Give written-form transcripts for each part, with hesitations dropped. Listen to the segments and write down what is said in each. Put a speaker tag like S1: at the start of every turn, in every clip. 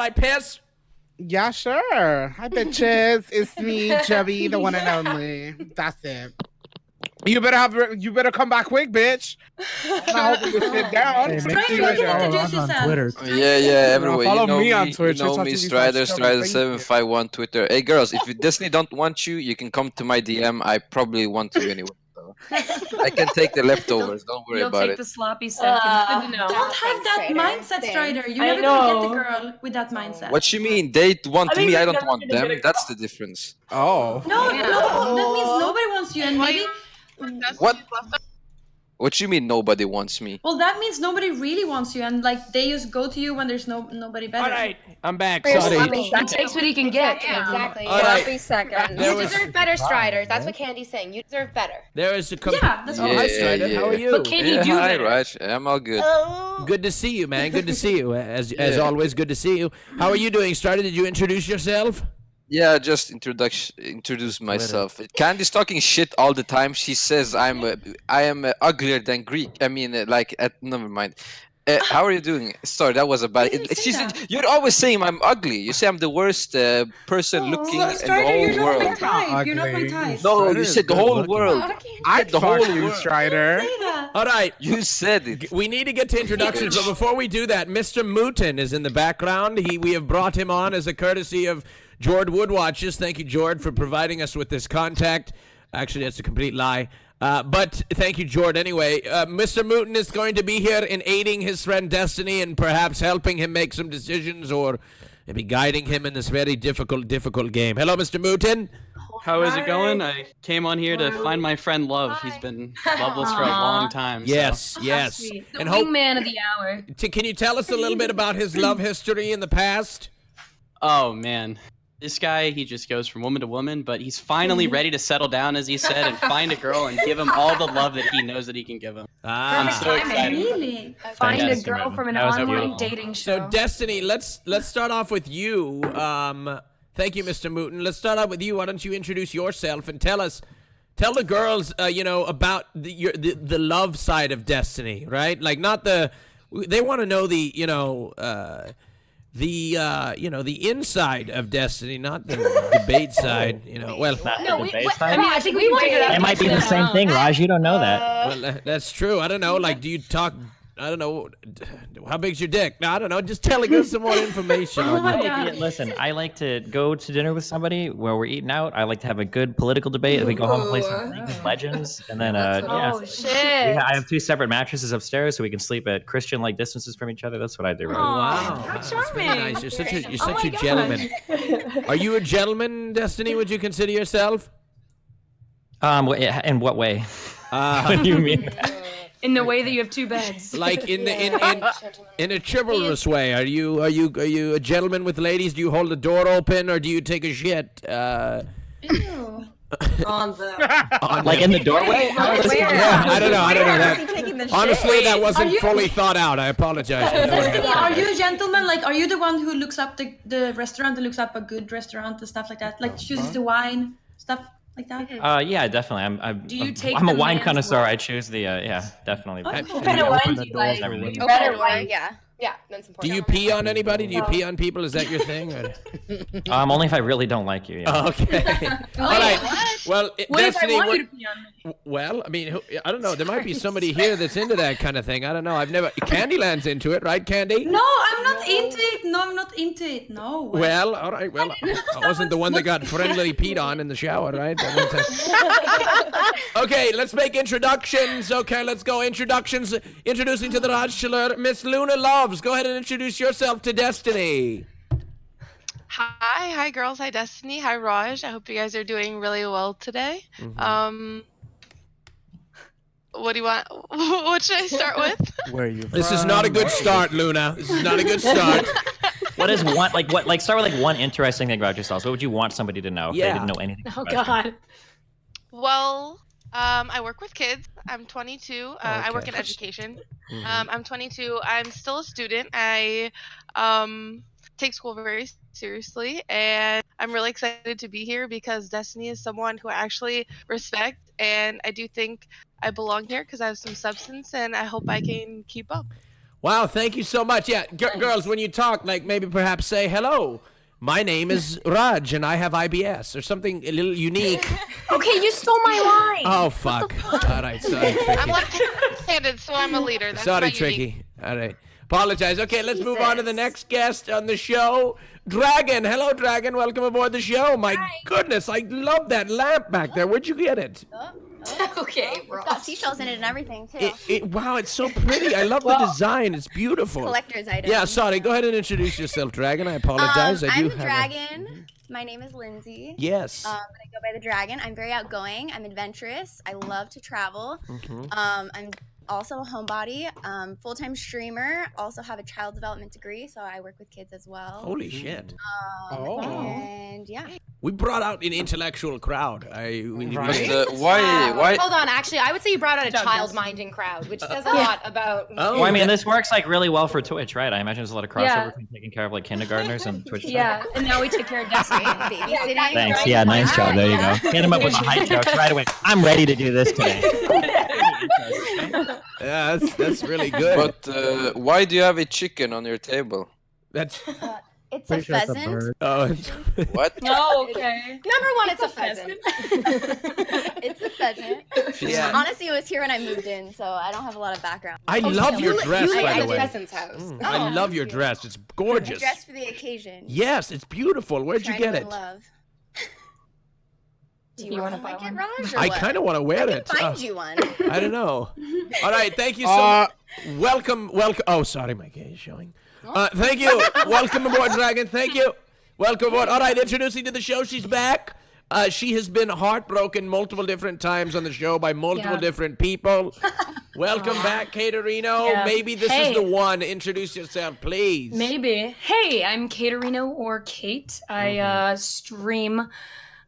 S1: I piss?
S2: Yeah, sure. Hi, bitches. It's me, Chubby, the one and only. That's it. You better come back quick, bitch. I'm not holding this shit down.
S3: Hey,
S2: See
S3: make
S2: you
S3: sure you
S2: later.
S3: follow us on Twitter.
S4: Yeah, everywhere.
S2: follow
S4: You know
S2: me on
S4: me,
S2: Twitch.
S4: you know
S2: It's
S4: me,
S2: on
S4: Strider,
S2: TV/Chubby. Thank you.
S4: Strider751 Twitter. Hey, girls, if Disney don't want you, you can come to my DM. I probably want you anyway. So. I can take the leftovers. Don't worry about
S5: You'll take
S4: it.
S5: the sloppy seconds. Good to know.
S6: Don't have that mindset, Strider. You're never
S5: know.
S6: gonna get the girl with that mindset.
S4: What you mean? They want
S5: think
S4: me, I
S5: you're
S4: don't
S5: never
S4: want
S5: gonna get
S4: them.
S5: a
S4: That's the difference.
S2: Oh.
S6: No, that means nobody wants you, and maybe.
S4: What? What you mean nobody wants me?
S6: Well, that means nobody really wants you, and like they just go to you when there's nobody better.
S1: All right, I'm back.
S7: For your
S1: Sorry.
S7: sloppy
S5: He
S7: seconds.
S5: takes what he can get.
S7: Yeah, exactly.
S1: All right.
S7: Sloppy seconds.
S1: There
S7: You
S1: was-
S7: deserve better, Striders. That's what Candy's saying. You deserve better.
S1: There is a
S6: Yeah, that's
S1: Oh,
S6: what
S1: hi,
S4: Yeah,
S1: Strider.
S4: yeah.
S1: How are you?
S5: But can he
S4: Yeah,
S5: do
S4: hi,
S5: better?
S4: Raj. I'm all good.
S1: Good to see you, man. Good to see you. As
S4: Yeah.
S1: always, good to see you. How are you doing, Strider? Did you introduce yourself?
S4: Yeah, just introduce myself. Candy's talking shit all the time. She says I am uglier than Greek. I mean, never mind. How are you doing? Sorry, that was a bad.
S6: You didn't say that.
S4: You're always saying I'm ugly. You say I'm the worst person looking in the
S6: Strider, you're
S4: whole
S6: not my
S4: world.
S6: type. You're not my
S2: Ugly.
S6: type.
S4: No,
S2: Strider
S4: you
S2: is
S4: said the
S2: good
S4: whole
S2: looking.
S4: world.
S2: I'd
S4: the
S2: fuck
S4: whole
S2: you,
S4: world.
S2: Strider.
S6: Say that.
S1: All right.
S4: You said it.
S1: We need to get to introductions, but before we do that, Mr. Mooten is in the background. We have brought him on as a courtesy of Jord Woodwatches. Thank you, Jord, for providing us with this contact. Actually, that's a complete lie. But thank you, Jord. Anyway, Mr. Mooten is going to be here in aiding his friend Destiny and perhaps helping him make some decisions or maybe guiding him in this very difficult game. Hello, Mr. Mooten.
S8: How is it going? I came on here to find my friend Love. He's been loveless for a long time. so-
S1: Yes.
S5: The
S1: And hope,
S5: wingman of the hour.
S1: can you tell us a little bit about his love history in the past?
S8: Oh man, this guy, he just goes from woman to woman, but he's finally ready to settle down, as he said, and find a girl and give him all the love that he knows that he can give him. I'm
S1: Ah.
S8: so excited.
S6: Really?
S5: Find a
S8: Yes,
S5: girl
S8: Martin.
S5: from an
S8: That was
S5: online
S8: beautiful.
S5: dating show.
S1: So Destiny, let's start off with you. Thank you, Mr. Mooten. Let's start out with you. Why don't you introduce yourself and tell the girls, about the love side of Destiny, right? Like not they want to know the inside of Destiny, not the debate side. Well,
S5: I think we want to.
S3: It might be the same thing, Raj. You don't know that.
S1: that's true. I don't know. Like, do you talk? I don't know. How big's your dick? No, I don't know. Just telling us some more information.
S3: Listen, I like to go to dinner with somebody where we're eating out. I like to have a good political debate. We go home and play some League of Legends, and then
S5: Oh shit!
S3: I have 2 separate mattresses upstairs, so we can sleep at Christian-like distances from each other. That's what I do. Right?
S1: Wow,
S5: how
S1: that's very
S5: charming.
S1: nice. You're such
S5: Oh
S1: a
S5: my
S1: gentleman. Are you a gentleman, Destiny? Would you consider yourself?
S3: In what way? What do you mean?
S5: In the way that you have 2 beds.
S1: Like in a chivalrous way. Are you a gentleman with ladies? Do you hold the door open or do you take a shit?
S6: Ew. On the.
S3: Like in the doorway?
S1: Yeah, I don't know.
S6: That.
S1: Honestly, that
S6: Are
S1: wasn't
S6: you-
S1: fully thought out. I apologize.
S6: Destiny, are you a gentleman? Like, are you the one who looks up the restaurant and looks up a good restaurant and stuff like that? Like, chooses the wine, stuff like that?
S3: Yeah, definitely.
S5: Do you take
S3: I'm a
S5: the
S3: wine
S5: man's
S3: connoisseur.
S5: word?
S3: I choose the definitely.
S6: Oh,
S5: What kind of wine do you like?
S3: Never really-
S7: Better way, yeah. Yeah, that's
S1: Do
S7: important.
S1: you pee on anybody? Do you pee on people? Is that your thing? Or...
S3: Only if I really don't like you. Yeah.
S1: Okay. All right. Well,
S5: What if I
S1: Destiny.
S5: want you to pee on me?
S1: Well, I mean, I don't know. There might be somebody here that's into that kind of thing. I don't know. I've never. Candyland's into it, right, Candy?
S6: No, I'm not into it. No, I'm not into it. No.
S1: Well, all right. Well, I wasn't the one that got friendly peed on in the shower, right? Okay, let's make introductions. Okay, let's go. Introductions. Introducing to the Rajjchelor, Miss Luna Loves. Go ahead and introduce yourself to Destiny.
S9: Hi girls, hi Destiny, hi Raj. I hope you guys are doing really well today. What do you want? What should I start with?
S2: Where are you from?
S1: This is not a good start, Luna. This is not a good start.
S3: What is one start with one interesting thing about yourself? What would you want somebody to know if they didn't know anything?
S5: Oh
S3: about you?
S5: god.
S9: Well, I work with kids. I'm 22. I work in
S1: Okay.
S9: education. I'm 22. I'm still a student. I take school very seriously, and I'm really excited to be here because Destiny is someone who I actually respect, and I do think I belong here because I have some substance, and I hope I can keep up.
S1: Wow, thank you so much. Yeah, girls, when you talk, like maybe perhaps say, hello, my name is Raj and I have IBS or something a little unique.
S5: Okay, you stole my line.
S1: Oh, fuck. All right, sorry, Tricky.
S9: I'm left-handed, so I'm a leader. That's
S1: Sorry,
S9: my
S1: Tricky.
S9: unique.
S1: All right. Apologize. Okay, let's move on to the next guest on the show. Dragon. Hello, Dragon. Welcome aboard the show. My goodness, I love that lamp back there. Where'd you get it?
S5: Okay,
S10: It's got seashells in it and everything too.
S1: Wow, it's so pretty. I love the design. It's beautiful.
S10: Collector's item.
S1: Yeah, sorry. Go ahead and introduce yourself, Dragon. I apologize.
S10: I'm the
S1: have
S10: dragon. My name is Lindsay.
S1: Yes.
S10: I go by the dragon. I'm very outgoing. I'm adventurous. I love to travel.
S1: Mhm.
S10: I'm also a homebody, full-time streamer. Also have a child development degree, so I work with kids as well.
S1: Holy shit.
S10: And yeah.
S1: We brought out an intellectual crowd.
S4: But why?
S7: Hold on, actually, I would say you brought out a child-minding crowd, which says a lot about.
S3: Well, I mean, this works like really well for Twitch, right? I imagine there's a lot of crossover between taking care of like kindergartners and Twitch.
S5: Yeah, and now we take care of Destiny.
S10: Babysitting.
S3: Thanks. Yeah, nice job. There you go. Hit him up with the hype jokes right away. I'm ready to do this today.
S1: Yeah, that's really good.
S4: But why do you have a chicken on your table?
S1: That's.
S10: It's a pheasant.
S1: Oh,
S4: what?
S5: Oh, okay.
S7: Number one, it's a pheasant.
S10: It's a pheasant.
S1: Yeah.
S10: Honestly, it was here when I moved in, so I don't have a lot of background.
S1: I love your dress, by the
S7: at
S1: way.
S7: pheasant's house.
S1: I love your dress. It's gorgeous.
S10: Dressed for the occasion.
S1: Yes, it's beautiful. Where'd you get it?
S10: Love. Do
S5: You
S10: you
S5: wanna
S10: want
S5: buy
S10: to like
S5: one?
S10: it, Raj? Or
S1: I
S10: what?
S1: kind of want to wear
S10: I
S1: it.
S10: can find you one.
S1: I don't know. All right, thank you so much. Welcome. Oh, sorry, my gay is showing. Thank you. Welcome aboard, Dragon. Thank you. Welcome aboard. All right, introducing to the show. She's back. She has been heartbroken multiple different times on the show by multiple different people. Welcome back, Caterino.
S5: Yeah.
S1: Maybe this is the one. Introduce yourself, please.
S5: Maybe. Hey, I'm Caterino or Kate. I stream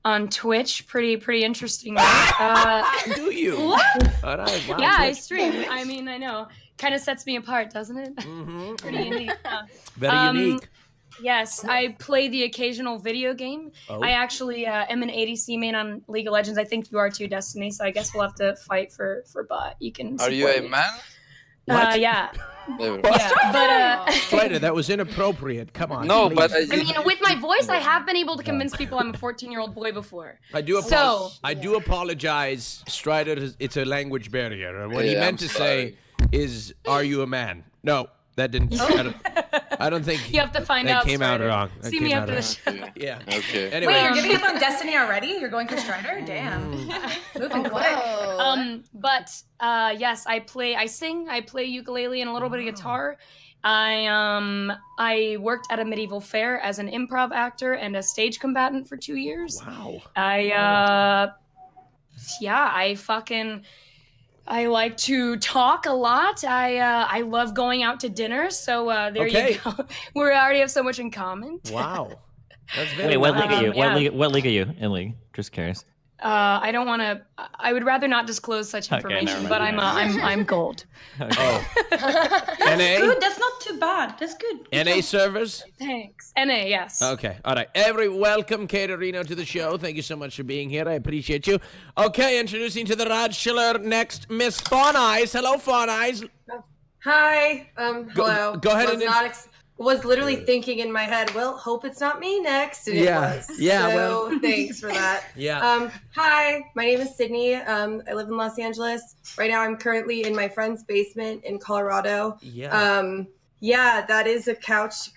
S5: on Twitch. Pretty interesting.
S1: Do you?
S5: What?
S1: All right, wow,
S5: Yeah, I
S1: Twitch.
S5: stream. I mean, I know. Kind of sets me apart, doesn't it?
S1: Mhm.
S5: Pretty unique.
S1: Very unique.
S5: Yes, I play the occasional video game.
S1: Oh.
S5: I actually am an ADC main on League of Legends. I think you are too, Destiny. So I guess we'll have to fight for bot. You can.
S4: Are you
S5: support
S4: a
S5: me.
S4: man?
S1: What?
S5: Yeah.
S4: Never.
S5: Yeah, but
S1: Strider, that was inappropriate. Come on.
S4: No,
S1: please.
S4: but
S5: I mean, with my voice, I have been able to convince people I'm a 14-year-old boy before.
S1: I do
S5: So-
S1: apologize, Strider. It's a language barrier. What he
S4: Yeah,
S1: meant
S4: I'm
S1: to say is, "Are you a man?" No, that didn't. I don't think
S5: You have to find
S1: that
S5: out.
S1: came out
S5: Strider.
S1: wrong. That
S5: See
S1: came
S5: me
S1: out
S5: after the
S1: wrong.
S5: show.
S1: Yeah.
S4: Okay.
S1: Anyway,
S6: Wait, you're giving up on Destiny already? You're going for Strider? Damn. Moving quick.
S5: But yes, I sing, I play ukulele and a little bit of guitar. I worked at a medieval fair as an improv actor and a stage combatant for 2 years.
S1: wow.
S5: I like to talk a lot. I love going out to dinner. So there
S1: Okay.
S5: you go. We already have so much in common.
S1: Wow. That's very
S3: Wait, what
S1: nice.
S3: league are you?
S5: yeah.
S3: What league are you in league? Just curious.
S5: I don't want to. I would rather not disclose such
S3: Okay,
S5: information.
S3: never
S5: But
S3: mind.
S5: I'm gold.
S1: Oh.
S6: That's
S1: NA?
S6: good. That's not too bad. That's good.
S1: NA servers?
S5: Thanks. NA, yes.
S1: Okay. All right. Welcome, Caterino, to the show. Thank you so much for being here. I appreciate you. Okay, introducing to the Rajjchelor next, Miss Fawn Eyes. Hello, Fawn Eyes.
S11: Hi. Hello.
S1: Go ahead
S11: Was literally thinking in my head, well, hope it's not me next, and
S1: Yeah.
S11: it was.
S1: Yeah,
S11: So
S1: well.
S11: thanks for that.
S1: Yeah.
S11: Hi, my name is Sydney. I live in Los Angeles. Right now I'm currently in my friend's basement in Colorado.
S1: Yeah.
S11: Yeah, that is a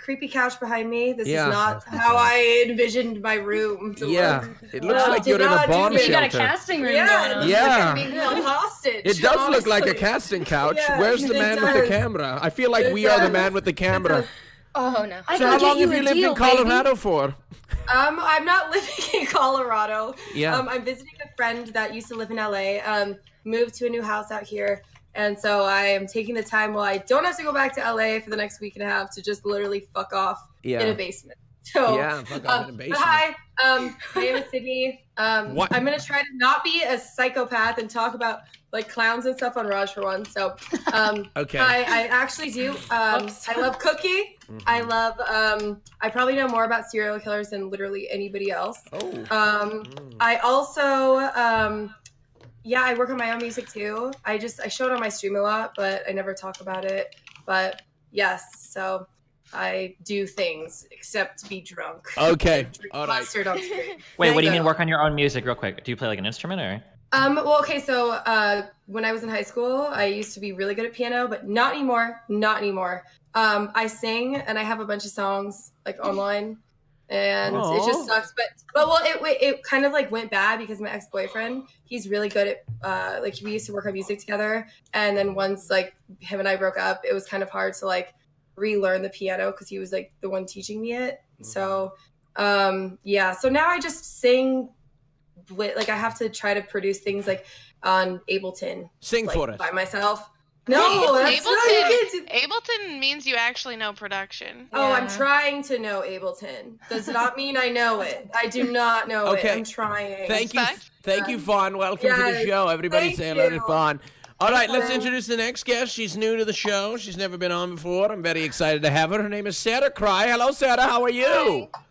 S11: creepy couch behind me. This
S1: Yeah.
S11: is not how I envisioned my room to
S1: Yeah.
S11: look.
S1: It looks like
S11: Did
S1: you're in a
S11: not do
S1: bomb
S11: this.
S5: You got a
S1: shelter.
S5: casting room
S11: Yeah,
S5: going
S11: it
S5: on.
S11: looks
S1: Yeah.
S11: like I'm being held hostage.
S1: It does look like a
S11: honestly.
S1: casting couch.
S11: Yeah,
S1: Where's the
S11: it
S1: man with the
S11: does.
S1: camera? I feel like
S11: It
S1: we are the
S11: does.
S1: man with the camera.
S7: Oh no.
S5: I
S1: So
S5: can
S1: how
S5: get
S1: long
S5: you
S1: have you
S5: a
S1: lived
S5: deal,
S1: in Colorado for?
S11: I'm not living in Colorado.
S1: Yeah.
S11: I'm visiting a friend that used to live in LA. Moved to a new house out here, and so I am taking the time while I don't have to go back to LA for the next week and a half to just literally fuck off
S1: Yeah.
S11: in a basement. So
S1: Yeah, fuck off in a basement.
S11: But hi, my name is Sydney.
S1: What?
S11: I'm gonna try to not be a psychopath and talk about like clowns and stuff on Raj for once. So
S1: Okay.
S11: I actually do. I love cooking. I love. I probably know more about serial killers than literally anybody else.
S1: Oh.
S11: I also. Yeah, I work on my own music too. I show it on my stream a lot, but I never talk about it. But yes, so I do things except to be drunk.
S1: Okay, all right.
S11: Mustard on screen.
S3: Wait, what do you mean work on your own music real quick? Do you play like an instrument or?
S11: Well, okay, so when I was in high school, I used to be really good at piano, but not anymore. Not anymore. I sing and I have a bunch of songs like online, and it just sucks. But well, it kind of like went bad because my ex-boyfriend, he's really good at like we used to work on music together, and then once like him and I broke up, it was kind of hard to like relearn the piano because he was like the one teaching me it. So yeah, so now I just sing. Like I have to try to produce things like on Ableton.
S1: Sing
S11: like,
S1: for us
S11: by myself. No, that's
S9: Ableton means you actually know production.
S11: Oh, I'm trying to know Ableton. Does not mean I know it. I do not know it. I'm trying.
S1: Thank you, Fawn. Welcome to the show. Everybody say hello to Fawn. All right, let's introduce the next guest. She's new to the show. She's never been on before. I'm very excited to have her. Her name is Sarah Cry. Hello, Sarah. How are you?
S12: Hi.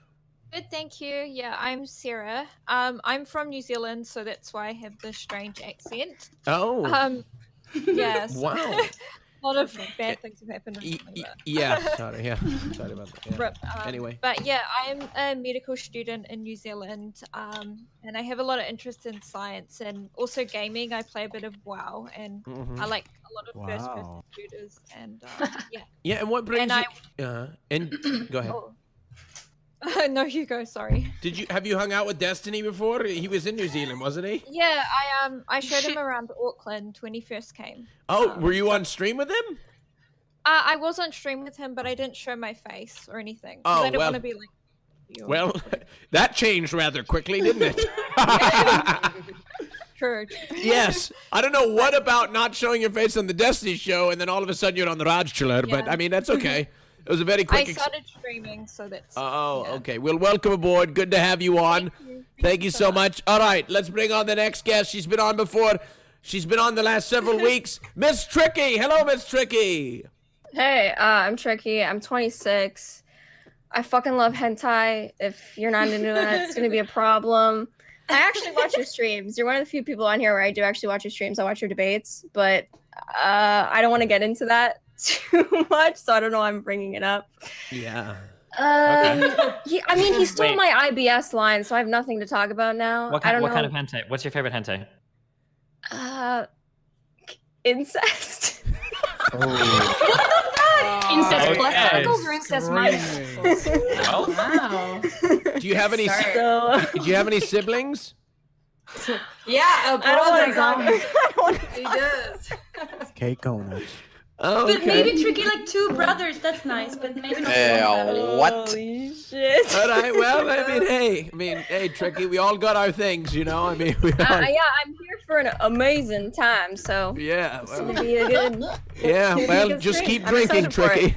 S12: Good, thank you. Yeah, I'm Sarah. I'm from New Zealand, so that's why I have this strange accent.
S1: Oh.
S12: Yes.
S1: Wow.
S12: A lot of bad things have happened.
S1: Yeah. Sorry. Yeah. Sorry about that. Yeah. Anyway.
S12: But yeah, I'm a medical student in New Zealand, and I have a lot of interest in science and also gaming. I play a bit of WoW, and I like a lot of first-person shooters. And yeah.
S1: Yeah, and what brings you? And go ahead.
S12: No, you go. Sorry.
S1: Have you hung out with Destiny before? He was in New Zealand, wasn't he?
S12: Yeah, I showed him around Auckland when he first came.
S1: Oh, were you on stream with him?
S12: I was on stream with him, but I didn't show my face or anything.
S1: Oh,
S12: I didn't want to be like.
S1: Well, that changed rather quickly, didn't it?
S12: True.
S1: Yes. I don't know what about not showing your face on the Destiny show, and then all of a sudden you're on the Rajjchelor, but I mean that's okay. It was a very quick.
S12: I started streaming, so that's.
S1: Okay. Well, welcome aboard. Good to have you on. Thank you so much. All right, let's bring on the next guest. She's been on before. She's been on the last several weeks. Miss Tricky. Hello, Miss Tricky.
S13: Hey, I'm Tricky. I'm 26. I fucking love hentai. If you're not into that, it's gonna be a problem. I actually watch your streams. You're one of the few people on here where I do actually watch your streams. I watch your debates, but I don't want to get into that too much, so I don't know why I'm bringing it up.
S1: Yeah.
S13: He stole my IBS line, so I have nothing to talk about now.
S3: What kind of hentai? What's your favorite hentai?
S13: Incest.
S5: Incest plus tentacles or incest minus?
S1: Oh.
S5: Wow.
S1: Do you have any? Do you have any siblings?
S11: Yeah, a brother.
S6: He does.
S14: Cake owner.
S1: Oh,
S6: But maybe Tricky like two brothers. That's nice, but maybe not.
S4: What?
S13: Holy shit.
S1: All right. Well, I mean, hey, Tricky. We all got our things, you know. I mean, we all.
S13: Yeah, I'm here for an amazing time. So
S1: yeah,
S13: it's gonna be a good.
S1: Yeah. Well, just keep drinking, Tricky.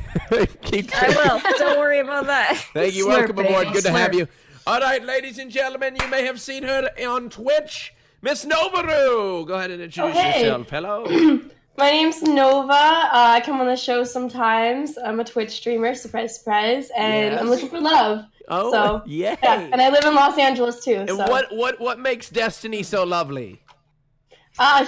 S1: Keep drinking.
S13: I will. Don't worry about that.
S1: Thank you. Welcome aboard. Good to have you. All right, ladies and gentlemen, you may have seen her on Twitch, Miss Novaru. Go ahead and introduce yourself. Hello.
S15: My name's Nova. I come on the show sometimes. I'm a Twitch streamer, surprise, surprise, and I'm looking for love.
S1: Oh,
S15: so,
S1: yay.
S15: Yeah, and I live in Los Angeles too.
S1: And
S15: so.
S1: what makes Destiny so lovely?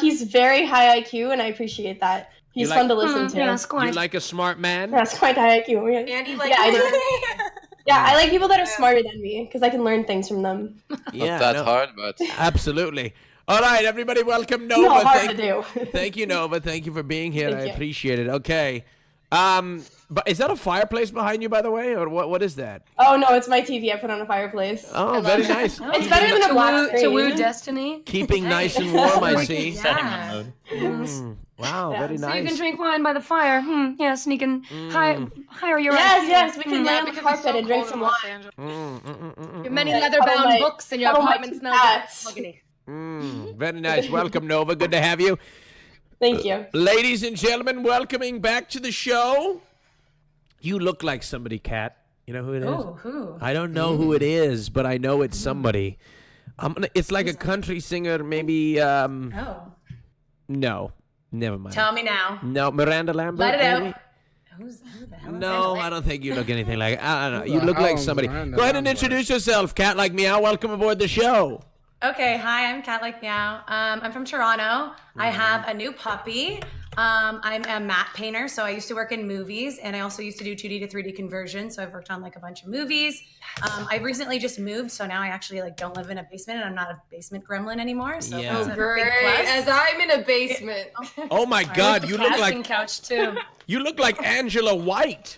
S15: He's very high IQ, and I appreciate that. He's fun to listen to.
S5: Yes, quite.
S1: You like a smart man?
S15: That's quite high IQ. Yeah.
S11: And he like.
S15: Yeah, I do. Yeah, I like people that are smarter than me because I can learn things from them.
S1: Yeah,
S4: Not that hard, but
S1: absolutely. All right, everybody, welcome Nova.
S15: No, hard to do.
S1: Thank you, Nova. Thank you for being here.
S15: Thank
S1: I
S15: you.
S1: appreciate it. Okay. But is that a fireplace behind you, by the way, or what is that?
S15: Oh no, it's my TV. I put on a fireplace.
S1: Oh, very nice.
S15: It's better than a black screen.
S5: To woo Destiny.
S1: Keeping nice and warm, I see.
S5: Yeah.
S1: Wow, very
S5: So
S1: nice.
S5: you can drink wine by the fire. Yes, and you can hire your
S15: Yes, we can lay on the carpet and drink some wine.
S5: Your many leather-bound books in your apartment smells like mahogany.
S1: Very nice. Welcome, Nova. Good to have you.
S15: Thank you.
S1: Ladies and gentlemen, welcoming back to the show. You look like somebody, Kat. You know who it is?
S5: Oh, who?
S1: I don't know who it is, but I know it's somebody. It's like a country singer, maybe.
S5: Oh.
S1: No, never mind.
S5: Tell me now.
S1: No, Miranda Lambert.
S5: Let it out.
S1: maybe?
S5: Who the hell is
S1: No, I don't think you look anything like. I don't know. You look like somebody. Go ahead and introduce yourself, Cat Like Meow. Welcome aboard the show.
S11: Okay, hi, I'm Cat Like Meow. I'm from Toronto. I have a new puppy.
S14: I'm a matte painter, so I used to work in movies, and I also used to do 2D to 3D conversion. So I've worked on like a bunch of movies. I've recently just moved, so now I actually like don't live in a basement, and I'm not a basement gremlin anymore. So
S1: Yeah.
S14: that's a
S11: Great.
S14: big plus.
S11: As I'm in a basement.
S1: Oh my God, you look
S14: Casting
S1: like
S14: couch too.
S1: you look like Angela White.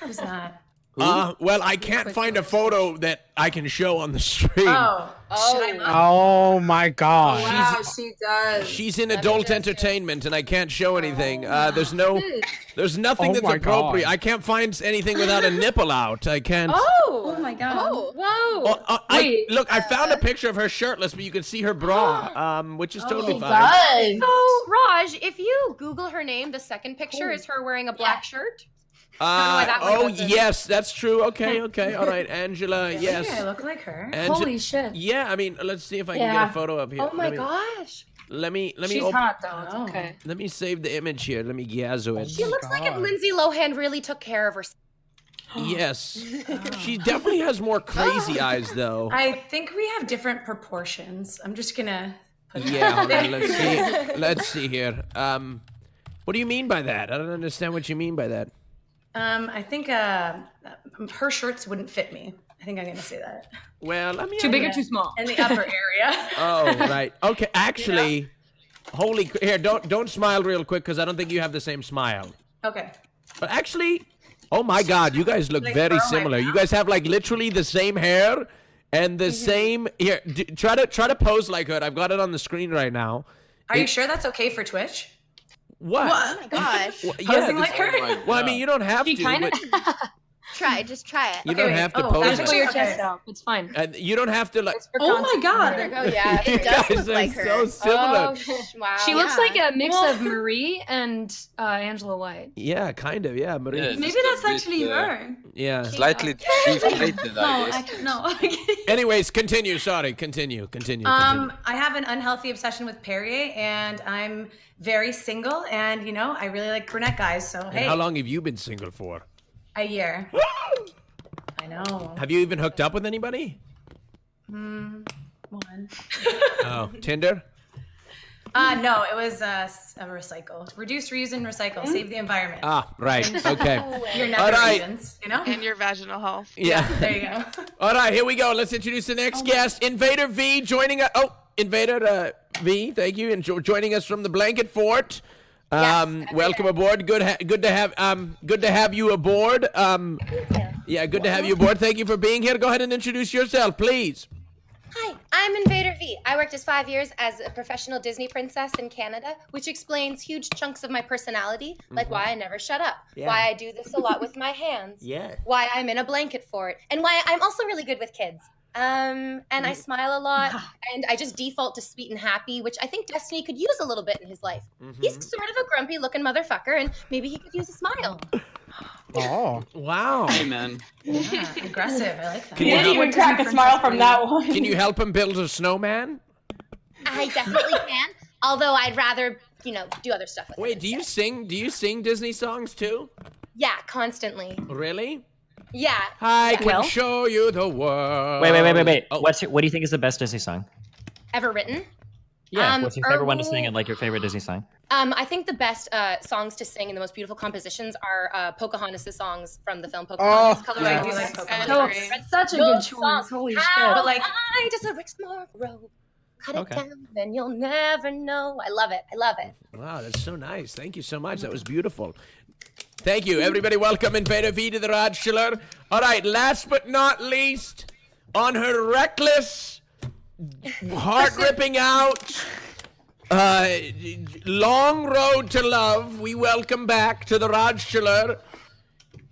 S14: Who's that?
S1: Well, I can't find a photo that I can show on the stream.
S2: Oh my God.
S11: Wow, she does.
S1: She's in adult entertainment, and I can't show anything. There's nothing that's
S2: my
S1: appropriate.
S2: God.
S1: I can't find anything without a nipple out. I can't.
S14: Oh my God.
S13: Whoa.
S1: Look, I found a picture of her shirtless, but you can see her bra, which is totally fine.
S7: So, Raj, if you Google her name, the second picture is her wearing a black shirt. that one doesn't.
S1: Yes, that's true. Okay, all right, Angela. Yes.
S14: I look like her.
S5: Holy shit.
S1: Yeah, I mean, let's see if I can get a photo up here.
S7: Oh my gosh.
S1: Let me.
S5: She's hot though. It's okay.
S1: Let me save the image here. Let me gazzo it.
S7: She looks like if Lindsay Lohan really took care of herself.
S1: Yes. She definitely has more crazy eyes, though.
S14: I think we have different proportions. I'm just gonna put that
S1: Yeah, hold
S14: there.
S1: on, let's see. Let's see here. What do you mean by that? I don't understand what you mean by that.
S14: I think her shirts wouldn't fit me. I think I'm gonna say that.
S1: Well, I mean,
S5: Too big or too small?
S14: In the upper area.
S1: Oh, right. Okay, actually, here, don't smile real quick because I don't think you have the same smile.
S14: Okay.
S1: But actually, oh my God, you guys look
S14: Like
S1: very
S14: curl my
S1: similar. You guys have like literally the same hair and the same. Here, try to pose like her. I've got it on the screen right now.
S14: Are you sure that's okay for Twitch?
S1: What?
S10: Oh my gosh.
S1: Well,
S14: Posing like her?
S1: Well, I mean, you don't have to.
S14: kinda-
S1: But
S10: Just try it.
S1: you don't have to pose.
S5: Just
S1: like
S5: pull your
S1: that.
S5: chest out. It's fine.
S1: And you don't have to like.
S14: Oh my God.
S10: Oh yeah,
S1: You
S10: it does
S1: guys
S10: look
S1: are
S10: like her.
S1: so similar.
S10: Wow.
S5: She looks like a mix of Marie and Angela White.
S1: Yeah, kind of. Yeah, Marie.
S4: Yeah,
S14: Maybe
S4: just a
S14: that's
S4: bit,
S14: actually her.
S1: Yeah.
S4: Slightly deflated, I guess.
S14: No.
S1: Anyways, continue. Sorry, continue.
S14: I have an unhealthy obsession with Perrier, and I'm very single, and I really like brunette guys. So
S1: And
S14: hey,
S1: how long have you been single for?
S14: a year. I know.
S1: Have you even hooked up with anybody?
S14: One.
S1: Oh, Tinder?
S14: No, it was a recycle. Reduce, reuse, and recycle. Save the environment.
S1: Ah, right. Okay.
S14: Your
S1: All
S14: nether
S1: right.
S14: regions,
S9: And your vaginal health.
S1: Yeah.
S14: There you go.
S1: All right, here we go. Let's introduce the next guest, Invader V, joining us. Oh, Invader V, thank you, and joining us from the Blanket Fort. Welcome aboard. Good to have you aboard. Yeah, good to have you aboard. Thank you for being here. Go ahead and introduce yourself, please.
S7: Hi, I'm Invader V. I worked as 5 years as a professional Disney princess in Canada, which explains huge chunks of my personality, like why I never shut up, why I do this a lot with my hands, why I'm in a blanket fort, and why I'm also really good with kids. And I smile a lot, and I just default to sweet and happy, which I think Destiny could use a little bit in his life. He's sort of a grumpy looking motherfucker, and maybe he could use a smile.
S2: Oh.
S1: Wow.
S8: Hey, man.
S14: Yeah, aggressive. I like that.
S1: Can you
S15: Didn't even crack a smile from that one.
S1: Can you help him build a snowman?
S7: I definitely can, although I'd rather, do other stuff with him.
S1: Wait, do you sing Disney songs too?
S7: Yeah, constantly.
S1: Really?
S7: Yeah.
S1: I can show you the world.
S3: Wait.
S1: Oh.
S3: What do you think is the best Disney song?
S7: Ever written?
S3: Yeah. What's your favorite one to sing and like your favorite Disney song?
S7: I think the best songs to sing and the most beautiful compositions are Pocahontas' songs from the film Pocahontas.
S14: Oh, I do like Pocahontas.
S5: Oh, that's such a good choice. Holy shit.
S7: But like, I just a Ricksmore road. Cut it down, then you'll never know. I love it.
S1: Wow, that's so nice. Thank you so much. That was beautiful. Thank you. Everybody welcome Invader V to the Rajjchelor. All right, last but not least, on her reckless, heart-ripping out, long road to love, we welcome back to the Rajjchelor,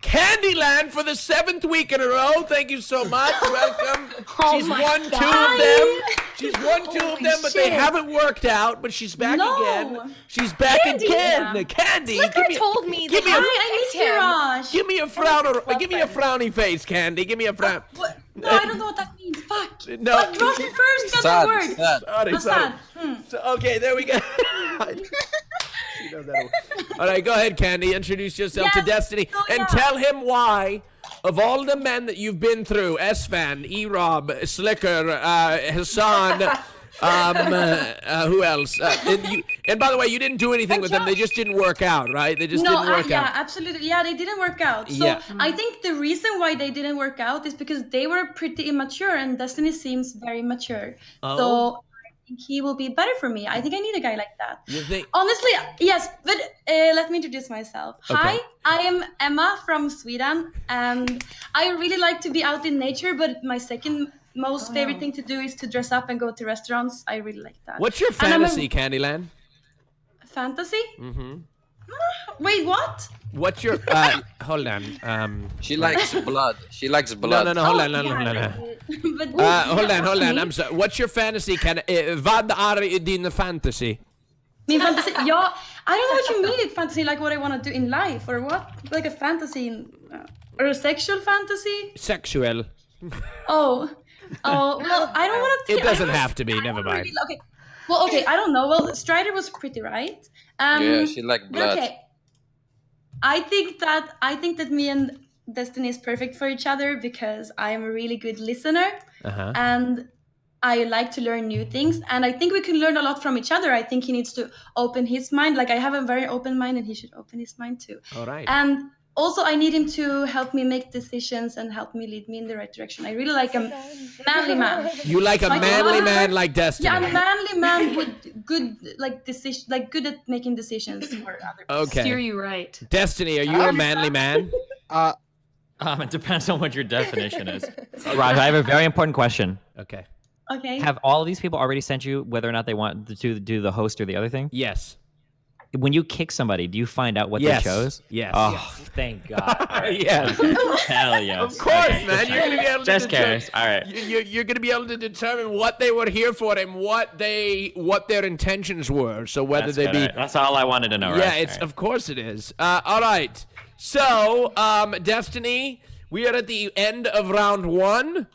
S1: Candyland for the 7th week in a row. Thank you so much. Welcome. She's won 2 of them. She's won 2 of them, but they haven't worked out. But she's back again. She's back again. Candy,
S7: Slicker told me that
S6: I miss you, Raj.
S1: give me a frown. Give me a frowny face, Candy. Give me a frown.
S6: No, I don't know what that means. Fuck.
S1: No.
S6: But Raj first got that word.
S1: Sorry.
S6: What's that?
S1: So, okay, there we go. She knows that one. All right, go ahead, Candy. Introduce yourself to Destiny and tell him why, of all the men that you've been through, Esfan, E-Rob, Slicker, Hassan, Who else? And by the way, you didn't do anything with them. They just didn't work out, right? They just didn't work
S6: yeah,
S1: out.
S6: absolutely. Yeah, they didn't work out. So
S1: Yeah.
S6: I think the reason why they didn't work out is because they were pretty immature, and Destiny seems very mature.
S1: Oh.
S6: So I think he will be better for me. I think I need a guy like that.
S1: You think?
S6: Honestly, yes. But let me introduce myself.
S1: Okay.
S6: Hi, I am Emma from Sweden, and I really like to be out in nature. But my second most favorite thing to do is to dress up and go to restaurants. I really like that.
S1: What's your
S6: And I'm
S1: fantasy, Candyland?
S6: Fantasy?
S1: Mm-hmm.
S6: Wait, what?
S1: What's your hold on?
S4: She likes blood. She likes blood.
S1: No, hold on, no. Hold on. I'm sorry. What's your fantasy? Vad är din fantasy?
S6: Min fantasy? Ja, I don't know what you mean with fantasy, like what I want to do in life, or what? Like a fantasy, or a sexual fantasy?
S1: Sexual.
S6: Oh, well, I don't want to.
S1: It doesn't have to be. Never mind.
S6: Okay. Well, okay, I don't know. Well, Strider was pretty right.
S4: Yeah, she liked blood.
S6: Okay. I think that me and Destiny is perfect for each other because I am a really good listener, and I like to learn new things, and I think we can learn a lot from each other. I think he needs to open his mind. Like, I have a very open mind, and he should open his mind too.
S1: All right.
S6: And also, I need him to help me make decisions and help me lead me in the right direction. I really like a manly man.
S1: You like a manly man like Destiny?
S6: Yeah, a manly man with good decision, like good at making decisions for other people.
S1: Okay.
S5: Steer you right.
S1: Destiny, are you a manly man?
S3: It depends on what your definition is. Raj, I have a very important question.
S1: Okay.
S6: Okay.
S3: Have all of these people already sent you whether or not they want to do the host or the other thing?
S1: Yes.
S3: When you kick somebody, do you find out what they chose?
S1: Yes.
S3: Oh, thank God.
S1: Yes.
S3: Hell yes.
S1: Of course, man. You're gonna be able to
S3: Just curious. All right.
S1: You're gonna be able to determine what they were here for and what their intentions were. So whether
S3: That's
S1: they
S3: good,
S1: be.
S3: all right. That's all I wanted to know.
S1: Yeah,
S3: right?
S1: it's
S3: All right.
S1: of course it is. All right. So, Destiny, we are at the end of round 1.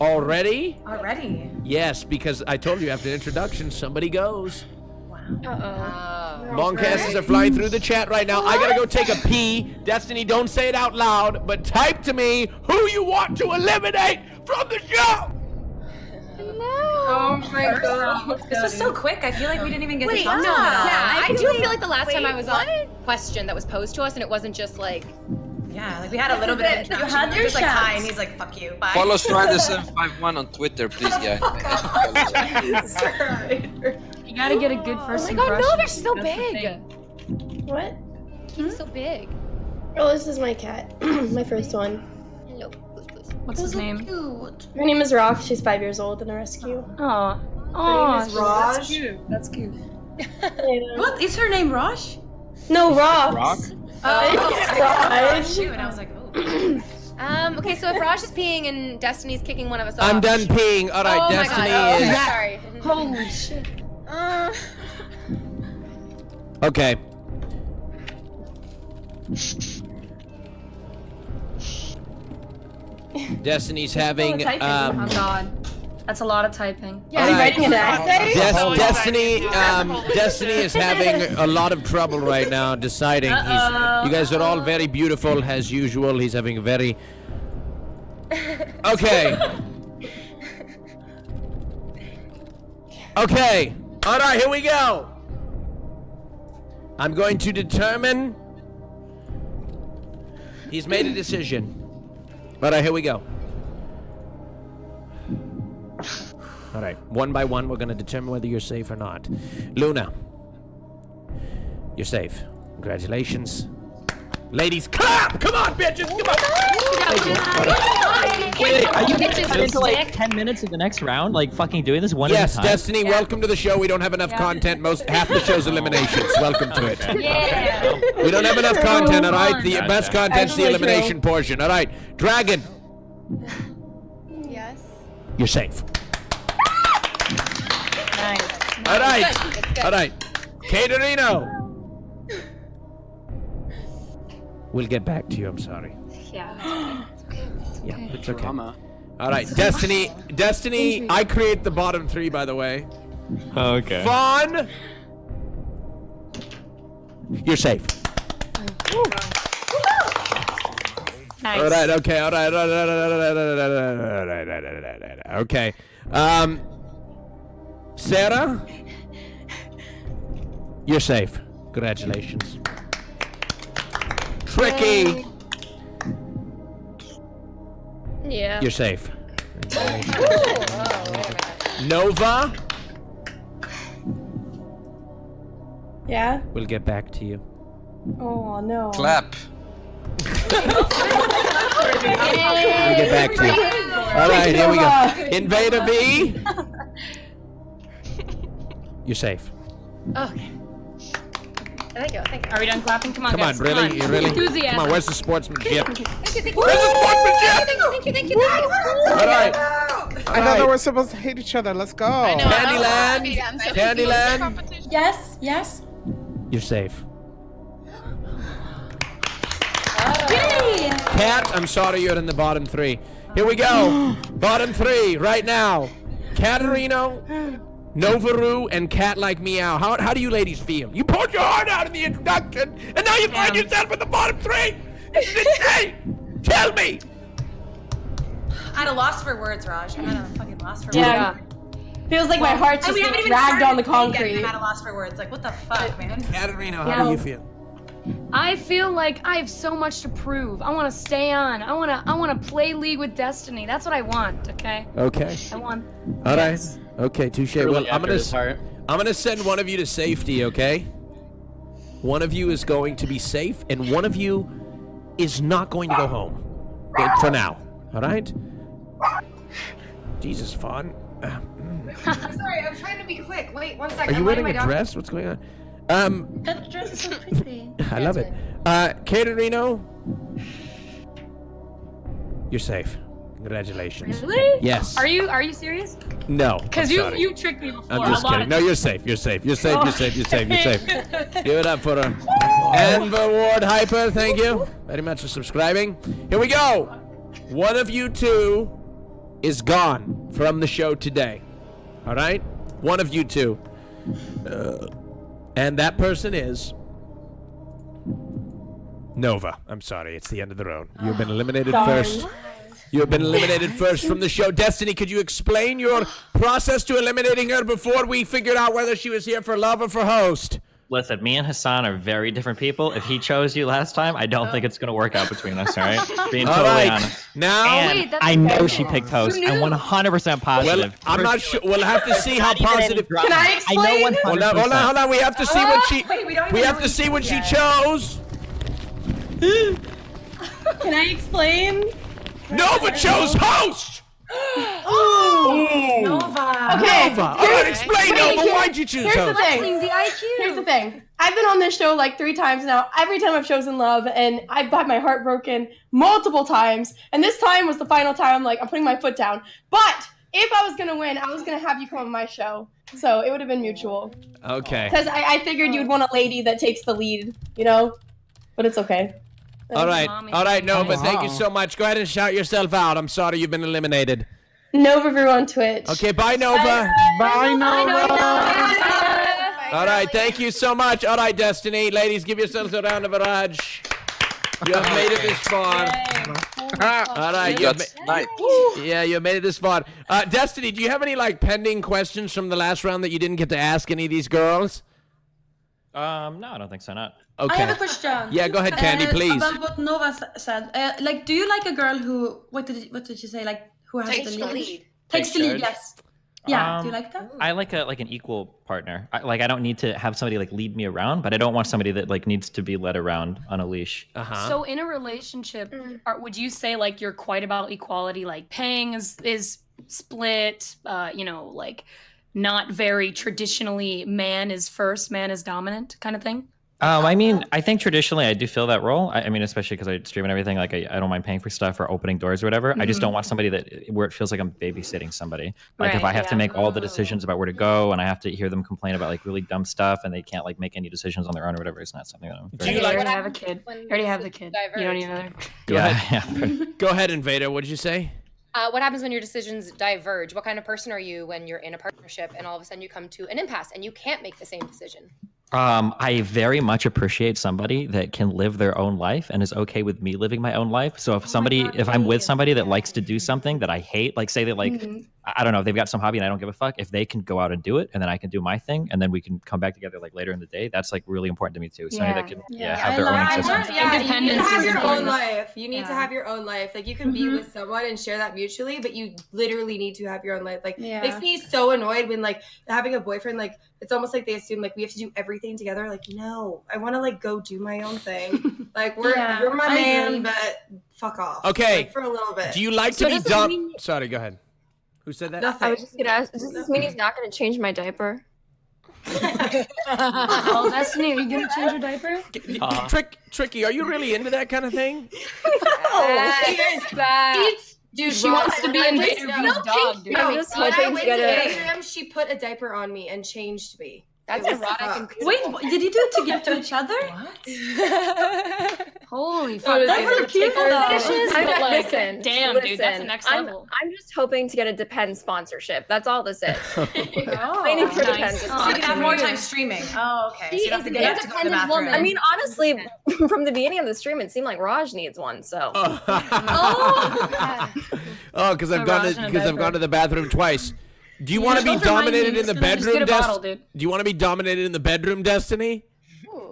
S1: Already?
S14: Already?
S1: Yes, because I told you after the introduction, somebody goes. Long casts are flying through the chat right now. I gotta go take a pee. Destiny, don't say it out loud, but type to me who you want to eliminate from the show.
S11: Oh my god.
S14: This was so quick. I feel like we didn't even get to
S7: Wait,
S14: talk
S7: no.
S14: to him at all.
S7: Yeah, I do feel like the last time I
S10: Wait,
S7: was on question that was posed to us, and it wasn't just like.
S14: Yeah, like we had a little bit of introduction.
S6: You had
S14: We
S6: your
S14: were just like
S6: chance.
S14: hi, and he's like fuck you, bye.
S4: Follow Strider751 on Twitter, please, guys.
S5: You gotta get a good first
S7: Oh my god,
S5: impression.
S7: no, they're so
S5: That's the
S7: big.
S5: thing.
S15: What?
S7: He's so big.
S15: Oh, this is my cat. My first one.
S7: Hello.
S5: What's his name?
S6: Cute.
S15: Her name is Rock. She's 5 years old in a rescue.
S5: Oh.
S11: Her name is Raj.
S5: That's cute. That's cute.
S6: What is her name? Rosh?
S15: No, Rock.
S3: Rock?
S15: Raj.
S14: And I was like, oh.
S7: Okay, so if Raj is peeing and Destiny's kicking one of us off.
S1: I'm done peeing. All right,
S7: Oh my
S1: Destiny
S7: god. Oh,
S1: is.
S7: sorry.
S6: Holy shit.
S1: Okay. Destiny's having.
S5: Oh god. That's a lot of typing.
S15: Yeah, he's writing an essay?
S1: Destiny is having a lot of trouble right now deciding. You guys are all very beautiful as usual. He's having a very. Okay. Okay. All right, here we go. I'm going to determine. He's made a decision. All right, here we go. All right, one by one, we're going to determine whether you're safe or not. Luna, you're safe. Congratulations. Ladies, clap! Come on, bitches! Come on!
S3: Wait, are you getting into like 10 minutes of the next round? Like fucking doing this one at a
S1: Yes,
S3: time?
S1: Destiny, welcome to the show. We don't have enough content. Half the show's eliminations. Welcome to it.
S5: Yeah.
S1: We don't have enough content, all right? The
S3: Gotcha.
S1: best content's the elimination portion. All right, Dragon,
S10: Yes.
S1: you're safe.
S5: Nice.
S1: All right,
S7: It's good.
S1: all right. Caterino. We'll get back to you. I'm sorry.
S5: Yeah.
S1: Yeah, it's okay.
S8: Drama.
S1: All right, Destiny. I create the bottom 3, by the way.
S3: Okay.
S1: Fawn, you're safe.
S5: Nice.
S1: All right. Okay. All right. Okay. Sarah, you're safe. Congratulations. Tricky,
S13: Yeah.
S1: you're safe. Nova,
S15: Yeah?
S1: we'll get back to you.
S15: Oh, no.
S4: Clap.
S1: We'll get back to you. All right, here we go. Invader V, you're safe.
S7: Okay. Thank you. Thank you.
S5: Are we done clapping? Come on,
S1: Come on,
S5: guys.
S1: really?
S5: Come
S1: You
S5: on.
S1: really?
S5: Enthusiasm.
S1: Come on, where's the sportsmanship?
S7: Thank you. Thank you.
S1: Where's the sportsmanship?
S7: Thank you. Thank you.
S1: All right.
S2: I thought they were supposed to hate each other. Let's go.
S1: Candyland. Candyland.
S14: Yes, yes.
S1: You're safe.
S14: Yay!
S1: Cat, I'm sorry you're in the bottom three. Here we go. Bottom three right now. Katarino, Novaru, and Cat Like Meow. How do you ladies feel? You poured your heart out in the introduction, and now you find yourself in the bottom three. This is insane. Tell me.
S14: I'm at a loss for words, Raj. I'm at a fucking loss for words.
S15: Yeah. Feels like my heart's just
S14: we haven't
S15: like,
S14: even
S15: dragged
S14: started
S15: on the
S14: the thing yet, and
S15: concrete.
S14: I'm at a loss for words. Like, what the fuck, man?
S1: Katarino, how do you feel?
S5: I feel like I have so much to prove. I want to stay on. I want to play League with Destiny. That's what I want. Okay.
S1: Okay.
S5: I want.
S1: All right. Okay, touche.
S8: Truly
S1: Well,
S8: after his heart.
S1: I'm gonna send one of you to safety. Okay. One of you is going to be safe, and one of you is not going to go home. For now. All right. Jesus, Fawn.
S11: Sorry, I'm trying to be quick. Wait, one second.
S1: Are you wearing a dress? What's going on?
S6: That dress is so pretty.
S1: I love it. Caterino, you're safe. Congratulations.
S5: Really?
S1: Yes.
S5: Are you serious?
S1: No.
S5: Because
S1: I'm sorry.
S5: you tricked me before.
S1: I'm just
S5: a lot
S1: kidding.
S5: of
S1: No, you're safe. You're safe. You're safe. You're safe. You're safe. You're safe. Give it up for her. Enver Ward Hyper, thank you very much for subscribing. Here we go. One of you two is gone from the show today. All right? One of you two. And that person is Nova. I'm sorry, it's the end of the road. You've been eliminated first. You have been eliminated first from the show. Destiny, could you explain your process to eliminating her before we figured out whether she was here for love or for host?
S3: Listen, me and Hassan are very different people. If he chose you last time, I don't think it's going to work out between us, all right? Being
S1: All
S3: totally
S1: right.
S3: honest.
S1: Now,
S3: And I know she picked host. I'm 100% positive.
S1: well, I'm not sure. We'll have to see how positive.
S3: Can I explain? I know 100%.
S1: Hold on. We have to see what she.
S14: Wait, we don't even
S1: We
S14: know
S1: have
S14: what
S1: to
S14: she
S1: see what
S14: did
S1: she
S14: yet.
S1: chose.
S15: Can I explain?
S1: Nova chose host.
S14: Nova.
S15: Okay.
S1: Nova. All right, explain, Nova. Why'd you choose
S15: Here's the
S1: host?
S15: thing.
S5: The IQ.
S15: Here's the thing. I've been on this show like 3 times now. Every time I've chosen love, and I've had my heart broken multiple times. And this time was the final time. I'm like, I'm putting my foot down. But if I was gonna win, I was gonna have you come on my show. So it would have been mutual.
S1: Okay.
S15: Because I figured you'd want a lady that takes the lead, you know? But it's okay.
S1: All right, Nova. Thank you
S2: Wow.
S1: so much. Go ahead and shout yourself out. I'm sorry you've been eliminated.
S15: Nova Brew on Twitch.
S1: Okay, bye, Nova.
S2: Bye, Nova.
S1: All right, thank you so much. All right, Destiny. Ladies, give yourselves a round of Raj. You have made it this far. All right, you have you have made it this far. Destiny, do you have any pending questions from the last round that you didn't get to ask any of these girls?
S3: No, I don't think so. Not.
S1: Okay.
S6: I have a question.
S1: Yeah, go ahead, Candy, please.
S6: About what Nova said. Like, do you like a girl who? What did you say? Like, who has
S7: Takes
S6: the
S7: the
S6: lead?
S7: lead.
S6: Takes the lead. Yes. Yeah. Do you like that?
S3: I like an equal partner. I don't need to have somebody lead me around, but I don't want somebody that needs to be led around on a leash.
S5: So in a relationship, would you say you're quite about equality? Like paying is split. Not very traditionally man is first, man is dominant kind of thing.
S3: I mean, I think traditionally I do fill that role. I mean, especially because I stream and everything. Like, I don't mind paying for stuff or opening doors or whatever. I just don't want somebody where it feels like I'm babysitting somebody. Like, if I have to make all the decisions about where to go, and I have to hear them complain about really dumb stuff, and they can't make any decisions on their own or whatever, it's not something that I'm.
S5: You already have a kid. You already have the kid. You don't need another.
S1: Go ahead. Go ahead, Invader. What did you say?
S7: What happens when your decisions diverge? What kind of person are you when you're in a partnership and all of a sudden you come to an impasse and you can't make the same decision?
S3: I very much appreciate somebody that can live their own life and is okay with me living my own life. So if I'm with somebody that likes to do something that I hate, say they I don't know if they've got some hobby and I don't give a fuck. If they can go out and do it, and then I can do my thing, and then we can come back together like later in the day. That's like really important to me too. Somebody that can have their own existence.
S11: Yeah, you need to have your own life. You need to have your own life. Like you can be with someone and share that mutually, but you literally need to have your own life. Like it makes me so annoyed when like having a boyfriend, like it's almost like they assume like we have to do everything together. Like no, I want to like go do my own thing. Like you're my man, but fuck off.
S1: Okay.
S11: Like, for a little bit.
S1: Do you like to be dumb? Sorry, go ahead. Who said that?
S11: Nothing.
S13: I was just gonna ask, does this mean he's not gonna change my diaper?
S5: Oh, Destiny, are you gonna change your diaper?
S1: Tricky, are you really into that kind of thing?
S11: Dude,
S5: she wants to be Invader V's dog, dude.
S13: I'm just
S11: when I
S13: hoping
S11: went
S13: to
S11: to
S13: get
S11: Instagram, she put a diaper on me and changed me.
S13: That's erotic.
S14: Wait, did you do it to give to each other?
S5: Holy fuck.
S14: That's so cute.
S13: Listen,
S5: damn, dude, that's the next level.
S13: I'm just hoping to get a Depend sponsorship. That's all this is.
S14: Oh,
S13: Waiting for Depend.
S14: nice. So you can have more time streaming. Oh, okay. So you don't have to get up to go to the bathroom.
S13: I mean, honestly, from the beginning of the stream, it seemed like Raj needs one. So.
S1: Oh, because I've gone to the bathroom twice. Do you want to be dominated in the bedroom, Destiny? Do you want to be dominated in the bedroom, Destiny?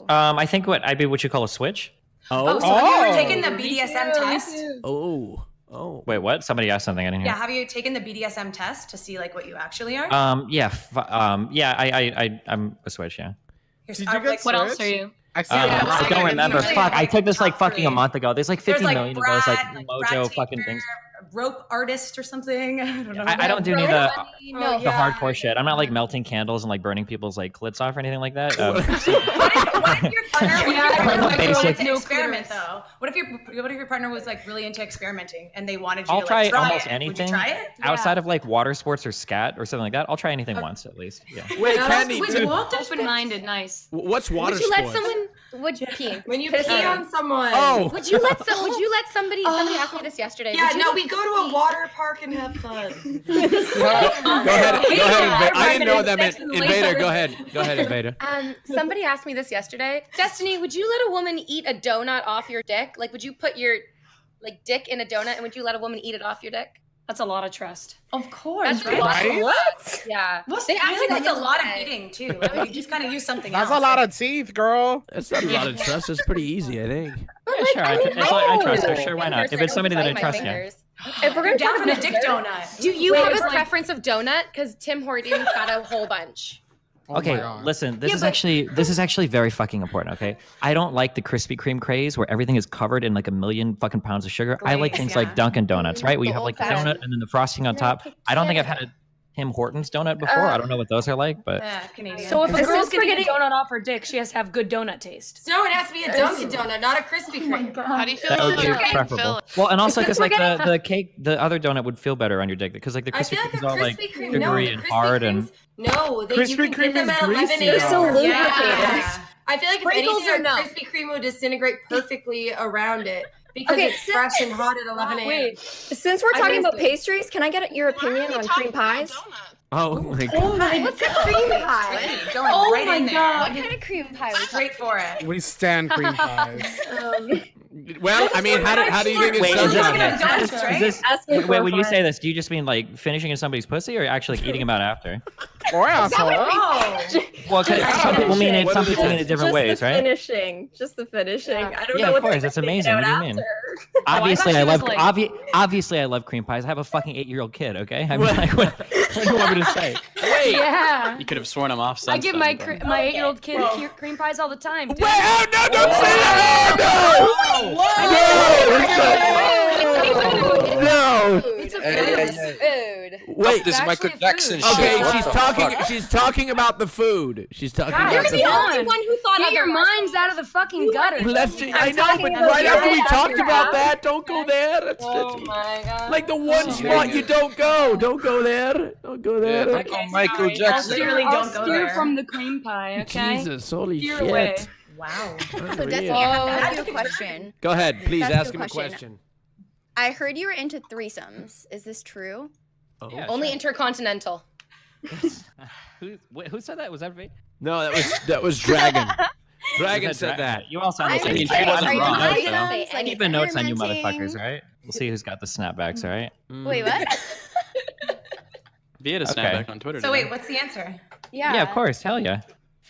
S3: I think what you call a switch.
S14: So have you ever taken the BDSM test?
S1: Oh.
S3: Wait, what? Somebody asked something I didn't hear.
S14: Yeah, have you taken the BDSM test to see like what you actually are?
S3: I'm a switch. Yeah.
S14: Did you get
S5: what else are you?
S3: I don't remember. Fuck, I took this like fucking a month ago. There's like 50
S14: like
S3: million of those like
S14: Brad
S3: mojo fucking things.
S14: Rope artist or something. I don't know.
S3: I don't do any of the hardcore shit. I'm not like melting candles and like burning people's like clits off or anything like that.
S14: What if your partner was really into experiment though? What if your partner was like really into experimenting and they wanted you
S3: I'll
S14: to
S3: try
S14: like, try
S3: almost
S14: it?
S3: anything.
S14: Would you try it?
S3: Outside of like water sports or scat or something like that. I'll try anything once at least. Yeah.
S1: Wait, Candy.
S5: Open-minded, nice.
S1: What's water
S7: Would you let
S1: sports?
S7: someone? Would you pee?
S11: When you pee on someone.
S1: Oh.
S7: Would you let somebody? Somebody asked me this yesterday.
S11: Yeah,
S7: would you
S11: no,
S7: let
S11: we go to a water park and have fun.
S1: Go ahead, Invader. I didn't know what that meant. Invader, go ahead. Go ahead, Invader.
S7: Somebody asked me this yesterday. Destiny, would you let a woman eat a donut off your dick? Like, would you put your dick in a donut and would you let a woman eat it off your dick?
S5: That's a lot of trust.
S14: Of course,
S7: That's
S14: right?
S7: What? Yeah.
S14: They actually that's a lot of eating too. Like, you just kind of use something
S2: That's
S14: else.
S2: a lot of teeth, girl.
S1: That's not a lot of trust. It's pretty easy, I think.
S3: Yeah, sure. I trust her. Sure, why not? If it's somebody that I trust, yeah.
S7: If we're
S14: You're
S7: gonna
S14: down
S7: talk
S14: for the
S7: about
S14: dick donut.
S7: do you have a preference of donut? Because Tim Hortons got a whole bunch.
S3: Okay, listen. This is actually very fucking important. Okay, I don't like the Krispy Kreme craze where everything is covered in like a million fucking pounds of sugar. I like things like Dunkin' Donuts, right? Where you have like the donut and then the frosting on top. I don't think I've had a Tim Hortons donut before. I don't know what those are like, but
S5: So if a girl's gonna get a donut off her dick, she has to have good donut taste.
S11: No, it has to be a Dunkin' Donut, not a Krispy Kreme.
S9: How do you feel
S3: that would
S9: about
S3: be
S9: your
S3: preferable. Well, and also because like the cake, the other donut would feel better on your dick because like the Krispy Kreme is all like sugary and hard and.
S11: No,
S2: Krispy Kreme is greasy.
S11: They're
S13: so lubricated.
S11: I feel like if
S13: Sprinkles
S11: anything,
S13: or no?
S11: Krispy Kreme would disintegrate perfectly around it because it's fresh and hot at 11 a.m.
S13: Wait, since we're talking about pastries, can I get your opinion on cream pies?
S1: Oh my god.
S7: Oh my, what's a cream pie?
S14: Going right in there.
S7: What kind of cream pie?
S14: Straight for it.
S2: We stand cream pies.
S1: Well, I mean, how do you think it's
S3: wait, when you say this, do you just mean like finishing in somebody's pussy or actually like, eating them out after?
S2: Or asshole.
S3: Well, some people mean it in different ways, right?
S13: Just the finishing. I don't
S3: Yeah,
S13: know
S3: of
S13: what
S3: course, that's amazing. What do you mean? Obviously, I love obviously I love cream pies. I have a fucking 8-year-old kid. Okay, I mean, like, what do you want me to say?
S1: Wait.
S5: Yeah.
S8: You could have sworn him off.
S5: I give my 8-year-old kid cream pies all the time. Dude.
S1: Wait, oh no! Don't say that! No!
S7: It's a food.
S1: Wait,
S4: this is Michael Jackson shit.
S1: Okay,
S4: What
S1: she's talking about the food. She's talking
S5: God,
S1: about
S5: you're
S1: the
S5: the
S1: food.
S5: only one who thought get your minds out of the fucking gutter.
S1: I know, but right after we talked about that, don't go there. That's
S7: my god.
S1: like the one spot you don't go. Don't go there. Don't go there.
S4: Yeah, like Michael Jackson.
S14: Literally don't go there.
S5: From the cream pie, okay?
S1: Jesus, holy
S5: Steer
S1: shit.
S5: away.
S14: Wow.
S10: So Destiny, I have to ask you a question.
S1: Go ahead, please
S10: That's
S1: ask
S10: a
S1: him a
S10: question.
S1: question.
S10: I heard you were into threesomes. Is this true?
S1: Oh.
S3: Yeah,
S7: Only
S3: sure.
S7: intercontinental.
S3: Who said that? Was that me?
S1: No, that was Dragon. Dragon said that.
S3: You all sound the
S10: I'm
S3: same.
S10: just
S3: She
S10: saying,
S3: wasn't
S10: are you
S3: wrong.
S10: gonna
S3: So.
S10: say any
S3: Keeping notes on you
S10: experimenting?
S3: motherfuckers, right? We'll see who's got the snapbacks, all right?
S10: Wait, what?
S8: Via to snap back on Twitter.
S14: So wait, what's the answer?
S3: Yeah, of course. Hell yeah.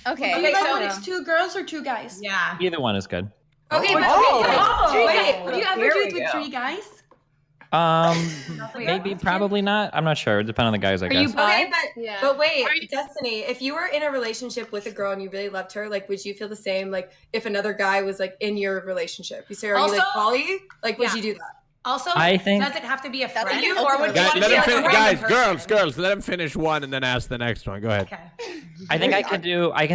S15: Okay.
S6: Okay, so
S14: so-
S6: it's 2 girls or 2 guys?
S14: Yeah.
S3: Either one is good.
S11: Okay, but
S6: Wait, would you ever
S13: Here
S6: do
S13: we
S6: it with
S13: go.
S6: 3 guys?
S3: Maybe, probably not. I'm not sure. Depending on the guys, I guess.
S11: Okay, but wait, Destiny, if you were in a relationship with a girl and you really loved her, like, would you feel the same, like, if another guy was, like, in your relationship? You say, are you, like, poly? Like, would you do that?
S14: Also,
S3: I think-
S14: does it have to be a friend,
S11: a
S14: or would you
S1: Guys,
S14: want to be like a random
S1: guys,
S14: person?
S1: girls, let him finish one and then ask the next one. Go ahead.
S3: I think I can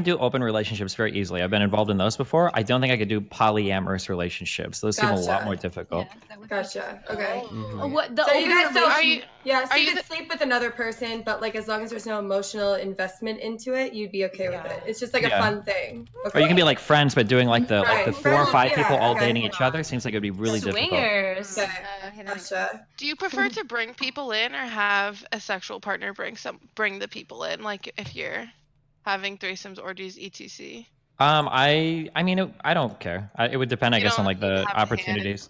S3: do open relationships very easily. I've been involved in those before. I don't think I could do polyamorous relationships. Those seem a lot
S11: Gotcha.
S3: more difficult.
S11: Gotcha. Okay.
S5: What the
S11: So you guys, so
S9: Are you-
S11: yeah, so
S9: are
S11: you
S9: you
S11: could sleep with another person, but like as long as there's no emotional investment into it, you'd be okay with it. It's just like a
S3: Yeah.
S11: fun thing.
S3: Or you can be like friends, but doing like the
S11: Right.
S3: 4 or 5
S11: Friends,
S3: people
S11: yeah,
S3: all
S11: okay.
S3: dating each other seems like it'd be really difficult.
S5: Swingers.
S11: Gotcha.
S9: Do you prefer to bring people in or have a sexual partner bring the people in? Like if you're having threesomes, orgies, etc.
S3: I mean, I don't care. It would depend, I guess, on like the opportunities.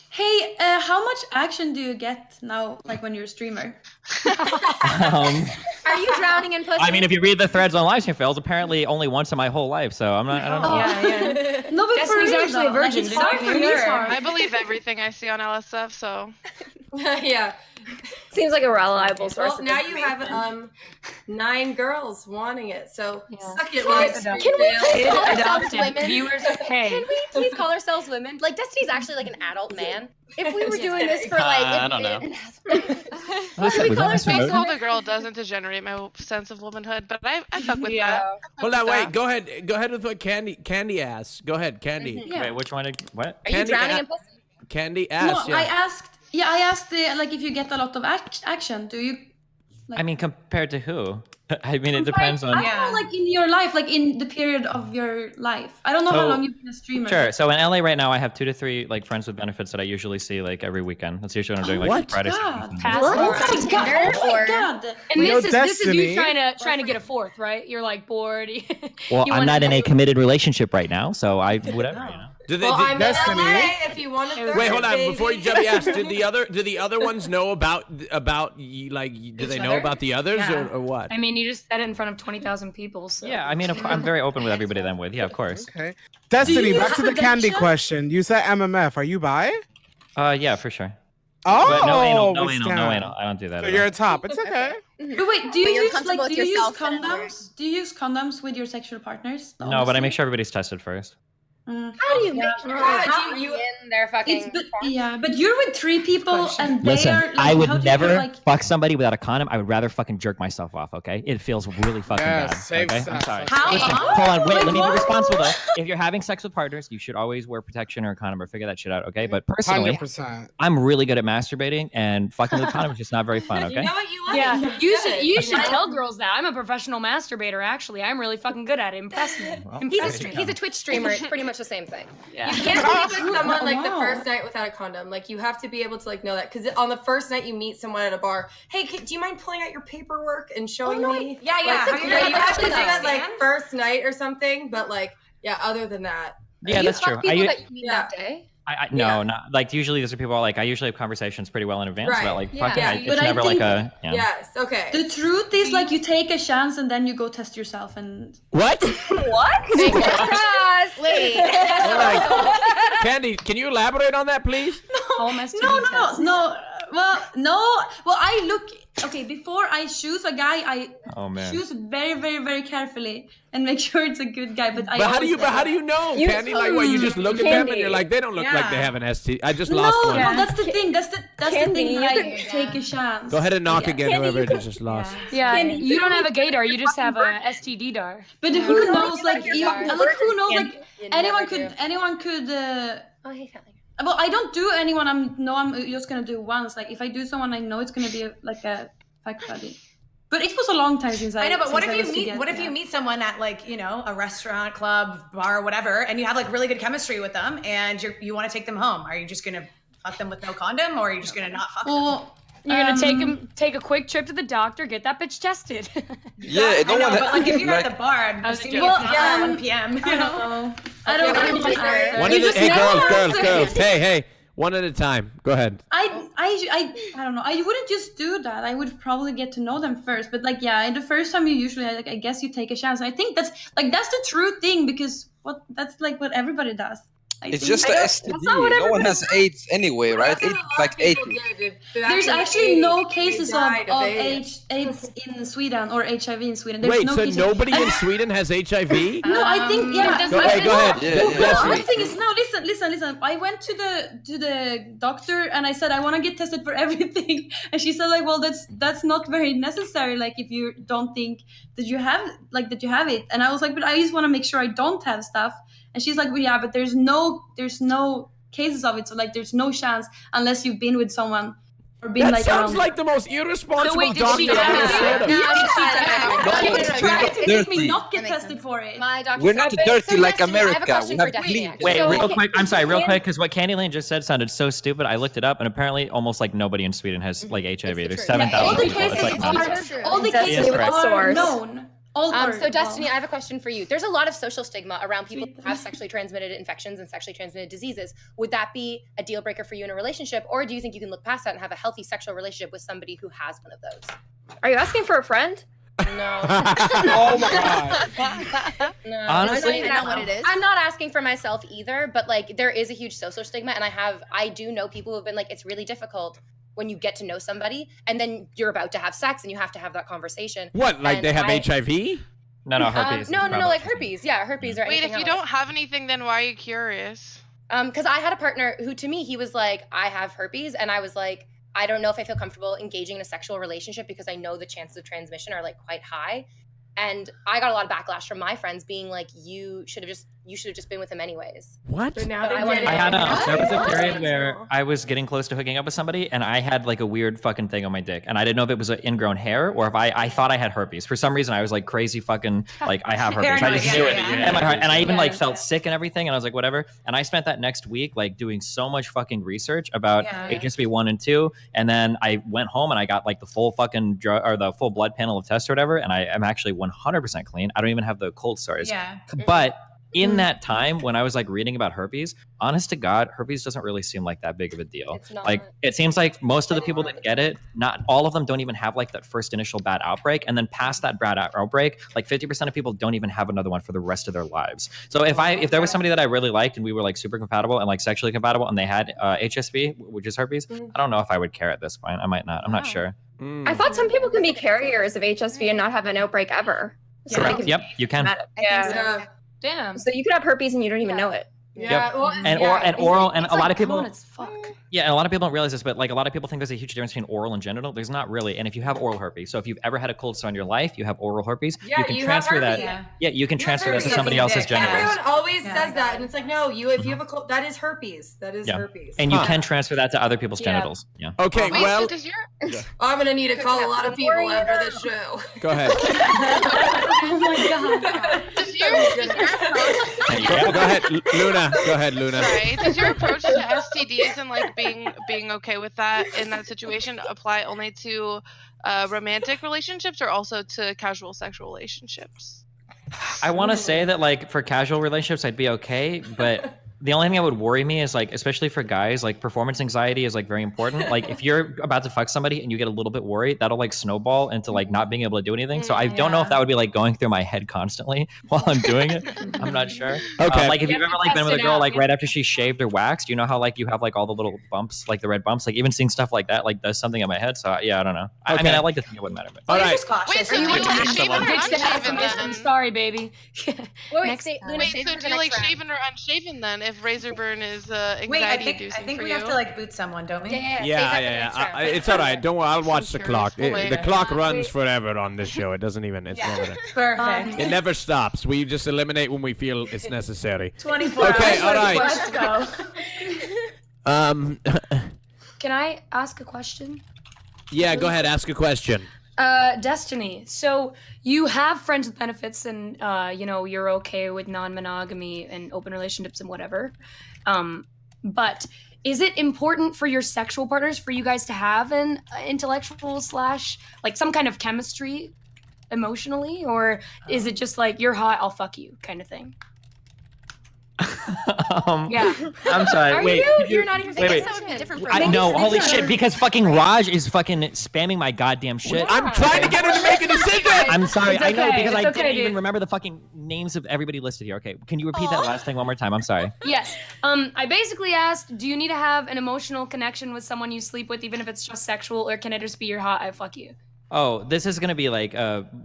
S6: Hey, how much action do you get now, like when you're a streamer?
S7: Are you drowning in pussy?
S3: I mean, if you read the threads on Livestream Fails, apparently only once in my whole life, so I don't know.
S6: No, but for
S5: Destiny's
S6: real,
S5: actually a
S6: though, like,
S5: virgin.
S6: it's hard for me.
S9: I believe everything I see on LSF, so
S11: Yeah.
S13: Seems like a reliable source.
S11: Well,
S13: of
S11: now you
S13: information.
S11: have 9 girls wanting it, so suck it,
S7: Guys,
S11: Live
S7: can we
S11: Stream
S7: please
S11: Fail.
S7: call ourselves
S5: Adopted.
S7: women?
S5: Viewers pay.
S7: Can we please call ourselves women? Like Destiny's actually like an adult man. If we were doing this for like,
S8: I don't know.
S7: Can we call ourselves
S9: being
S7: women?
S9: called a girl doesn't degenerate my sense of womanhood, but I fuck with that.
S1: Hold on, wait. Go ahead with what Candy asks. Go ahead, Candy.
S6: Yeah.
S3: Wait, which one? What?
S7: Are you drowning in pussy?
S1: Candy
S6: No,
S1: asked.
S6: I asked. Yeah, I asked like if you get a lot of action. Do you?
S3: I mean, compared to who? I mean, it depends on.
S6: I don't know, like in your life, like in the period of your life. I don't know how
S3: So-
S6: long you've been a streamer.
S3: Sure. So in LA right now, I have 2 to 3 like friends with benefits that I usually see like every weekend. That's usually what I'm doing, like
S1: What?
S3: Fridays.
S6: God.
S13: What?
S6: Oh my God. Oh my God.
S5: And
S2: Yo,
S5: this is you
S2: Destiny.
S5: trying to get a fourth, right? You're like bored.
S3: Well,
S5: You
S3: I'm
S5: wanna
S3: not in a
S5: do-
S3: committed relationship right now, so I whatever. You know.
S1: Do they,
S11: Well, I'm in
S2: Destiny.
S11: LA if you want to.
S1: wait, hold on. Before you jump, ask. Did the other ones know about like? Do they know
S14: other?
S1: about the others or what?
S5: I mean, you just said it in front of 20,000 people. So.
S3: Yeah, I mean, I'm very open with everybody that I'm with. Yeah, of course.
S2: Okay. Destiny,
S6: you
S2: back to the
S6: have
S2: candy
S6: addiction?
S2: question. You said MMF. Are you bi?
S3: Yeah, for sure.
S2: Oh,
S3: But no anal, no
S2: we
S3: anal, no
S2: stand.
S3: anal. I don't do that.
S2: So
S3: at
S2: you're
S3: all.
S2: a top. It's okay.
S6: But wait, do you
S10: But you're
S6: use
S10: comfortable
S6: like
S10: with
S6: do you use
S10: yourself and
S6: condoms? Do you use condoms with your sexual partners?
S3: No, but I make sure everybody's tested first.
S6: Mm.
S7: How do you make
S11: Yeah,
S7: you in their fucking?
S6: It's but you're with 3 people and they
S3: Listen,
S6: are. Like,
S3: I
S6: how
S3: would
S6: do you
S3: never
S6: feel, like,
S3: fuck somebody without a condom. I would rather fucking jerk myself off. Okay, it feels really fucking
S2: Yes,
S3: bad.
S2: safe
S3: Okay, I'm
S2: sex.
S3: sorry.
S6: How?
S3: Listen,
S6: Oh,
S3: hold on, wait.
S6: like
S3: Let me be
S6: what?
S3: responsible though. If you're having sex with partners, you should always wear protection or a condom or figure that shit out. Okay, but personally,
S2: 100%.
S3: I'm really good at masturbating, and fucking with a condom is just not very fun.
S11: You
S3: Okay.
S11: know what you like?
S5: Yeah,
S11: Good.
S5: you should tell girls that I'm a professional masturbator. Actually, I'm really fucking good at it. Impress me.
S3: Well,
S5: Impress me.
S7: He's a Twitch streamer. It's pretty much the same thing.
S5: Yeah.
S11: You can't sleep with someone like the
S6: Wow.
S11: first night without a condom. Like you have to be able to like know that because on the first night you meet someone at a bar. Hey, do you mind pulling out your paperwork and showing me?
S14: Yeah, yeah.
S11: Like,
S14: Have you
S11: you
S14: ever
S11: have to do
S14: done
S11: it like
S14: that?
S11: first night or something. But like, yeah. Other than that,
S3: Yeah, that's true.
S7: People that you meet that day.
S3: No, not like usually these are people like I usually have conversations pretty well in advance
S11: Right.
S3: about like
S7: Yeah.
S3: fucking.
S11: Yeah.
S3: It's
S6: But I
S3: never like
S6: think-
S3: a. Yeah.
S11: yes. Okay.
S6: The truth is, like, you take a chance and then you go test yourself and.
S1: What?
S13: What?
S7: Wait.
S1: Candy, can you elaborate on that, please?
S5: Home STD
S6: No.
S5: test.
S6: Well, no. Well, I look. Okay, before I choose a guy, I
S3: Oh man.
S6: choose very, very, very carefully and make sure it's a good guy. But I.
S1: But how do
S6: always
S1: you? But how do you know,
S13: You-
S1: Candy? Like, what? You just look at them and
S13: Candy.
S1: you're like, they don't look like they
S14: Yeah.
S1: have an ST. I just
S6: No,
S1: lost one.
S6: no, that's the thing. That's the
S13: Candy,
S6: thing.
S13: you
S6: Like,
S13: could-
S6: take a chance.
S1: Go ahead and knock again,
S13: Candy,
S1: whoever
S13: you
S1: just lost.
S5: Yeah,
S13: Candy,
S5: you don't have a gaydar. You just have a STD dar.
S6: But who knows? Like,
S7: your
S6: you,
S7: car.
S6: like who knows? Like,
S7: You
S6: anyone
S7: never
S6: could.
S7: do.
S6: Anyone could.
S7: Oh, hey, Kelly.
S6: Well, I don't do anyone. I'm just gonna do once. Like, if I do someone, I know it's gonna be like a fuck buddy. But it was a long time since
S14: I know, but what
S6: since
S14: if
S6: I
S14: you
S6: was
S14: meet
S6: together,
S14: what if
S6: yeah.
S14: you meet someone at like, you know, a restaurant, club, bar, whatever, and you have like really good chemistry with them and you want to take them home? Are you just gonna fuck them with no condom or are you just gonna not fuck them?
S6: Well,
S5: You're gonna take a quick trip to the doctor, get that bitch tested.
S4: Yeah, no
S14: I know,
S4: one.
S14: but like if you're
S4: like,
S14: at the bar, I'm
S5: I was
S14: assuming
S5: joking.
S14: it's not
S6: Yeah,
S14: 1 p.m. You know?
S6: I don't know.
S1: One of the
S6: You
S1: hey
S6: just
S1: girls. Hey, One at a time. Go ahead.
S6: I don't know. I wouldn't just do that. I would probably get to know them first. But like, yeah, in the first time you usually, like, I guess you take a chance. I think that's the true thing because that's like what everybody does.
S4: It's just the STD. No one has AIDS anyway, right? It's like AIDS.
S6: There's actually no cases of AIDS in Sweden or HIV in Sweden. There's
S1: Wait,
S6: no
S1: so
S6: cases.
S1: nobody in Sweden has HIV?
S6: No, I think yeah.
S1: Go ahead.
S6: The thing is, no. Listen. I went to the doctor and I said I want to get tested for everything, and she said like, well, that's not very necessary. Like if you don't think that you have it, and I was like, but I just want to make sure I don't have stuff. And she's like, well, yeah, but there's no cases of it, so like there's no chance unless you've been with someone or been
S1: That
S6: like
S1: sounds
S6: around.
S1: like the most irresponsible
S6: So wait, did
S1: doctor
S6: she
S1: I've ever heard of.
S6: Try to make me
S4: dirty.
S6: not get tested for it.
S7: My doctor.
S4: We're not dirty like America. We have
S7: Destiny.
S4: clean.
S3: Wait,
S7: So-
S3: real quick. I'm sorry, real quick, because what Candyland just said sounded so stupid. I looked it up, and apparently, almost like nobody in Sweden has like HIV. There's 7,000 people. It's like nuts.
S6: All the
S3: Yes,
S6: cases
S3: correct.
S6: are known.
S7: So Destiny, I have a question for you. There's a lot of social stigma around people who have sexually transmitted infections and sexually transmitted diseases. Would that be a deal breaker for you in a relationship, or do you think you can look past that and have a healthy sexual relationship with somebody who has one of those?
S13: Are you asking for a friend?
S7: No.
S2: Oh my god.
S7: No.
S3: Honestly,
S7: I know what it is. I'm not asking for myself either, but like there is a huge social stigma, and I do know people who have been like, it's really difficult when you get to know somebody and then you're about to have sex and you have to have that conversation.
S1: What, like
S7: And
S1: they have HIV?
S3: No, herpes.
S7: No, like herpes. Yeah, herpes or
S9: Wait,
S7: anything
S9: if you
S7: else.
S9: don't have anything, then why are you curious?
S7: Because I had a partner who, to me, he was like, I have herpes, and I was like, I don't know if I feel comfortable engaging in a sexual relationship because I know the chances of transmission are like quite high. And I got a lot of backlash from my friends being like, you should have just been with him anyways.
S1: What?
S7: But
S3: I had there was a period where I was getting close to hooking up with somebody, and I had like a weird fucking thing on my dick, and I didn't know if it was an ingrown hair or if I thought I had herpes. For some reason, I was like crazy fucking like I have herpes. I just knew it in my heart, and I even like felt sick and everything, and I was like whatever. And I spent that next week like doing so much fucking research about HSV 1 and 2, and then I went home and I got like the full fucking the full blood panel of tests or whatever, and I am actually 100% clean. I don't even have the cold sores.
S6: Yeah.
S3: But in that time when I was like reading about herpes, honest to God, herpes doesn't really seem like that big of a deal.
S7: It's not.
S3: Like it seems like most of the people that get it, not all of them don't even have like that first initial bad outbreak. And then past that bad outbreak, like 50% of people don't even have another one for the rest of their lives. So if there was somebody that I really liked and we were like super compatible and like sexually compatible and they had HSV, which is herpes, I don't know if I would care at this point. I might not. I'm not sure.
S13: I thought some people can be carriers of HSV and not have an outbreak ever. So they could
S3: Yep, you can.
S13: Yeah.
S5: Damn.
S13: So you could have herpes and you don't even know it.
S3: Yep. And oral, and a lot of people. Yeah, and a lot of people don't realize this, but like a lot of people think there's a huge difference between oral and genital. There's not really. And if you have oral herpes, so if you've ever had a cold sore in your life, you have oral herpes.
S11: Yeah,
S3: you can
S11: you have
S3: transfer that.
S11: herpes.
S3: Yeah, you can transfer that to somebody else's genitals.
S11: Everyone always says that, and it's like, no, if you have a cold, that is herpes. That is
S3: Yeah.
S11: herpes.
S3: And you can transfer that to other people's genitals. Yeah.
S1: Okay,
S9: Wait,
S1: well,
S9: so does your
S11: I'm gonna need to call a lot of people after this show.
S1: go ahead.
S6: Oh my god.
S9: does your approach
S1: Go ahead, Luna. Go ahead, Luna.
S9: Sorry, does your approach to STDs and like being okay with that in that situation apply only to romantic relationships or also to casual sexual relationships?
S3: I want to say that like for casual relationships, I'd be okay, but the only thing that would worry me is like, especially for guys, like performance anxiety is like very important. Like if you're about to fuck somebody and you get a little bit worried, that'll like snowball into like not being able to do anything. So I don't know if that would be like going through my head constantly while I'm doing it. I'm not sure.
S1: Okay.
S3: Like if you've ever like been with a girl like right after she shaved or waxed, you know how like you have like all the little bumps, like the red bumps, like even seeing stuff like that like does something in my head. So yeah, I don't know. I mean, I like to think it wouldn't matter. But.
S1: All right.
S9: Wait, so do you shaven or unshaven then?
S5: I'm sorry, baby.
S7: Wait,
S9: Wait, so do you like shaven or unshaven then if razor burn is anxiety
S14: Wait, I
S9: inducing
S14: think
S9: for
S14: we
S9: you?
S14: have to like boot someone, don't we?
S1: Yeah. It's all right. Don't worry. I'll watch the clock. The
S9: later.
S1: clock runs forever on this show. It doesn't even. It's never.
S14: Perfect.
S1: It never stops. We just eliminate when we feel it's necessary.
S14: 24
S1: Okay.
S14: hours.
S1: All right.
S14: Let's go.
S5: Can I ask a question?
S1: Yeah. Go ahead. Ask a question.
S5: Destiny. So you have friends with benefits, and you know you're okay with non-monogamy and open relationships and whatever. But is it important for your sexual partners for you guys to have an intellectual / like some kind of chemistry, emotionally, or is it just like you're hot, I'll fuck you kind of thing? Yeah.
S3: I'm sorry.
S5: Are
S3: wait.
S5: you?
S3: could
S5: You're not even.
S3: Wait, wait.
S10: That would be different for
S3: No,
S10: me.
S3: holy shit! Because fucking Raj is fucking spamming my goddamn shit.
S1: I'm trying to get her to make a decision.
S3: I'm sorry.
S5: It's
S3: I know
S5: okay,
S3: because
S5: it's
S3: I
S5: okay,
S3: didn't even
S5: dude.
S3: remember the fucking names of everybody listed here. Okay, can you repeat that last thing one more time? I'm sorry.
S5: Yes. I basically asked, do you need to have an emotional connection with someone you sleep with, even if it's just sexual, or can it just be your hot I fuck you?
S3: Oh, this is gonna be like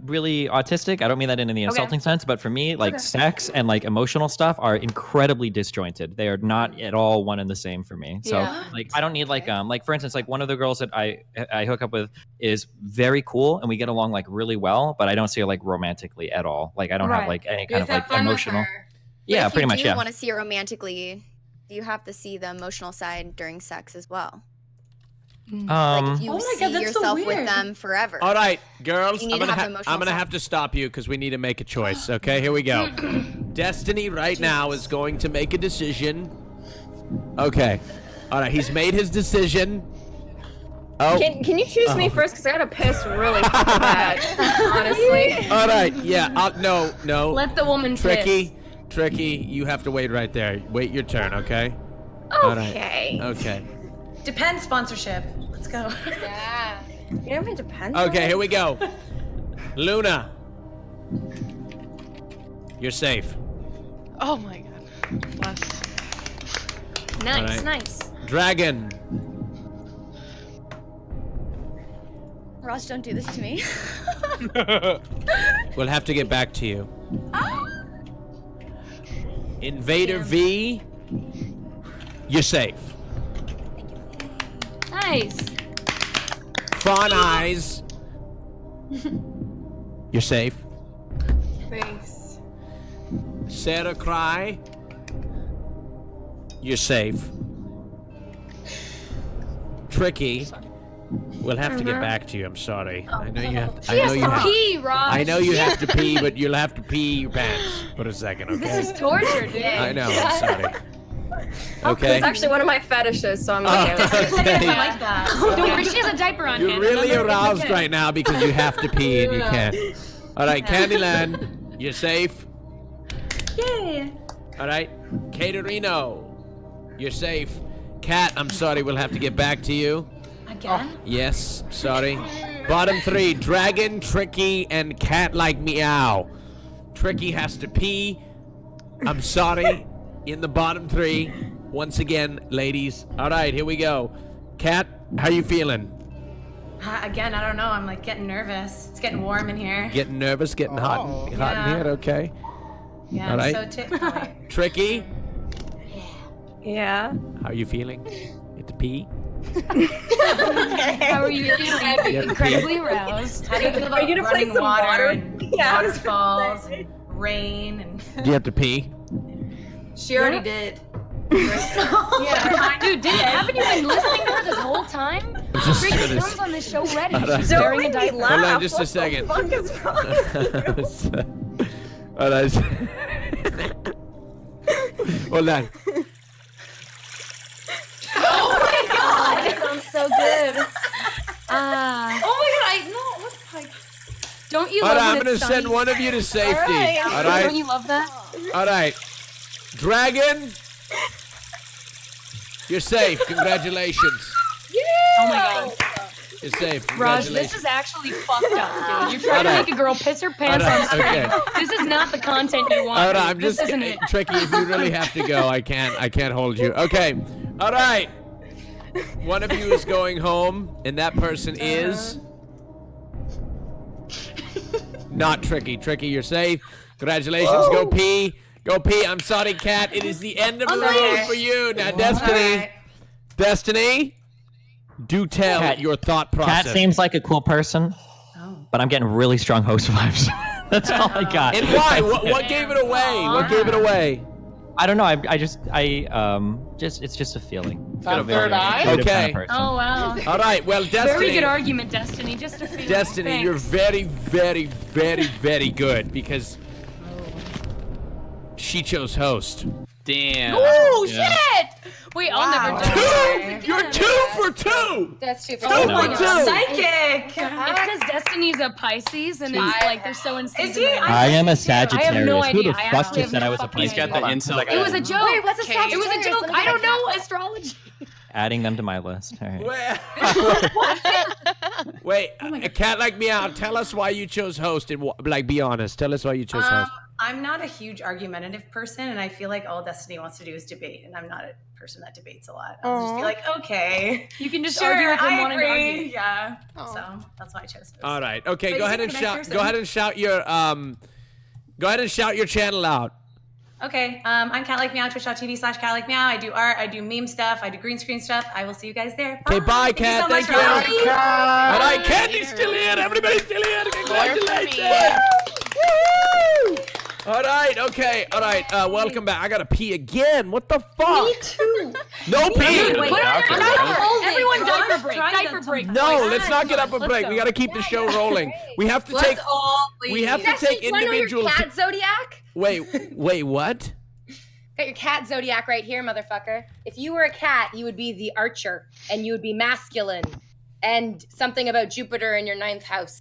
S3: really autistic. I don't mean that in the insulting sense, but for me, like sex and like emotional stuff are incredibly disjointed. They are not at all one and the same for me. So like I don't need like for instance, like one of the girls that I hook up with is very cool and we get along like really well, but I don't see her like romantically at all. Like I don't have like any kind of like emotional. Yeah, pretty much.
S10: If you
S3: Yeah.
S10: want to see her romantically, you have to see the emotional side during sex as well. Like if you
S6: Oh my
S10: see
S6: God, that's so
S10: yourself with
S6: weird.
S10: them forever.
S1: All right, girls,
S10: You need
S1: I'm
S10: to
S1: gonna,
S10: have the emotional
S1: I'm gonna
S10: side.
S1: have to stop you because we need to make a choice. Okay, here we go. Destiny right now is going to make a decision. Okay. All right, he's made his decision. Oh.
S13: Can you choose me first? Because I gotta piss really fucking bad, honestly.
S1: All right, yeah. No.
S5: Let the woman
S1: Tricky, you have to wait right there. Wait your turn, okay? All right. Okay.
S14: Depends sponsorship. Let's go.
S7: Yeah.
S13: You know what depends?
S1: Okay, here we go. Luna. You're safe.
S9: Oh my god. Bless.
S5: Nice,
S1: All right.
S5: nice.
S1: Dragon.
S10: Ross, don't do this to me.
S1: We'll have to get back to you. Invader V. You're safe.
S5: Nice.
S1: Fawn Eyes. You're safe.
S11: Thanks.
S1: Sarah Cry. You're safe. Tricky. We'll have to get back to you. I'm sorry. I know you have.
S5: She has to pee, Raj.
S1: I know you have to pee, but you'll have to pee your pants for a second, okay?
S5: This is torture, dude.
S1: I know. I'm sorry. Okay.
S13: It's actually one of my fetishes, so I'm okay with it.
S1: Okay.
S14: I like that.
S5: Don't worry, she has a diper on.
S1: You're
S5: Hannah.
S1: really
S5: Remember? It's
S1: aroused
S5: okay.
S1: right now because you have to pee and you can't. All right, Candyland, you're safe.
S6: Yay.
S1: All right, Caterino, you're safe. Cat, I'm sorry, we'll have to get back to you.
S14: Again?
S1: Yes, sorry. Bottom three, Dragon, Tricky, and Cat like meow. Tricky has to pee. I'm sorry. In the bottom three, once again, ladies. All right, here we go. Cat, how you feeling?
S14: Again, I don't know. I'm like getting nervous. It's getting warm in here.
S1: Getting nervous, getting hot in here, okay?
S14: Yeah,
S1: All right.
S14: I'm so ticklish.
S1: Tricky,
S13: Yeah.
S1: how you feeling? Get to pee?
S5: How are you feeling?
S1: Yeah,
S5: Incredibly aroused.
S14: How do you feel about
S13: Are you gonna play
S14: running
S13: some
S14: water,
S13: water?
S14: and
S13: Yeah, I was
S14: waterfalls, and rain, and
S1: Do you have to pee?
S11: She already did.
S5: Yeah. Dude, haven't you been listening to her this whole time?
S1: Just
S5: Freaking
S1: gonna-
S5: comes on this show ready.
S1: All right.
S5: She's
S13: Don't
S5: wearing a
S13: make me
S5: diaper.
S13: laugh.
S1: Hold on just a
S13: What
S1: second.
S13: the fuck is wrong?
S1: Hold on. Hold on.
S5: Oh my god!
S13: That sounds so good.
S6: Oh my god, no, what the fuck?
S5: Don't you
S1: All
S5: love
S1: right, I'm
S5: when
S1: going
S5: it's
S1: to send
S5: sunny?
S1: one of you to safety.
S13: right.
S1: All
S5: Don't
S1: right?
S5: you love that?
S1: All right. Dragon, you're safe. Congratulations.
S5: Oh my god.
S1: You're safe.
S5: Raj,
S1: Congratulations.
S5: this is actually fucked up, dude. You're trying
S1: Alright.
S5: to make a girl piss her pants
S1: Alright,
S5: on screen.
S1: okay.
S5: This is not the content you want.
S1: All right,
S5: dude.
S1: I'm
S5: this
S1: just
S5: isn't it.
S1: Tricky. If you really have to go, I can't hold you. Okay. All right. One of you is going home, and that person is not Tricky. Tricky, you're safe. Congratulations. Go pee. Go pee. I'm sorry, Cat. It is the end of the road for you. Now, Destiny. Destiny, do tell
S3: Cat-
S1: your thought process.
S3: Cat seems like a cool person, but I'm getting really strong host vibes. That's all I got.
S1: And why? What gave it away? What gave it away?
S3: I don't know. It's just a feeling. It's got a very
S2: Third eye?
S3: intuitive kind
S1: Okay.
S3: of person.
S5: Oh wow.
S1: All right. Well, Destiny.
S5: Very good argument, Destiny. Just a feeling.
S1: Destiny,
S5: Thanks.
S1: you're very, very, very, very good because she chose host.
S8: Damn.
S5: Oh
S8: Yeah.
S5: shit! Wait, I'll never judge.
S1: You're 2 for 2.
S7: That's 2 for
S1: Oh my God.
S14: Psychic!
S5: It's because Destiny's a Pisces, and it's like they're so instinctive.
S3: I am a Sagittarius.
S5: I have no idea.
S3: Who the fuck just said I was a
S8: He's
S3: Pisces?
S8: got the incel.
S5: It was a joke.
S7: Wait, what's a
S5: It was a
S7: Sagittarius?
S5: joke.
S7: Let me
S5: I don't
S7: get
S5: know
S7: that.
S5: astrology.
S3: Adding them to my list. All right.
S1: Wait, a cat like meow. Tell us why you chose host and like be honest. Tell us why you chose host.
S14: I'm not a huge argumentative person, and I feel like all Destiny wants to do is debate, and I'm not a person that debates a lot. I'll just be like, okay,
S5: you can just
S14: sure,
S5: argue with him
S14: I
S5: wanting to
S14: agree.
S5: argue.
S14: Yeah, so that's why I chose.
S1: All right. Okay.
S14: But
S1: Go
S14: is
S1: ahead
S14: it-
S1: and
S14: can I
S1: shout.
S14: share
S1: Go ahead and shout your Go ahead and shout your channel out.
S14: Okay, I'm Cat Like Meow, twitch.tv/Cat Like Meow. I do art, I do meme stuff, I do green screen stuff. I will see you guys there.
S1: Okay. Bye,
S14: Thank you
S1: Cat.
S14: so much
S1: Thank
S14: for
S1: you.
S14: having me.
S1: All right. Candy's still here. Everybody's still here. Congratulations. Woo! All right. Okay. All right. Welcome back. I gotta pee again. What the fuck?
S15: Me too.
S1: No pee.
S5: Everyone diaper break. Diaper break.
S1: No, let's not get up a break. We got to keep the show rolling. We have to take. We have to take individual.
S7: Cat zodiac.
S1: Wait, what?
S7: Got your cat zodiac right here, motherfucker. If you were a cat, you would be the archer, and you would be masculine, and something about Jupiter in your 9th house.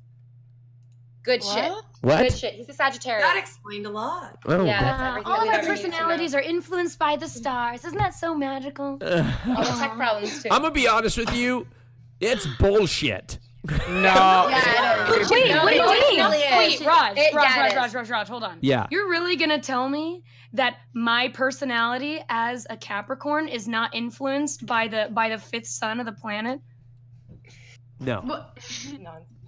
S7: Good shit.
S1: What?
S7: Good shit. He's a Sagittarius.
S11: That explained a lot.
S1: Oh,
S7: Yeah, that's everything
S5: All
S7: that
S5: of
S7: we've
S5: our
S7: ever needed to know.
S5: personalities are influenced by the stars. Isn't that so magical?
S7: All the tech problems too.
S1: I'm gonna be honest with you. It's bullshit.
S2: No.
S5: Wait,
S7: No, it definitely is.
S5: Wait, Raj,
S7: It- yeah, it
S5: Raj, hold on.
S1: Yeah.
S5: You're really gonna tell me that my personality as a Capricorn is not influenced by the 5th sun of the planet?
S1: No.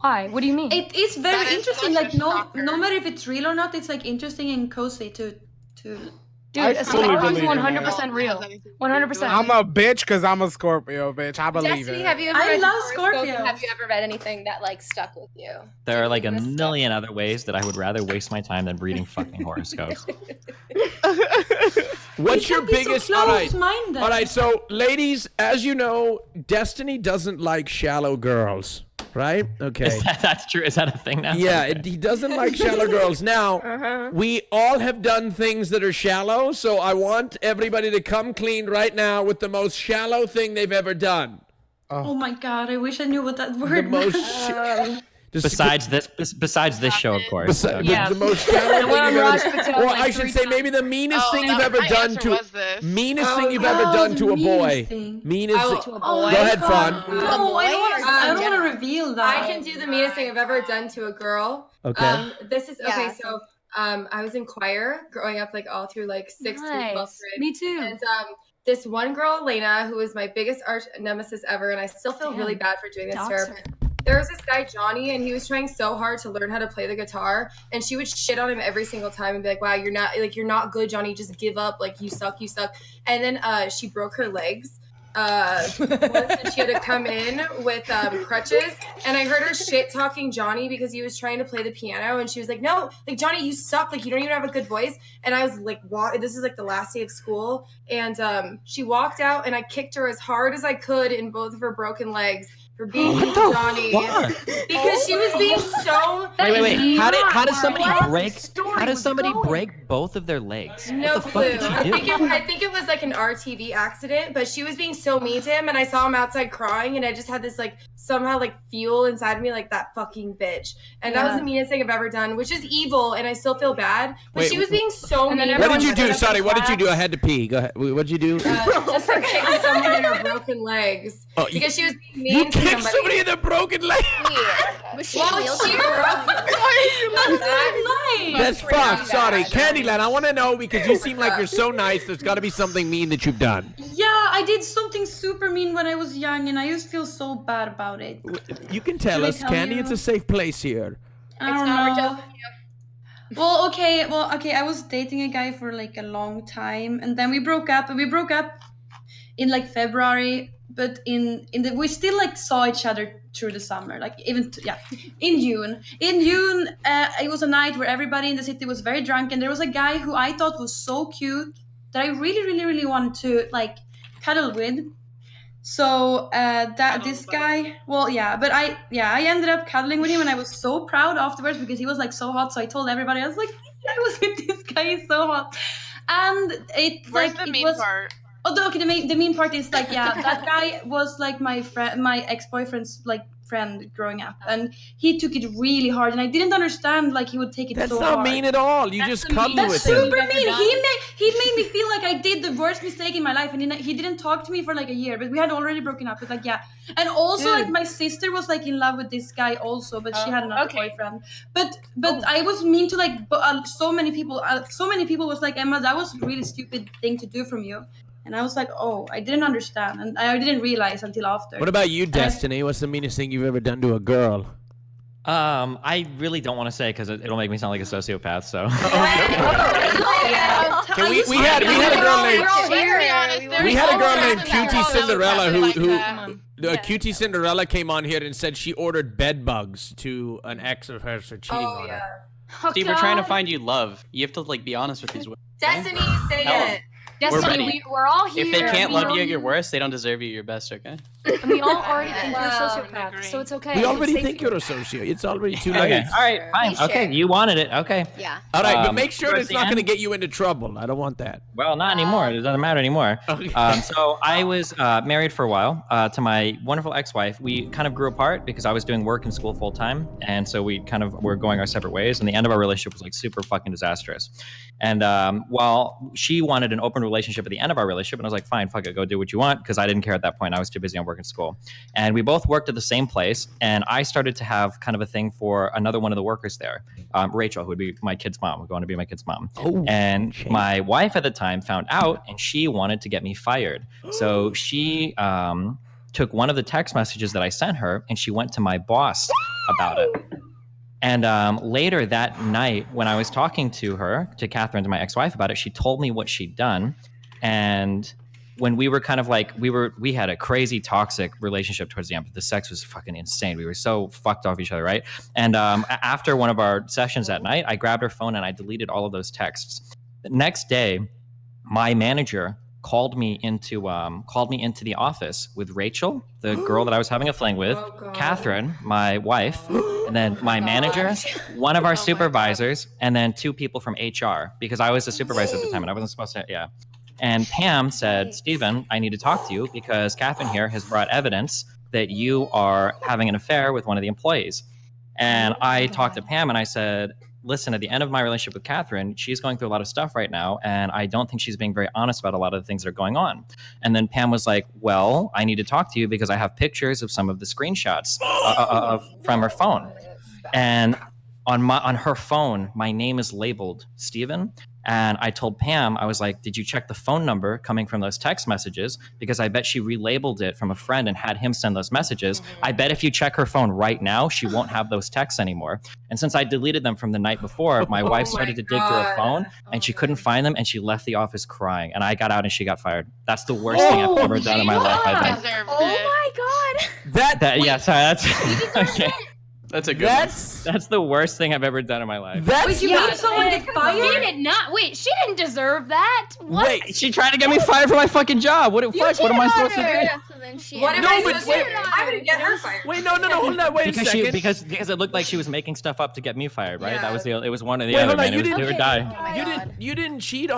S5: Why? What do you mean?
S15: It is very
S9: That is
S15: interesting.
S9: such
S15: Like
S9: a
S15: no
S9: shocker.
S15: matter if it's real or not, it's like interesting and cozy to.
S5: Dude,
S2: I
S5: it's
S2: fully believe it,
S5: 100% real. 100%.
S2: I'm a bitch because I'm a Scorpio, bitch. I believe
S7: Destiny,
S2: it.
S7: have you ever
S15: I
S7: read
S15: love
S7: your horoscope?
S15: Scorpios.
S7: Have you ever read anything that like stuck with you?
S3: There are like a million other ways that I would rather waste my time than reading fucking horoscopes.
S1: What's your
S15: can't be so
S1: biggest? All right.
S15: close-minded.
S1: All right. So, ladies, as you know, Destiny doesn't like shallow girls, right? Okay.
S3: That's true. Is that a thing now?
S1: Yeah,
S3: Okay.
S1: he doesn't like shallow girls. Now, we all have done things that are shallow, so I want everybody to come clean right now with the most shallow thing they've ever done.
S15: Oh my god! I wish I knew what that
S1: The
S15: word
S1: most.
S15: was.
S1: Just-
S3: Besides this show, of course.
S1: Besi-
S3: so-
S5: Yeah.
S1: the most shallow
S5: And we're
S1: thing
S5: on
S1: you've
S5: Raj
S1: ever
S5: Patel,
S1: Or
S5: like,
S1: I should
S5: 3
S1: say maybe the meanest thing you've ever
S9: my
S1: done
S9: answer
S1: to
S9: was this.
S1: meanest thing you've ever done to a boy. Meanest thing.
S7: To a
S15: Oh,
S7: boy.
S1: Go ahead, Fawn.
S15: No, I don't want to. I don't want to reveal that.
S11: I can do the meanest thing I've ever done to a girl.
S1: Okay.
S11: This is okay.
S7: Yeah.
S11: So, I was in choir growing up, like all through like 6th through 12th
S5: Nice.
S11: grade.
S5: Me too.
S11: And this one girl, Elena, who was my biggest arch nemesis ever, and I still feel really bad for doing this to her. There was this guy, Johnny, and he was trying so hard to learn how to play the guitar, and she would shit on him every single time and be like, wow, you're not good, Johnny, just give up, like, you suck. And then she broke her legs once, and she had to come in with crutches, and I heard her shit talking Johnny because he was trying to play the piano, and she was like, no, like, Johnny, you suck, like, you don't even have a good voice. And I was like, this is like the last day of school, and she walked out, and I kicked her as hard as I could in both of her broken legs for being mean to Johnny because she was being so.
S3: Wait. How does somebody
S11: What?
S3: break? How does somebody break both of their legs?
S11: No
S3: what the
S11: clue.
S3: fuck did she do?
S11: I think it was like an RTV accident, but she was being so mean to him, and I saw him outside crying, and I just had this like somehow like fuel inside of me, like that fucking bitch, and that was the meanest thing I've ever done, which is evil, and I still feel bad. But
S1: Wait,
S11: she was being so mean.
S1: What did you do? Sorry, what did you do? I had to pee. Go ahead. What did you do?
S11: Just like kicking someone in her broken legs because she was being
S1: You
S11: mean to
S1: kicked
S11: somebody.
S1: somebody in the broken leg.
S7: Was she in a
S11: Well, she
S7: wheelchair?
S1: That's fucked. Sorry, Candyland. I want to know because you seem like you're so nice. There's got to be something mean that you've done.
S15: Yeah, I did something super mean when I was young, and I used to feel so bad about it.
S1: You can tell
S15: Should I
S1: us,
S15: tell
S1: Candy.
S15: you?
S1: It's a safe place here.
S15: I don't know. Well, okay. I was dating a guy for like a long time, and then we broke up. And we broke up in like February, but we still like saw each other through the summer, like even in June. In June, it was a night where everybody in the city was very drunk, and there was a guy who I thought was so cute that I really wanted to like cuddle with. So this guy, but I ended up cuddling with him, and I was so proud afterwards because he was like so hot. So I told everybody, I was like, I was with this guy, he's so hot. And it
S9: Where's
S15: like
S9: the
S15: it
S9: mean
S15: was.
S9: part?
S15: Oh, okay. The main part is like, that guy was like my ex-boyfriend's like
S6: friend growing up, and he took it really hard, and I didn't understand like he would take it
S1: That's
S6: so
S1: not
S6: hard.
S1: mean at all. You just cuddle
S6: That's
S1: with
S6: super
S1: him.
S6: mean. He made me feel like I did the worst mistake in my life, and he didn't talk to me for like a year. But we had already broken up. But like and also like my sister was like in love with this guy also, but she had another boyfriend. But I was mean to like so many people. So many people was like, Emma, that was a really stupid thing to do from you. And I was like, oh, I didn't understand, and I didn't realize until after.
S1: What about you, Destiny? What's the meanest thing you've ever done to a girl?
S3: I really don't want to say because it'll make me sound like a sociopath. So.
S1: We had a girl named Cutie Cinderella who Cutie Cinderella came on here and said she ordered bed bugs to an ex of hers for cheating on her.
S8: Steve, we're trying to find you love. You have to like be honest with these women.
S11: Destiny, say it.
S5: Destiny, we're all here.
S8: If they can't love you at your worst, they don't deserve you at your best, okay?
S5: And we all already think you're a sociopath, so it's okay.
S1: We already think you're a socio. It's already too late.
S3: Okay, all right, fine. Okay, you wanted it. Okay.
S10: Yeah.
S1: All right, but make sure it's not going to get you into trouble. I don't want that.
S3: Well, not anymore. It doesn't matter anymore.
S1: Okay.
S3: So I was married for a while to my wonderful ex-wife. We kind of grew apart because I was doing work and school full time, and so we kind of were going our separate ways. And the end of our relationship was like super fucking disastrous. And while she wanted an open relationship at the end of our relationship, and I was like, fine, fuck it, go do what you want, because I didn't care at that point. I was too busy on work and school. And we both worked at the same place, and I started to have kind of a thing for another one of the workers there, Rachel, who would be my kid's mom, who's going to be my kid's mom.
S1: Oh,
S3: and my wife at the time found out, and she wanted to get me fired. So she took one of the text messages that I sent her, and she went to my boss about it. And later that night, when I was talking to her, to Catherine, to my ex-wife about it, she told me what she'd done. And when we were kind of like, we had a crazy toxic relationship towards the end. The sex was fucking insane. We were so fucked off each other, right? And after one of our sessions that night, I grabbed her phone and I deleted all of those texts. The next day, my manager called me into the office with Rachel, the girl that I was having a fling with, Catherine, my wife, and then my manager, one of our supervisors, and then two people from HR, because I was a supervisor at the time and I wasn't supposed to, And Pam said, Stephen, I need to talk to you because Catherine here has brought evidence that you are having an affair with one of the employees. And I talked to Pam and I said, listen, at the end of my relationship with Catherine, she's going through a lot of stuff right now, and I don't think she's being very honest about a lot of the things that are going on. And then Pam was like, well, I need to talk to you because I have pictures of some of the screenshots from her phone. And on her phone, my name is labeled Stephen. And I told Pam, I was like, did you check the phone number coming from those text messages? Because I bet she relabeled it from a friend and had him send those messages. I bet if you check her phone right now, she won't have those texts anymore. And since I deleted them from the night before, my wife started to dig through her phone and she couldn't find them and she left the office crying. And I got out and she got fired. That's the worst thing I've ever done in my life, I think.
S10: Oh my god.
S3: That's okay.
S8: That's a good one.
S3: That's the worst thing I've ever done in my life.
S6: Wait, you made someone get fired?
S5: She did not. Wait, she didn't deserve that. What?
S3: Wait, she tried to get me fired for my fucking job. What am I supposed to do?
S11: What am I supposed to do? I'm gonna get her fired.
S1: Wait, no, hold on, wait a second.
S3: Because it looked like she was making stuff up to get me fired, right?
S11: Yeah.
S3: That was it was one or the
S1: Wait,
S3: other,
S1: hold on,
S3: man. It was do or die.
S1: You didn't cheat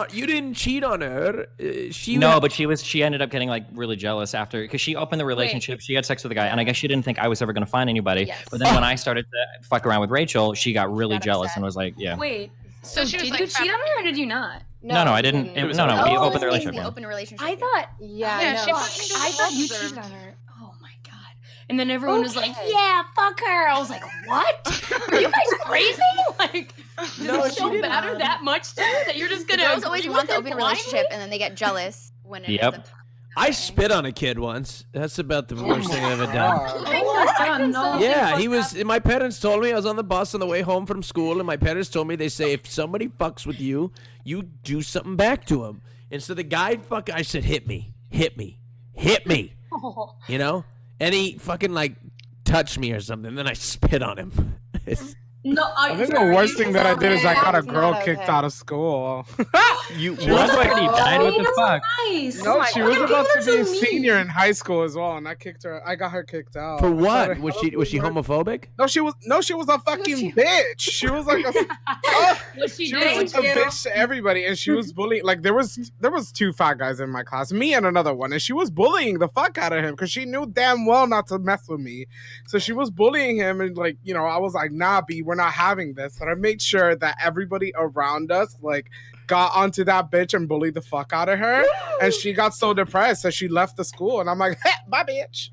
S1: on her.
S3: But she ended up getting like really jealous after, because she opened the relationship. She had sex with a guy, and I guess she didn't think I was ever gonna find anybody.
S10: Yes.
S3: But then when I started to fuck around with Rachel, she got really jealous and was like, yeah.
S5: Wait, so
S9: she was
S5: did
S9: like
S5: you cheat on her or did you not?
S3: No, I didn't. We opened the relationship.
S10: Open relationship.
S5: I thought.
S9: Yeah,
S5: no. I thought you cheated on her. Oh my god! And then everyone was like, "Yeah, fuck her." I was like, "What? Are you guys crazy? Like, does it so matter that much to you that you're just gonna?"
S10: Girls always want the open relationship, and then they get jealous when it ends up.
S1: I spit on a kid once. That's about the worst thing I've ever done.
S6: Oh my god, no.
S1: Yeah, he was. My parents told me I was on the bus on the way home from school, and my parents told me, they say, if somebody fucks with you, you do something back to him. And so the guy I said, hit me. You know, and he fucking like touched me or something. Then I spit on him.
S6: No,
S2: I think the worst thing that I did is I got a girl kicked out of school.
S3: You
S2: She was like,
S3: pretty bad. What the fuck?
S6: Nice.
S2: no, she was about to be a
S6: mean.
S2: senior in high school as well, and I kicked her. I got her kicked out.
S1: For
S2: I
S1: what?
S2: told her,
S1: Was she homophobic?
S2: No, she was a fucking bitch. She was like a she was like a bitch to everybody, and she was bullying. Like there was 2 fat guys in my class, me and another one, and she was bullying the fuck out of him because she knew damn well not to mess with me. So she was bullying him, and like, you know, I was like, nah, B, we're not having this. But I made sure that everybody around us like got onto that bitch and bullied the fuck out of her, and she got so depressed that she left the school. And I'm like, hey, bye, bitch.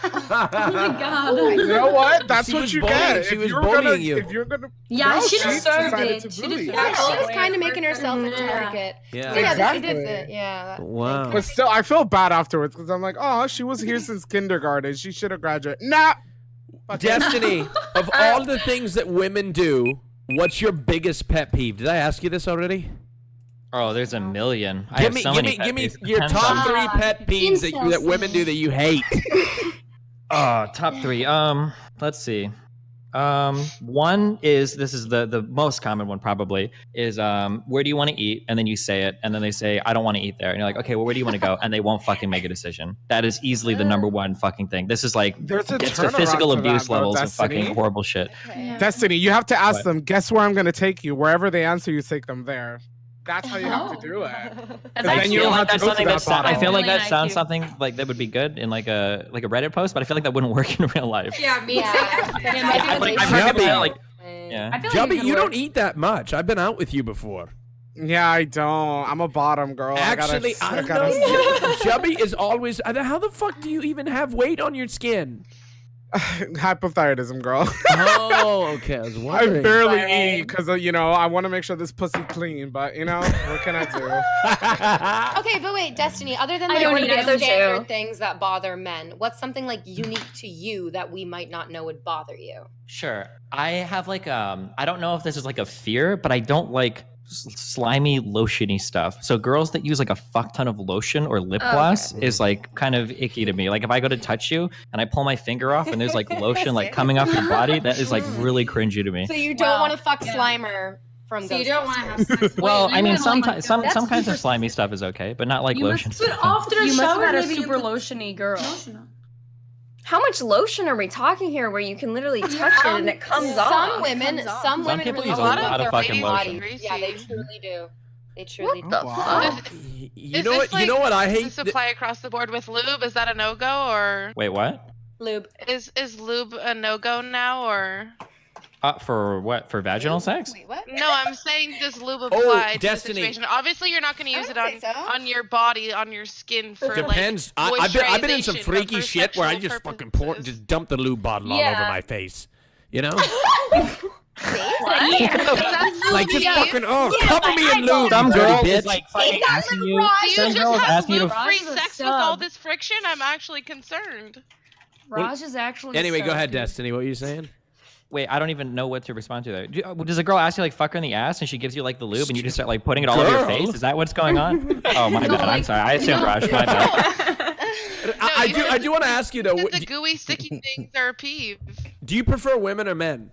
S6: Oh my god.
S2: You know what? That's
S1: She
S2: what
S1: was
S2: you
S1: bullying-
S2: get.
S1: she
S2: If
S1: was
S2: you're
S1: bullying
S2: gonna,
S1: you.
S2: if you're gonna,
S6: Yeah,
S2: no,
S6: she deserved
S2: decided
S6: it.
S2: to
S6: She
S2: bully.
S6: deserved
S7: Yeah,
S6: it.
S7: she was kind of making herself a
S6: Yeah.
S7: target.
S1: Yeah.
S7: So yeah,
S2: Exactly.
S7: she did it. Yeah.
S1: Wow.
S2: But still, I feel bad afterwards because I'm like, oh, she was here since kindergarten. She should have graduated. Nah.
S1: Destiny, of all the things that women do, what's your biggest pet peeve? Did I ask you this already?
S3: Oh, there's a million. I have so many pet
S1: give me
S3: peeves. It
S1: your
S3: depends
S1: top
S3: on-
S1: 3 pet peeves that women do that you hate.
S3: Oh, top 3. Let's see. One is, this is the most common one probably, is where do you want to eat? And then you say it, and then they say, I don't want to eat there. And you're like, okay, well, where do you want to go? And they won't fucking make a decision. That is easily the number one fucking thing. This is like,
S2: There's a
S3: gets to
S2: turnaround
S3: physical
S2: to that,
S3: abuse
S2: though,
S3: levels of
S2: Destiny.
S3: fucking horrible shit.
S2: Destiny, you have to ask
S3: What?
S2: them, guess where I'm going to take you? Wherever they answer, you take them there. That's how you have to do it.
S5: That's
S2: And then you
S3: feel
S2: don't
S3: like
S2: have to
S3: that's
S2: go to
S3: something
S2: that
S3: that sound, I
S2: bottom.
S3: feel like that
S5: Really
S3: sounds
S5: IQ.
S3: something like that would be good in like a Reddit post, but I feel like that wouldn't work in real life.
S11: Yeah, me too.
S3: I've heard people like, yeah.
S5: I feel like
S1: Jubby,
S5: it could
S1: you
S5: work.
S1: don't eat that much. I've been out with you before.
S2: Yeah, I don't. I'm a bottom girl.
S1: Actually, I don't
S2: gotta
S1: know. Jubby is always. How the fuck do you even have weight on your skin?
S2: Hypothyroidism, girl.
S1: Oh, okay. I was
S2: I
S1: wondering.
S2: barely eat because, you know, I want to make sure this pussy clean, but, you know, what can I do?
S7: Okay, but wait, Destiny, other than
S13: I
S7: like
S13: don't
S7: one
S13: eat
S7: of
S13: it
S7: the
S13: too.
S7: standard things that bother men, what's something like unique to you that we might not know would bother you?
S3: Sure. I have like I don't know if this is like a fear, but I don't like slimy lotiony stuff. So girls that use like a fuck ton of lotion or lip gloss is like kind of icky to me. Like if I go to touch you and I pull my finger off and there's like lotion like coming off your body, that is like really cringy to me.
S7: So you don't want to fuck Slimer from
S11: So
S7: those
S11: you don't want to have sex.
S3: Well,
S6: Wait,
S3: I mean,
S6: you know,
S3: sometimes some
S6: that's
S3: kinds of
S6: super-
S3: slimy stuff is okay, but not like
S6: You
S3: lotion
S6: must, but
S3: stuff.
S6: after a
S5: You must have
S6: shower,
S5: had a
S6: maybe you
S5: super
S6: could...
S5: lotiony girl.
S13: How much lotion are we talking here where you can literally touch it and it comes off?
S7: Some women, some women
S3: people
S7: really
S3: use a
S7: love
S3: lot of
S7: their
S3: fucking
S7: body.
S3: lotion.
S7: Yeah, they truly do. They truly do.
S2: Wow.
S1: You know what? You know what I hate?
S9: Does this apply across the board with lube? Is that a no-go or
S3: Wait, what?
S7: Lube.
S9: is lube a no-go now or?
S3: For what? For vaginal sex?
S7: Wait, what?
S9: No, I'm saying does lube apply to the
S1: Destiny.
S9: situation? Obviously, you're not going to use it
S7: would say so.
S9: on your body, on your skin for
S1: Depends.
S9: like
S1: I've been in some
S9: moisturization,
S1: freaky
S9: but for
S1: shit where I
S9: sexual
S1: just fucking
S9: purposes.
S1: just dump the lube bottle all over
S5: Yeah.
S1: my face. You know?
S9: That's
S1: Like just
S9: lube.
S1: fucking cover me in lube,
S3: Some
S1: you
S3: girl
S1: dirty
S3: is
S1: bitch.
S3: like fucking asking you.
S9: Do you
S3: Some
S9: just
S3: girl is
S9: have
S3: asking you to.
S9: lube-free
S5: Raj is a
S9: sex with all
S5: sub.
S9: this friction? I'm actually concerned.
S5: Raj is actually.
S1: Anyway,
S5: so
S1: go ahead,
S5: good.
S1: Destiny. What were you saying?
S3: Wait, I don't even know what to respond to there. Does a girl ask you like fuck her in the ass and she gives you like the lube and you just start like putting it all over your face? Is that what's going on? Oh my bad. I'm sorry. I assumed Raj. My bad.
S1: I do want to ask you though.
S9: The gooey, sticky things are a peeve.
S1: Do you prefer women or men?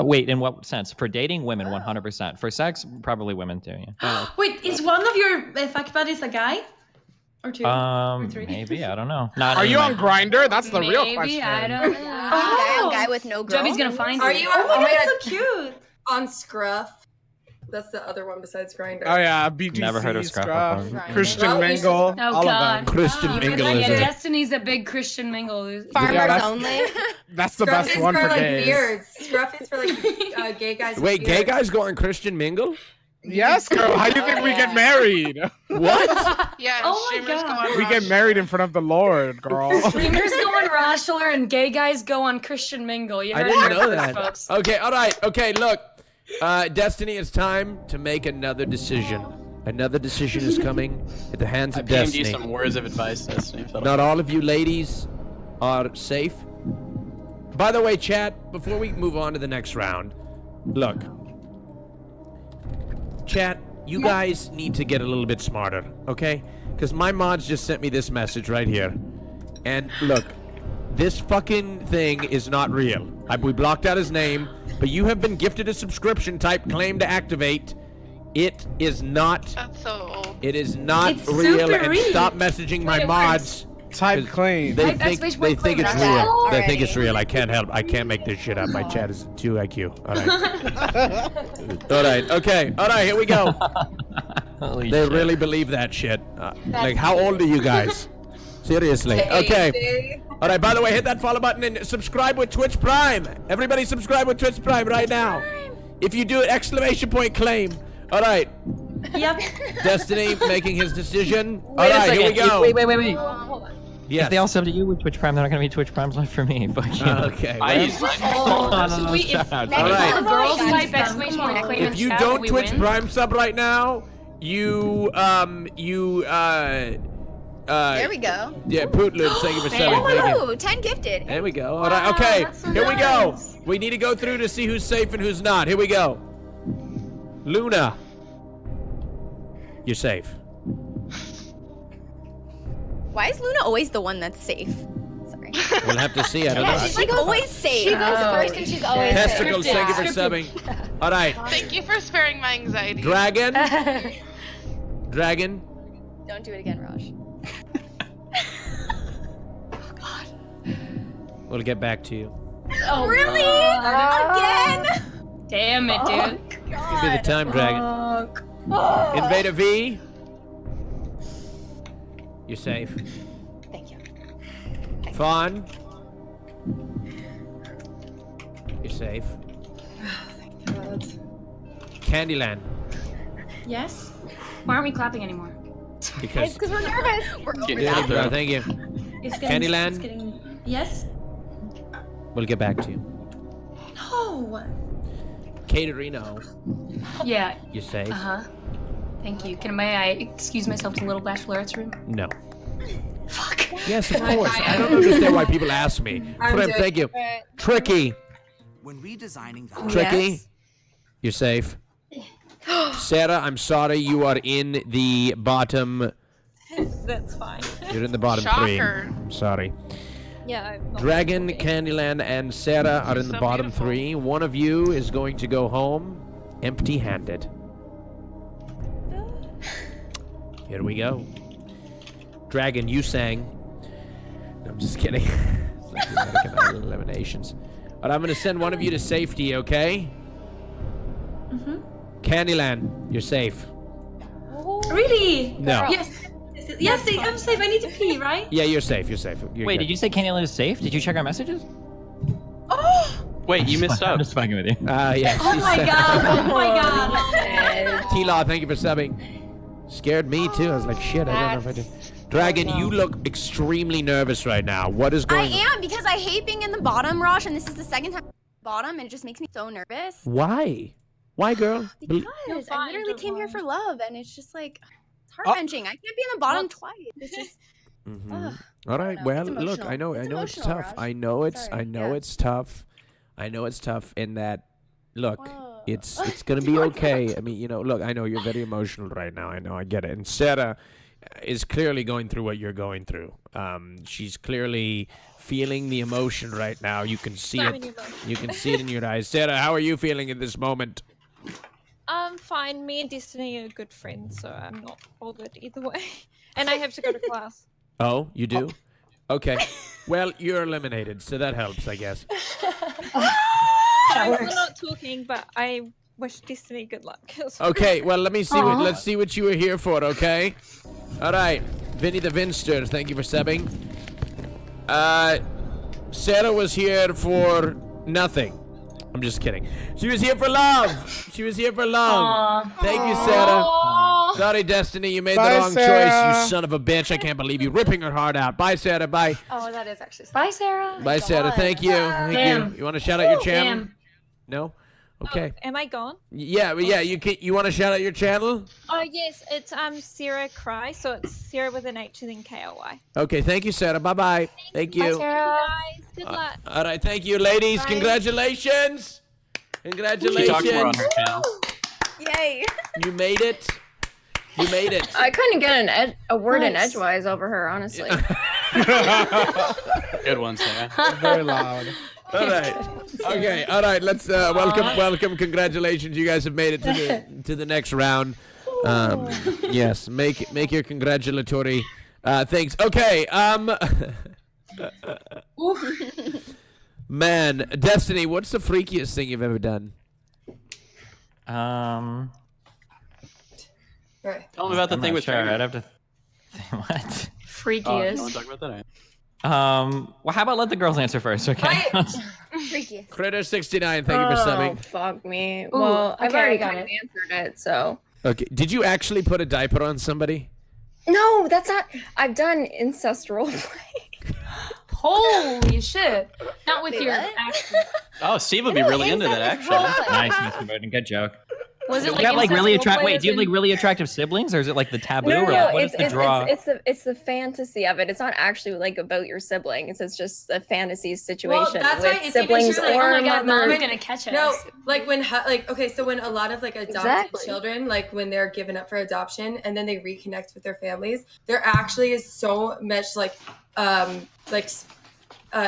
S3: Wait, in what sense? For dating, women, 100%. For sex, probably women too. Yeah.
S6: Wait, is one of your fuck buddies a guy? Or two? Or three?
S3: Maybe I don't know. Not
S2: Are you on
S3: anymore.
S2: Grinder? That's the real
S5: Maybe,
S2: question.
S5: I don't know.
S6: Oh.
S10: Guy with no girl.
S5: Jubby's gonna find
S11: Are
S5: it.
S11: you
S6: Oh my god,
S11: God,
S6: that's so cute.
S11: on Scruff? That's the other one besides Grinder.
S2: Oh yeah, BGC,
S3: Never heard of Scruff before.
S2: Christian
S11: Well, you
S2: Mingle,
S5: Oh
S2: all
S5: God.
S2: of them.
S1: Christian
S5: Yeah,
S1: Mingle is it?
S5: Destiny's a big Christian Mingle.
S10: Farmers
S2: Yeah, that's-
S10: only.
S2: That's the
S11: Scruff
S2: best
S11: is
S2: one
S11: for
S2: for
S11: like
S2: gays.
S11: beards. Scruff is for like gay guys. with
S1: Wait, gay
S11: beards.
S1: guys go on Christian Mingle?
S2: Yes, girl. How do you think we get married?
S1: What?
S9: Yeah,
S6: Oh my
S9: streamers go
S6: God.
S9: on
S2: We get married in front of the Lord, girl.
S5: Streamers go on Rajjchelor and gay guys go on Christian Mingle. You
S1: I
S5: heard
S1: didn't
S5: it
S1: know
S5: first,
S1: that.
S5: folks.
S1: Okay, all right. Okay, look. Destiny, it's time to make another decision. Another decision is coming at the hands
S8: I
S1: of
S8: PM'd you
S1: Destiny.
S8: some words of advice, Destiny.
S1: Not all of you ladies are safe. By the way, chat, before we move on to the next round, look. Chat, you guys need to get a little bit smarter, okay? Because my mods just sent me this message right here. And look, this fucking thing is not real, We blocked out his name, but you have been gifted a subscription. Type claim to activate. It is not.
S9: That's so old.
S1: It is not
S6: It's
S1: real.
S6: super
S1: And
S6: real.
S1: stop messaging my
S5: Wait, it
S1: mods.
S2: Type claim.
S1: They
S5: Type
S1: think
S5: exclamation point
S1: it's
S5: claim,
S1: real.
S5: Rajjchel.
S1: They think it's real. I can't help. I can't make this shit up. My chat is 2 IQ. All right. All right. Okay. All right. Here we go.
S3: Holy
S1: They
S3: shit.
S1: really believe that shit. Like, how old are you guys? Seriously. Okay. All right. By the way, hit that follow button and subscribe with Twitch Prime. Everybody, subscribe with Twitch Prime right now. If you do it, exclamation point claim. All right.
S6: Yep.
S1: Destiny making his decision. All
S3: Wait a
S1: right. Here we
S3: second.
S1: go.
S3: Wait.
S13: Hold on.
S1: Yes.
S3: If they all sub to you with Twitch Prime, they're not gonna be Twitch Primes left for me. Fuck you.
S1: Okay.
S8: I
S1: well,
S8: use mine.
S1: All right.
S5: The girls type exclamation point claim in
S1: If you
S5: chat,
S1: don't
S5: we
S1: Twitch
S5: win.
S1: Prime sub right now, you
S10: There we go.
S1: yeah, Pootloop, thank you for subbing. Thank you.
S10: Ooh, 10 gifted.
S1: There we go. All right, okay.
S5: that's so
S1: Here we go.
S5: nice.
S1: We need to go through to see who's safe and who's not. Here we go. Luna, you're safe.
S10: Why is Luna always the one that's safe? Sorry.
S1: We'll have to see. I don't
S10: Yeah,
S1: know.
S10: she's like always safe.
S7: She goes first and she's always
S1: Testicles,
S7: safe.
S1: thank you for subbing. All right,
S9: Thank you for sparing my anxiety.
S1: Dragon. Dragon.
S10: Don't do it again, Raj.
S1: We'll get back to you.
S5: Oh,
S10: Really?
S5: God.
S10: Again?
S5: Damn it, dude.
S1: Give me the time, Dragon. Invader V. You're safe.
S10: Thank you.
S1: Fawn. You're safe. Candyland.
S6: Yes.
S5: Why aren't we clapping anymore?
S1: Because
S10: Because we're nervous. We're over
S1: yeah,
S10: that.
S1: thank you.
S6: It's getting,
S1: Candyland?
S6: It's getting, yes.
S1: We'll get back to you.
S6: No.
S1: Caterino.
S5: Yeah.
S1: You're safe.
S5: Uh-huh. Thank you. May I excuse myself to the little bachelorette's room?
S1: No.
S5: Fuck.
S1: Yes, of course. I don't understand why people ask me. Friend, thank you. Tricky.
S16: When redesigning the
S1: Tricky.
S10: Yes.
S1: You're safe. Sarah, I'm sorry you are in the bottom.
S12: That's fine.
S1: You're in the bottom three.
S9: Shocker.
S1: I'm sorry.
S12: Yeah. I'm not
S1: Dragon,
S12: okay.
S1: Candyland, and Sarah are in the
S9: So
S1: bottom
S9: beautiful.
S1: three. One of you is going to go home empty-handed. Here we go. Dragon, you sang. No, I'm just kidding. It's like American Idol eliminations. But I'm going to send one of you to safety, okay? Candyland, you're safe.
S6: Really?
S1: No.
S6: Yes. Yes, I'm safe. I need to pee, right?
S1: Yeah, you're safe. You're safe. You're
S3: Wait,
S1: good.
S3: did you say Candyland is safe? Did you check our messages?
S8: Wait, you missed
S3: I'm
S8: out.
S3: just fucking with you.
S1: Yeah.
S6: Oh my god. Oh my god.
S1: T-Law, thank you for subbing. Scared me too. I was like, shit, I don't know if I did. Dragon, you look extremely nervous right now. What is
S10: I
S1: going on?
S10: am because I hate being in the bottom, Raj, and this is the second time bottom, and it just makes me so nervous.
S1: Why? Why, girl?
S10: Because I
S12: fine,
S10: literally
S12: don't
S10: came here
S12: worry.
S10: for love, and it's just like it's heart wrenching. I can't be in the bottom twice. It's just ugh.
S1: All right.
S10: know.
S1: Well,
S10: It's
S1: look, I know,
S10: emotional.
S1: it's
S10: It's emotional,
S1: tough.
S10: Raj.
S1: I know it's
S10: Sorry, yeah.
S1: it's tough. I know it's tough in that. Look,
S10: Whoa.
S1: it's gonna be okay. I mean, look, I know you're very emotional right now. I know, I get it. And Sarah is clearly going through what you're going through. She's clearly feeling the emotion right now. You can see
S12: So
S1: it.
S12: many emotions.
S1: You can see it in your eyes. Sarah, how are you feeling at this moment?
S12: I'm fine. Me and Destiny are good friends, so I'm not bothered either way. And I have to go to class.
S1: Oh, you do? Okay. Well, you're eliminated, so that helps, I guess.
S12: We're not talking, but I wish Destiny good luck.
S1: Okay, well, let's see what you were here for, okay? All right. Vinny the Vinster, thank you for subbing. Sarah was here for nothing. I'm just kidding. She was here for love. She was here for love. Thank you, Sarah. Sorry, Destiny, you made
S2: Bye,
S1: the wrong choice,
S2: Sarah.
S1: you son of a bitch. I can't believe you ripping her heart out. Bye, Sarah. Bye.
S7: Oh, that is actually.
S5: Bye, Sarah.
S1: Bye, Sarah. Thank you. Thank
S5: Damn.
S1: you. You want to shout out your channel?
S5: Damn.
S1: No? Okay.
S12: Am I gone?
S1: Yeah, you want to shout out your channel?
S12: Oh yes, it's Sarah Cry, so it's Sarah with an H and then K-O-Y.
S1: Okay, thank you, Sarah. Bye-bye. Thank you.
S12: Guys, good luck.
S1: All right, thank you, ladies. Congratulations.
S8: She
S1: Congratulations.
S8: talks more on her channel.
S10: Yay!
S1: You made it. You made it.
S13: I couldn't get a word in
S5: Nice.
S13: edgewise over her, honestly.
S8: Good one, Sarah.
S2: Very loud.
S1: All right. Okay. All right. Let's welcome. Congratulations, you guys have made it to the next round. Yes. Make your congratulatory things. Okay. Man, Destiny, what's the freakiest thing you've ever done?
S11: Right.
S8: Tell me about the thing with
S3: sure.
S8: Trainer.
S3: I'd have to. What?
S5: Freakiest.
S8: No one talk about that.
S3: Well, how about let the girls answer first, okay?
S13: Freaky.
S1: Critter69, thank you for subbing.
S13: Fuck me.
S5: Ooh,
S13: Well, I've
S5: okay,
S13: already
S5: I got
S13: kind of
S5: it.
S13: answered it, so.
S1: Okay. Did you actually put a diaper on somebody?
S13: No, that's not. I've done incest roleplay.
S5: Holy shit! Not with your.
S8: Oh, Steve would be really into that, actually.
S3: Nice, Mr. Bowden. Good joke.
S5: Was it
S3: Do you have like
S5: incest
S3: really
S5: roleplay
S3: Wait, do you have
S5: as
S3: like
S5: in-
S3: really attractive siblings, or is it like the taboo,
S13: No,
S3: or like, what is the draw?
S13: It's the fantasy of it. It's not actually like about your siblings. It's just a fantasy situation
S11: Well, that's
S13: with
S11: why it's
S13: siblings
S11: even true, like,
S13: or
S5: oh my God,
S13: mothers.
S5: mom's gonna catch us.
S11: No, like when okay, so when a lot of like adopted
S13: Exactly.
S11: children, like when they're given up for adoption and then they reconnect with their families, there actually is so much like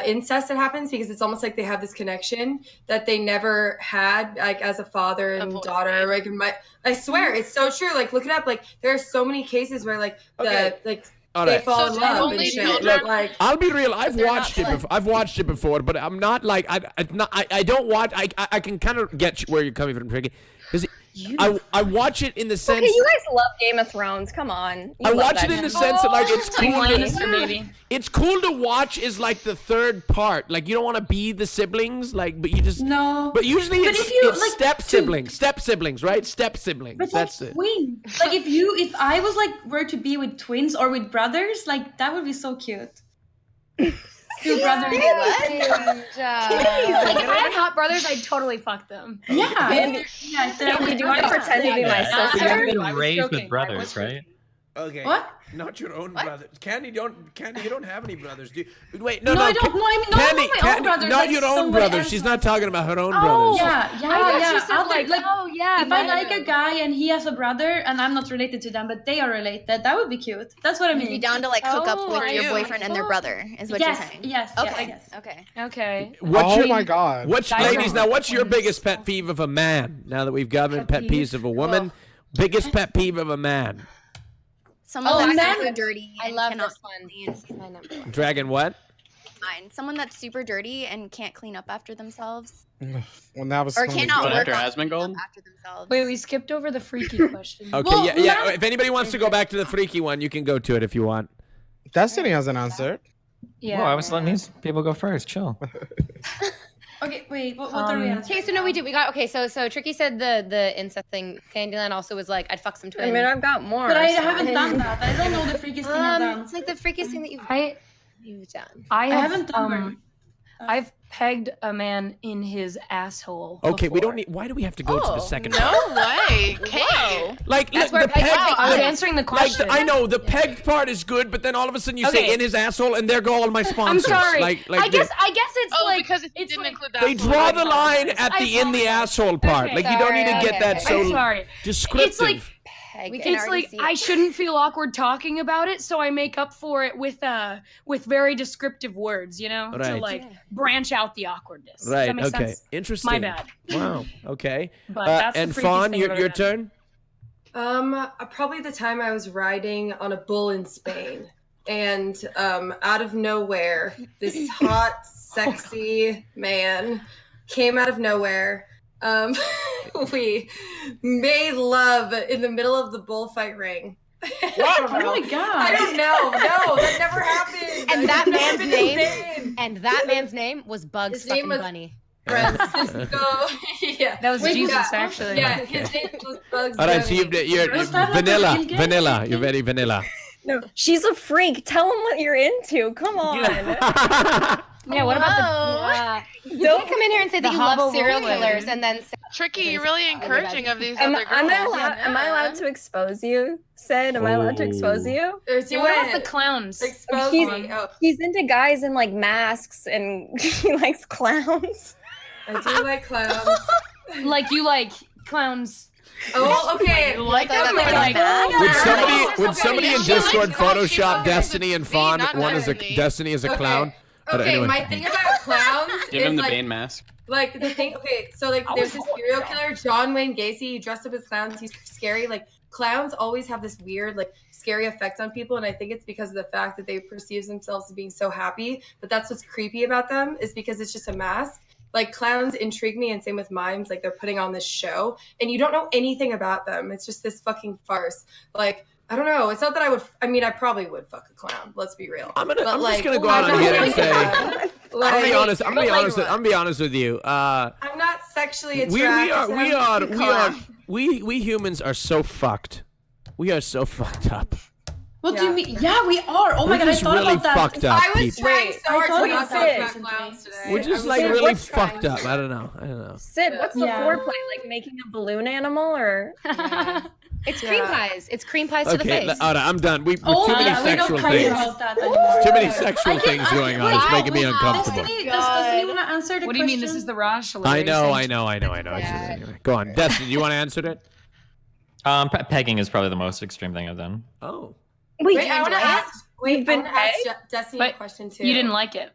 S11: incest that happens because it's almost like they have this connection that they never had like as a father and daughter. Like I swear it's so true. Like look it up. Like there are so many cases where like
S1: All
S11: they
S1: right.
S11: fall in love and shit.
S1: Look,
S11: Like
S1: I'll be real. I've watched it. I've watched it before, but I'm not like I don't watch. I can kind of get where you're coming from, Tricky. Because I watch it in the sense.
S13: Okay, you guys love Game of Thrones. Come on. You
S1: I
S13: love
S1: watch
S13: that
S1: it in the
S13: shit.
S1: sense that like it's
S5: Like
S1: cool.
S5: Lannister, maybe.
S1: It's cool to watch. Is like the third part. Like you don't want to be the siblings. Like, but you just
S6: No.
S1: But usually
S6: But
S1: it's,
S6: if you,
S1: it's
S6: like,
S1: step siblings, right? Step siblings.
S6: But
S1: That's
S6: like
S1: it.
S6: twins. Like if I was like were to be with twins or with brothers, like that would be so cute. Two brothers.
S7: Like, if
S5: I had hot brothers, I'd totally fuck them.
S6: Yeah.
S13: Andy, do you want to pretend to be my
S3: So
S13: sister?
S3: you've
S5: I
S3: been
S5: was
S3: raised
S5: joking.
S3: with brothers, right?
S1: Okay.
S6: What?
S1: Not your own brothers. Candy, you don't have any brothers, do you? Wait, no,
S6: No, I don't. No, I mean, no,
S1: Candy,
S6: not my own brothers.
S1: not
S6: like
S1: your own
S6: somebody
S1: brothers. She's
S6: else's.
S1: not talking about her own
S5: Oh,
S1: brothers.
S6: Yeah.
S5: I thought you said
S6: I'll
S5: like, oh yeah.
S6: If I like a guy and he has a brother and I'm not related to them, but they are related, that would be cute. That's what I mean.
S10: You'd be down to like hook up
S5: Oh,
S10: with your
S5: you.
S10: boyfriend and their brother, is what
S6: yes,
S10: you're saying.
S6: yes,
S10: Okay.
S6: yes.
S10: Okay.
S5: Okay.
S1: What's
S2: my god.
S1: Ladies, now what's your biggest pet peeve of a man? Now that we've gotten pet peeves of a woman, biggest pet peeve of a man.
S10: Someone that's
S6: man.
S10: super dirty.
S7: I
S10: and
S7: love
S10: cannot
S7: this one.
S10: clean.
S7: This is my number one.
S1: Dragon what?
S10: Mine. Someone that's super dirty and can't clean up after themselves.
S2: Well, that was
S10: Or
S2: something
S10: cannot
S2: good.
S10: work
S8: After
S10: on
S8: Asmongold?
S10: after themselves.
S5: Wait, we skipped over the freaky question.
S1: Okay,
S6: Well,
S1: yeah.
S6: man-
S1: If anybody wants to go back to the freaky one, you can go to it if you want.
S2: Destiny hasn't answered.
S5: Yeah.
S3: Well, I was letting these people go first. Chill.
S6: Okay, wait. What are we answering?
S7: Okay, so no, we did. We got okay. So Tricky said the incest thing. Candyland also was like, I'd fuck some
S13: I
S7: twins.
S13: mean, I've got more.
S6: But I
S13: so-
S6: haven't done that. I don't know the freakiest thing I've done.
S7: It's like the freakiest thing that you've done.
S5: I
S6: haven't done
S5: I've pegged a man in his asshole.
S1: Okay, we
S5: before.
S1: don't need. Why do we have to go to the second?
S9: No
S1: part?
S9: way. Okay.
S1: Like
S7: That's
S1: look,
S7: where
S1: the
S7: peg-
S1: pegged.
S7: wow,
S5: I was
S1: like-
S5: answering the
S1: like,
S5: question.
S1: I know the pegged part is good, but then all of a sudden you say
S5: Okay.
S1: in his asshole, and there go all my
S5: I'm
S1: sponsors.
S5: sorry.
S1: Like
S5: I guess it's
S9: Oh,
S5: like
S9: because it
S5: it's
S9: didn't
S5: like,
S9: include that.
S1: they draw the line at the in the asshole part.
S5: Okay.
S1: Like you don't need to get that
S7: Okay.
S1: so
S5: I'm sorry.
S1: descriptive.
S5: It's like
S7: We can
S5: it's
S7: already
S5: like
S7: see it.
S5: I shouldn't feel awkward talking about it, so I make up for it with very descriptive words, you know, to
S1: Right.
S5: like branch out the awkwardness. Does
S1: right.
S5: that make
S1: Okay.
S5: sense?
S1: Interesting.
S5: My bad.
S1: Wow. Okay.
S5: But that's the
S1: and
S5: freakiest
S1: Fawn,
S5: thing
S1: your
S5: I've
S1: your
S5: ever
S1: turn.
S11: Probably the time I was riding on a bull in Spain, and out of nowhere, this hot, sexy man came out of nowhere. We made love in the middle of the bullfight ring.
S2: What?
S6: Oh my god.
S11: I don't know. No, that never happened.
S7: And that
S11: I've never
S7: man's
S11: been
S7: name,
S11: insane.
S7: and that man's name was Bugs
S11: His name
S7: fucking
S11: was-
S7: Bunny.
S11: Francisco. Yeah.
S5: That was
S11: Wait,
S5: Jesus,
S11: yeah.
S5: actually.
S11: Yeah, his name was Bugs.
S1: All right. So
S11: Bunny.
S1: you're
S6: Was that like a
S1: vanilla.
S6: real game?
S1: Vanilla. You're very vanilla.
S13: No, she's a freak. Tell him what you're into. Come on.
S5: Yeah, what about
S7: Whoa.
S5: the
S7: You can't come in here and say that
S5: The
S7: you love
S5: Hobble
S7: serial
S5: Roller.
S7: killers and then say
S9: Tricky, you're really encouraging of these
S13: Am
S9: other
S13: I
S9: girls.
S13: allowed to expose you, Sid? Am I allowed to expose you?
S5: Yeah, what about the clowns?
S11: Expose
S13: He's-
S11: me. Oh,
S13: He's into guys in like masks and he likes clowns.
S11: I do like clowns.
S5: Like you like clowns
S11: Oh, okay.
S5: Like
S1: Would somebody in Discord Photoshop Destiny and Fawn Destiny as a clown?
S11: Okay, my thing about clowns
S8: Give
S11: is
S8: him the
S11: like,
S8: Bane mask.
S11: like the thing. Okay, so like there's this serial killer, John Wayne Gacy. He dressed up as clowns. He's scary. Like clowns always have this weird, like scary effect on people, and I think it's because of the fact that they perceive themselves as being so happy. But that's what's creepy about them is because it's just a mask. Like clowns intrigue me, and same with mimes. Like they're putting on this show, and you don't know anything about them. It's just this fucking farce. Like. I don't know. It's not that I would. I mean, I probably would fuck a clown. Let's be real.
S1: I'm just gonna go out on here and say. I'm gonna be honest with you.
S11: I'm not sexually attracted.
S1: We humans are so fucked. We are so fucked up.
S6: What do you mean? Yeah, we are. Oh my god, I thought
S1: really
S6: about that.
S1: fucked up
S11: I was
S1: people.
S11: trying so hard to not talk about clowns today.
S1: We're just like really fucked up. I don't know.
S13: Sid, what's the foreplay? Like making a balloon animal or?
S7: It's cream pies. It's cream pies to the
S1: Okay,
S7: face.
S1: all right, I'm done. Too many sexual things. Too many sexual things going on. It's making me uncomfortable.
S6: Does Destiny want to answer the question?
S5: What do you mean? This is the Rajjchelor.
S1: I know. Anyway, go on, Destiny. Do you want to answer it?
S3: Pegging is probably the most extreme thing I've done.
S1: Oh.
S11: Wait, I want to ask. Wait, I want to ask Destiny a question too.
S5: You didn't like it.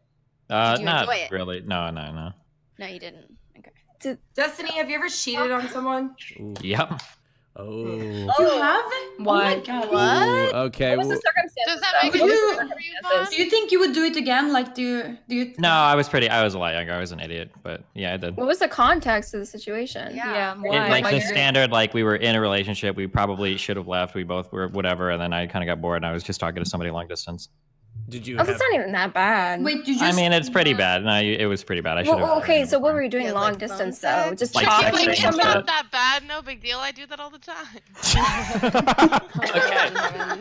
S10: Did you
S3: Not
S10: enjoy it?
S3: really. No.
S10: No, you didn't. Okay.
S11: Destiny, have you ever cheated on someone?
S3: Yep.
S1: Oh.
S6: You have?
S5: Why?
S6: Oh my god.
S10: What?
S1: Okay.
S13: What was the circumstances?
S9: Does that make you
S6: Do you think you would do it again? Like, do you?
S3: No, I was a lot younger. I was an idiot, but yeah, I did.
S13: What was the context of the situation?
S5: Yeah.
S3: Like the standard, like we were in a relationship. We probably should have left. We both were whatever, and then I kind of got bored, and I was just talking to somebody long distance.
S1: Did you?
S13: Oh, that's not even that bad.
S6: Wait, did you?
S3: I mean, it's pretty bad. No, it was pretty bad. I should have.
S13: Well, okay, so what were you doing long distance though? Just
S3: Like
S13: talking
S3: texting
S13: to
S9: It's
S13: somebody?
S9: not that bad. No big deal. I do that all the time.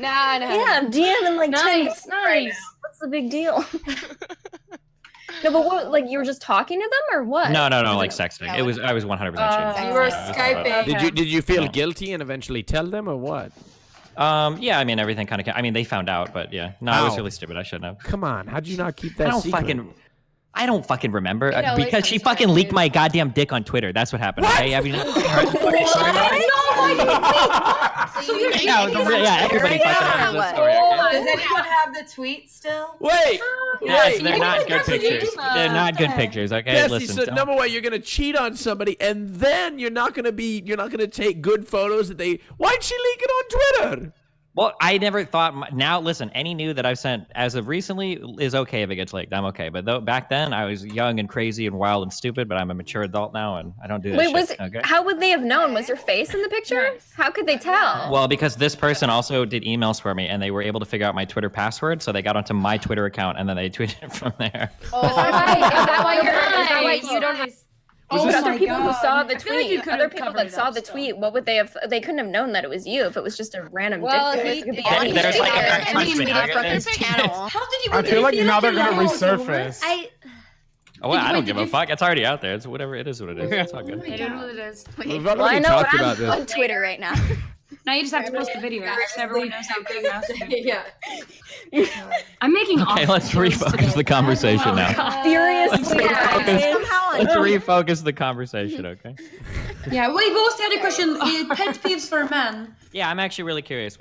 S7: Nah.
S13: Yeah, DM in like 10 minutes.
S5: Nice.
S13: What's the big deal? No, but what? Like you were just talking to them or what?
S3: No, like sexting. I was 100% cheating.
S11: You were Skyping.
S1: Did you feel guilty and eventually tell them or what?
S3: Yeah, I mean everything kind of. I mean they found out, but yeah. No, I was really stupid. I shouldn't have.
S1: Come on, how'd you not keep that secret?
S3: I don't fucking remember because she fucking leaked my goddamn dick on Twitter. That's what happened. Okay, have you not heard? Yeah, everybody fucking knows this story. Okay?
S11: Does anyone have the tweet still?
S1: Wait.
S3: Yes, they're not good pictures. They're not good pictures. Okay,
S1: Jesse,
S3: listen.
S1: so number one, you're gonna cheat on somebody, and then you're not gonna take good photos that they. Why'd she leak it on Twitter?
S3: Well, I never thought. Now, listen, any nude that I've sent as of recently is okay if it gets leaked. I'm okay. But back then, I was young and crazy and wild and stupid. But I'm a mature adult now, and I don't do that shit. Okay?
S13: How would they have known? Was your face in the picture? How could they tell?
S3: Well, because this person also did emails for me, and they were able to figure out my Twitter password, so they got onto my Twitter account, and then they tweeted it from there.
S7: Oh, is that why you don't have?
S13: Other people who saw the tweet, other people that saw the tweet, what would they have? They couldn't have known that it was you if it was just a random dick pic. It could be anything.
S3: There's like a
S7: from his channel.
S6: How did you?
S2: I feel like now they're gonna resurface.
S3: Oh, well, I don't give a fuck. It's already out there. It's whatever. It is what it is. It's all good.
S5: It is what it is.
S1: We've already talked about this.
S10: On Twitter right now.
S5: Now you just have to post the video. So everyone knows how big mouse is.
S11: Yeah.
S5: I'm making.
S3: Okay, let's refocus the conversation now.
S13: Furiously.
S3: Let's refocus the conversation, okay?
S6: Yeah. Wait, what was the other question? Pet peeves for men.
S3: Yeah, I'm actually really curious.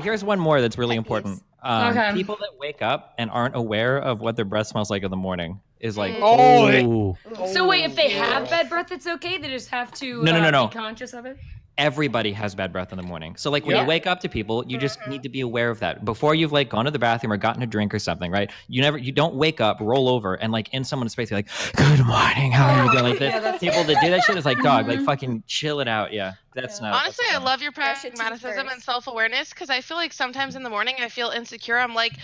S3: Here's one more that's really important. People that wake up and aren't aware of what their breath smells like in the morning is like.
S1: Oh.
S5: So wait, if they have bad breath, it's okay. They just have to
S3: No.
S5: be conscious of it.
S3: Everybody has bad breath in the morning. So like when you wake up to people, you just need to be aware of that. Before you've like gone to the bathroom or gotten a drink or something, right? You don't wake up, roll over, and like in someone's face, you're like, "Good morning, how are you doing?" Like that. People that do that shit is like, dog, like fucking chill it out. Yeah, that's not.
S9: Honestly, I love your pragmatism and self-awareness because I feel like sometimes in the morning I feel insecure. I'm like,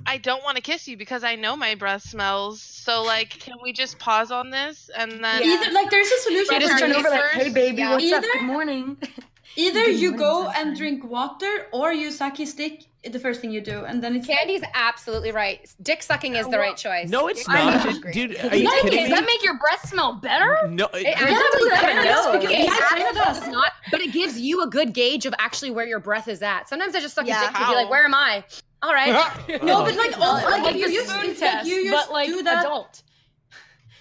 S9: I don't want to kiss you because I know my breath smells. So like, can we just pause on this and then?
S6: Either like there's a solution.
S5: I just turn over like, "Hey baby, what's up?
S6: Either-
S5: Good morning."
S6: Either you go and drink water or you suck his dick the first thing you do, and then it's.
S7: Candy's absolutely right. Dick sucking is the right choice.
S1: No, it's not. Dude, are you kidding me?
S5: Does that make your breath smell better?
S1: No,
S7: It
S6: does.
S7: does not, but it gives you a good gauge of actually where your breath is at. Sometimes I just suck a dick to be like, where am I? All right.
S6: No, but like also like
S5: Like
S6: if you
S5: the
S6: use
S5: spoon
S6: if
S5: test,
S6: you
S5: but like
S6: do that.
S5: adult.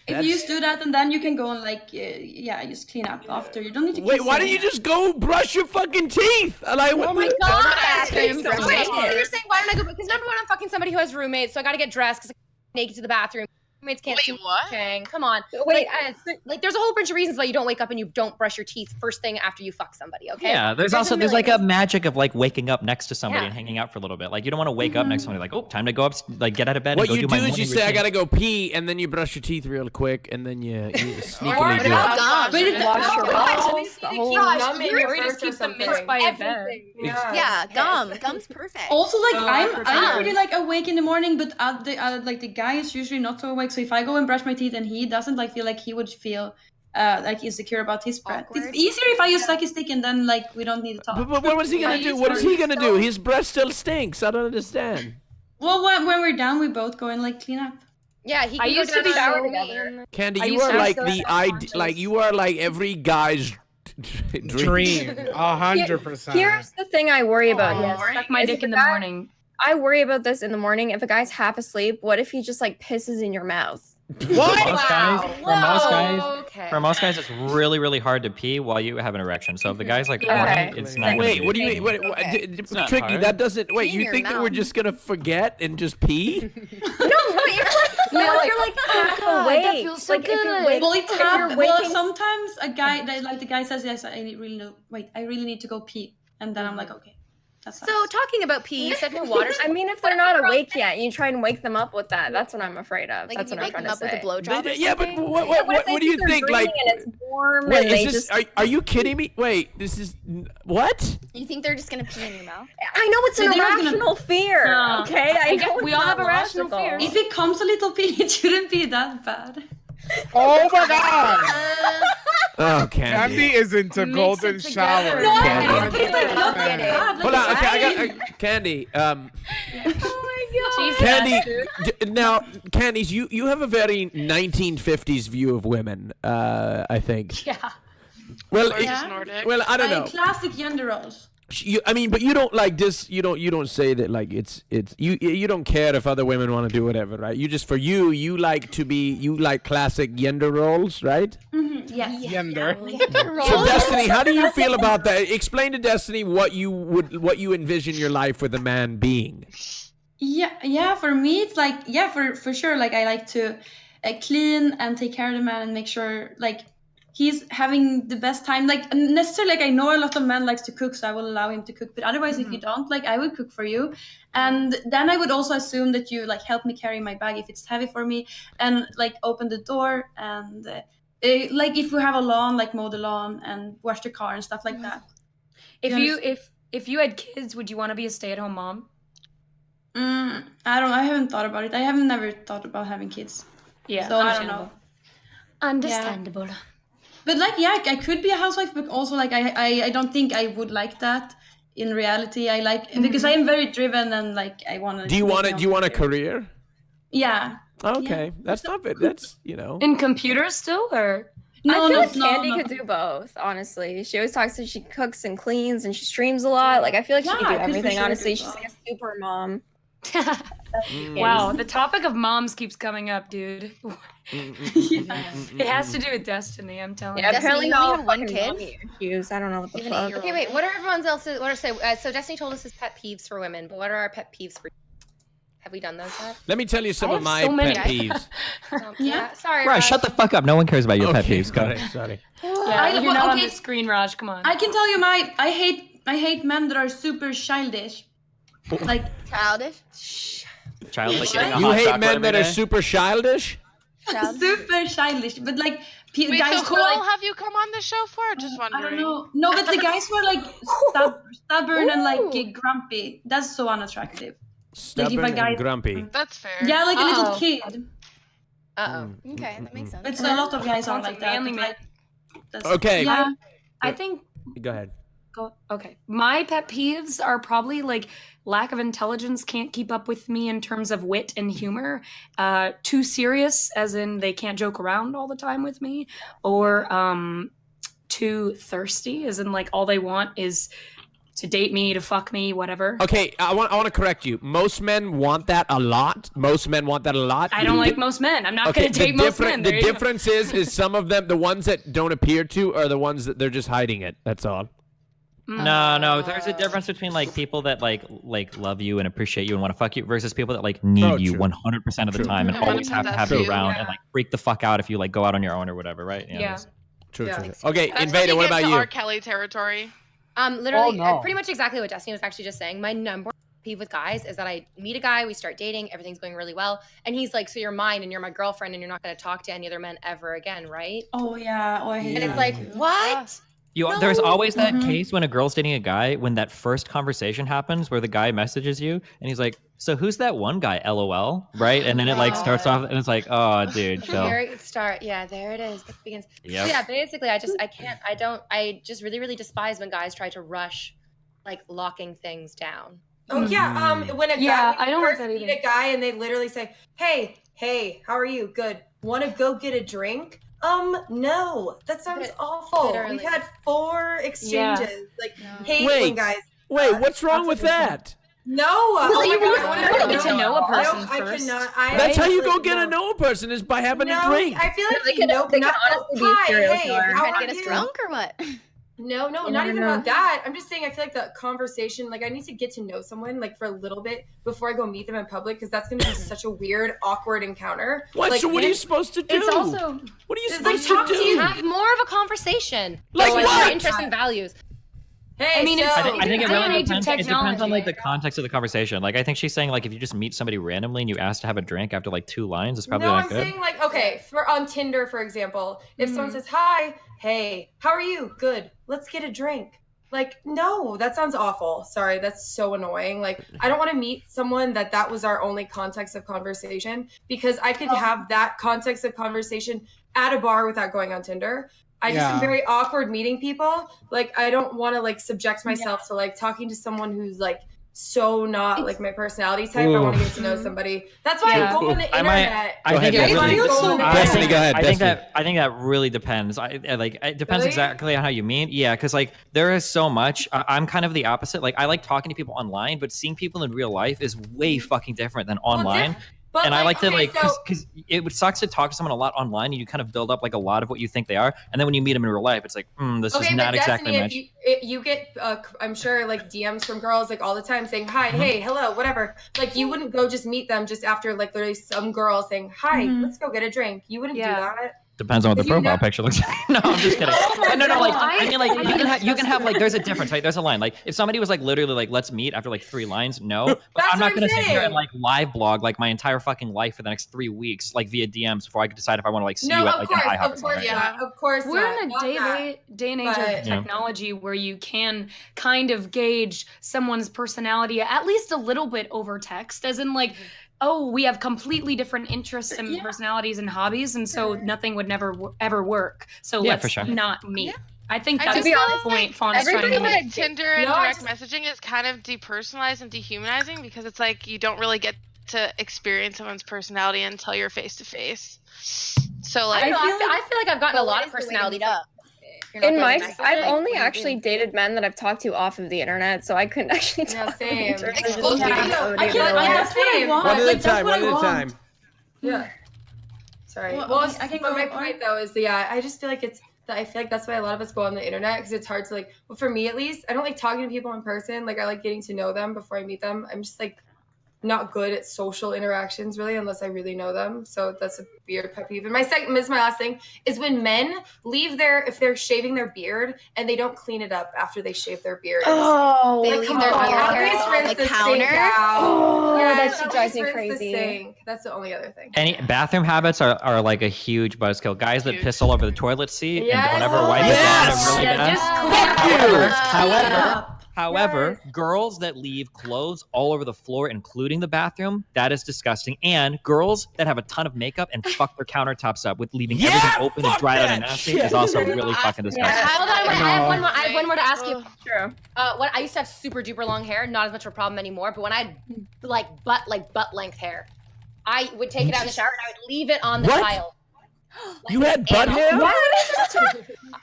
S6: If you just do that, and then you can go and like, just clean up after. You don't need to.
S1: Wait, why don't you just go brush your fucking teeth? Like,
S7: Oh my god! Wait,
S1: so
S7: you're saying why don't I go? Because number one, I'm fucking somebody who has roommates, so I gotta get dressed because I'm naked to the bathroom. Roommates can't see
S9: what?
S7: Chang. Come on.
S13: Wait,
S7: like there's a whole bunch of reasons why you don't wake up and you don't brush your teeth first thing after you fuck somebody. Okay.
S3: Yeah, there's like a magic of like waking up next to somebody and hanging out for a little bit. Like you don't want to wake up next to somebody like, oh, time to go up, like get out of bed.
S1: What
S3: and go
S1: you
S3: do
S1: do
S3: my
S1: is you
S3: morning
S1: say, I
S3: routine.
S1: gotta go pee, and then you brush your teeth real quick, and then you sneakily do it.
S13: Wash your balls, the whole
S5: just keep the mints by your bed.
S10: Yeah, gum's perfect.
S6: Also, like I'm pretty like awake in the morning, but the guy is usually not so awake. So if I go and brush my teeth and he doesn't like feel like he would feel like insecure about his breath. It's easier if I just suck his dick and then like we don't need to talk.
S1: But what was he gonna do? What is he gonna do? His breath still stinks. I don't understand.
S6: Well, when we're done, we both go and like clean up.
S7: Yeah, he
S5: I
S7: can
S5: used
S7: go
S5: to be
S7: down
S5: so
S7: together.
S1: Candy,
S5: I
S1: you
S5: used
S1: are
S5: to
S1: like
S5: be
S1: the
S5: self-conscious.
S1: like you are like every guy's
S2: Dream. 100%.
S13: Here's the thing I worry about.
S5: Suck my dick in the morning.
S13: I worry about this in the morning. If a guy's half asleep, what if he just like pisses in your mouth?
S2: What?
S3: For most guys, it's really, really hard to pee while you have an erection. So if the guy's like horny, it's not. gonna
S1: Wait,
S3: be
S1: what do you
S3: easy.
S1: mean?
S3: not
S1: Tricky,
S3: hard.
S1: that doesn't. Wait,
S10: Pee in
S1: you
S10: your
S1: think that we're
S10: mouth.
S1: just gonna forget and just pee?
S13: No, you're like half awake.
S7: That feels so
S13: like, if you're
S7: good.
S13: wake-
S6: Well, it's
S13: if you're
S6: hard. Well,
S13: waking-
S6: sometimes a guy, the guy says, "Yes, I really know. Wait, I really need to go pee," and then I'm like, "Okay, that's."
S7: So talking about pee, you said no water.
S13: I mean, if they're not awake yet, you try and wake them up with that. That's what I'm afraid of.
S7: Like
S13: That's
S7: if you
S13: what I'm
S7: wake
S13: trying
S7: them
S13: to
S7: up with
S13: say.
S7: a blowjob. or
S1: Yeah, but
S7: something?
S1: what do you think? Like,
S13: and it's warm
S1: wait,
S13: and they
S1: is this,
S13: just.
S1: are you kidding me? Wait, this is what?
S10: You think they're just gonna pee in your mouth?
S13: I know it's an
S6: They're gonna-
S13: irrational fear.
S5: No.
S13: Okay, I know
S5: We
S13: it's
S5: all
S13: not
S5: have irrational
S13: logical.
S5: fears.
S6: If it comes a little pee, it shouldn't be that bad.
S2: Oh my god!
S1: Oh, Candy.
S2: Candy is into
S5: Mix
S2: golden
S5: it
S2: shower.
S5: together.
S6: No,
S1: Candy.
S6: I think like not that bad.
S1: Hold on, okay, I got Candy.
S5: Jesus,
S1: Candy.
S5: dude.
S1: Now, Candice, you have a very 1950s view of women. I think.
S5: Yeah.
S1: Well,
S9: Gorgeous Nordic.
S1: well, I don't know.
S6: Classic gender roles.
S1: I mean, but you don't like this. You don't say that like it's you don't care if other women want to do whatever, right? You just you like classic gender roles, right?
S6: Yes.
S2: Gender.
S1: So Destiny, how do you feel about that? Explain to Destiny what you envision your life with a man being.
S6: Yeah. For me, it's like for sure. Like I like to clean and take care of the man and make sure like he's having the best time. Like necessarily, like I know a lot of men likes to cook, so I will allow him to cook. But otherwise, if you don't, like I would cook for you, and then I would also assume that you like help me carry my bag if it's heavy for me, and like open the door and like if we have a lawn, like mow the lawn and wash the car and stuff like that.
S5: If you had kids, would you want to be a stay-at-home mom?
S6: I haven't thought about it. I haven't never thought about having kids.
S5: Yeah,
S6: So I don't know.
S5: Understandable.
S6: But like, yeah, I could be a housewife, but also like I don't think I would like that in reality. I like because I am very driven and like I want to.
S1: Do you want a career?
S6: Yeah.
S1: Okay, that's not bad. That's
S5: in computers still, or
S13: I feel like Candy could do both. Honestly, she always talks. She cooks and cleans, and she streams a lot. Like I feel like she could do everything. Honestly, she's like a super mom.
S5: Wow, the topic of moms keeps coming up, dude. It has to do with destiny, I'm telling
S13: Yeah,
S5: you.
S13: apparently
S7: you
S13: all
S7: only have one
S13: fucking
S7: kid?
S13: mommy issues. I don't know what the
S7: You have
S13: fuck.
S7: an 8-year-old. Okay, wait. What are everyone's else's? What are so Destiny told us his pet peeves for women, but what are our pet peeves for? Have we done those yet?
S1: Let me tell you some
S5: I
S1: of
S5: have
S1: my
S5: so many.
S1: pet peeves.
S7: Yeah. Sorry.
S3: Raj,
S7: Raj.
S3: shut the fuck up. No one cares about your pet
S1: Okay,
S3: peeves. Go
S1: sorry,
S3: ahead.
S1: sorry.
S5: Yeah, you're not on the screen, Raj. Come on.
S6: I can tell you I hate men that are super childish. Like
S10: Childish.
S3: Childish.
S1: You hate men that are super childish?
S6: super childish, but like
S9: Wait,
S6: guys
S9: so who
S6: who are
S9: all
S6: like
S9: have you come on the show for? Just
S6: I
S9: wondering.
S6: don't know. No, but the guys who are like stubborn and like grumpy. That's so unattractive.
S1: Stubborn
S6: like if a guy,
S1: and grumpy.
S9: That's fair.
S6: Yeah, like a little kid.
S10: Okay, that makes sense.
S6: It's a lot of guys are like that.
S5: Manly
S6: but,
S5: man.
S6: like, that's-
S1: Okay.
S6: Yeah.
S5: I think
S1: Go ahead.
S5: okay. My pet peeves are probably like lack of intelligence, can't keep up with me in terms of wit and humor. Too serious, as in they can't joke around all the time with me, or too thirsty, as in like all they want is to date me, to fuck me, whatever.
S1: Okay, I want to correct you. Most men want that a lot.
S5: I don't like most men. I'm not going to date most men.
S1: The difference is some of them, the ones that don't appear to, are the ones that they're just hiding it. That's all.
S3: No, there's a difference between like people that like love you and appreciate you and want to fuck you versus people that like need you 100% of the time and always have to have you around and like freak the fuck out if you like go out on your own or whatever, right?
S5: Yeah.
S1: True. Okay,
S9: That's
S1: Invader, what about you?
S9: R. Kelly territory.
S7: Literally, pretty much exactly what Destiny was actually just saying. My number one peeve with guys is that I meet a guy, we start dating, everything's going really well, and he's like, so you're mine and you're my girlfriend and you're not going to talk to any other men ever again, right?
S6: Oh yeah. Oh, I hate
S7: And
S6: that.
S7: it's like, what?
S3: There's always that case when a girl's dating a guy when that first conversation happens where the guy messages you and he's like, so who's that one guy, LOL, right? And then it like starts off and it's like, oh dude, chill.
S7: There it is. It begins.
S3: Yep.
S7: So yeah, basically I just really, really despise when guys try to rush like locking things down.
S11: Oh yeah, when a guy
S5: I don't
S11: first
S5: like that
S11: meet a guy and they literally say, hey, how are you? Good. Want to go get a drink? No, that sounds awful.
S7: literally.
S11: We've had 4 exchanges. Like, hate when guys.
S1: Wait, what's wrong with that?
S11: No,
S5: you really get to know a person first.
S11: I cannot.
S1: That's how you go get to know a person is by having a drink.
S11: I feel like
S13: They can honestly be serial killer.
S11: how
S10: Trying to
S11: are
S10: get us
S11: you?
S10: drunk or what?
S11: No, not even about that. I'm just saying I feel like the conversation, like I need to get to know someone like for a little bit before I go meet them in public because that's going to be such a weird, awkward encounter.
S1: What?
S11: Like,
S1: So what are you supposed to do?
S7: It's also
S1: what are you
S11: It's like
S1: supposed to do?
S7: have more of a conversation.
S1: Like
S7: Your
S1: what?
S7: interests and values.
S11: Hey,
S7: I mean, it's
S3: I think it really
S5: age of
S3: depends. It depends on like the
S5: technology.
S3: context of the conversation. Like I think she's saying like if you just meet somebody randomly and you ask to have a drink after like 2 lines, it's probably
S11: no,
S3: not
S11: I'm
S3: good.
S11: saying like okay, for on Tinder for example, if someone says hi, hey, how are you? Good. Let's get a drink. Like no, that sounds awful. Sorry, that's so annoying. Like I don't want to meet someone that was our only context of conversation because I could have that context of conversation at a bar without going on Tinder. I just am very awkward meeting people. Like I don't want to like subject myself to like talking to someone who's like so not like my personality type. I want to get to know somebody. That's why I go on the internet.
S3: I think it really.
S1: Destiny, go ahead.
S3: I think that really depends. Like it depends exactly on how you mean. Yeah, because like there is so much. I'm kind of the opposite. Like I like talking to people online, but seeing people in real life is way fucking different than online.
S11: But
S3: and I like to like
S11: so-
S3: because it would sucks to talk to someone a lot online and you kind of build up like a lot of what you think they are, and then when you meet them in real life, it's like this is not exactly
S11: Destiny,
S3: match.
S11: if you get, I'm sure like DMs from girls like all the time saying hi, hey, hello, whatever. Like you wouldn't go just meet them just after like literally some girl saying hi, let's go get a drink. You wouldn't do that.
S3: Depends on what the
S11: If you
S3: profile
S11: know-
S3: picture looks like. No, I'm just kidding. No, like I mean, like you can have like there's a difference, right? There's a line. Like if somebody was like literally like let's meet after like 3 lines, no. But I'm not gonna sit here and like live blog like my entire fucking life for the next 3 weeks, like via DMs before I can decide if I want to like see you at like an IHOP or something.
S11: Of course.
S5: We're
S11: not,
S5: in a
S11: not
S5: day and age of technology where you can kind of gauge someone's personality at least a little bit over text, as in like, oh, we have completely different interests and personalities and hobbies, and so nothing would ever work. So let's not meet. I think that's the point Fawn's trying to
S9: Everybody
S5: make.
S9: like Tinder and direct messaging is kind of depersonalized and dehumanizing because it's like you don't really get to experience someone's personality until you're face to face. So like
S7: I feel like I've gotten a lot of personality up.
S13: In my, I've only actually dated men that I've talked to off of the internet, so I couldn't actually talk to them in terms of just meeting somebody in real life.
S1: One at a time. One at a time.
S11: Yeah. Sorry.
S6: Well,
S11: Well,
S6: I can
S11: but
S6: go
S11: my
S6: on.
S11: point though is I just feel like I feel like that's why a lot of us go on the internet because it's hard to like. Well, for me at least, I don't like talking to people in person. Like I like getting to know them before I meet them. I'm just like not good at social interactions really unless I really know them. So that's a weird pet peeve. And my last thing is when men leave if they're shaving their beard and they don't clean it up after they shave their beard.
S13: Oh,
S10: They leave their beard on the counter.
S13: That shit drives me
S11: rinse the
S13: crazy.
S11: sink. That's the only other thing.
S3: Any bathroom habits are like a huge buzzkill. Guys that piss all over the toilet seat
S11: Yes.
S3: and don't ever wipe it down and really bad. However, girls that leave clothes all over the floor, including the bathroom, that is disgusting. And girls that have a ton of makeup and fuck their countertops up with leaving everything open and dried out and nasty is also really fucking disgusting.
S7: Hold on, I have one more to ask you.
S13: Sure.
S7: When I used to have super duper long hair, not as much of a problem anymore. But when I had butt length hair, I would take it out in the shower and I would leave it on the tile.
S1: You had butt hair?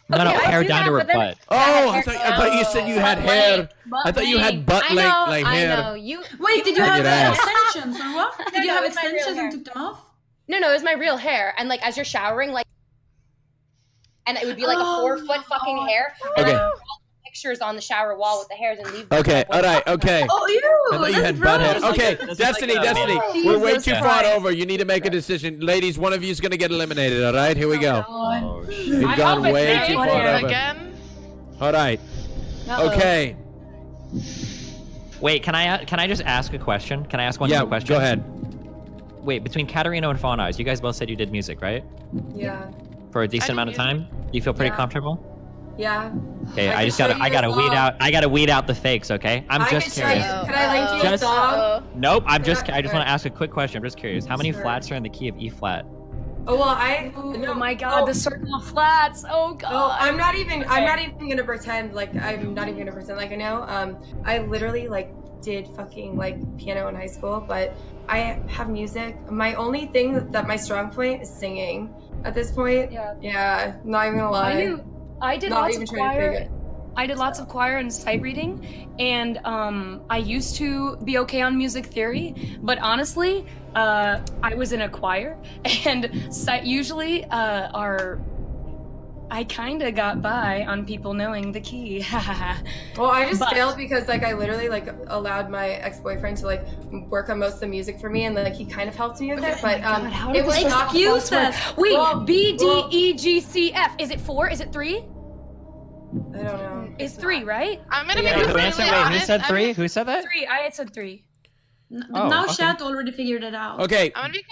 S3: No, hair down to her butt.
S1: Oh, I thought you said you had hair. I thought you had butt like hair.
S10: I know. You
S6: Wait, did you
S1: On
S6: have
S1: your ass.
S6: extensions or what? Did you
S7: No,
S6: have
S7: it's my real
S6: extensions
S7: hair.
S6: and took them off?
S7: No, it was my real hair. And like as you're showering, like, and it would be like a 4-foot fucking hair. And
S1: Okay.
S7: I'd draw pictures on the shower wall with the hairs and leave them.
S1: Okay, all right, okay.
S6: Oh, ew!
S1: I thought you had butt hair. Okay, Destiny, We're way too far over. You need to make a decision. Ladies, one of you is going to get eliminated, all right? Here we go.
S3: Oh, shit.
S1: You've gone way too far over.
S9: Again?
S1: All right. Okay.
S3: Wait, can I just ask a question? Can I ask one more question?
S1: Go ahead.
S3: Wait, between Katarina and Fawn Eyes, you guys both said you did music, right?
S11: Yeah.
S3: For a decent amount of time? Do you feel pretty
S11: Yeah.
S3: comfortable?
S11: Yeah.
S3: Okay,
S11: I
S3: I just
S11: can
S3: gotta
S11: show you a song.
S3: I gotta weed out the fakes, okay? I'm
S11: I
S3: just
S11: can show you.
S3: curious.
S11: Can I link you a song?
S3: Nope, I just want to ask a quick question. I'm just curious. How many flats are in the key of E flat?
S11: Oh well,
S5: Oh my god, the circle of flats. Oh god.
S11: Oh, I'm not even gonna pretend like I know. I literally like did fucking like piano in high school, but I have music. My only thing that my strong point is singing at this point. Yeah, not even gonna lie.
S5: I did
S11: Not
S5: lots
S11: even
S5: of
S11: trying to fake
S5: choir.
S11: it.
S5: I did lots of choir and sight reading, and I used to be okay on music theory, but honestly, I was in a choir, and sight usually I kind of got by on people knowing the key.
S11: Well, I just failed because like I literally like allowed my ex-boyfriend to like work on most of the music for me, and like he kind of helped me with it. But it was not
S5: Excuse
S11: close
S5: us.
S11: work.
S5: Wait,
S11: Well,
S5: B, D, E, G, C, F. Is it 4? Is it 3?
S11: I don't know.
S5: It's 3, right?
S9: I'm gonna be
S3: Who
S9: completely
S3: answered? Wait, who
S9: honest.
S3: said 3? Who said that?
S5: 3. I had said 3.
S3: Oh,
S6: Now
S3: okay.
S6: Shat already figured it out.
S1: Okay.
S9: I'm gonna be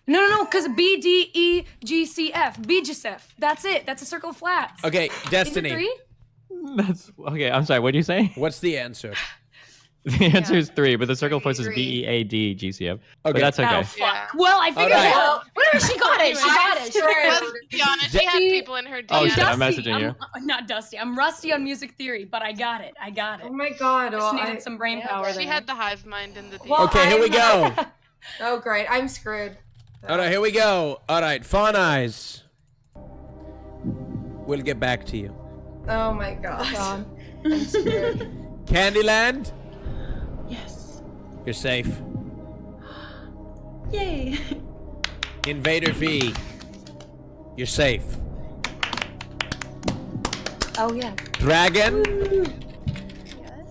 S5: No, because B, D, E, G, C, F. BGSF. That's it. That's a circle of flats.
S1: Okay, Destiny.
S5: Is it 3?
S3: That's okay. I'm sorry. What did you say?
S1: What's the answer?
S3: The answer is 3, but the circle of force is BEAD GCF. But that's okay.
S5: Oh, fuck. Well, I figured
S1: Alright.
S5: it out. Whatever, she got it. She got it. She got it.
S9: Let's be honest, she had people in her DMs.
S3: Oh shit! I'm
S5: Dusty.
S3: messaging you.
S5: I'm not Dusty. I'm rusty on music theory, but I got it.
S11: Oh my god.
S5: Just
S11: Well,
S5: needed some brain power
S9: She
S5: there.
S9: had the hive mind in the DMs.
S11: Well,
S1: Okay, here we go.
S11: Oh great, I'm screwed.
S1: All right, here we go. All right, Fawn Eyes. We'll get back to you.
S11: Oh my god. I'm screwed.
S1: Candyland,
S6: Yes.
S1: you're safe.
S6: Yay.
S1: Invader V, you're safe.
S5: Oh yeah.
S1: Dragon,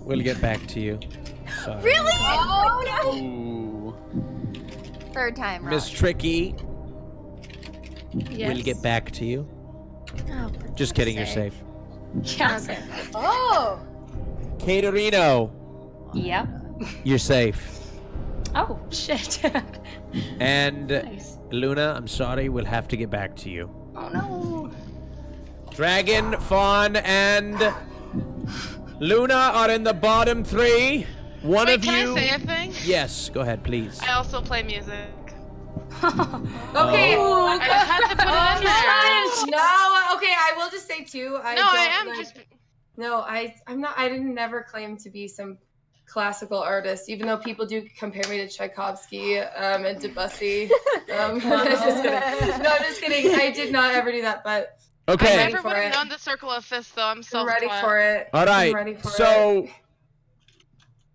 S1: we'll get back to you. Sorry.
S10: Really? Oh no.
S8: Ooh.
S10: Third time,
S1: Miss
S10: wrong.
S1: Tricky,
S5: Yes.
S1: we'll get back to you.
S10: Oh,
S1: Just kidding, you're safe.
S5: Yeah.
S10: Oh.
S1: Caterino,
S5: Yep.
S1: you're safe.
S5: Oh shit.
S1: And
S5: Nice.
S1: Luna, I'm sorry, we'll have to get back to you.
S5: Oh no.
S1: Dragon, Fawn, and Luna are in the bottom 3. One
S9: Wait,
S1: of
S9: can
S1: you.
S9: I say a thing?
S1: Yes, go ahead, please.
S9: I also play music.
S11: Okay.
S9: I just had to put it in there.
S11: No, okay, I will just say too.
S9: No, I am
S11: like,
S9: just.
S11: No, I'm not. I didn't never claim to be some classical artist, even though people do compare me to Tchaikovsky and Debussy. Just kidding. No, just kidding. I did not ever do that, but
S1: Okay.
S9: I never would have known the circle of fists, though. I'm
S11: I'm
S9: so
S11: ready for it.
S1: All
S11: I'm
S1: right.
S11: ready for
S1: So,
S11: it.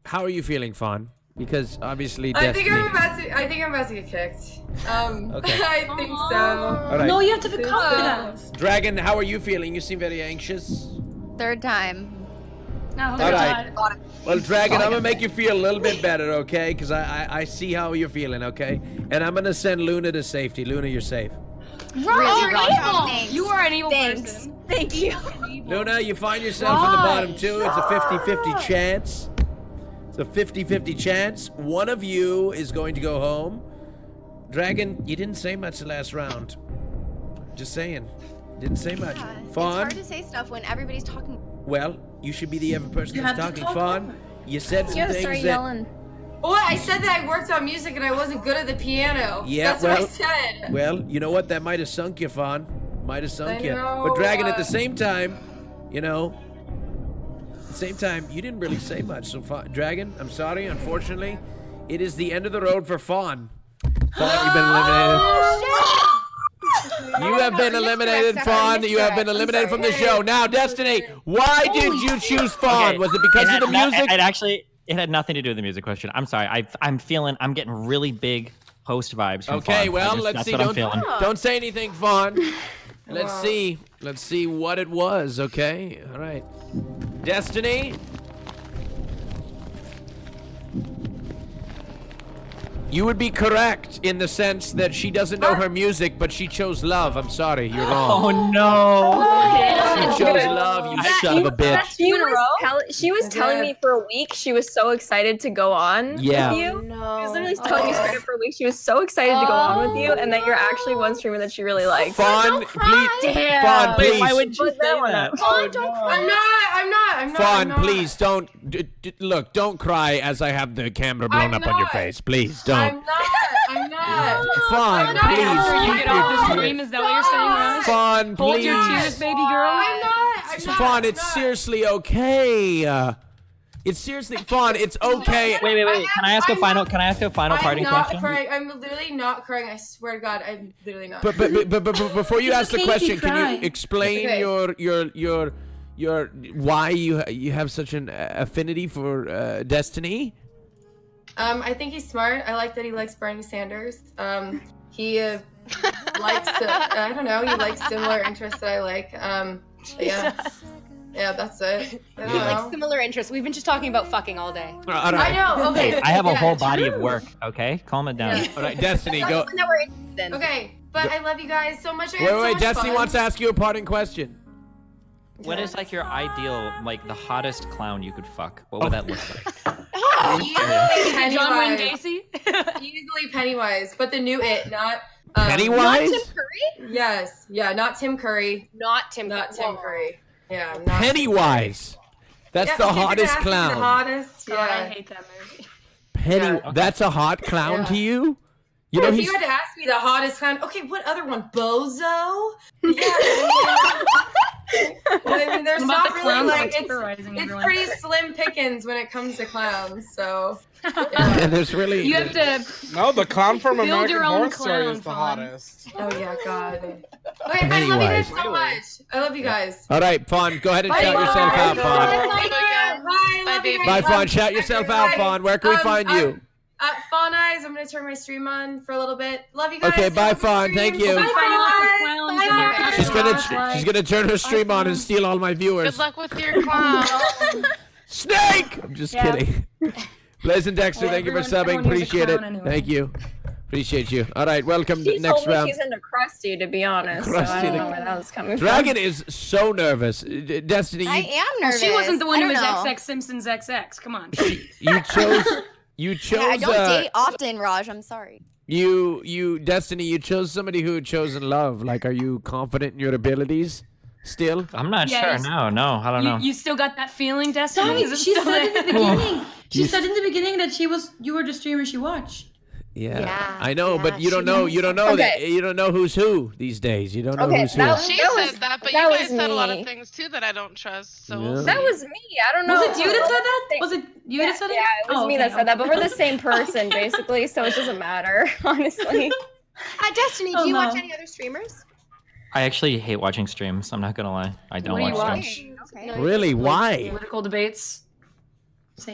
S1: how are you feeling, Fawn? Because obviously,
S11: I think
S1: Destiny.
S11: I'm about to get kicked.
S1: Okay.
S11: I think so.
S1: All right.
S6: No, you have to be confident.
S1: Dragon, how are you feeling? You seem very anxious.
S10: Third time.
S5: No.
S1: All right. Well, Dragon, I'm gonna make you feel a little bit better, okay? Because I see how you're feeling, okay? And I'm gonna send Luna to safety. Luna, you're safe.
S5: Wrong. You're
S10: wrong.
S5: evil.
S10: Thanks.
S5: You are an evil
S10: Thanks.
S5: person.
S10: Thank you.
S1: Luna, you find yourself in the bottom 2. It's a 50-50 chance. It's a 50-50 chance. One of you is going to go home. Dragon, you didn't say much the last round. Just saying. Didn't say much.
S10: Yeah, it's
S1: Fawn,
S10: hard to say stuff when everybody's talking.
S1: well, you should be the other person
S6: You
S1: that's
S6: have to
S1: talking.
S6: talk
S1: Fawn, you said some
S13: You gotta
S1: things
S13: start
S1: that...
S13: yelling.
S11: Well, I said that I worked on music and I wasn't good at the piano.
S1: Yeah,
S11: That's what I
S1: well-
S11: said.
S1: Well, you know what? That might have sunk you, Fawn. Might have sunk
S11: I
S1: you.
S11: know,
S1: But Dragon, at the same time, you know, at the same time, you didn't really say much. So, Dragon, I'm sorry. Unfortunately, it is the end of the road for Fawn. Fawn, you've been eliminated. You have been eliminated, Fawn. You have been eliminated from the show. Now, Destiny, why did you choose Fawn?
S3: Okay.
S1: Was it because of the music?
S3: It had nothing to do with the music question. I'm sorry. I'm getting really big host vibes from
S1: Okay,
S3: Fawn.
S1: well, let's see. Don't say anything, Fawn. Let's see. Let's see what it was, okay? All right. Destiny. You would be correct in the sense that she doesn't know her music, but she chose love. I'm sorry, you're wrong.
S3: Oh no!
S1: She chose love, you son of a bitch.
S13: She was telling me for a week she was so excited to go on with you. She was literally telling me straight up for a week she was so excited to go on with you, and that you're actually one streamer that she really likes.
S1: Fawn, please. Fawn, please.
S3: Why would you say that?
S11: Oh, don't cry. I'm not.
S1: Fawn, please don't. Look, don't cry as I have the camera blown up on your face. Please don't.
S11: I'm not.
S1: Fawn, please.
S5: After you get off the stream, is that what you're saying, Raj?
S1: Fawn, please.
S5: Hold your tears, baby girl.
S11: I'm not.
S1: Fawn, it's seriously okay. It's seriously, Fawn, it's okay.
S3: Wait. Can I ask a final parting question?
S11: Crying. I'm literally not crying. I swear to God, I'm literally not.
S1: But before you ask the question, can you explain your why you have such an affinity for Destiny?
S11: I think he's smart. I like that he likes Bernie Sanders. He likes I don't know. He likes similar interests that I like. Yeah, that's it.
S7: We like similar interests. We've been just talking about fucking all day.
S11: I know. Okay.
S3: I have a whole body of work. Okay, calm it down.
S1: All right, Destiny, go.
S11: Okay, but I love you guys so much.
S1: Wait. Destiny wants to ask you a parting question.
S3: What is like your ideal, like the hottest clown you could fuck? What would that look like?
S11: Easily
S5: John Wayne
S11: Pennywise.
S5: Gacy?
S11: Easily Pennywise, but the new It, not
S1: Pennywise?
S7: Not Tim Curry?
S11: Yes, yeah, not Tim Curry.
S7: Not Tim
S11: Curry. Yeah, not
S1: Pennywise. That's the hottest clown.
S11: The hottest.
S5: God, I
S11: Yeah.
S5: hate that movie.
S1: Penny. That's a hot clown to you? You know
S11: if
S1: he's.
S11: you had to ask me the hottest clown, okay, what other one? Bozo? Yeah. I mean, there's
S5: What about
S11: not
S5: the
S11: really
S5: clowns
S11: like
S5: like
S11: it's
S5: terrorizing everyone?
S11: pretty slim pickings when it comes to clowns. So
S1: Yeah, there's really.
S5: You have to.
S2: No, the clown from
S5: Build
S2: American
S5: your own
S2: Horror Story
S5: clown,
S2: is the
S5: Fawn.
S2: hottest.
S11: Oh yeah, God. Okay, I love you guys so much. I love you guys.
S1: All right, Fawn, go ahead and
S11: Bye,
S1: shout yourself
S11: bye.
S1: out, Fawn.
S11: Bye, love you
S1: Bye,
S11: guys.
S1: Fawn. Shout yourself out, Fawn. Where can we find you?
S11: Fawn Eyes, I'm gonna turn my stream on for a little bit. Love you guys.
S1: Okay, bye,
S11: Have a good
S1: Fawn.
S11: stream.
S1: Thank you.
S11: Bye, Fawn.
S1: She's gonna turn her stream on and steal all my viewers.
S9: Good luck with your clown.
S1: Snake! I'm just kidding. Blaze and Dexter, thank you for subbing. Appreciate it. Thank you. Appreciate you. All right, welcome to
S13: She
S1: next
S13: told me
S1: round.
S13: she's into Krusty, to be honest.
S1: Krusty
S13: so I don't
S1: the-
S13: know where that was coming
S1: Dragon
S13: from.
S1: is so nervous. Destiny, you,
S10: I am nervous.
S5: She wasn't the one
S10: I
S5: who was
S10: don't know.
S5: XX Simpsons XX. Come on.
S1: you chose. You chose.
S10: Yeah, I don't date often, Raj. I'm sorry.
S1: Destiny, you chose somebody who had chosen love. Like, are you confident in your abilities still?
S3: I'm not
S5: Yes.
S3: sure. No, I don't know.
S5: You still got that feeling, Destiny?
S6: Tommy,
S5: Is it
S6: she
S5: still
S6: said in
S5: there?
S6: the beginning. She
S1: You-
S6: said in the beginning that you were the streamer she watched.
S1: Yeah, I know, but you don't know. You don't know that. You don't know who's who these days. You don't know who's who.
S9: She said that, but you
S13: that
S9: guys
S13: was
S9: said a lot
S13: me.
S9: of things too that I don't trust. So
S1: Yeah.
S9: we'll
S13: That
S9: see.
S13: was me. I don't know.
S6: Was it you that said that? Was it you that said it?
S13: Yeah, it was me that said that, but we're the same person, basically, so it doesn't matter, honestly.
S7: Destiny,
S6: Oh,
S7: do you
S6: no.
S7: watch any other streamers?
S3: I actually hate watching streams. I'm not gonna lie. I don't
S5: What do you
S3: watch
S5: watch?
S3: streams.
S7: Okay.
S1: Really? Why?
S5: Political debates.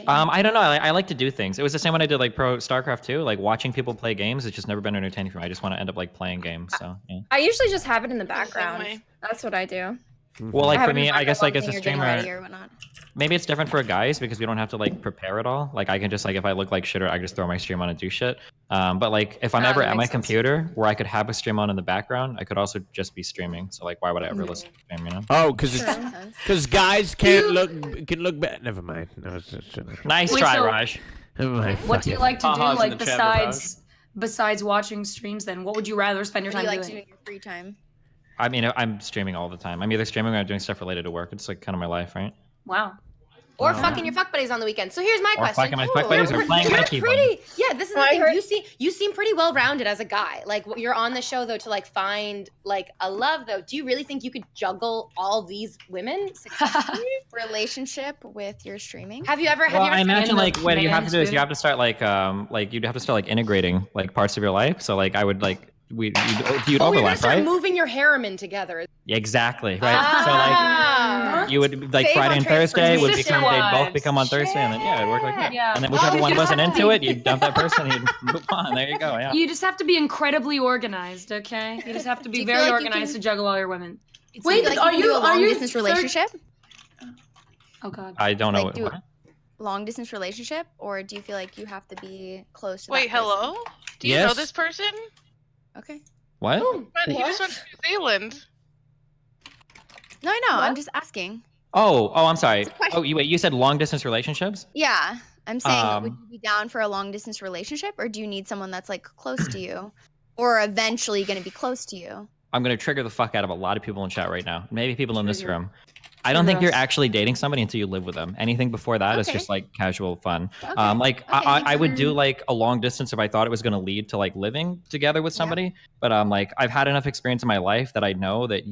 S3: I don't know. I like to do things. It was the same when I did like Pro StarCraft 2. Like watching people play games, it's just never been entertaining for me. I just want to end up like playing games. So yeah.
S13: I usually just have it in the
S9: way.
S13: background. That's what I do.
S3: Well, like
S13: I
S3: for
S13: have it
S3: me,
S13: in
S3: I guess like as a
S13: while you're getting
S3: streamer,
S13: ready or whatnot.
S3: maybe it's different for guys because we don't have to like prepare at all. Like I can just like if I look like shit, or I just throw my stream on and do shit. But like if I'm ever
S11: that
S3: at my
S11: makes sense.
S3: computer where I could have a stream on in the background, I could also just be streaming. So like why would I ever listen to stream? You know?
S1: Oh, because guys can look bad. Never mind. No,
S3: Nice
S5: Wait,
S3: try,
S5: so-
S3: Raj.
S1: Never mind.
S5: What do you like to do,
S8: Ha-has in
S5: like
S8: the chat,
S5: besides watching streams? Then what would you rather spend your
S10: What do
S5: time
S10: you like to do
S5: doing?
S10: in your free time?
S3: I mean, I'm streaming all the time. I'm either streaming or I'm doing stuff related to work. It's like kind of my life, right?
S5: Wow.
S7: Or fucking your fuck buddies on the weekend. So here's my
S3: Or
S7: question.
S3: fucking my fuck buddies or playing my
S7: You're
S3: keyboard.
S7: pretty. Yeah, this is the
S13: I
S7: thing.
S13: heard-
S7: You seem pretty well rounded as a guy. Like you're on the show though to like find like a love though. Do you really think you could juggle all these women successfully?
S10: Relationship with your streaming?
S7: Have you ever?
S3: Well, I
S7: tried-
S3: imagine like what you have to do is
S5: too?
S3: you have to start like you'd have to start like integrating like parts of your life. So like I would like you'd
S7: Oh, you're gonna
S3: overlap,
S7: start
S3: right?
S7: moving your harem together.
S3: Exactly, right? So like you would like
S7: Save
S3: Friday
S7: on
S3: and Thursday would
S7: transportation.
S3: become they'd both become on Thursday, and then it worked like that.
S5: Yeah.
S3: And then whichever
S5: You
S3: one
S5: just
S3: wasn't
S5: have to
S3: into
S5: be-
S3: it, you'd dump that person, and you'd move on. There you go. Yeah.
S5: You just have to be incredibly organized, okay? You just have to
S10: Do
S5: be
S10: you feel
S5: very
S10: like you
S5: organized
S10: can-
S5: to juggle all your women.
S15: Wait,
S10: like
S15: are
S10: you can do
S15: you
S10: a long distance
S15: third-
S10: relationship?
S5: Oh God.
S3: I don't know
S10: Like, do
S3: what.
S10: long distance relationship, or do you feel like you have to be close to
S9: Wait,
S10: that person?
S9: hello? Do you know
S3: Yes.
S9: this person?
S10: Okay.
S3: What?
S9: But he just went to New Zealand.
S10: No, I know. I'm just asking.
S3: Oh, I'm sorry. Oh, you said long distance relationships?
S10: Yeah, I'm saying, would
S3: Um,
S10: you be down for a long distance relationship, or do you need someone that's like close to you, or eventually going to be close to you?
S3: I'm gonna trigger the fuck out of a lot of people in chat right now. Maybe people in this room. I don't think you're actually dating somebody until you live with them. Anything before that is just like casual fun. I would do like a long distance if I thought it was going to lead to like living together with somebody. But like I've had enough experience in my life that I know that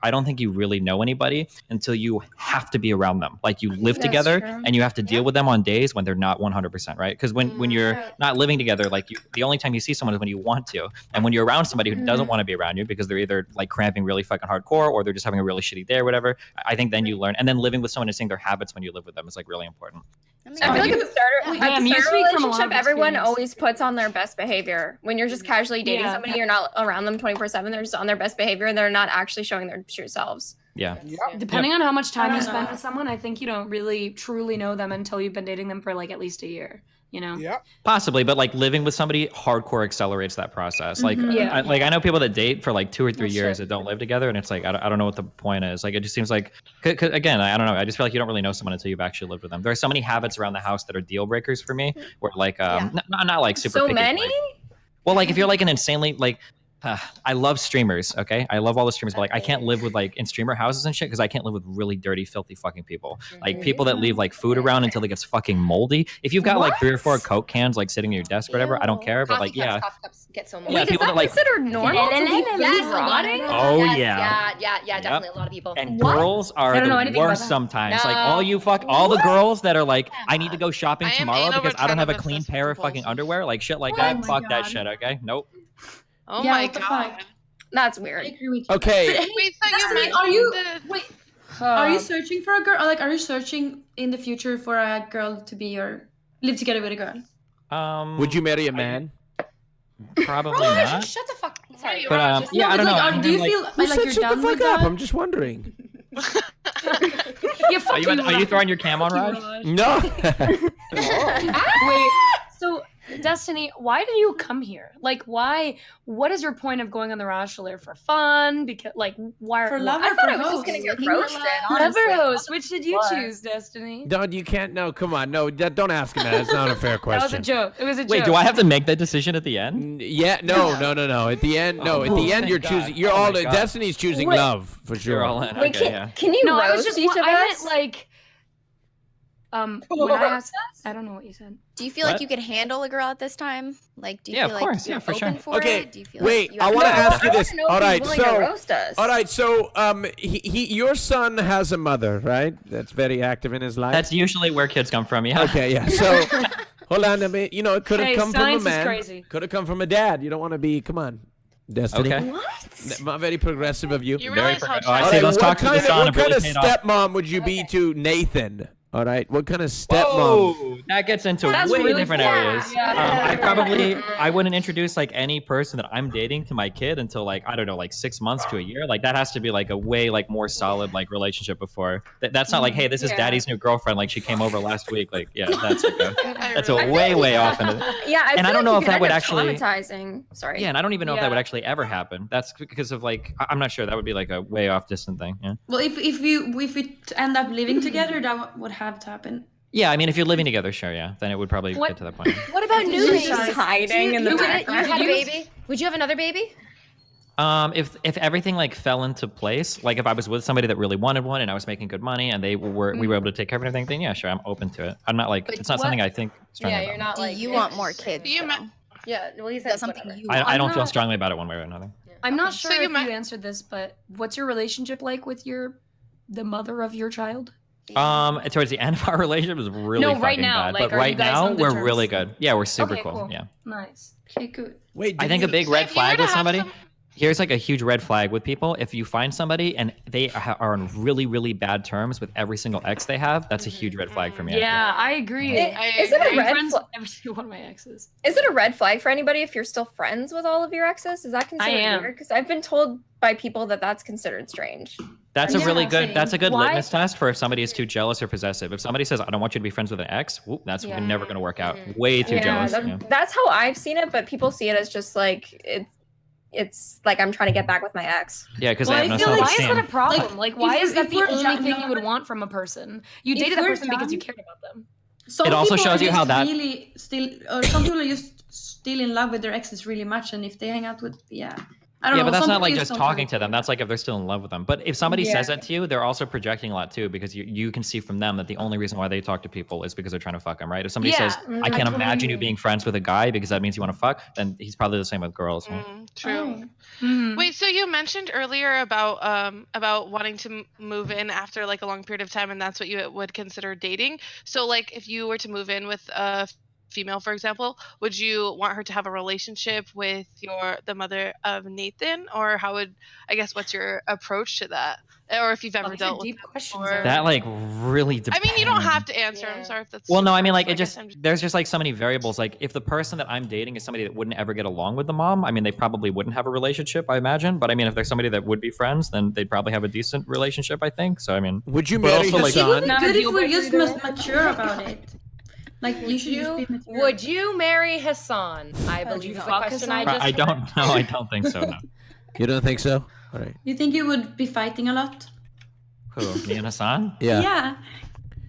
S3: I don't think you really know anybody until you have to be around them. Like you live
S6: That's
S3: together
S6: true.
S3: and you have to deal with them on days when they're not 100%, right? Because when you're not living together, like the only time you see someone is when you want to. And when you're around somebody who doesn't want to be around you because they're either like cramping really fucking hardcore or they're just having a really shitty day or whatever, I think then you learn. And then living with someone and seeing their habits when you live with them is like really important.
S13: I feel like at the start
S5: Yeah,
S13: of
S5: you
S13: a
S5: speak from a lot
S13: relationship,
S5: of
S13: everyone
S5: experience.
S13: always puts on their best behavior. When you're just casually dating
S5: Yeah.
S13: somebody, you're not around them 24/7. They're just on their best behavior, and they're not actually showing their true selves.
S3: Yeah.
S5: Depending on how much time you spend
S15: know.
S5: with someone, I think you don't really truly know them until you've been dating them for like at least a year. You know?
S2: Yeah.
S3: Possibly, but like living with somebody hardcore accelerates that process. Like,
S5: Yeah.
S3: I know people that date for like 2 or 3
S5: Oh,
S3: years
S5: shit.
S3: that don't live together, and it's like I don't know what the point is. Like, it just seems like, 'cause again, I don't know. I just feel like you don't really know someone until you've actually lived with them. There are so many habits around the house that are deal breakers for me. Where like, not like super.
S13: So
S3: picky,
S13: many?
S3: like- well, like if you're like an insanely like. I love streamers, okay? I love all the streamers, but like I can't live with like in streamer houses and shit because I can't live with really dirty, filthy fucking people. Like people that leave like food around until it gets fucking moldy. If you've got like 3 or 4 Coke cans like sitting in your desk or whatever, I don't care. But like,
S7: Coffee cups get so moldy.
S3: Yeah,
S13: Wait, is
S3: people
S13: that
S3: that, like-
S13: considered normal to be food
S7: Yes, a lot of
S13: rotting?
S7: them.
S3: Oh,
S7: Yes,
S3: yeah.
S7: Yeah, definitely a lot of people.
S3: And girls are
S5: I don't know
S3: the
S5: anything about
S3: worst
S5: that.
S3: sometimes. Like
S7: No.
S3: all the girls that are like, I need to go shopping
S9: I am
S3: tomorrow
S9: 8 over
S3: because I don't
S9: 10
S3: have a
S9: of
S3: clean
S9: obsessed
S3: pair of fucking
S9: compulsive.
S3: underwear, like shit like
S15: Oh
S3: that.
S15: my
S3: Fuck that
S15: God.
S3: shit, okay? Nope.
S9: Oh
S15: Yeah,
S9: my
S15: what the
S9: god.
S15: fuck?
S13: That's
S15: I
S13: weird.
S15: agree with you.
S1: Okay.
S15: But, hey,
S9: Wait, so you
S15: Destiny,
S9: mentioned
S15: are you
S9: the-
S15: wait? Are you searching for a girl? Or like, are you searching in the future for a girl to be your live together with a girl?
S1: Would you marry a man?
S3: Probably not.
S7: Shut the fuck. Sorry.
S3: But yeah, I don't know. I
S15: Do you
S3: mean,
S15: feel
S3: like,
S15: like
S1: Who said
S15: you're
S1: shut
S15: down
S1: the
S15: with
S1: fuck up?
S15: that?
S1: I'm just wondering.
S5: Yeah, fuck
S3: are you throwing your cam on, Raj?
S1: No.
S5: Wait, so Destiny, why did you come here? Like, why? What is your point of going on the Rajjchelor for fun? Because, like, why?
S15: For love
S13: I
S15: or
S13: thought
S15: for
S13: I was just
S15: host?
S13: gonna get
S10: Looking for
S13: roasted.
S10: love.
S13: honestly.
S5: Never host. Which did you
S13: What?
S5: choose, Destiny?
S1: No, you can't. No, come on. No, don't ask him that. It's not a fair
S5: That was a
S1: question.
S5: joke. It was a joke.
S3: Wait, do I have to make that decision at the end?
S1: Yeah, no. At the end, no. At the end, you're
S3: thank God.
S1: choosing. You're
S3: Oh
S1: all.
S3: my God.
S1: Destiny's choosing
S13: Wait.
S1: love for sure.
S3: You're all in.
S13: Wait,
S3: Okay, yeah.
S13: can you
S5: No, I was
S13: roast
S5: just.
S13: each of
S5: I
S13: us?
S5: meant like. When I asked, I don't know what you said.
S10: Do you feel
S3: What?
S10: like you could handle a girl at this time? Like, do you
S3: Yeah,
S10: feel
S3: of course.
S10: like you're
S3: Yeah, for
S10: open
S3: sure.
S10: for
S1: Okay,
S10: it? Do you feel
S1: wait.
S10: like you
S1: I
S10: have
S1: want to
S10: to-
S1: ask you
S13: I
S1: this.
S13: wanna know if
S1: All
S13: he's
S1: right,
S13: willing to
S1: so.
S13: roast us.
S1: All right, so your son has a mother, right? That's very active in his life.
S3: That's usually where kids come from, yeah.
S1: Okay, yeah. So, hold on a minute. You know, it could have
S5: Hey,
S1: come from a
S5: science is
S1: man.
S5: crazy.
S1: Could have come from a dad. You don't want to be. Come on, Destiny.
S3: Okay.
S1: Not very progressive of you.
S9: You
S3: Very
S9: realize how
S3: progressive. Oh, I
S1: All
S3: see.
S1: right,
S3: Let's
S1: what
S3: talk to the
S1: kind
S3: son.
S1: of,
S3: It
S1: what kind
S3: really
S1: of
S3: paid off.
S1: stepmom would you be to Nathan? All right, what kind of stepmom?
S3: Whoa, that gets into
S5: That's
S3: way
S5: really
S3: different
S5: cool.
S3: areas.
S5: Yeah.
S3: I wouldn't introduce like any person that I'm dating to my kid until like, I don't know, like 6 months to a year. Like that has to be like a way like more solid like relationship before. That's not like, hey, this is
S13: Yeah.
S3: daddy's new girlfriend. Like she came over last week. Like, yeah, that's like that's a
S9: really-
S3: way off. Into
S13: Yeah,
S3: And I don't know if that would actually-
S13: traumatizing. Sorry.
S3: yeah, and I don't even know if that
S5: Yeah.
S3: would actually ever happen. That's because of like, I'm not sure. That would be like a way off distant thing. Yeah.
S15: Well, if we end up living together, that would have to happen.
S3: Yeah, I mean, if you're living together, sure, yeah, then it would probably
S5: What-
S3: get to that point.
S7: What about
S13: Did
S7: new
S13: you
S7: babies?
S13: just hiding in the
S7: you
S13: background?
S7: had a baby. Would you have another baby?
S3: If everything like fell into place, like if I was with somebody that really wanted one and I was making good money and we were able to take care of everything, then yeah, sure, I'm open to it. I'm not like,
S7: But
S3: it's not
S7: what-
S3: something I think strongly
S7: Yeah,
S3: about.
S7: you're not
S10: Do
S7: like.
S10: you want more kids?
S9: You
S10: though?
S9: ma-
S7: Yeah, well, he
S10: Is
S7: said
S10: that something
S7: whatever.
S10: you
S3: I
S10: want?
S3: don't feel
S5: not-
S3: strongly about it one way or another.
S5: I'm not
S9: Okay.
S5: sure
S9: So you
S5: if
S9: ma-
S5: you answered this, but what's your relationship like with the mother of your child?
S3: Towards the end of our relationship was really
S5: No,
S3: fucking
S5: right now,
S3: bad.
S5: like,
S3: but
S5: are
S3: right
S5: you guys
S3: now
S5: on good
S3: we're
S5: terms?
S3: really good. Yeah, we're super
S5: Okay,
S3: cool. Yeah.
S5: Nice. Okay, good.
S1: Wait,
S3: I think a big
S9: So
S3: red
S9: if you were
S3: flag
S9: to
S3: with
S9: have
S3: somebody.
S9: some-
S3: Here's like a huge red flag with people. If you find somebody and they are on really, really bad terms with every single ex they have, that's a huge red flag for me.
S5: Yeah, I agree.
S13: Is it a
S5: I'm
S13: red
S5: friends
S13: flag?
S5: with every single one of my exes.
S13: Is it a red flag for anybody if you're still friends with all of your exes? Is that considered
S5: am.
S13: weird? Because I've been told by people that that's considered strange.
S3: That's a really good. That's a good
S13: Why?
S3: litmus test for if somebody is too jealous or possessive. If somebody says, "I don't want you to be friends with an ex," whoop, that's
S13: Yeah.
S3: never going to work out. Way too jealous. Yeah.
S13: That's how I've seen it, but people see it as just like it's like I'm trying to get back with my ex.
S3: Yeah, because
S5: Well,
S3: they have no
S5: why is
S3: self-esteem.
S5: that a problem? Like, why
S6: if
S5: is that the
S6: we're
S5: only
S6: young-
S5: thing you would want from a person? You
S6: If
S5: dated that
S6: we're
S5: person because you
S6: young-
S5: cared about them.
S6: Some
S3: It also
S6: people
S3: shows
S6: are
S3: you how
S6: just
S3: that-
S6: really still, or some people are just still in love with their exes really much, and if they hang out with, I don't
S3: Yeah,
S6: know.
S3: but that's
S6: some
S3: not like
S6: people
S3: just
S6: don't
S3: talking
S6: have
S3: to them. That's like if they're still in love with them. But if somebody
S6: Yeah.
S3: says that to you, they're also projecting a lot too, because you can see from them that the only reason why they talk to people is because they're trying to fuck them, right? If somebody
S5: Yeah,
S3: says,
S5: I
S3: "I can't
S5: totally
S3: imagine you
S5: agree.
S3: being friends with a guy because that means you want to fuck," then he's probably the same with girls. right?
S9: True.
S5: Mm-hmm.
S9: Wait, so you mentioned earlier about wanting to move in after like a long period of time, and that's what you would consider dating. So like, if you were to move in with a female, for example, would you want her to have a relationship with the mother of Nathan, or how would what's your approach to that, or if you've ever
S5: these are
S9: dealt with
S5: deep
S9: it
S5: questions,
S9: before?
S3: That like really
S9: I
S3: depends.
S9: mean, you don't have to answer. I'm sorry if that's.
S3: Well,
S9: too
S3: no, I mean, like,
S9: personal.
S3: it just,
S9: guess I'm just
S3: there's just like so many variables. Like, if the person that I'm dating is somebody that wouldn't ever get along with the mom, I mean, they probably wouldn't have a relationship, I imagine. But I mean, if there's somebody that would be friends, then they'd probably have a decent relationship, I think. So, I mean,
S1: would you
S3: but
S1: marry
S3: also, like,
S1: Hassan?
S6: It's good if we're just mature about it. Like, you should just be mature.
S17: Would you marry Hassan? I believe is the question I just
S3: I don't know. I don't think so, no.
S1: You don't think so? All right.
S6: You think you would be fighting a lot?
S3: Who, me and Hassan?
S1: Yeah.
S6: Yeah.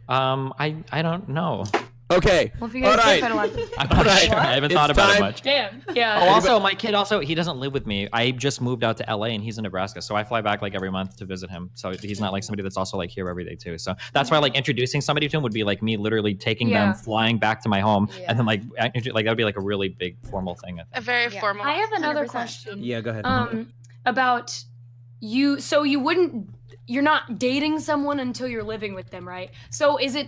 S3: I don't know.
S1: Okay.
S5: Well, if you
S1: All
S5: guys
S1: right.
S5: fight a lot.
S3: I'm not sure. I haven't thought about it much.
S5: Damn. Yeah.
S3: Oh, also, my kid he doesn't live with me. I just moved out to LA and he's in Nebraska. So I fly back like every month to visit him. So he's not like somebody that's also like here every day too. So that's why like introducing somebody to him would be like me literally taking
S5: Yeah.
S3: them, flying back to my home. And then like that would be like a really big formal thing. I think.
S9: a very formal.
S5: I have another
S10: 100%.
S5: question.
S1: Yeah, go ahead.
S5: About you. So you're not dating someone until you're living with them, right? So is it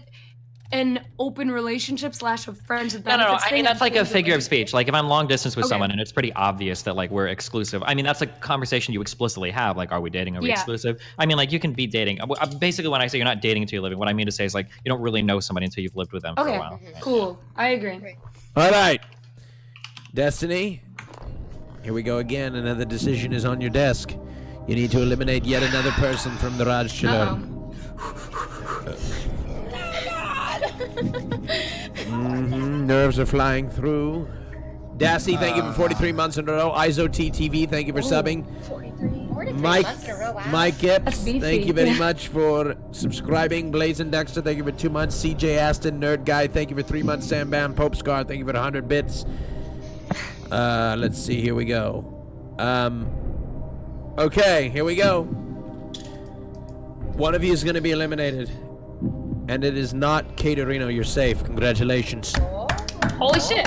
S5: an open relationship / a friends with
S3: No.
S5: benefits
S3: I
S5: thing
S3: mean, that's like a
S5: until you're
S3: figure of
S5: living?
S3: speech. Like if I'm long distance with
S5: Okay.
S3: someone and it's pretty obvious that like we're exclusive. I mean, that's a conversation you explicitly have. Like, are we dating? Are we
S5: Yeah.
S3: exclusive? I mean, like you can be dating. Basically, when I say you're not dating until you're living, what I mean to say is like you don't really know somebody until you've lived with them for
S5: Okay.
S3: a while.
S5: Cool. I agree.
S1: All right. Destiny, here we go again. Another decision is on your desk. You need to eliminate yet another person from the Rajjchelor. Nerves are flying through. Dassy, thank you for 43 months in a row. ISOTTV, thank you for subbing.
S7: 43
S1: Mike,
S7: months in a row, wow.
S1: Mike Gibbs,
S5: That's beefy.
S1: thank you very much for subscribing. Blazing Dexter, thank you for 2 months. CJ Aston, Nerd Guy, thank you for 3 months. Sam Bam, Pope Scar, thank you for 100 bits. Let's see, here we go. Okay, here we go. One of you is going to be eliminated. And it is not Caterino. You're safe. Congratulations.
S5: Holy shit.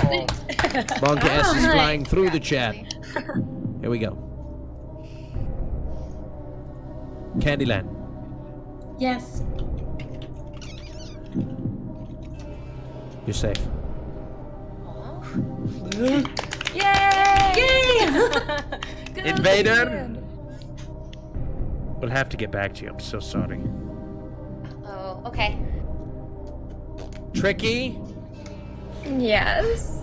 S1: Monka S is flying through the chat. Here we go. Candyland.
S6: Yes.
S1: You're safe.
S5: Yay!
S1: Invader. We'll have to get back to you. I'm so sorry.
S7: Oh, okay.
S1: Tricky.
S13: Yes.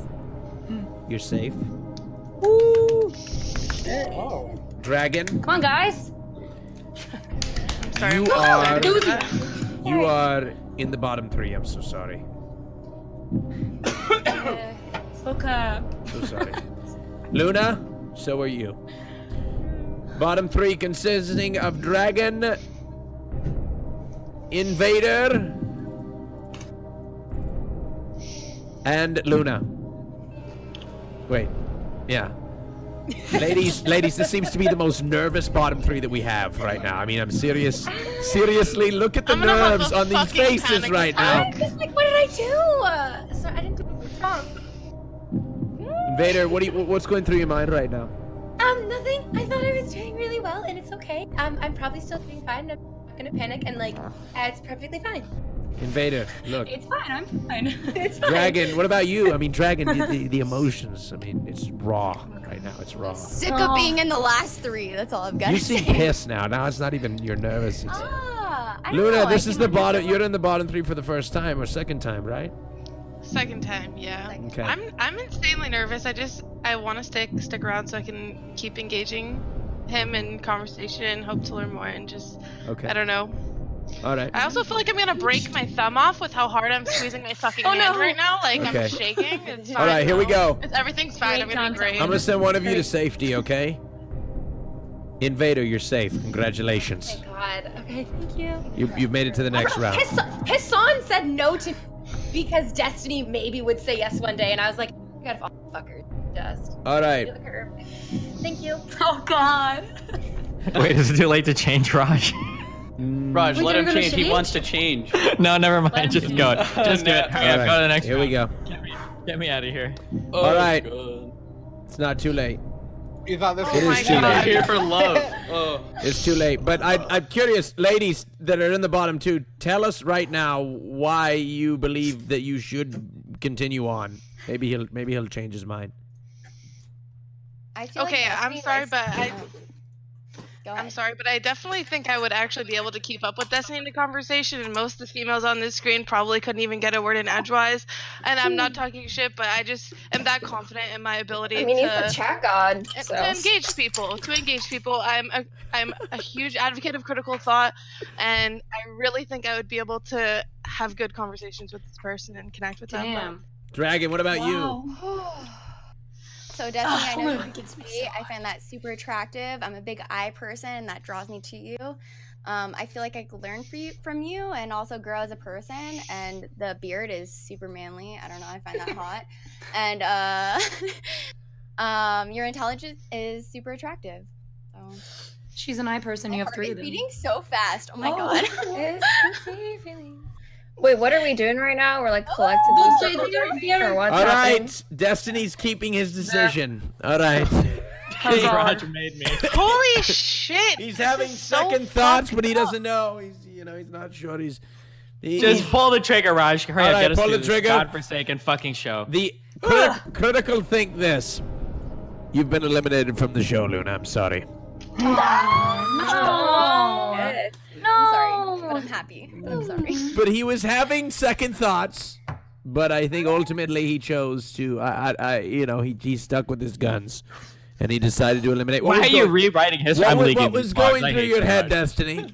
S1: You're safe.
S7: Oh.
S1: Dragon.
S5: Come on, guys.
S9: Sorry,
S1: You
S9: I'm
S1: are. You are in the bottom 3. I'm so sorry.
S5: Fuck up.
S1: So sorry. Luna, so are you. Bottom 3 consisting of Dragon, Invader, and Luna. Wait. Yeah. Ladies, this seems to be the most nervous bottom 3 that we have right now. I mean, I'm serious. Seriously, look at the nerves on these faces right now.
S7: I'm just like, what did I do? Sorry, I didn't do anything wrong.
S1: Invader, what's going through your mind right now?
S7: Nothing. I thought I was doing really well, and it's okay. I'm probably still doing fine. I'm gonna panic, and like it's perfectly fine.
S1: Invader, look.
S5: It's fine. I'm fine.
S7: It's fine.
S1: Dragon, what about you? I mean, Dragon, the emotions. I mean, it's raw right now. It's raw.
S10: Sick of being in the last 3. That's all I've got
S1: You
S10: to
S1: seem
S10: say.
S1: pissed now. Now it's not even you're nervous. It's,
S10: I don't
S1: Luna,
S10: know,
S1: this
S10: I
S1: is
S10: think
S1: the
S10: I'm just
S1: bottom. You're in the bottom 3 for the first time or second time, right?
S9: Second time, yeah.
S1: Okay.
S9: I'm insanely nervous. I want to stick around so I can keep engaging him in conversation and hope to learn more and just
S1: Okay.
S9: I don't know.
S1: All right.
S9: I also feel like I'm gonna break my thumb off with how hard I'm squeezing my fucking hand right now. Like
S1: Okay.
S9: I'm shaking. It's fine.
S1: All right, here we go.
S9: Everything's fine. Everything's great.
S1: I'm gonna send one of you to safety, okay? Invader, you're safe. Congratulations.
S7: God. Okay, thank you.
S1: You've made it to the next round.
S7: Hassan said no to because Destiny maybe would say yes one day, and I was like, you gotta fuck her, just.
S1: All right.
S7: To the curb. Thank you.
S5: Oh God.
S3: Wait, is it too late to change Raj?
S8: Raj,
S3: Wait,
S8: let
S3: are
S8: him
S3: we gonna
S8: change. He
S3: change?
S8: wants to change.
S3: No, never mind. Just go. Just do it. Hurry up.
S1: All
S3: Go to the
S1: right,
S3: next
S1: here
S3: one.
S1: we go.
S3: Get me out of here.
S1: All right. It's not too late.
S2: You thought this
S1: It
S2: was
S1: is too late.
S8: Here for love. Oh.
S1: It's too late. But I'm curious, ladies that are in the bottom 2, tell us right now why you believe that you should continue on. Maybe he'll change his mind.
S10: I feel
S9: Okay,
S10: like
S9: I'm sorry, but
S10: Go
S9: I'm
S10: ahead.
S9: sorry, but I definitely think I would actually be able to keep up with Destiny in the conversation, and most of the females on this screen probably couldn't even get a word in edgewise. And I'm not talking shit, but I just am that confident in my ability
S13: I mean,
S9: to,
S13: he's the chat god.
S9: to
S13: So.
S9: engage people. I'm a huge advocate of critical thought, and I really think I would be able to have good conversations with this person and connect with them.
S5: Damn.
S1: Dragon, what about you?
S10: So Destiny, I know
S5: Oh,
S10: you can see. I find that super attractive. I'm a big eye person, and that draws me to you. I feel like I could learn from you, and also grow as a person. And the beard is super manly. I don't know. I find that hot. And your intelligence is super attractive. So.
S5: She's an eye person. You have 3 of them.
S10: Beating so fast. Oh my god.
S13: Wait, what are we doing right now? We're like collectively or what's
S1: All
S13: happening?
S1: right. Destiny's keeping his decision. All right.
S3: Raj made me.
S9: Holy shit!
S1: He's having second thoughts, but he doesn't know. He's not sure.
S3: Just pull the trigger, Raj. Hurry
S1: All
S3: up,
S1: right,
S3: get us
S1: pull
S3: through
S1: the
S3: this
S1: trigger.
S3: godforsaken fucking show.
S1: The critical think this. You've been eliminated from the show, Luna. I'm sorry.
S10: I'm sorry, but I'm happy. But I'm sorry.
S1: But he was having second thoughts. But I think ultimately he chose to, he stuck with his guns, and he decided to eliminate.
S3: Why are you rewriting history?
S1: What was going through your head, Destiny?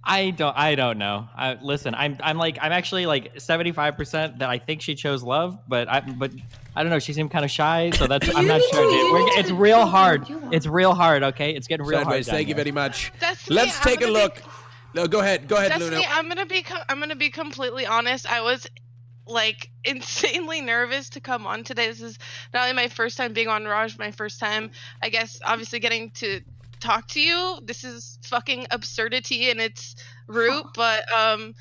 S3: I don't know. Listen, I'm actually like 75% that I think she chose love, but I don't know. She seemed kind of shy, so that's I'm not sure, dude. It's real hard. It's real hard. Okay, it's getting real
S1: Sideways,
S3: hard.
S1: thank you very much.
S9: Destiny,
S1: Let's take a look. No, go ahead,
S9: Destiny,
S1: Luna.
S9: I'm gonna be completely honest. I was like insanely nervous to come on today. This is not only my first time being on Raj, my first time, I guess, obviously getting to talk to you. This is fucking absurdity in its root, but I'm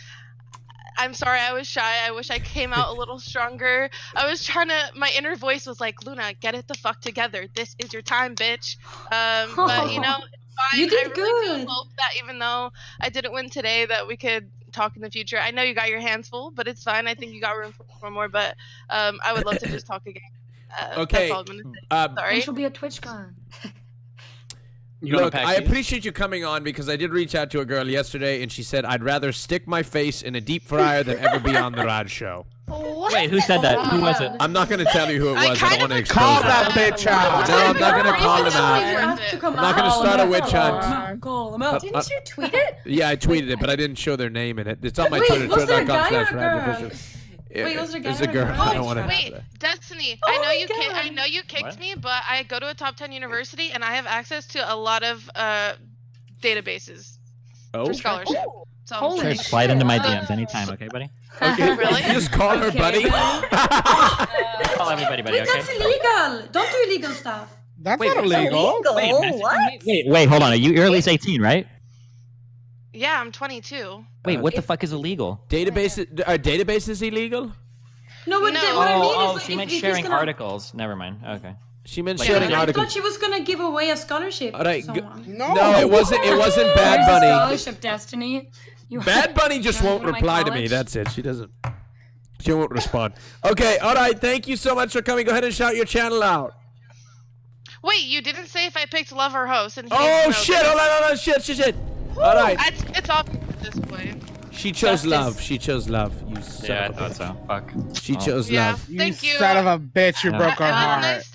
S9: sorry I was shy. I wish I came out a little stronger. I was trying to, my inner voice was like, Luna, get it the fuck together. This is your time, bitch. But you know, it's fine.
S6: You did
S9: I really
S6: good.
S9: do hope that even though I didn't win today, that we could talk in the future. I know you got your hands full, but it's fine. I think you got room for more, but I would love to just talk again.
S1: Okay.
S9: That's all I'm gonna say. Sorry.
S5: She'll be at TwitchCon.
S1: Look, I appreciate you coming on because I did reach out to a girl yesterday and she said, I'd rather stick my face in a deep fryer than ever be on the Raj show.
S3: Wait, who said that? Who was it?
S1: I'm not going to tell you who it was. I don't want to expose
S2: Call
S1: her.
S2: that bitch out.
S1: No, I'm not going to call him out. I'm not going to start a witch hunt.
S5: Call him out.
S10: Didn't you tweet it?
S1: Yeah, I tweeted it, but I didn't show their name in it. It's on my
S6: Wait,
S1: Twitter,
S6: was there a guy or a
S1: twitter.com/RajjOfficial.
S6: Wait, was there a guy
S1: It's
S6: or
S1: a
S6: a
S1: girl.
S6: girl?
S1: I don't want to.
S9: Wait, Destiny,
S6: Oh
S9: I
S6: my
S9: know you kicked
S3: What?
S9: me, but I go to a top 10 university and I have access to a lot of databases for scholarship. So I'm
S3: Sure,
S9: saying.
S3: slide into my DMs anytime, okay, buddy?
S1: Okay,
S9: Really?
S1: just call her, buddy.
S3: Call everybody, buddy,
S6: Wait,
S3: okay?
S6: that's illegal. Don't do illegal stuff.
S2: That's
S3: Wait,
S2: not illegal.
S3: Wait, hold on. You're at least 18, right?
S9: Yeah, I'm 22.
S3: Wait, what the fuck is illegal?
S1: Are databases illegal?
S6: No, but
S9: No.
S6: what I mean is
S3: Oh,
S6: like,
S3: she meant
S6: if he's
S3: sharing
S6: gonna...
S3: articles. Never mind. Okay.
S1: She meant
S3: Like,
S1: sharing
S14: I
S1: articles.
S14: thought she was gonna give away a scholarship.
S1: All right,
S14: to someone.
S1: no, it wasn't. It wasn't Bad
S5: There's a
S1: Bunny.
S5: scholarship, Destiny.
S1: Bad Bunny just won't
S5: Wanna go to my
S1: reply to me.
S5: college?
S1: That's it. She doesn't. She won't respond. Okay. All right. Thank you so much for coming. Go ahead and shout your channel out.
S9: Wait, you didn't say if I picked love or host. And he
S1: Oh
S9: didn't know
S1: shit!
S9: this.
S1: Hold on. Shit. All right.
S9: It's obvious at this point.
S1: She chose love. She chose love. You son
S3: Yeah, I
S1: of a
S3: thought
S1: bitch.
S3: so. Fuck.
S1: She chose
S9: Yeah.
S1: love.
S9: Thank you.
S2: Son of a bitch, you
S3: Yeah.
S2: broke our heart.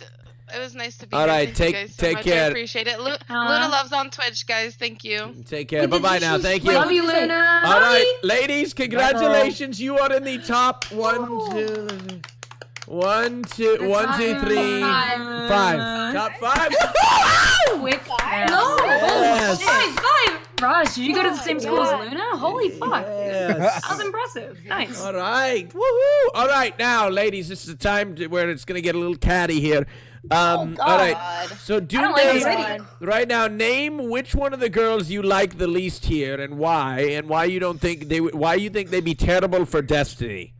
S9: It was nice to be
S1: All
S9: here.
S1: right,
S9: Thank you guys so
S1: take
S9: much.
S1: care.
S9: I appreciate it. Luna loves on Twitch, guys. Thank you.
S1: Take care. Bye bye now. Thank you.
S5: Love you, Luna.
S1: All right, ladies, congratulations. You are in the top 1, 2, 3. 1, 2, 3, 5. Top 5.
S5: Quick.
S14: No.
S1: Yes.
S14: Five.
S5: Raj, did you go to the same school as Luna? Holy fuck.
S1: Yes.
S5: That was impressive. Nice.
S1: All right. Woohoo. All right, now, ladies, this is the time where it's going to get a little catty here. All right. So do
S5: I don't like this
S1: name
S5: already.
S1: right now. Name which one of the girls you like the least here, and why you don't think why you think they'd be terrible for Destiny.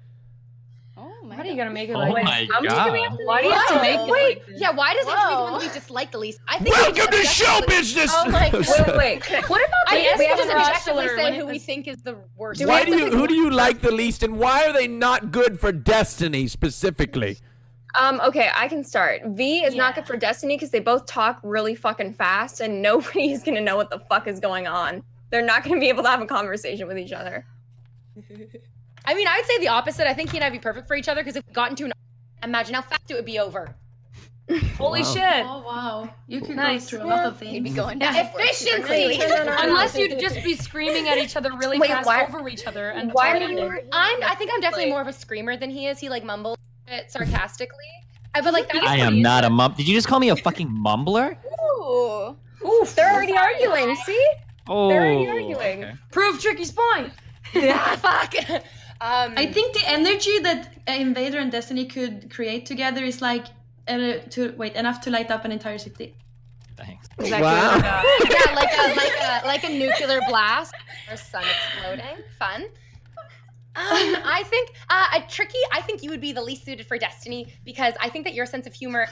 S5: Why are you gonna make it
S3: Oh
S5: like
S3: my
S5: I'm just
S3: God.
S5: gonna have to, why do you have to make it
S7: Wait,
S5: like this?
S7: yeah, why does it have to be the one that we dislike the least? I think
S1: Welcome to show business.
S7: Oh my god.
S5: Wait. What about the
S7: We have to
S5: Espen
S7: objectively
S5: Rajjchelor
S7: say
S5: when
S7: who we
S5: it's-
S7: think is the worst.
S1: Who do you like the least, and why are they not good for Destiny specifically?
S13: Okay, I can start. V is not good for Destiny because they both talk really fucking fast and nobody's gonna know what the fuck is going on. They're not gonna be able to have a conversation with each other.
S7: I mean, I would say the opposite. I think he and I'd be perfect for each other because if we got into an imagine how fast it would be over.
S5: Holy
S1: Wow.
S5: shit.
S14: Oh wow, you could
S5: Nice.
S14: go through a lot of
S7: He'd
S14: things.
S7: be going down
S5: Efficiency. Unless you'd just be screaming at each other really
S7: Wait,
S5: fast
S7: why-
S5: over each other and
S7: Why are
S5: talking.
S7: you? I think I'm definitely more of a screamer than he is. He like mumbles it sarcastically. But like that's
S3: I am not a mum. Did you just call me a fucking mumbler?
S7: Ooh.
S13: Oof, they're already arguing, see?
S3: Oh.
S13: They're already arguing.
S3: Okay.
S5: Prove Tricky's point.
S7: Yeah, fuck.
S14: I think the energy that Invader and Destiny could create together is like enough to light up an entire city.
S3: Thanks.
S1: Wow.
S7: Yeah, like a nuclear blast or sun exploding. Fun. I think Tricky. I think you would be the least suited for Destiny because I think that your sense of humor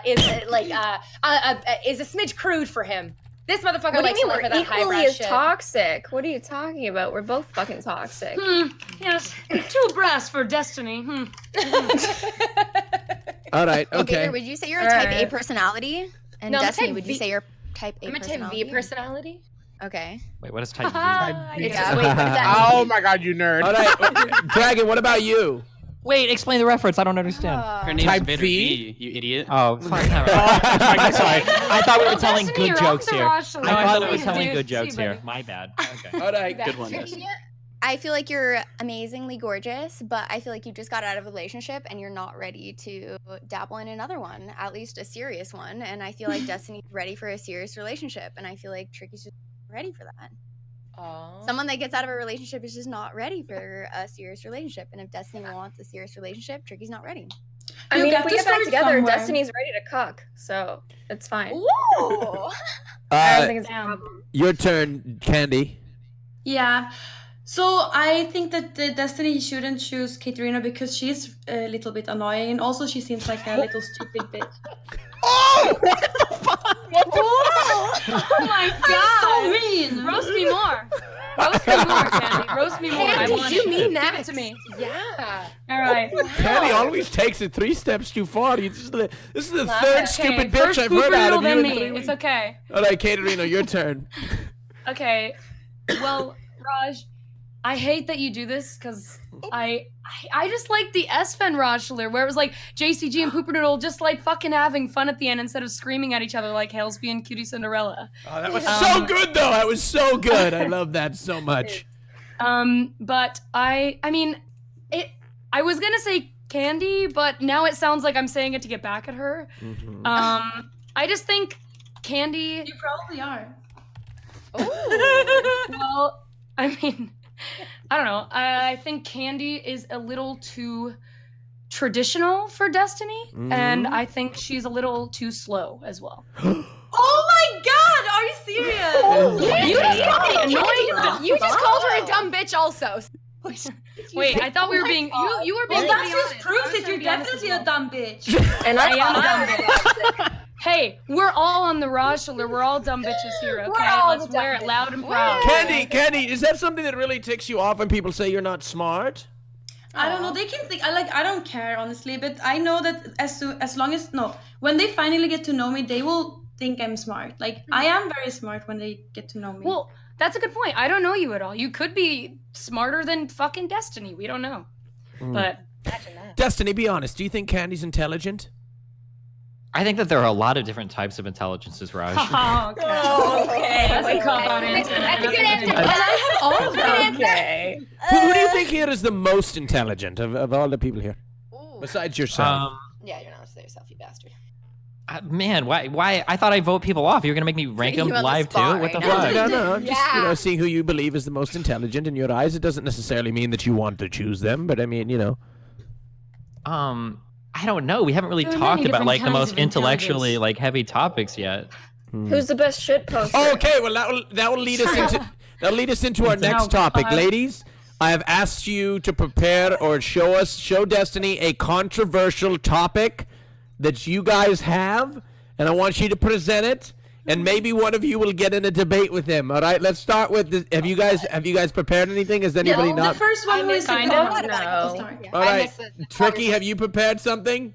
S7: is is a smidge crude for him. This motherfucker
S13: What do
S7: likes
S13: you
S7: to
S13: mean
S7: live for
S13: we're
S7: that
S13: equally
S7: highbrow
S13: as
S7: shit.
S13: toxic? What are you talking about? We're both fucking toxic.
S5: Yes. Too brass for Destiny.
S1: All right.
S10: Vader,
S1: Okay.
S10: would you say you're a type A personality? And
S7: No, I'm a
S10: Destiny,
S7: type
S10: would you
S7: V.
S10: say you're type A
S7: I'm a type
S10: personality?
S7: V personality.
S10: Okay.
S3: Wait, what is type V?
S10: Yeah, wait, what does that
S2: Oh my god, you nerd.
S1: All right. Dragon, what about you?
S3: Wait, explain the reference. I don't understand.
S8: Her name's
S2: Type
S8: Vader
S2: V?
S8: V, you idiot.
S3: Oh, fuck. I'm sorry. I thought we were telling
S5: Destiny,
S3: good
S5: you're off
S3: jokes
S5: the
S3: here.
S5: roster.
S3: I thought we were
S5: Dude,
S3: telling good
S5: see,
S3: jokes here.
S5: buddy.
S3: My bad. Okay.
S1: All right.
S8: Good one, Destiny.
S10: I feel like you're amazingly gorgeous, but I feel like you just got out of a relationship and you're not ready to dabble in another one, at least a serious one. And I feel like Destiny's ready for a serious relationship, and I feel like Tricky's just ready for that. Someone that gets out of a relationship is just not ready for a serious relationship, and if Destiny wants a serious relationship, Tricky's not ready.
S13: I
S14: You
S13: mean,
S14: got
S13: if we
S14: to
S13: get back
S14: start
S13: together,
S14: somewhere.
S13: Destiny's ready to cuck, so it's fine.
S10: Ooh.
S13: I don't think it's a problem.
S1: Your turn, Candy.
S14: Yeah. So I think that Destiny shouldn't choose Katerina because she's a little bit annoying, and also she seems like a little stupid bitch.
S2: Oh!
S5: Oh my god.
S14: So mean.
S5: Roast me more. Roast me more, Candy. Roast me more. I
S7: Candy,
S5: want
S7: you
S5: it.
S7: mean
S5: Give it
S7: next.
S5: to me.
S7: Yeah.
S5: All right.
S1: Candy always takes it 3 steps too far. This is the
S5: Love
S1: third
S5: it.
S1: stupid
S5: Okay,
S1: bitch
S5: first
S1: I've heard out
S5: Pooperdoodle,
S1: of you.
S5: then
S1: in
S5: me.
S1: 3
S5: It's
S1: weeks.
S5: okay.
S1: All right, Katerina, your turn.
S5: Okay. Well, Raj, I hate that you do this because I just like the Espen Rajjchelor where it was like JCG and Pooperdoodle just like fucking having fun at the end instead of screaming at each other like Halesby and Cutie Cinderella.
S1: Oh, that was so good, though. That was so good. I love that so much.
S5: But I mean, I was gonna say Candy, but now it sounds like I'm saying it to get back at her. I just think Candy.
S14: You probably are.
S5: Well, I mean, I don't know. I think Candy is a little too traditional for Destiny, and I think she's a little too slow as well.
S14: Oh my god, are you serious?
S7: You just called her a dumb bitch also.
S5: Wait, I thought we were being you were being.
S14: Well, that just proves that you're definitely a dumb bitch.
S5: And I am a dumb bitch. Hey, we're all on the Rajjchelor. We're all dumb bitches here, okay? Let's wear it loud and proud.
S1: Candy, is that something that really ticks you off when people say you're not smart?
S6: I don't know. They can think I don't care honestly, but I know that as long as when they finally get to know me, they will think I'm smart. Like I am very smart when they get to know me.
S5: Well, that's a good point. I don't know you at all. You could be smarter than fucking Destiny. We don't know. But
S1: Destiny, be honest. Do you think Candy's intelligent?
S3: I think that there are a lot of different types of intelligences, Raj.
S5: Okay. That's a cop-out answer.
S7: That's a good answer.
S6: And I have all of them.
S13: Okay.
S1: Who do you think here is the most intelligent of all the people here? Besides yourself.
S7: Yeah, you're not yourself, you bastard.
S3: Man, why? I thought I'd vote people off. You're gonna make me rank them live too? What the fuck?
S1: No. I'm just seeing who you believe is the most intelligent in your eyes. It doesn't necessarily mean that you want to choose them, but I mean,
S3: I don't know. We haven't really talked about like the most intellectually like heavy topics yet.
S13: Who's the best shit poster?
S1: Okay, well that will lead us into our next topic, ladies. I have asked you to prepare or show Destiny a controversial topic that you guys have, and I want you to present it, and maybe one of you will get in a debate with him. All right, let's start with this. Have you guys prepared anything? Has anybody not?
S6: The first one was
S5: kind of
S1: All right, Tricky, have you prepared something?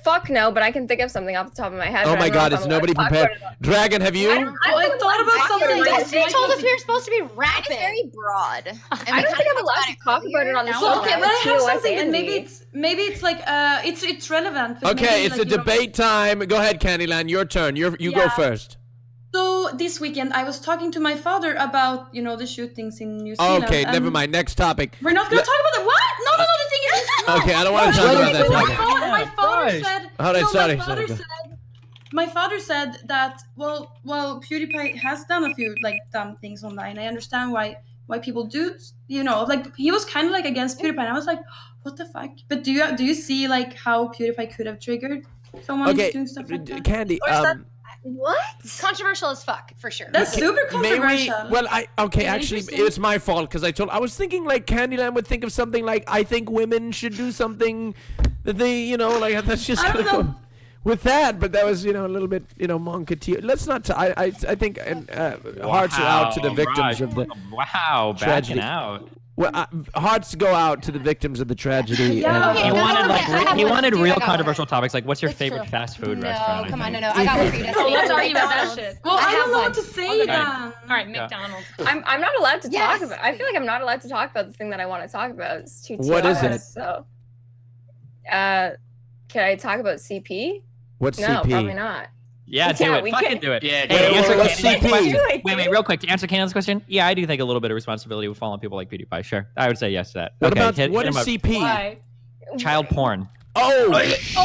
S13: Fuck no, but I can think of something off the top of my head.
S1: Oh
S13: but I
S1: my
S13: don't know
S1: God,
S13: if
S1: is
S13: I'm
S1: nobody
S13: allowed to talk
S1: prepared?
S13: about it.
S1: Dragon, have you?
S6: I thought about something.
S7: Destiny told us we were supposed to be rapping. It's very broad.
S13: I don't think I'm allowed to talk about it on the show.
S6: Okay, but I have
S13: TOS
S6: something that
S13: Andy.
S6: maybe it's like it's relevant. but
S1: Okay,
S6: maybe,
S1: it's
S6: like,
S1: a
S6: you don't-
S1: debate time. Go ahead, Candyland, your turn. You go
S6: Yeah.
S1: first.
S6: So this weekend I was talking to my father about the shootings in New Zealand.
S1: Okay,
S6: and
S1: never mind. Next topic.
S6: We're not gonna talk about it. What? No. The thing is, no.
S1: Okay, I don't want to talk about that topic.
S6: My father said.
S1: All right,
S6: no,
S1: sorry.
S6: My father said that well, PewDiePie has done a few like dumb things online. I understand why people do. Like he was kind of like against PewDiePie. And I was like, what the fuck? But do you see like how PewDiePie could have triggered someone doing stuff like that?
S1: Candy.
S6: Or is that-
S7: What? Controversial as fuck, for sure.
S6: That's super controversial.
S1: Actually, it's my fault because I was thinking like Candyland would think of something like I think women should do something that they like that's just gonna go with that, but that was a little bit monketeer. Let's not. I think hearts are out to the victims of the tragedy.
S3: Backing out.
S1: Well, hearts go out to the victims of the tragedy.
S7: Yeah, okay,
S3: He wanted real controversial topics like what's your favorite fast food restaurant?
S7: No, come on, no. I got one for you, Destiny.
S5: Let's argue about that shit.
S6: Well, I don't know
S7: one.
S6: what to say then.
S5: All right, McDonald's.
S13: I'm not allowed to
S7: Yes.
S13: talk about. I feel like I'm not allowed to talk about the thing that I want to talk about. It's too.
S1: What is it?
S13: So, can I talk about CP?
S1: What's
S13: No,
S1: CP?
S13: probably not.
S3: Yeah, do it.
S13: we
S3: Fucking
S13: can't.
S3: do it.
S8: Yeah,
S3: Wait, answer
S1: what's
S3: Candy's
S1: CP?
S3: question. Wait, real quick. To answer Candy's question, yeah, I do think a little bit of responsibility would fall on people like PewDiePie. Sure, I would say yes to that.
S1: What
S3: Okay,
S1: about
S3: hit
S1: what
S3: him
S1: is
S3: up.
S1: CP?
S5: Why?
S3: Child porn.
S1: Oh shit!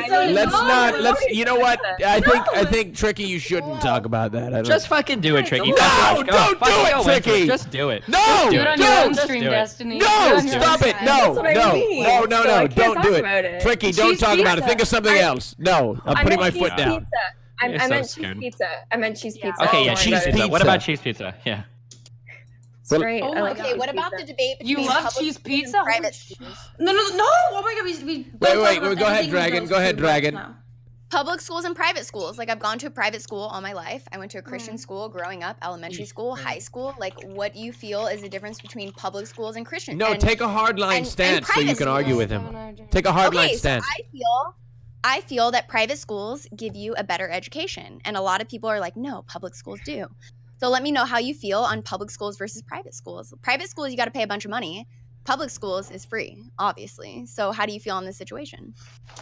S6: God,
S1: Let's not. Let's. You know what? I think Tricky, you shouldn't talk about that. I don't.
S3: Just fucking do it, Tricky.
S1: No,
S3: Fuck it, go.
S1: don't
S3: Fucking
S1: do it,
S3: go,
S1: Tricky.
S3: Winter. Just do it.
S1: No,
S3: Just
S5: Do it on
S3: do
S5: your own
S3: Just
S5: stream,
S3: do it.
S5: Destiny.
S1: No,
S5: Do it on your
S1: stop
S5: own
S1: it!
S5: stream.
S1: No,
S13: That's what I mean. So I
S1: no!
S13: can't
S1: Don't
S13: talk
S1: do
S13: about
S1: it,
S13: it.
S1: Tricky. Don't
S13: Cheese
S1: talk about it.
S13: pizza.
S1: Think of something else. No, I'm putting my
S13: meant
S1: foot
S13: cheese
S1: down.
S13: Pizza. I
S3: You're
S13: meant
S3: so
S13: cheese
S3: scared.
S13: pizza. I meant cheese pizza.
S3: Okay, yeah,
S13: Don't worry
S3: cheese
S13: about it.
S3: pizza. What
S1: pizza.
S3: about cheese pizza? Yeah.
S13: It's great.
S6: Oh
S13: I
S6: my
S13: like
S6: God.
S7: Okay,
S13: cheese
S7: what about
S13: pizza.
S7: the debate between
S5: You love
S7: public
S5: cheese
S7: schools
S5: pizza?
S7: and private schools?
S6: No! Oh my God, we don't talk
S1: Wait,
S6: about
S1: go ahead,
S6: anything
S1: Dragon.
S6: with
S1: Go
S6: those
S1: ahead,
S6: two right
S1: Dragon.
S6: now.
S7: Public schools and private schools. Like, I've gone to a private school all my life. I went to a Christian school growing up, elementary school, high school. Like, what do you feel is the difference between public schools and Christian?
S1: No,
S7: and,
S1: take a hardline
S7: and
S1: stance so you
S7: private
S1: can argue
S7: schools?
S1: with him. Take a hardline
S7: Okay, so
S1: stance.
S7: I feel that private schools give you a better education, and a lot of people are like, no, public schools do. So let me know how you feel on public schools versus private schools. Private schools, you got to pay a bunch of money. Public schools is free, obviously. So how do you feel in this situation?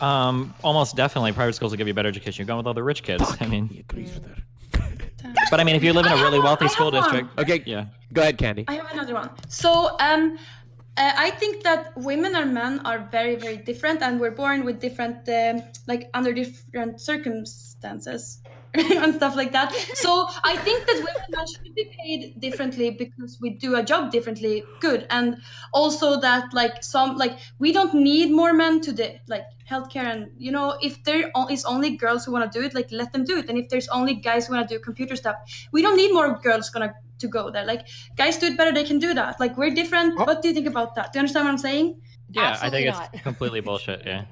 S3: Almost definitely, private schools will give you a better education. You're going with all the rich kids. I mean,
S1: He agrees with her.
S3: but I mean, if you live in a really wealthy school
S6: one.
S3: district,
S1: Okay,
S3: yeah.
S1: go ahead, Candy.
S6: I have another one. So, I think that women and men are very, very different, and we're born with different, under different circumstances and stuff like that. So, I think that women and men should be paid differently because we do a job differently. Good, and also that we don't need more men to do healthcare, and if there is only girls who want to do it, let them do it, and if there's only guys who want to do computer stuff, we don't need more girls gonna to go there. Like guys do it better, they can do that. Like we're different. What do you think about that? Do you understand what I'm saying?
S3: Yeah,
S7: Absolutely
S3: I think it's completely bullshit. Yeah.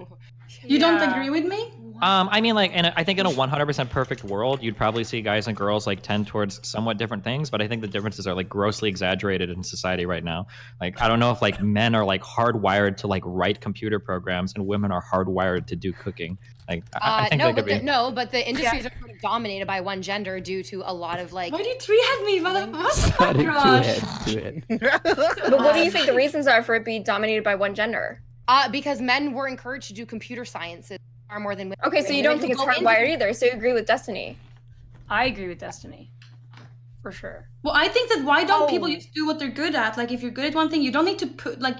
S6: You don't agree with me?
S3: I mean, like, and I think in a 100% perfect world, you'd probably see guys and girls like tend towards somewhat different things, but I think the differences are like grossly exaggerated in society right now. Like, I don't know if like men are like hardwired to like write computer programs and women are hardwired to do cooking. Like, I think
S7: but the industries are sort of dominated by one gender due to a lot of like.
S6: Why do you three-head me? What's the fuck,
S13: But what do you think the reasons are for it being dominated by one gender?
S7: Because men were encouraged to do computer sciences far more than women.
S13: Okay, so you don't think it's hardwired either, so you agree with Destiny.
S5: I agree with Destiny. For sure.
S6: Well, I think that why don't people just do what they're good at? Like if you're good at one thing, you don't need to put like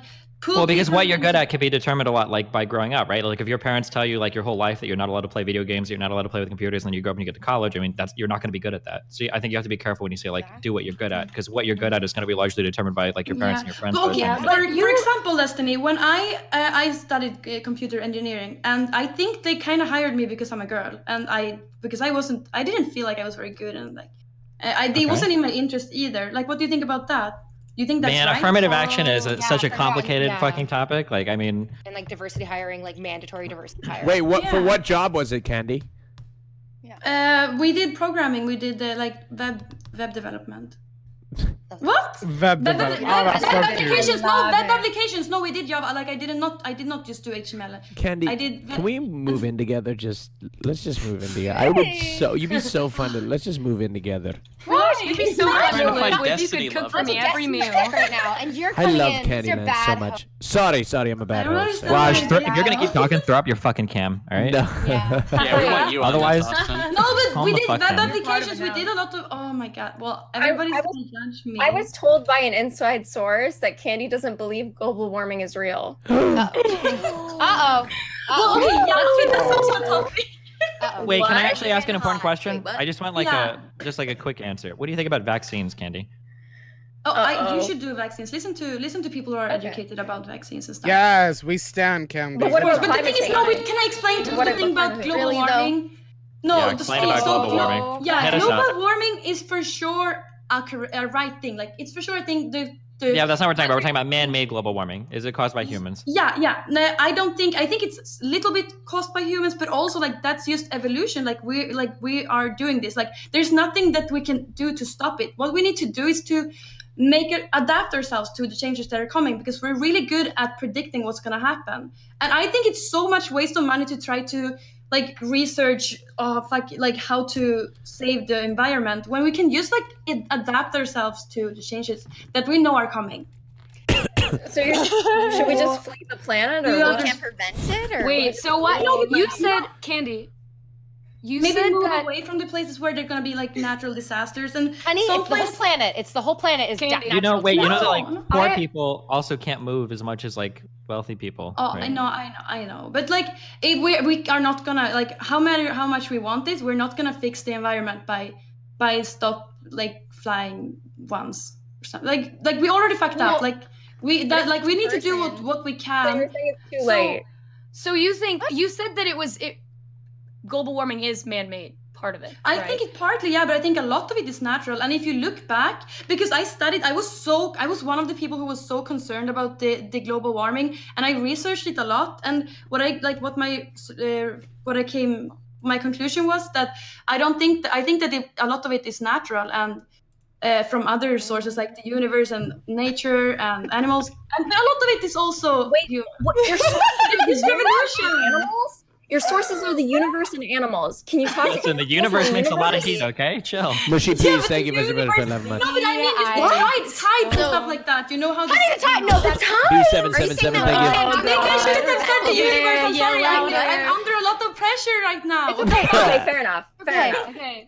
S3: Well, because what you're good at can be determined a lot, like by growing up, right? Like if your parents tell you like your whole life that you're not allowed to play video games, you're not allowed to play with computers, and then you grow up and you get to college. I mean, you're not going to be good at that. So I think you have to be careful when you say like do what you're good at, because what you're good at is going to be largely determined by like your parents and your friends.
S6: But okay, for example, Destiny, when I studied computer engineering, and I think they kind of hired me because I'm a girl, and I didn't feel like I was very good, and like they wasn't in my interest either. Like, what do you think about that? You think that's
S3: Man,
S6: right?
S3: affirmative action is such a complicated fucking topic. Like, I mean,
S7: and like diversity hiring, like mandatory diversity hiring.
S1: Wait, for what job was it, Candy?
S6: We did programming. We did like web development. What?
S2: Web development.
S6: Web applications. No, web applications. No, we did Java. Like I did not just do HTML.
S1: Candy,
S6: I did.
S1: Can we move in together? Let's just move in together. You'd be so fun to. Let's just move in together.
S5: It'd be so fun if you could cook for me
S7: That's
S5: every meal.
S7: right now, and you're
S1: I
S7: coming
S1: love
S7: in. It's your
S1: Candyland
S7: bad
S1: so much. Sorry, I'm a bad host.
S3: Raj, if you're gonna keep talking, throw up your fucking cam. All right.
S1: No.
S8: Yeah, we want you.
S3: Otherwise,
S6: No, but
S3: calm
S6: we
S3: the
S6: did
S3: fuck
S6: web
S3: down.
S6: applications. We did a lot of. Oh my god. Well, everybody's gonna judge me.
S13: I was told by an inside source that Candy doesn't believe global warming is real.
S7: Uh-oh.
S6: Well, okay, yeah, that's also a topic.
S3: Wait, can I actually ask an important question?
S7: Wait, what?
S3: I just want like a quick answer. What do you think about vaccines, Candy?
S6: You should do vaccines. Listen to people who are educated about vaccines and stuff.
S2: Yes, we stand Candy.
S6: But the thing is, can I explain the thing about global warming? No,
S3: Yeah, explain about global warming.
S6: Yeah,
S3: Hit us up.
S6: global warming is for sure a right thing. Like it's for sure a thing.
S3: Yeah, that's not what we're talking about. We're talking about man-made global warming. Is it caused by humans?
S6: Yeah. No, I think it's a little bit caused by humans, but also like that's just evolution. Like we are doing this. Like there's nothing that we can do to stop it. What we need to do is to adapt ourselves to the changes that are coming, because we're really good at predicting what's going to happen. And I think it's so much waste of money to try to like research like how to save the environment when we can just like adapt ourselves to the changes that we know are coming.
S13: So should we just flee the planet, or
S7: we can't prevent it? Or
S5: Wait, so what? You said, Candy. You
S6: maybe
S5: said
S6: move
S5: that
S6: away from the places where they're gonna be like natural disasters and
S7: honey, it's the whole planet. It's the whole planet is
S5: Candy.
S3: You know that like poor people also can't move as much as like wealthy people.
S6: Oh,
S3: right?
S6: I know. But like, if we are not gonna like how much we want this, we're not gonna fix the environment by stop like flying once or something. Like we already fucked up. Like we need to do what we can.
S13: So you're saying it's too late.
S5: So you think you said that global warming is man-made, part of it.
S6: I think it partly, yeah, but I think a lot of it is natural. And if you look back, because I was one of the people who was so concerned about the global warming, and I researched it a lot. And my conclusion was that I think that a lot of it is natural and from other sources like the universe and nature and animals, and a lot of it is also
S13: your sources are animals? Your sources are the universe and animals. Can you talk?
S3: Listen, the universe makes a lot of heat. Okay, chill.
S1: Mushy peas, thank you very much for 11 months.
S6: No, but I mean, just tides and stuff like that. You know how the
S7: tide? No, the tide.
S1: B777, thank you.
S6: Maybe I shouldn't have said the universe. I'm sorry. I'm under a lot of pressure right now.
S13: Okay, fair enough.
S7: Okay.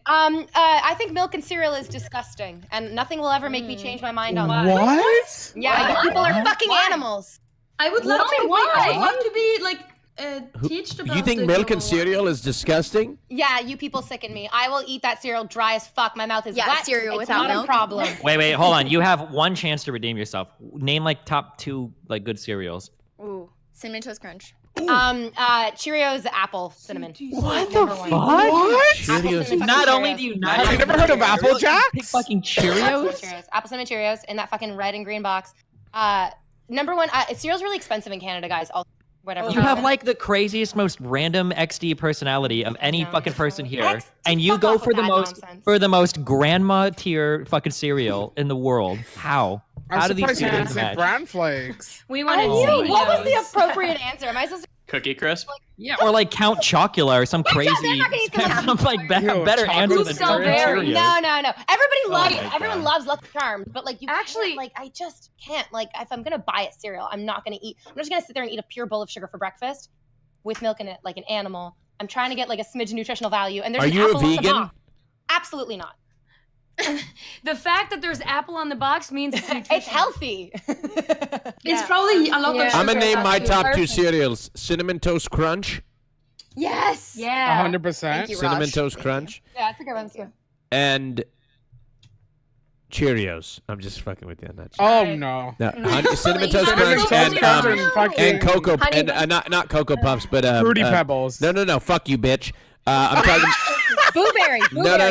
S7: I think milk and cereal is disgusting, and nothing will ever make me change my mind on that.
S2: What?
S7: Yeah, you people are fucking animals.
S6: I would love to be like. Teached about
S1: You think milk and cereal is disgusting?
S7: Yeah, you people sicken me. I will eat that cereal dry as fuck. My mouth is wet.
S10: Cereal
S7: it's
S10: without
S7: not
S10: milk.
S7: a problem.
S3: Wait, hold on. You have one chance to redeem yourself. Name like top 2 like good cereals.
S10: Ooh, Cinnamon Toast Crunch.
S7: Cheerios, apple, cinnamon.
S3: What the fuck?
S2: What?
S3: Cheerios. Not only do you not
S2: Have you never heard of Apple Jacks?
S3: Fucking Cheerios.
S7: Apple cinnamon Cheerios in that fucking red and green box. Number one, cereal's really expensive in Canada, guys. Whatever.
S3: You have like the craziest, most random XD personality of any fucking person here, and you go for the most grandma tier fucking cereal in the world. How? How do these two things match?
S2: Bran Flakes.
S5: We wanted.
S7: What was the appropriate answer? Am I supposed to?
S8: Cookie Crisp?
S3: Yeah, or like Count Chocula or some crazy, some like better answer than Cheerios.
S7: No. Everyone loves Lucky Charms, but like you actually like I just can't like if I'm gonna buy a cereal, I'm not gonna eat. I'm just gonna sit there and eat a pure bowl of sugar for breakfast with milk in it, like an animal. I'm trying to get like a smidge of nutritional value. And there's
S1: Are
S7: an
S1: you
S7: apple
S1: a
S7: on the
S1: vegan?
S7: box. Absolutely not.
S5: The fact that there's apple on the box means
S7: it's healthy.
S6: It's probably a lot of
S1: I'm
S6: sugar,
S1: gonna name my
S6: actually.
S1: top 2 cereals: Cinnamon Toast Crunch.
S7: Yes.
S5: Yeah.
S2: 100%.
S1: Cinnamon Toast Crunch.
S7: Yeah, that's a good one too.
S1: And Cheerios. I'm just fucking with you on that.
S2: Oh no.
S1: Cinnamon Toast Crunch and Cocoa and not Cocoa Puffs, but
S2: Fruity Pebbles.
S1: No. Fuck you, bitch. I'm talking.
S7: Blueberry.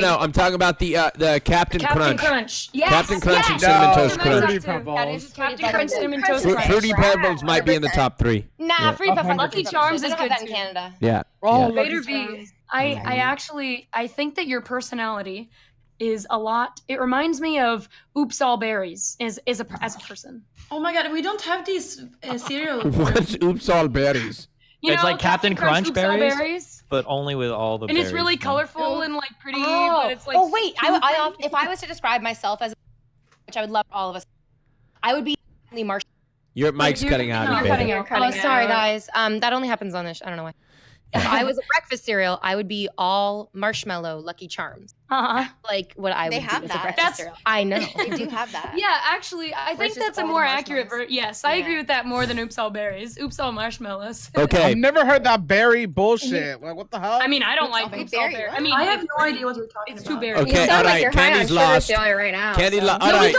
S1: No. I'm talking about the Captain Crunch.
S5: Crunch. Yes.
S1: Captain Crunch and Cinnamon Toast Crunch.
S2: Fruity Pebbles.
S5: Captain Crunch, Cinnamon Toast Crunch.
S1: Fruity Pebbles might be in the top 3.
S7: Nah, Fruity Pebbles.
S5: Lucky Charms is good
S7: that in
S5: too.
S7: Canada.
S1: Yeah.
S2: Oh,
S5: Vader V. I think that your personality is a lot. It reminds me of Oops All Berries as a person.
S6: Oh my god, we don't have these cereals.
S1: What's Oops All Berries?
S3: It's like Captain Crunch
S5: Oops All
S3: berries, but only with all the
S5: and
S3: berries.
S5: it's really colorful and like pretty, but it's like.
S7: Oh wait, if I was to describe myself as, which I would love all of us, I would be marshmallow.
S1: Your mic's cutting out.
S7: Oh, sorry guys. That only happens on this. I don't know why. If I was a breakfast cereal, I would be all marshmallow Lucky Charms. Like what I would
S10: They have
S7: do as a
S10: that.
S7: breakfast cereal. I know.
S10: They do have that.
S5: Yeah, actually, I think
S10: Versus
S5: that's a
S10: all the
S5: more accurate
S10: marshmallows.
S5: Yes, I agree with that more than Oops All Berries. Oops All Marshmallows.
S1: Okay.
S2: I've never heard that berry bullshit. Like what the hell?
S5: I mean, I don't like
S10: All
S5: Oops All
S10: berry,
S5: Berries.
S10: what?
S5: I mean,
S6: I have no idea what you're talking
S5: it's
S6: about.
S5: too berry.
S1: Okay,
S13: You sound
S1: all
S13: like
S1: right.
S13: you're high on
S1: Candy's
S13: sugar
S1: lost.
S13: jelly right now.
S1: Candy
S13: so.
S1: lost.
S6: No,
S1: All
S6: we
S1: right.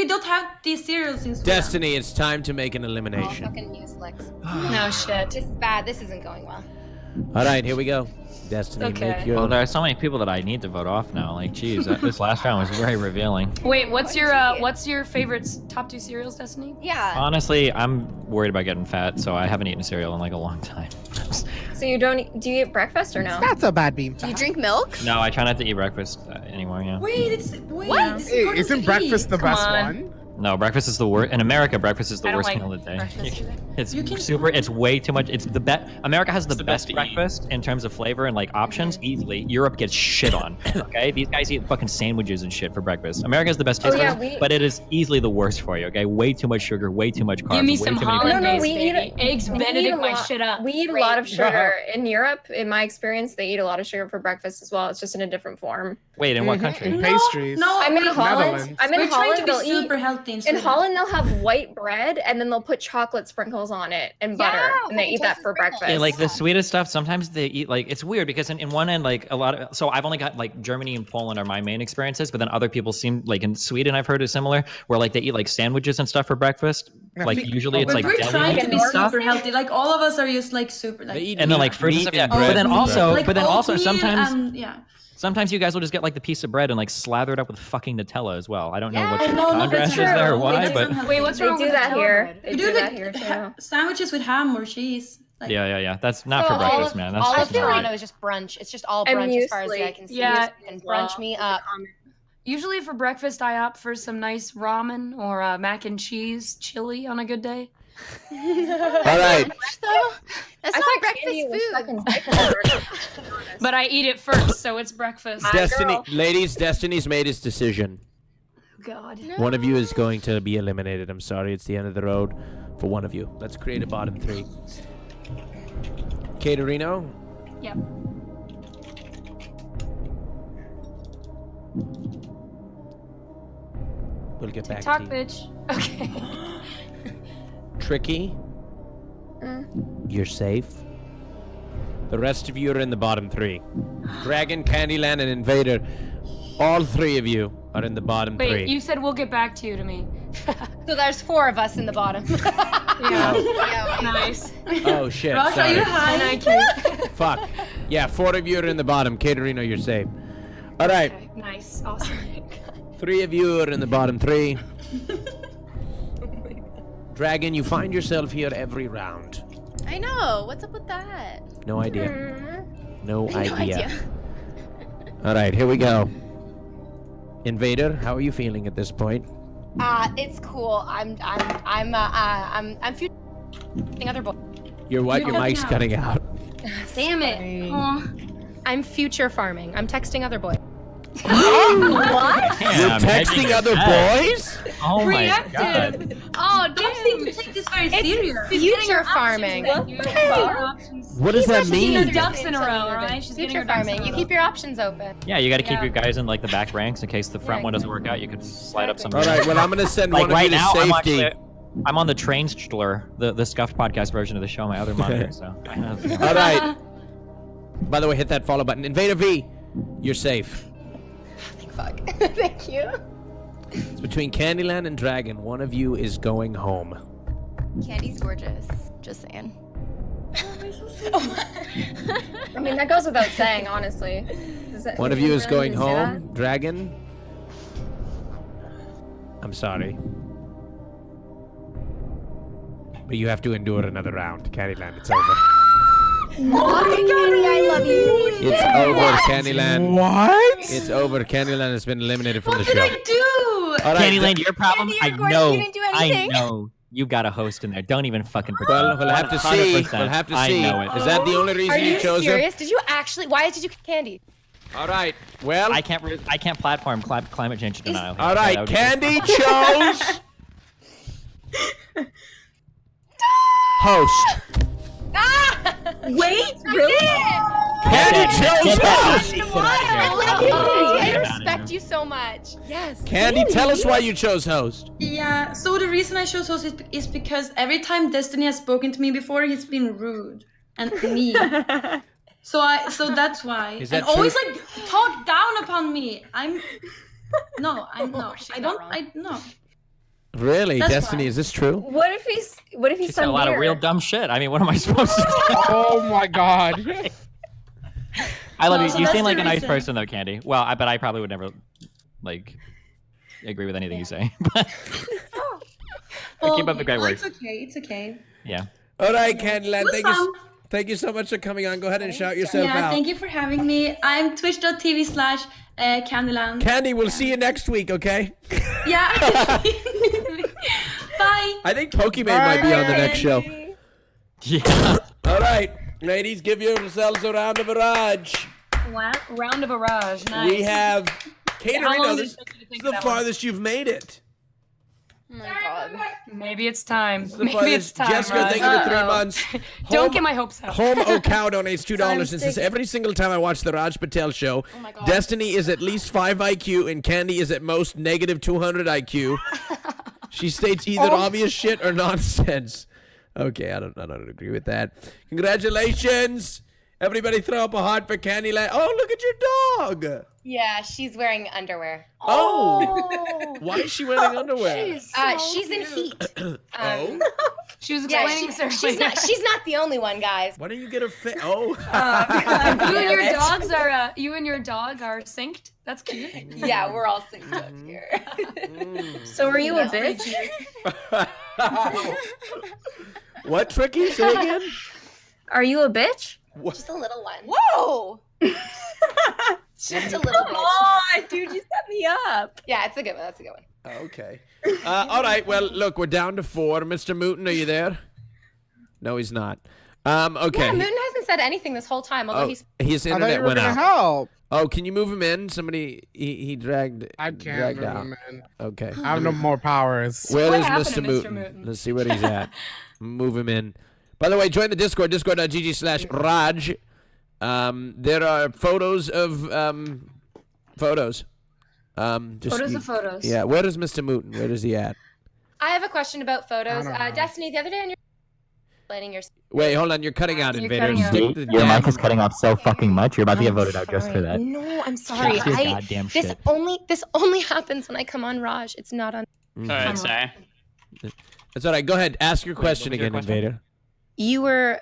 S6: don't have these cereals in Sweden.
S1: Destiny, it's time to make an elimination.
S7: Fucking useless.
S5: No shit.
S7: This is bad. This isn't going well.
S1: All right, here we go. Destiny,
S5: Okay.
S1: make your.
S3: Well, there are so many people that I need to vote off now. Like, geez, this last round was very revealing.
S5: Wait, what's your favorite top 2 cereals, Destiny?
S10: Yeah.
S3: Honestly, I'm worried about getting fat, so I haven't eaten a cereal in like a long time.
S13: So you don't? Do you eat breakfast or no?
S2: That's a bad beam.
S10: Do you drink milk?
S3: No, I try not to eat breakfast anymore. Yeah.
S6: Wait,
S10: What?
S2: Hey, isn't breakfast the best one?
S3: No, breakfast is the worst. In America, breakfast is the
S5: I don't
S3: worst
S5: like
S3: meal of the day.
S5: breakfast either.
S3: It's super. It's way too much. It's the best. America has the
S8: the
S3: best
S8: best to eat.
S3: breakfast in terms of flavor and like options easily. Europe gets shit on. Okay, these guys eat fucking sandwiches and shit for breakfast. America has the best taste, but it is easily the worst for you. Okay, way too much sugar, way too much carbs.
S5: Give me
S3: way
S5: some
S3: too many
S5: hollandaise,
S3: carbs.
S13: we eat
S5: baby. Eggs Benedict my shit up.
S13: We eat a lot of sugar in Europe. In my experience, they eat a lot of sugar for breakfast as well. It's just in a different form.
S3: Wait, in what country?
S2: Pastries.
S6: No,
S13: I'm in Holland.
S2: Netherlands.
S13: I'm in
S6: we're trying
S13: Holland.
S6: to be
S13: They'll eat.
S6: super healthy in
S13: In
S6: Sweden.
S13: Holland, they'll have white bread and then they'll put chocolate sprinkles on it and butter, and they eat that for breakfast.
S3: Yeah, like the sweetest stuff. Sometimes they eat like it's weird because in one end, like a lot of. So I've only got like Germany and Poland are my main experiences, but then other people seem like in Sweden I've heard is similar, where like they eat like sandwiches and stuff for breakfast. Like usually it's
S6: But
S3: like
S6: we're
S3: deli
S6: trying to be
S3: stuff.
S6: super healthy. Like all of us are just like super like.
S3: And then like fruits and stuff. Yeah, but then also sometimes.
S6: Yeah.
S3: Sometimes you guys will just get like the piece of bread and like slather it up with fucking Nutella as well. I don't know what the
S6: No,
S3: contrast is there or why, but
S5: Wait, what's
S13: They
S5: wrong
S13: do
S5: with
S13: that
S5: Nutella
S13: here.
S5: bread?
S13: They
S6: We
S13: do
S6: do
S13: that
S6: like
S13: here too.
S6: sandwiches with ham or cheese. Like,
S3: yeah. That's not for
S7: all
S3: breakfast,
S7: of,
S3: man. That's
S7: all
S3: just
S7: of
S3: not
S7: Toronto
S3: right.
S7: is just brunch. It's just all
S13: And
S7: brunch as far as
S13: muesli.
S7: I can see.
S5: Yeah.
S7: And brunch me up.
S5: Usually for breakfast, I opt for some nice ramen or mac and cheese chili on a good day.
S1: All right.
S10: That's
S13: I
S10: not
S13: thought
S10: breakfast
S13: candy was
S10: food.
S13: fucking
S5: But I eat it first, so it's breakfast.
S1: Destiny, ladies, Destiny's made his decision.
S5: God.
S1: One of you is going to be eliminated. I'm sorry, it's the end of the road for one of you. Let's create a bottom 3. Caterino.
S5: Yep.
S1: We'll get back
S5: Talk,
S1: to you.
S5: bitch. Okay.
S1: Tricky. You're safe. The rest of you are in the bottom 3. Dragon, Candyland, and Invader. All 3 of you are in the bottom
S5: Wait,
S1: 3.
S5: you said we'll get back to you to me.
S7: So there's 4 of us in the bottom.
S5: Yeah. Nice.
S1: Oh shit!
S6: Raj, are
S1: sorry.
S6: you high?
S1: Fuck. Yeah, 4 of you are in the bottom. Caterino, you're safe. All right.
S5: Okay, nice. Awesome.
S1: 3 of you are in the bottom 3. Dragon, you find yourself here every round.
S7: I know. What's up with that?
S1: No idea. No idea.
S7: idea.
S1: All right, here we go. Invader, how are you feeling at this point?
S7: It's cool. I'm future other boy.
S1: Your what? Your mic's cutting out.
S7: Damn it. Aw. I'm future farming. I'm texting other boy.
S1: What?
S3: Damn,
S1: You're texting other boys?
S3: Oh my
S7: Reactive.
S3: god.
S6: Oh, don't seem to take this very serious.
S7: Future farming.
S1: What does that mean?
S5: Your ducks in a row, right? She's getting
S7: Future
S5: her ducks in a
S7: farming. You
S5: row.
S7: keep your options open.
S3: Yeah, you got to keep
S7: Yeah.
S3: your guys in like the back ranks in case the front one doesn't work out. You could slide up somebody.
S1: All right, well, I'm going to send
S3: like
S1: one of
S3: right
S1: you to
S3: now,
S1: safety.
S3: I'm on the Rajjchelor, the scuffed podcast version of the show on my other monitor. So.
S1: All right. By the way, hit that follow button. Invader V, you're safe.
S7: Thank fuck. Thank you.
S1: It's between Candyland and Dragon. One of you is going home.
S10: Candy's gorgeous. Just saying.
S13: I mean, that goes without saying, honestly.
S1: One of you is going home. Dragon. I'm sorry. But you have to endure another round. Candyland, it's over.
S10: Oh, Candy, I love you.
S1: It's over, Candyland.
S2: What?
S1: It's over. Candyland has been eliminated from the
S6: What did
S1: show.
S6: I do?
S1: All right,
S3: Candyland, your problem.
S10: Candy,
S3: I
S10: you're gorgeous.
S3: know.
S10: You didn't do
S3: I
S10: anything.
S3: know. You got a host in there. Don't even fucking pretend.
S1: Well, we'll have to see.
S3: 100%.
S1: We'll have to
S3: I
S1: see.
S3: know it.
S1: Is that the only reason
S7: Are you
S1: chose
S7: serious? Did you actually? Why did you pick Candy?
S1: her? All right. Well.
S3: I can't platform climate change denial.
S1: All right. Candy chose host.
S6: Wait, really?
S1: Candy chose host.
S7: I respect you so much. Yes.
S1: Candy, tell us why you chose host.
S6: Yeah, so the reason I chose host is because every time Destiny has spoken to me before, he's been rude and mean. So that's why.
S1: Is that
S6: and always
S1: true?
S6: like talk down upon me. I don't.
S1: Really,
S6: That's
S1: Destiny?
S6: fine.
S1: Is this true?
S13: What if he's
S3: She's got a lot of real dumb shit. I mean, what am I supposed to do?
S2: Oh my god.
S3: I love
S6: No,
S3: you.
S6: so
S3: You
S6: that's
S3: seem
S6: the
S3: like a nice
S6: reason.
S3: person, though, Candy. Well, but I probably would never like agree with anything you say. But keep up the great work.
S6: It's okay. It's okay.
S3: Yeah.
S1: All right, Candyland.
S6: It was
S1: Thank you so much for coming on. Go ahead and shout yourself
S6: Yeah,
S1: out.
S6: thank you for having me. I'm twitch.tv/Candyland.
S1: Candy, we'll see you next week, okay?
S6: Yeah. Bye.
S1: I think Pokemon might be on the next show.
S3: Yeah.
S1: All right, ladies, give yourselves a round of Raj.
S5: Round of a Raj. Nice.
S1: We have
S5: How
S1: Caterino.
S5: long
S1: This
S5: did it take you to
S1: is
S5: think
S1: the
S5: of that one?
S1: farthest you've made it.
S10: Oh my god.
S5: Maybe it's time.
S1: The
S5: Maybe it's
S1: farthest.
S5: time.
S1: Jessica,
S5: Raj.
S1: thank you for 3 months.
S5: Don't get my hopes up.
S1: Home O'Cow donates $2 and says
S13: sticking.
S1: every single time I watch the RajjPatel show, Destiny is at least 5 IQ and Candy is at most negative 200 IQ. She states either obvious shit or nonsense. Okay, I don't agree with that. Congratulations. Everybody throw up a heart for Candyland. Oh, look at your dog.
S7: Yeah, she's wearing underwear.
S1: Oh. Why is she wearing underwear?
S7: She's in heat.
S1: Oh.
S5: She was
S7: Yeah,
S5: explaining this earlier.
S7: she's not the only one, guys.
S1: Why don't you get a fit? Oh.
S5: You and your dog are synced. That's cute.
S7: Yeah, we're all synced up here.
S13: So are you a bitch?
S1: What, Tricky? Say again?
S13: Are you a bitch?
S7: Just a little one.
S10: Whoa!
S7: Just a little bit.
S13: Oh, dude, you set me up.
S7: Yeah, it's a good one. That's a good one.
S1: Okay. All right. Well, look, we're down to 4. Mr. Mooten, are you there? No, he's not. Okay.
S7: Yeah, Mooten hasn't said anything this whole time, although he's.
S1: His
S2: I thought
S1: internet
S2: you were
S1: went
S2: gonna
S1: out.
S2: help.
S1: Oh, can you move him in? Somebody, he dragged.
S2: I can't
S1: dragged
S2: move
S1: out.
S2: him in.
S1: Okay.
S2: I have no more powers.
S1: Where
S5: What
S1: is
S5: happened
S1: Mr.
S5: to Mr.
S1: Mooten?
S5: Mooten?
S1: Let's see where he's at. Move him in. By the way, join the Discord, discord.gg/Raj. There are photos of photos.
S5: Photos of photos.
S1: Yeah. Where is Mr. Mooten? Where is he at?
S7: I have a question about photos.
S2: I don't know.
S7: Destiny, the other day on your. Letting your
S1: Wait, hold on. You're cutting out, Invader.
S5: cutting out.
S1: Stick to the
S3: Your
S1: damn-
S3: mic is cutting off so fucking much. You're about to get voted out just for that.
S7: No, I'm sorry.
S3: Shut your goddamn
S7: This
S3: shit.
S7: only happens when I come on Raj. It's not on.
S8: All right, sorry.
S1: That's all right. Go ahead. Ask your question again, Invader.
S7: You were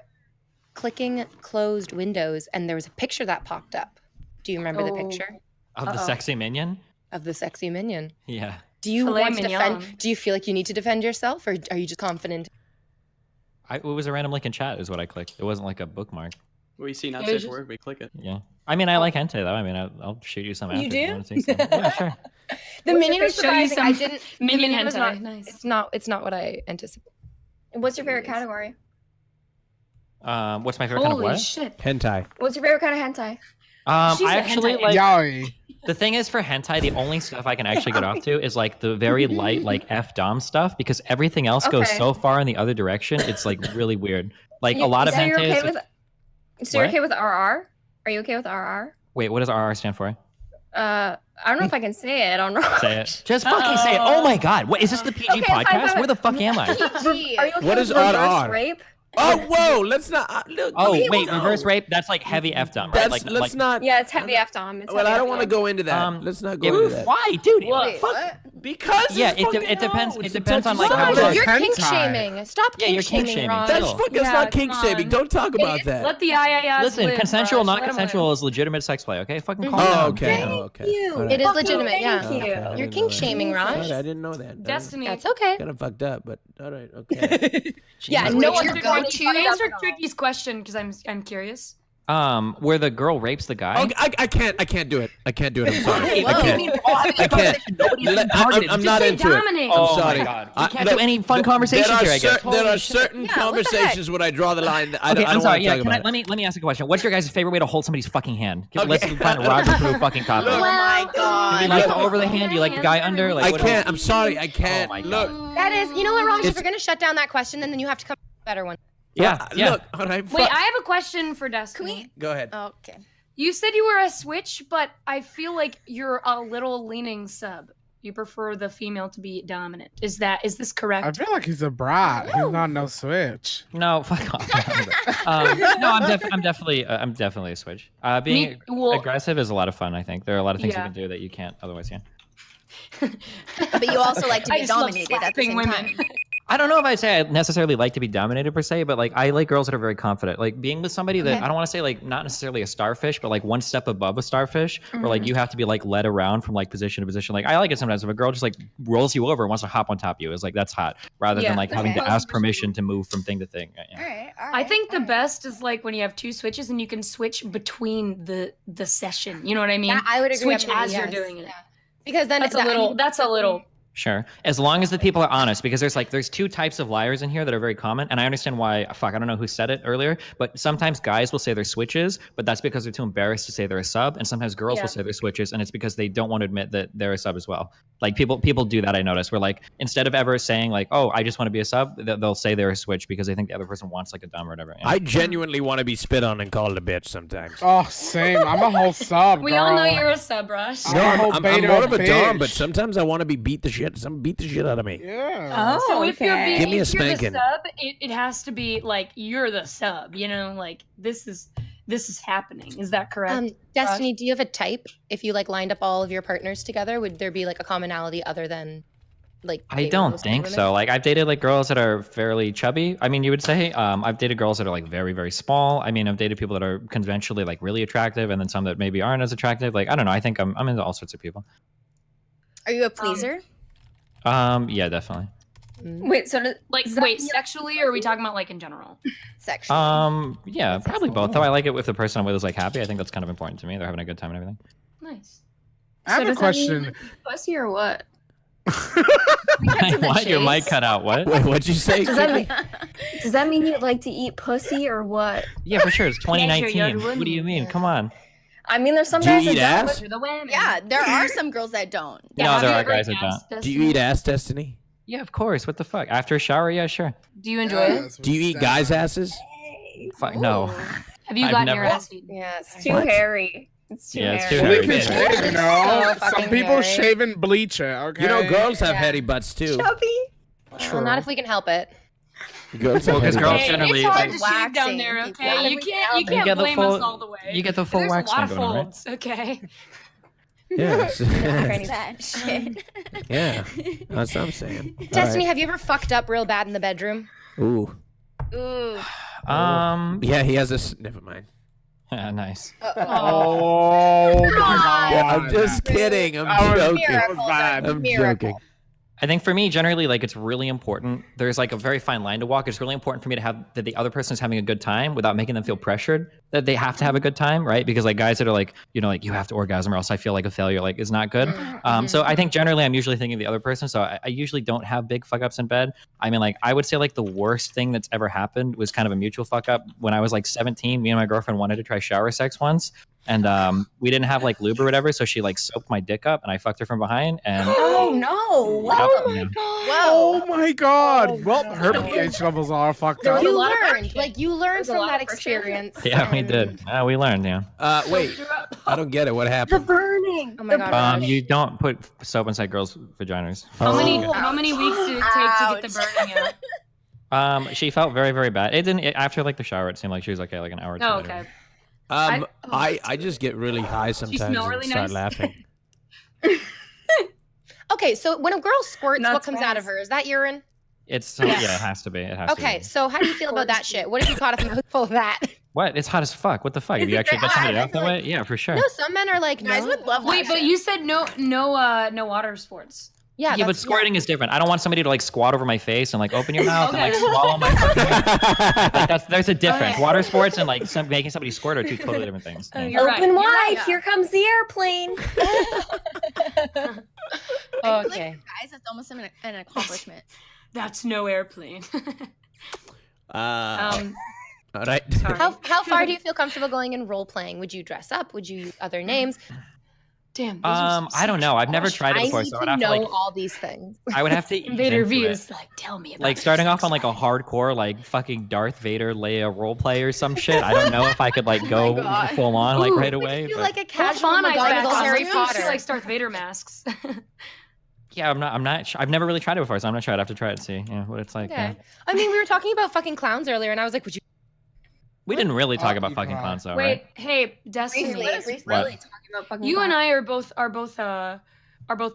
S7: clicking closed windows, and there was a picture that popped up. Do you remember the picture
S3: Of the sexy minion?
S7: of the sexy minion?
S3: Yeah.
S7: Do you
S5: Filet
S7: want to defend?
S5: mignon.
S7: Do you feel like you need to defend yourself, or are you just confident?
S3: It was a random link in chat is what I clicked. It wasn't like a bookmark.
S8: We see not
S5: It was
S8: safe for work. We click it.
S3: Yeah. I mean, I like hentai though. I mean, I'll shoot you some after.
S7: You
S3: if
S7: do?
S3: wanna see some. Yeah, sure.
S7: The
S13: What's
S7: minion
S13: your
S7: was
S13: favorite- show you
S7: surprising. I
S13: some
S7: didn't.
S5: minion
S7: the was
S5: hentai.
S7: not.
S5: Nice.
S7: It's not what I anticipated.
S13: What's your favorite category?
S3: What's my favorite kind of
S5: Holy
S3: what?
S5: shit.
S1: Hentai.
S13: What's your favorite kind of hentai?
S5: She's
S3: I
S5: a
S3: actually
S5: hentai
S3: like.
S2: Yaoi.
S3: The thing is, for hentai, the only stuff I can actually get off to is like the very light, like F-dom stuff, because everything else goes
S13: Okay.
S3: so far in the other direction. It's like really weird. Like a lot of
S13: so
S3: hentai.
S13: you're okay
S3: is
S13: with,
S3: like-
S13: so you're
S3: What?
S13: okay with RR? Are you okay with RR?
S3: Wait, what does RR stand for?
S13: I don't know if I can say it on RR.
S3: Say it. Just fucking say it. Oh my god. What is this the PG
S13: Okay, fine,
S3: podcast?
S13: fine.
S3: Where the fuck am I?
S13: PG. Are you okay
S1: What
S13: with
S1: is
S13: reverse
S1: RR?
S13: rape?
S1: Oh, whoa! Let's not. Look,
S3: Oh
S1: look,
S3: wait,
S1: no.
S3: reverse rape. That's like heavy F-dom, right?
S1: That's,
S3: Like,
S1: let's
S3: like,
S1: not.
S13: Yeah, it's heavy F-dom. It's
S1: Well,
S13: heavy
S1: I don't want to
S13: F-dom.
S1: go into that. Let's not go into that.
S3: Why, dude?
S5: What?
S3: Fuck.
S1: Because
S3: Yeah,
S1: it's
S3: it
S1: fucking
S3: depends.
S1: no,
S3: It
S1: it's a
S3: depends on like
S1: touchy
S3: how.
S2: Raj,
S1: subject.
S7: You're
S2: hentai.
S7: kink shaming. Stop
S3: Yeah,
S7: kink
S3: you're kink
S7: shaming,
S3: shaming.
S7: Raj.
S1: That's
S3: Chill.
S1: fucking. That's
S5: Yeah,
S1: not kink
S5: come
S1: shaming.
S5: on.
S1: Don't talk about that.
S5: Let the IIS
S3: Listen,
S5: live,
S3: consensual,
S5: Raj.
S3: not
S5: Let 'em
S3: consensual is legitimate sex play. Okay, fucking calm
S1: Oh,
S3: down.
S1: okay.
S3: Damn.
S1: Oh, okay. All right.
S7: It is
S13: Fucking
S7: legitimate.
S13: thank
S7: Yeah.
S13: you.
S1: Okay, I
S7: You're
S1: didn't
S7: kink
S1: know
S7: shaming,
S1: that.
S7: Raj.
S1: All right, I didn't know that.
S5: Destiny.
S7: That's okay.
S1: Kind of fucked up, but all right. Okay.
S7: Yeah,
S5: Wait,
S7: no
S5: what's
S7: one
S5: your
S7: go-to.
S5: Answer Tricky's question because I'm curious.
S3: Where the girl rapes the guy.
S1: Oh, I can't do it. I can't do it. I'm sorry.
S3: Whoa.
S1: I can't. I can't. I'm not
S5: say
S1: into
S5: dominate.
S1: it. I'm
S3: Oh my
S1: sorry.
S3: God. We can't do any fun conversations here, I guess.
S1: There are certain conversations where I draw the line. That I
S3: Okay,
S1: don't
S3: I'm sorry.
S1: want to
S3: Yeah,
S1: talk about.
S3: let me ask a question. What's your guys' favorite way to hold somebody's fucking hand?
S1: Okay.
S3: Let's find a Roger-proof fucking topic.
S7: Oh my
S3: Do you
S7: god.
S3: like the over the hand? Do you like the guy under? Like,
S1: I
S3: what-
S1: can't. I'm sorry. I can't.
S3: Oh my
S1: Look.
S3: God.
S7: That is, you know what, Raj? If
S1: It's-
S7: you're gonna shut down that question, then you have to come up with a better one.
S3: Yeah, yeah.
S1: Look. All right.
S5: Wait, I have a question for Destiny.
S1: Go ahead.
S7: Okay.
S5: You said you were a switch, but I feel like you're a little leaning sub. You prefer the female to be dominant. Is this correct?
S2: I feel like he's a brat. He's not no switch.
S3: No, fuck off. No, I'm definitely a switch. Being aggressive is a lot of fun. I think there are a lot of things you
S5: Yeah.
S3: can do that you can't otherwise. Yeah.
S10: But you also like to
S5: I
S10: be
S5: just love
S10: dominated at the
S5: slapping
S10: same
S5: women.
S10: time.
S3: I don't know if I'd say I necessarily like to be dominated per se, but like I like girls that are very confident. Like being with somebody that I don't want to say like not necessarily a starfish, but like one step above a starfish, where like you have to be like led around from like position to position. Like I like it sometimes if a girl just like rolls you over and wants to hop on top of you. It's like that's hot, rather than like having to ask permission to move from thing to thing. Yeah.
S10: All right.
S5: I think the best is like when you have two switches and you can switch between the session. You know what I mean?
S7: Yeah, I would agree.
S5: Switch
S7: absolutely,
S5: as you're
S7: yes.
S5: doing it.
S7: Because then
S5: That's a little.
S3: Sure. As long as the people are honest, because there's two types of liars in here that are very common. And I understand why, I don't know who said it earlier, but sometimes guys will say they're switches, but that's because they're too embarrassed to say they're a sub. And sometimes girls will say they're switches, and it's because they don't want to admit that they're a sub as well. Like people do that, I notice, where like, instead of ever saying like, oh, I just want to be a sub, they'll say they're a switch because they think the other person wants like a dom or whatever. Yeah.
S1: I genuinely want to be spit on and called a bitch sometimes.
S2: Oh, same. I'm a whole sub.
S5: We
S2: girl.
S5: all know you're a sub, Rush.
S1: No, I'm
S2: beta
S1: more of a dom,
S2: bitch.
S1: but sometimes I want to be beat the shit out of me.
S2: Yeah.
S5: So if you're being,
S1: Give me a
S5: if you're the
S1: spanking.
S5: sub, it has to be like you're the sub. You know, like this is happening. Is that correct?
S7: Destiny, do you have a type? If you like lined up all of your partners together, would there be like a commonality other than like?
S3: I
S7: dating
S3: don't
S7: mostly
S3: think
S7: women?
S3: so. Like I've dated like girls that are fairly chubby. I mean, you would say. I've dated girls that are like very, very small. I mean, I've dated people that are conventionally like really attractive, and then some that maybe aren't as attractive. Like I don't know. I think I'm into all sorts of people.
S10: Are you a pleaser?
S3: Yeah, definitely.
S13: Wait, so
S5: wait, sexually, or are we talking about like in general?
S10: Sexually.
S3: Yeah, probably both. Though I like it if the person I'm with is like happy. I think that's kind of important to me. They're having a good time and everything.
S5: Nice.
S2: I have a
S13: does that mean
S2: question.
S13: you like pussy or what?
S3: What? Your mic cut out. What?
S1: Wait, what'd you say?
S13: Does that mean you like to eat pussy or what?
S3: Yeah, for sure. It's 2019.
S5: you're
S3: What do you mean? Come on.
S13: I mean, there's some
S1: Do you
S13: guys that
S1: eat
S13: don't,
S1: ass?
S5: You're the women.
S10: Yeah, there are some girls that don't.
S3: No, there are
S5: Have you
S3: guys
S5: ever
S3: that
S5: asked
S3: don't.
S1: Do you
S5: Destiny?
S1: eat ass, Destiny?
S3: Yeah, of course. What the fuck? After a shower? Yeah, sure.
S5: Do you enjoy it?
S1: Do you eat guys' asses?
S3: Fuck no.
S5: Have you
S3: I've
S5: gotten
S3: never-
S5: your ass eaten?
S13: Yeah, it's too hairy. It's too
S3: Yeah, it's
S13: hairy.
S3: too
S2: We
S3: hairy.
S2: can shave, you know.
S7: So
S2: Some
S7: fucking
S2: people
S7: hairy.
S2: shave and bleach it. Okay.
S1: You know, girls have hairy butts too.
S13: Chubby.
S7: Well, not if we can help it.
S1: Girls
S3: Well, because
S1: have
S3: girls
S5: Hey,
S3: generally
S5: it's hard
S3: like,
S5: to shave down there, okay? You can't
S3: get the
S5: blame
S3: full-
S5: us all the way.
S3: you get the full
S5: There's
S3: wax
S5: a lot
S3: thing
S5: of
S3: going on, right?
S5: folds, okay?
S1: Yes.
S10: that shit.
S1: Yeah. That's what I'm saying. All
S7: Destiny, have you ever fucked up real bad in the bedroom?
S1: right. Ooh.
S10: Ooh.
S1: Yeah, he has this. Never mind.
S3: Yeah, nice.
S2: Oh my god.
S1: Yeah, I'm just kidding. I'm joking. I'm joking.
S3: I think for me, generally, like it's really important. There's like a very fine line to walk. It's really important for me to have that the other person is having a good time without making them feel pressured that they have to have a good time, right? Because like guys that are like, you know, like you have to orgasm or else I feel like a failure, like is not good. So I think generally I'm usually thinking of the other person. So I usually don't have big fuck ups in bed. I mean, like I would say like the worst thing that's ever happened was kind of a mutual fuck up. When I was like 17, me and my girlfriend wanted to try shower sex once. And we didn't have like lube or whatever, so she like soaked my dick up, and I fucked her from behind. And
S10: Oh no!
S3: Yep, yeah.
S2: Oh my god. Well, her pH levels are fucked up.
S7: You learned from that experience.
S3: Yeah, we did. We learned. Yeah.
S1: Wait, I don't get it. What
S10: The
S1: happened?
S10: burning.
S7: Oh my god.
S3: You don't put soap inside girls' vaginas.
S5: How many weeks did it take to get the burning out?
S3: She felt very, very bad. It didn't. After like the shower, it seemed like she was okay, like an hour or two.
S5: Oh,
S3: later.
S5: okay.
S1: I just get really high sometimes
S5: smell
S1: and
S5: really
S1: start
S5: nice?
S1: laughing.
S7: Okay, so when a girl squirts, what comes out of her? Is that urine?
S3: It's yeah, it has to be. It has to
S7: Okay,
S3: be.
S7: so how do you feel about that shit? What if you caught a mouthful of that?
S3: What? It's hot as fuck. What the fuck? Have you actually got somebody out that way? Yeah, for sure.
S7: No, some men are like,
S10: Guys would love
S5: Wait,
S10: that
S5: but
S10: shit.
S5: you said no water sports.
S7: Yeah,
S3: Yeah, but squirting is different. I don't want somebody to like squat over my face and like open your mouth and like
S5: Okay.
S3: swallow my like there's a difference. Water sports and like making somebody squirt are two totally different things. Yeah.
S5: You're right.
S13: Open wide.
S5: You're right.
S13: Here comes the airplane.
S7: Okay.
S10: Guys, that's almost an accomplishment.
S5: That's no airplane.
S1: All right.
S5: Sorry.
S7: How far do you feel comfortable going in role playing? Would you dress up? Would you use other names?
S5: Damn.
S3: I don't know. I've never tried it before,
S7: I need
S3: so
S7: to
S3: I'd have to
S7: know
S3: like
S7: all these things.
S3: I would have to ease
S5: Invader
S3: into
S5: V
S3: it.
S5: is like, tell me about
S3: Like
S5: your
S3: starting off
S5: sex
S3: on like a
S5: life.
S3: hardcore like fucking Darth Vader Leia role play or some shit. I don't know if I could like go full on like right away.
S7: Do
S3: but-
S7: like a
S5: What
S7: casual
S5: fun I bet
S7: McGonagall Harry
S5: She
S7: Potter.
S5: likes Darth Vader masks.
S3: Yeah, I'm not. I've never really tried it before, so I'm not sure. I'd have to try it to see what it's like.
S7: Okay.
S3: Yeah.
S7: I mean, we were talking about fucking clowns earlier, and I was like, would you?
S3: We didn't really talk about
S2: you
S3: fucking
S2: cry.
S3: clowns though,
S5: Wait,
S3: right?
S5: hey, Destiny.
S3: What?
S5: You and I are both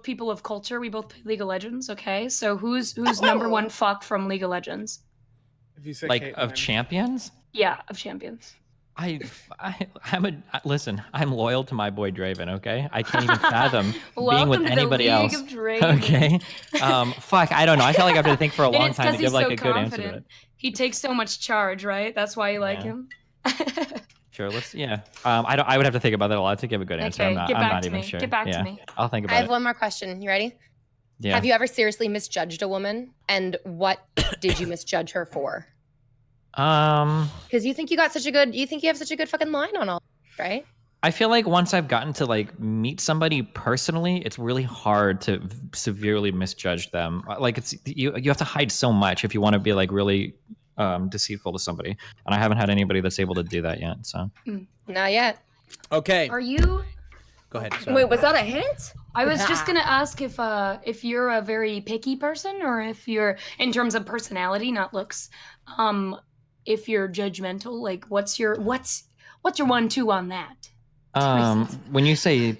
S5: people of culture. We both play League of Legends. Okay, so who's number one fuck from League of Legends?
S2: If you say
S3: Like of
S2: Caitlyn.
S3: champions?
S5: Yeah, of champions.
S3: Listen, I'm loyal to my boy Draven, okay? I can't even fathom being
S5: Welcome
S3: with
S5: to the
S3: anybody
S5: League
S3: else.
S5: of Draven.
S3: Okay. Fuck, I don't know. I feel like I have to think for a
S5: And
S3: long
S5: it's
S3: time to
S5: 'cause
S3: give
S5: he's
S3: like
S5: so
S3: a good answer to it.
S5: confident. He takes so much charge, right? That's why you like
S3: Yeah.
S5: him.
S3: Sure, let's I would have to think about that a lot to give a good answer.
S5: Okay,
S3: I'm not
S5: get
S3: I'm
S5: back
S3: not
S5: to
S3: even
S5: me.
S3: sure.
S5: Get back to
S3: Yeah.
S5: me.
S3: I'll think
S7: I
S3: about
S7: have
S3: it.
S7: one more question. You ready?
S3: Yeah.
S7: Have you ever seriously misjudged a woman, and what did you misjudge her for? Because you think you have such a good fucking line on all, right?
S3: I feel like once I've gotten to like meet somebody personally, it's really hard to severely misjudge them. Like it's you have to hide so much if you want to be like really deceitful to somebody, and I haven't had anybody that's able to do that yet. So
S7: Not yet.
S1: Okay.
S5: Are you?
S1: Go ahead.
S13: Wait, was that a hint?
S5: I was just gonna ask if you're a very picky person, or if you're, in terms of personality, not looks, if you're judgmental. Like, what's your 1-2 on that?
S3: when you say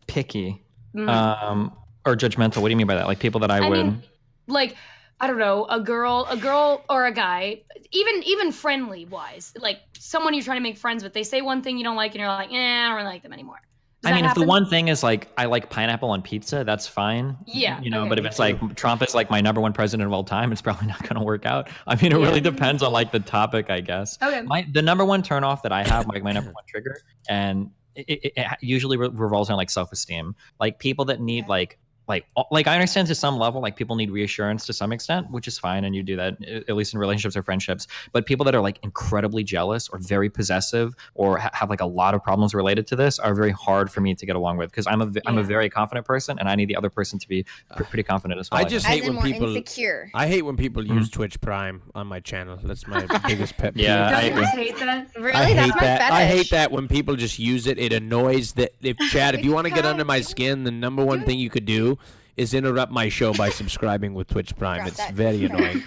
S3: picky or judgmental, what do you mean by that? Like people that I would
S5: mean, like, I don't know, a girl or a guy, even friendly wise, like someone you're trying to make friends with, they say one thing you don't like, and you're like, I don't really like them anymore. Does
S3: I mean,
S5: that
S3: if the
S5: happen?
S3: one thing is like I like pineapple on pizza, that's fine.
S5: Yeah,
S3: You know,
S5: okay.
S3: but if it's like Trump is like my #1 president of all time, it's probably not going to work out. I mean, it really depends on like the topic, I guess.
S5: Okay.
S3: The #1 turnoff that I have, like my #1 trigger, and it usually revolves around like self-esteem. Like people that need like I understand to some level, like people need reassurance to some extent, which is fine, and you do that at least in relationships or friendships. But people that are like incredibly jealous or very possessive or have like a lot of problems related to this are very hard for me to get along with, because I'm a very confident person, and I need the other person to be pretty confident as well.
S1: I just hate when people.
S10: Insecure.
S1: I hate when people use Twitch Prime on my channel. That's my biggest pet peeve.
S3: Yeah,
S5: Don't you just hate that?
S7: Really?
S1: I
S7: That's
S1: hate
S7: my
S1: that.
S7: fetish.
S1: I hate that when people just use it. It annoys that. If Chad, if you want to get under my skin, the #1 thing you could do is interrupt my show by subscribing with Twitch Prime. It's very annoying.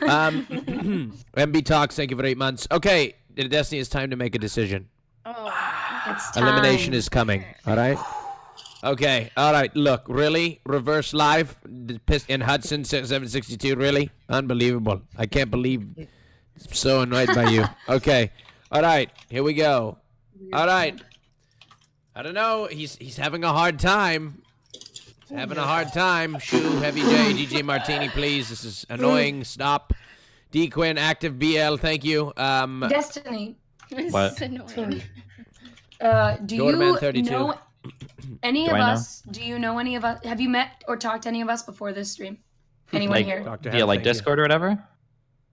S1: MB Talks, thank you for 8 months. Okay, Destiny, it's time to make a decision.
S5: It's time.
S1: Elimination is coming. All right. Okay. All right. Look, really? Reverse live in Hudson 762. Really? Unbelievable. I can't believe. I'm so annoyed by you. Okay. All right. Here we go. All right. I don't know. He's having a hard time. He's having a hard time. Shoe, Heavy J, DJ Martini, please. This is annoying. Stop. D Quinn, Active BL. Thank you.
S5: Destiny.
S3: What?
S5: Do you
S1: Doorman 32.
S5: know any
S3: Do
S5: of
S3: I know?
S5: us? Do you know any of us? Have you met or talked to any of us before this stream? Anyone
S3: Like
S5: here?
S3: via like Discord or whatever?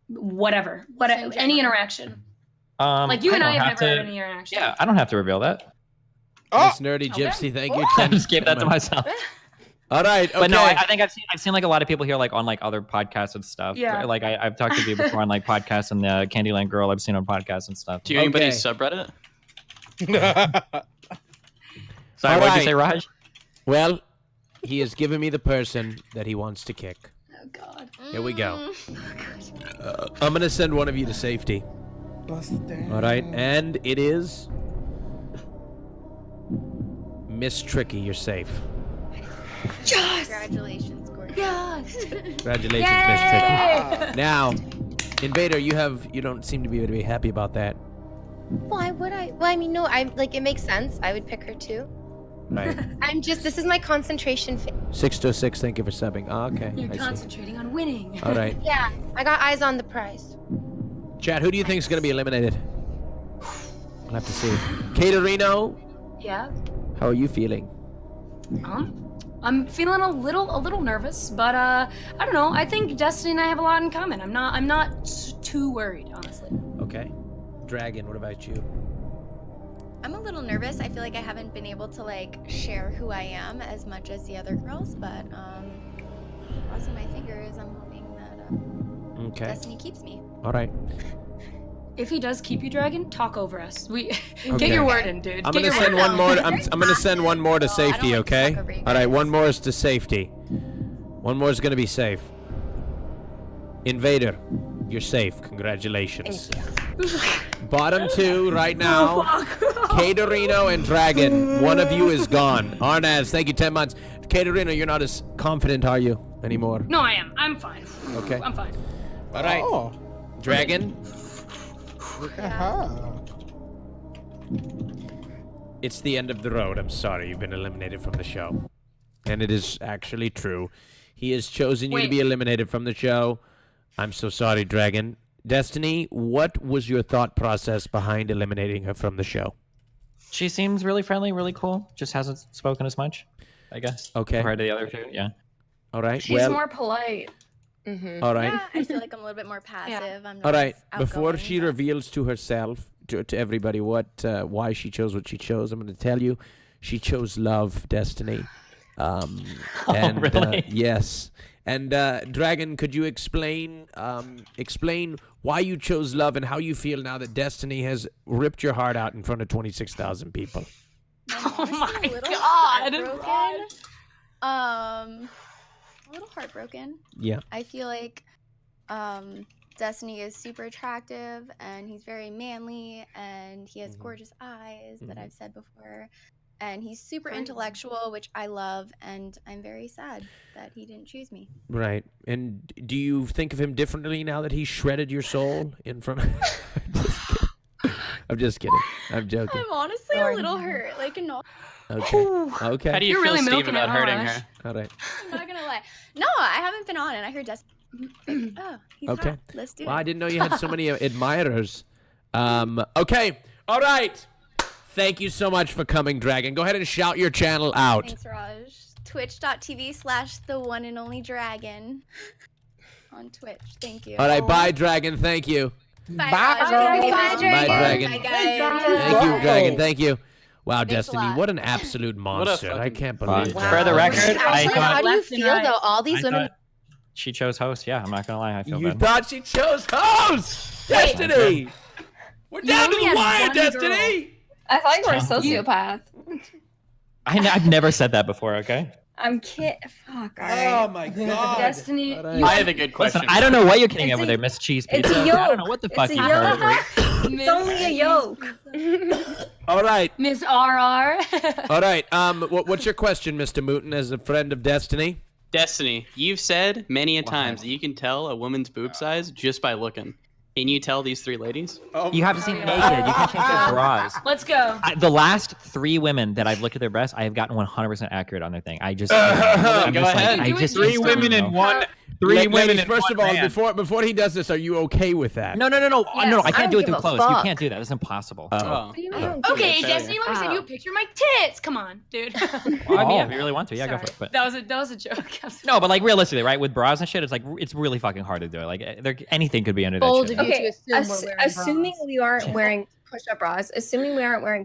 S5: Whatever. Any interaction. Like you and I have never had any interaction.
S3: Yeah, I don't have to reveal that.
S1: Miss Nerdy Gypsy, thank you.
S3: I just gave that to myself.
S1: All right, okay.
S3: But no, I think I've seen like a lot of people here like on like other podcasts and stuff.
S5: Yeah.
S3: Like I've talked to you before on like podcasts, and the Candyland Girl I've seen on podcasts and stuff.
S8: Do you anybody subreddit?
S3: Sorry,
S1: All
S3: what'd you
S1: right.
S3: say, Raj?
S1: Well, he has given me the person that he wants to kick.
S5: Oh God.
S1: Here we go. I'm gonna send one of you to safety. All right, and it is Miss Tricky. You're safe.
S10: Yes! Congratulations, Gordon.
S5: Yes!
S1: Congratulations, Miss Tricky. Now, Invader, you don't seem to be happy about that.
S7: Why would I? Well, I mean, no, it makes sense. I would pick her too.
S1: Right.
S7: This is my concentration phase.
S1: 606, thank you for subbing. Oh, okay.
S5: You're
S1: I see.
S5: concentrating on winning.
S1: All right.
S7: Yeah, I got eyes on the prize.
S1: Chat, who do you think is going to be eliminated? We'll have to see. Caterino,
S5: Yeah.
S1: how are you feeling?
S5: I'm feeling a little nervous, but I don't know. I think Destiny and I have a lot in common. I'm not too worried, honestly.
S1: Okay. Dragon, what about you?
S10: I'm a little nervous. I feel like I haven't been able to like share who I am as much as the other girls, but crossing my fingers, I'm hoping that
S1: Okay.
S10: Destiny keeps me.
S1: All right.
S5: If he does keep you, Dragon, talk over us. Get
S1: Okay.
S5: your word in, dude.
S1: I'm
S5: Get
S1: gonna
S5: your
S1: send
S5: word
S1: one
S5: in.
S1: more. I'm gonna send one more to safety. Okay. All right. One more is to safety. One more is gonna be safe. Invader, you're safe. Congratulations. Bottom two right now. Caterino and Dragon. One of you is gone. Arnaz, thank you. 10 months. Caterino, you're not as confident, are you, anymore?
S5: No, I am. I'm fine.
S1: Okay.
S5: I'm fine.
S1: All right. Dragon.
S2: Look at her.
S1: It's the end of the road. I'm sorry. You've been eliminated from the show. And it is actually true. He has chosen you to be eliminated from the show. I'm so sorry, Dragon. Destiny, what was your thought process behind eliminating her from the show?
S3: She seems really friendly, really cool. Just hasn't spoken as much, I guess.
S1: Okay.
S3: Compared to the other two, yeah.
S1: All right.
S13: She's more polite.
S1: All right.
S10: Yeah, I feel like I'm a little bit more passive. I'm not
S1: All right.
S10: as
S1: Before
S10: outgoing,
S1: she reveals to herself, to everybody, why she chose what she chose, I'm going to tell you, she chose love, Destiny. And,
S3: really?
S1: yes. And Dragon, could you explain why you chose love and how you feel now that Destiny has ripped your heart out in front of 26,000 people?
S5: Oh my
S10: heartbroken. A little heartbroken.
S1: Yeah.
S10: I feel like Destiny is super attractive and he's very manly and he has gorgeous eyes that I've said before. And he's super intellectual, which I love, and I'm very sad that he didn't choose me.
S1: Right. And do you think of him differently now that he shredded your soul in front of... I'm just kidding. I'm joking.
S10: I'm honestly a little hurt. Like, no.
S1: Okay. Okay.
S8: How do you feel, Steve, about hurting her?
S1: All right.
S10: I'm not gonna lie. No, I haven't been on, and I heard Destiny. Oh, he's
S1: Okay.
S10: hot. Let's do
S1: Well,
S10: it.
S1: I didn't know you had so many admirers. Okay. All right. Thank you so much for coming, Dragon. Go ahead and shout your channel out.
S10: Thanks, Raj. Twitch.tv/the1and only dragon on Twitch. Thank you.
S1: All right. Bye, Dragon. Thank you.
S10: Bye,
S1: Bye,
S10: Raj.
S1: Dragon.
S10: Bye,
S1: Bye, Dragon.
S10: Bye, guys.
S1: Thank you, Dragon. Thank you. Wow,
S10: Thanks a
S1: Destiny,
S10: lot.
S1: what an absolute monster. I can't believe that.
S3: For the record, I
S7: Actually, how
S3: thought
S7: do you feel though? All these
S3: I
S7: women.
S3: thought she chose host. Yeah, I'm not gonna lie. I feel
S1: You
S3: bad.
S1: thought she chose host! Destiny! We're down to the wire, Destiny!
S13: I thought you were a
S3: You-
S13: sociopath.
S3: I've never said that before. Okay.
S13: I'm kidding. Fuck.
S1: Oh my god.
S5: Destiny.
S8: I have a good question.
S3: Listen, I don't know what you're kidding over there, Miss Cheese Pizza.
S13: It's a yolk.
S3: I don't know what the fuck
S13: It's
S3: you
S13: a
S3: heard.
S13: yolk. It's only a yolk.
S1: All right.
S5: Miss RR.
S1: All right. What's your question, Mr. Mooten, as a friend of Destiny?
S8: Destiny, you've said many a times that you can tell a woman's boob size just by looking. Can you tell these 3 ladies?
S3: You have to see naked. You can't change their bras.
S5: Let's go.
S3: The last 3 women that I've looked at their breasts, I have gotten 100% accurate on their thing. I just,
S8: Go ahead.
S3: I just
S18: 3 women and one. 3 women
S1: Ladies,
S18: and
S1: first
S18: one
S1: of all,
S18: man.
S1: before he does this, are you okay with that?
S3: No, I can't do it through
S13: give a
S3: clothes. You
S13: fuck.
S3: can't do that. That's impossible.
S5: Okay, Destiny, let me send you a picture of my tits. Come on, dude.
S3: Well, I mean, yeah, if you really want to, yeah, go for it. But
S5: That was a joke.
S3: no, but like realistically, right? With bras and shit, it's like it's really fucking hard to do it. Like anything could be under that
S17: Bold
S3: shit.
S17: of you
S13: Okay,
S17: to assume we're wearing
S13: assuming
S17: bras.
S13: we aren't wearing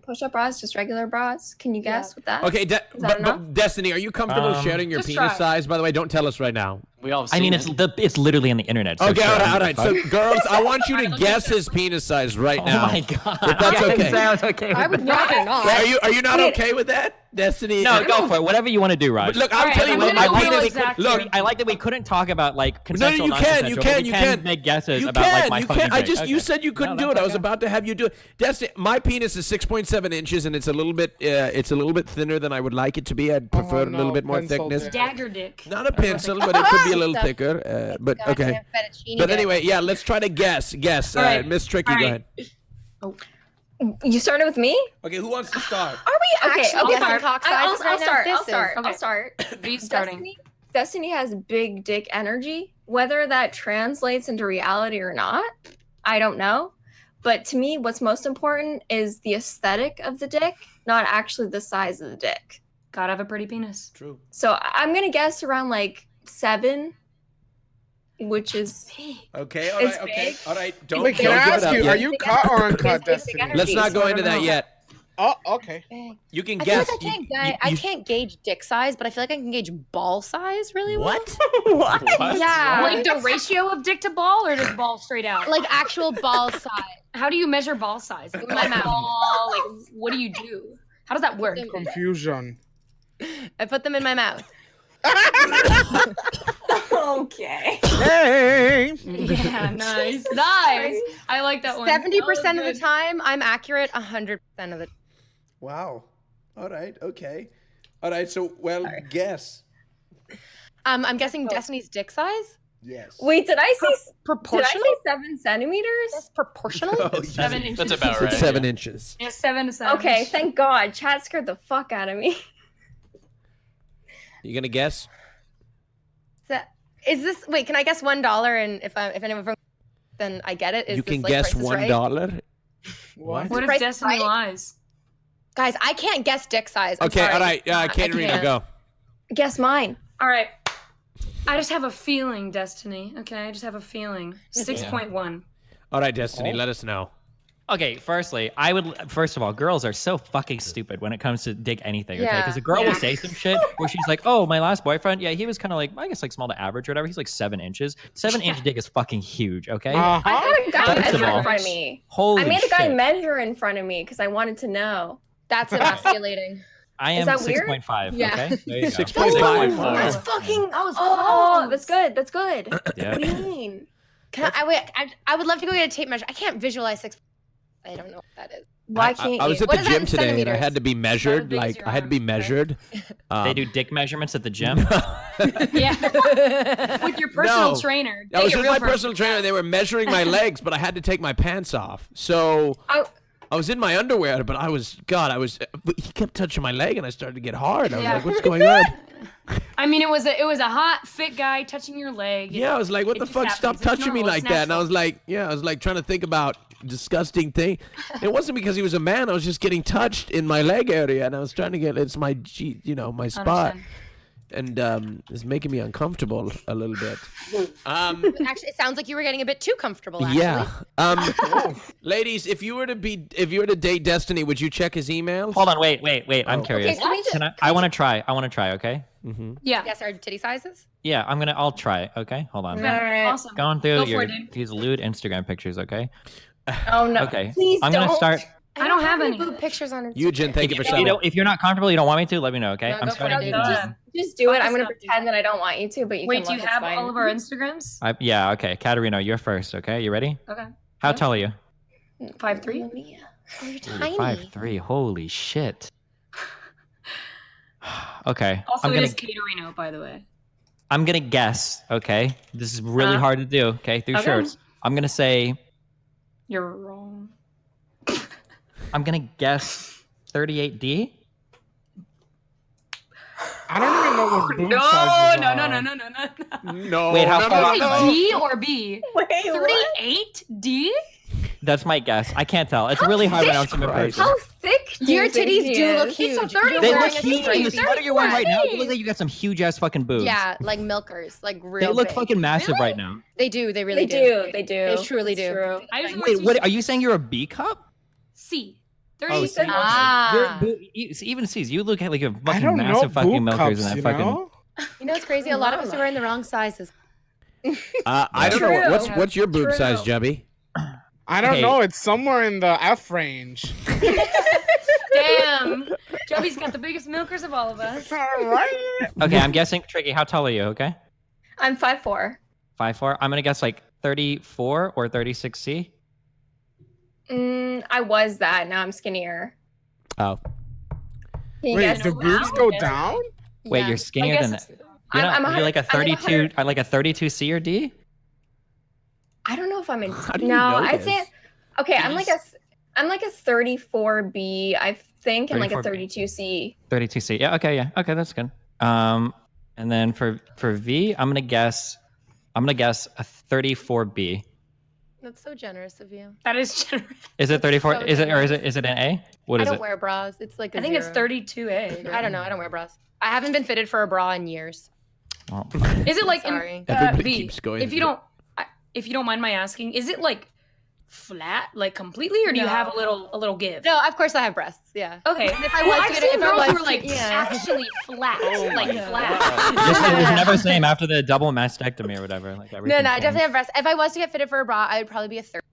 S13: push-up bras, just regular bras, can you guess with that?
S1: Okay,
S13: Is that
S1: but
S13: enough?
S1: Destiny, are you comfortable sharing your
S5: Just
S1: penis
S5: try.
S1: size? By the way, don't tell us right now.
S8: We all.
S3: I mean, it's literally on the internet. So
S1: Okay,
S3: sure,
S1: all right.
S3: I mean,
S1: So, girls, I want you to guess his penis size right now.
S3: Oh my god!
S1: If that's
S3: I
S1: okay.
S3: was okay.
S13: I would rather not.
S1: Are you not okay with that, Destiny?
S3: No, go for it. Whatever you want to do, Raj.
S1: But look, I'm
S5: Alright,
S1: telling you,
S5: I'm
S1: my
S5: gonna go
S1: penis.
S5: exactly.
S1: Look,
S3: I like that we couldn't talk about like
S1: no,
S3: consensual,
S1: you can, you
S3: non-consensual,
S1: can,
S3: but
S1: you
S3: we
S1: can
S3: make guesses
S1: You
S3: about
S1: can,
S3: like my
S1: you
S3: fucking
S1: can. I
S3: dick.
S1: just, you
S3: Okay.
S1: said you couldn't
S3: No,
S1: do it. I was
S3: that's
S1: about to have you do it. Destiny, my penis is 6.7 inches, and it's a little bit thinner than I would like it to be. I'd prefer a little bit more
S2: pencil
S1: thickness.
S2: dick.
S5: Dagger dick.
S1: Not a pencil, but it could be a little
S7: Stuff.
S1: thicker. But
S7: God,
S1: okay.
S7: damn fettuccine
S1: But
S7: dick.
S1: anyway, yeah, let's try to guess. Guess,
S5: All right.
S1: Miss Tricky,
S5: All
S1: go
S5: right.
S1: ahead.
S13: You started with me?
S1: Okay, who wants to start?
S13: Are we
S7: actually
S13: okay,
S7: guessing
S13: start.
S7: cock
S13: I'll
S7: sizes right now?
S13: start.
S7: This
S13: I'll
S7: is-
S13: start.
S5: okay.
S13: I'll start.
S5: V's starting.
S13: Destiny has big dick energy. Whether that translates into reality or not, I don't know. But to me, what's most important is the aesthetic of the dick, not actually the size of the dick.
S5: Gotta have a pretty penis.
S1: True.
S13: So I'm gonna guess around like 7, which is
S1: Okay, all
S13: It's
S1: right, okay,
S13: big.
S1: all right. Don't,
S2: Wait, can
S1: don't
S2: I
S1: give it
S2: ask
S1: up
S2: you,
S1: yet.
S2: are you cut or uncut,
S13: It's basic
S2: Destiny?
S13: energy.
S1: Let's not go
S13: so I
S1: into
S13: don't
S1: that
S13: know.
S1: yet.
S2: Oh, okay.
S1: You can
S7: I feel
S1: guess.
S7: like I can't gauge dick size, but I feel like I can gauge ball size really well.
S1: What?
S7: Yeah.
S5: Like the ratio of dick to ball, or just ball straight out?
S7: Like actual ball size.
S5: How do you measure ball size? Like,
S7: My mouth.
S5: ball, like, what do you do? How does that work?
S2: Confusion.
S7: I put them in my mouth.
S13: Okay.
S2: Hey!
S5: Yeah, nice. Nice. I like that one.
S7: 70% of the time, I'm accurate. 100% of the.
S1: Wow. All right. Okay. All right. So, well, guess.
S7: I'm guessing Destiny's dick size.
S1: Yes.
S13: Wait, did I say
S7: Proportional?
S13: 7 centimeters?
S7: That's proportional.
S1: Oh,
S5: 7 inches.
S8: That's about
S1: It's
S8: right.
S1: 7 inches.
S5: Yeah, 7 to 7.
S13: Okay, thank God. Chat scared the fuck out of me.
S1: You gonna guess?
S7: Is this? Wait, can I guess $1? And if anyone, then I get it. Is
S1: You
S7: this,
S1: can
S7: like,
S1: guess
S7: Price is Right?
S1: $1.
S2: What?
S5: What if
S7: Price is
S5: Destiny
S7: Right?
S5: lies?
S7: Guys, I can't guess dick size. I'm
S1: Okay.
S7: sorry.
S1: All right.
S7: I
S1: Katerina,
S7: can't.
S1: go.
S13: Guess mine.
S5: All right. I just have a feeling, Destiny. Okay, I just have a feeling. 6.1.
S1: All right, Destiny. Let us know.
S3: Okay, first of all, girls are so fucking stupid when it comes to dick anything, okay?
S7: Yeah.
S3: Because a girl will say some shit where she's like, oh, my last boyfriend, yeah, he was kind of like, I guess like small to average or whatever. He's like 7 inches. 7-inch dick is fucking huge, okay?
S2: Uh-huh.
S13: I had a guy
S3: First of
S13: measure
S3: all,
S13: in front of me.
S3: Holy
S13: I made a guy
S3: shit.
S13: measure in front of me because I wanted to know.
S7: That's emasculating.
S3: I
S13: Is
S3: am
S13: that weird?
S3: 6.5,
S7: Yeah.
S3: okay? There you go.
S1: 6.5.
S13: That's fucking.
S5: That was
S13: Oh,
S5: close.
S13: that's good. That's good.
S3: Yeah.
S13: What do you mean?
S7: Can I would love to go get a tape measure. I can't visualize 6. I don't know what that is.
S13: Why can't
S1: I was
S13: you?
S1: at
S7: What
S1: the
S7: is that
S1: gym
S7: in
S1: today, and I
S7: centimeters?
S1: had to be measured.
S5: big is
S1: Like
S5: your
S1: I had to be
S5: arm?
S1: measured.
S3: They do dick measurements at the gym?
S5: Yeah. With your personal
S1: No.
S5: trainer.
S1: I was
S5: Your
S1: with
S5: real
S1: my
S5: person.
S1: personal trainer. They were measuring my legs, but I had to take my pants off. So I was in my underwear, but he kept touching my leg, and I started to get hard. I was
S5: Yeah.
S1: like, what's going on?
S5: I mean, it was a hot, fit guy touching your leg.
S1: Yeah, I was like, what
S5: It
S1: the
S5: just
S1: fuck?
S5: happens.
S1: Stop
S5: It's
S1: touching me
S5: normal.
S1: like
S5: It's
S1: that. And I
S5: natural.
S1: was like trying to think about disgusting thing. It wasn't because he was a man. I was just getting touched in my leg area, and I was trying to it's my my spot.
S5: Understand.
S1: And it's making me uncomfortable a little bit.
S7: Actually, it sounds like you were getting a bit too comfortable. Actually.
S1: Yeah. Ladies, if you were to date Destiny, would you check his email?
S3: Hold on, wait. I'm curious.
S7: can we just-
S3: I want to try, okay?
S1: Mm-hmm.
S5: Yeah.
S7: Guess our titty sizes.
S3: Yeah, I'll try, okay? Hold on.
S5: Yeah, awesome.
S3: Going
S5: Go
S3: through
S5: for it, dude.
S3: these lewd Instagram pictures, okay?
S13: Oh no!
S3: Okay.
S13: Please
S3: I'm
S13: don't.
S3: gonna start
S5: I don't have any
S7: boob pictures on Instagram.
S1: Eugen, thank you for showing.
S3: If you're not comfortable, you don't want me to, let me know, okay?
S7: No,
S3: I'm
S7: go for
S3: starting
S7: it,
S3: to
S7: dude.
S13: Just do it. I'm gonna pretend that I don't want you to, but you
S5: Wait,
S13: can
S5: do you
S13: look,
S5: have
S13: it's fine.
S5: all of our Instagrams?
S3: Yeah, okay. Katerina, you're first, okay? You ready?
S5: Okay.
S3: How tall are you?
S5: 5'3".
S7: Oh, you're
S3: Ooh,
S7: tiny.
S3: 5'3". Holy shit. Okay.
S5: Also, it is Caterino, by the way.
S3: I'm gonna guess, okay? This is really hard to do, okay? Through
S5: Okay.
S3: shirts. I'm gonna say,
S5: You're wrong.
S3: I'm gonna guess 38D.
S2: I don't even know what boob sizes are.
S1: No.
S3: Wait, how far?
S5: Is it D or B?
S13: Wait,
S5: 38D?
S3: That's my guess. I can't tell. It's really hard when I'm in person.
S13: How thick do
S7: Your
S13: you think
S7: titties
S13: he
S7: do look
S13: is?
S7: huge.
S5: It's a 30
S3: They
S5: wearing
S3: look
S5: a
S3: huge in the
S5: straight.
S3: sweater you're wearing right now. You look like you got some huge ass fucking boobs.
S7: Yeah, like milkers, like real.
S3: They look
S7: big.
S3: fucking massive right now.
S7: They do. They really
S13: They do. They do.
S7: They truly
S13: It's
S7: do.
S13: true.
S5: I usually
S3: Wait, what? Are you saying you're a B cup?
S5: C.
S3: Oh,
S5: 30
S3: see, even C's. You look like a fucking
S2: don't know
S3: massive fucking
S2: boob
S3: milkers
S2: cups,
S3: in
S2: you
S3: that fucking.
S2: know?
S7: You know what's crazy? A lot of us are wearing the wrong sizes.
S1: I don't know.
S13: True.
S1: What's your boob
S13: True.
S1: size, Jubby?
S2: I don't
S3: Hey.
S2: know. It's somewhere in the F range.
S5: Damn. Joey's got the biggest milkers of all of us.
S2: All right.
S3: Okay, I'm guessing. Tricky, how tall are you? Okay,
S13: I'm 5'4".
S3: 5'4". I'm gonna guess like 34 or 36C.
S13: I was that. Now I'm skinnier.
S1: Oh.
S13: Can you
S2: Wait,
S13: guess
S2: do boobs go down?
S3: Wait,
S7: Yeah.
S3: you're skinnier
S13: I
S3: than
S13: guess
S3: that.
S13: I'm
S3: You're like a
S13: 100
S3: 32, like a 32C or D.
S13: I don't know if I'm in.
S1: How do you
S13: No,
S1: know
S13: I'd
S1: this?
S13: say. Okay, I'm like a 34B, I think, and like a
S3: 34B.
S13: 32C.
S3: 32C. Yeah. Okay, that's good. And then for V, I'm gonna guess a 34B.
S7: That's so generous of you.
S5: That is generous.
S3: Is it 34?
S7: so
S3: Is it or is
S7: generous.
S3: it an A? What
S7: I
S3: is
S7: don't
S3: it?
S7: wear bras. It's like
S5: I think it's 32A.
S7: I don't know. I don't wear bras. I haven't been fitted for a bra in years.
S3: Oh.
S5: Is it like
S7: Sorry.
S1: Everybody
S5: V,
S1: keeps going
S5: if you
S1: through.
S5: if you don't mind my asking, is it like flat, like completely, or do you have a little give?
S7: No, of course I have breasts. Yeah.
S5: Okay.
S7: If I
S5: Well,
S7: was
S5: I've
S7: to get it-
S5: seen
S7: if I
S5: girls
S7: was
S5: who are
S7: to-
S5: like
S7: yeah.
S5: actually flat, like flat.
S3: Just it was never the same after the double mastectomy or whatever. Like
S7: No,
S3: everything.
S7: no, I
S3: changed.
S7: definitely have breasts. If I was to get fitted for a bra, I would probably be a 30.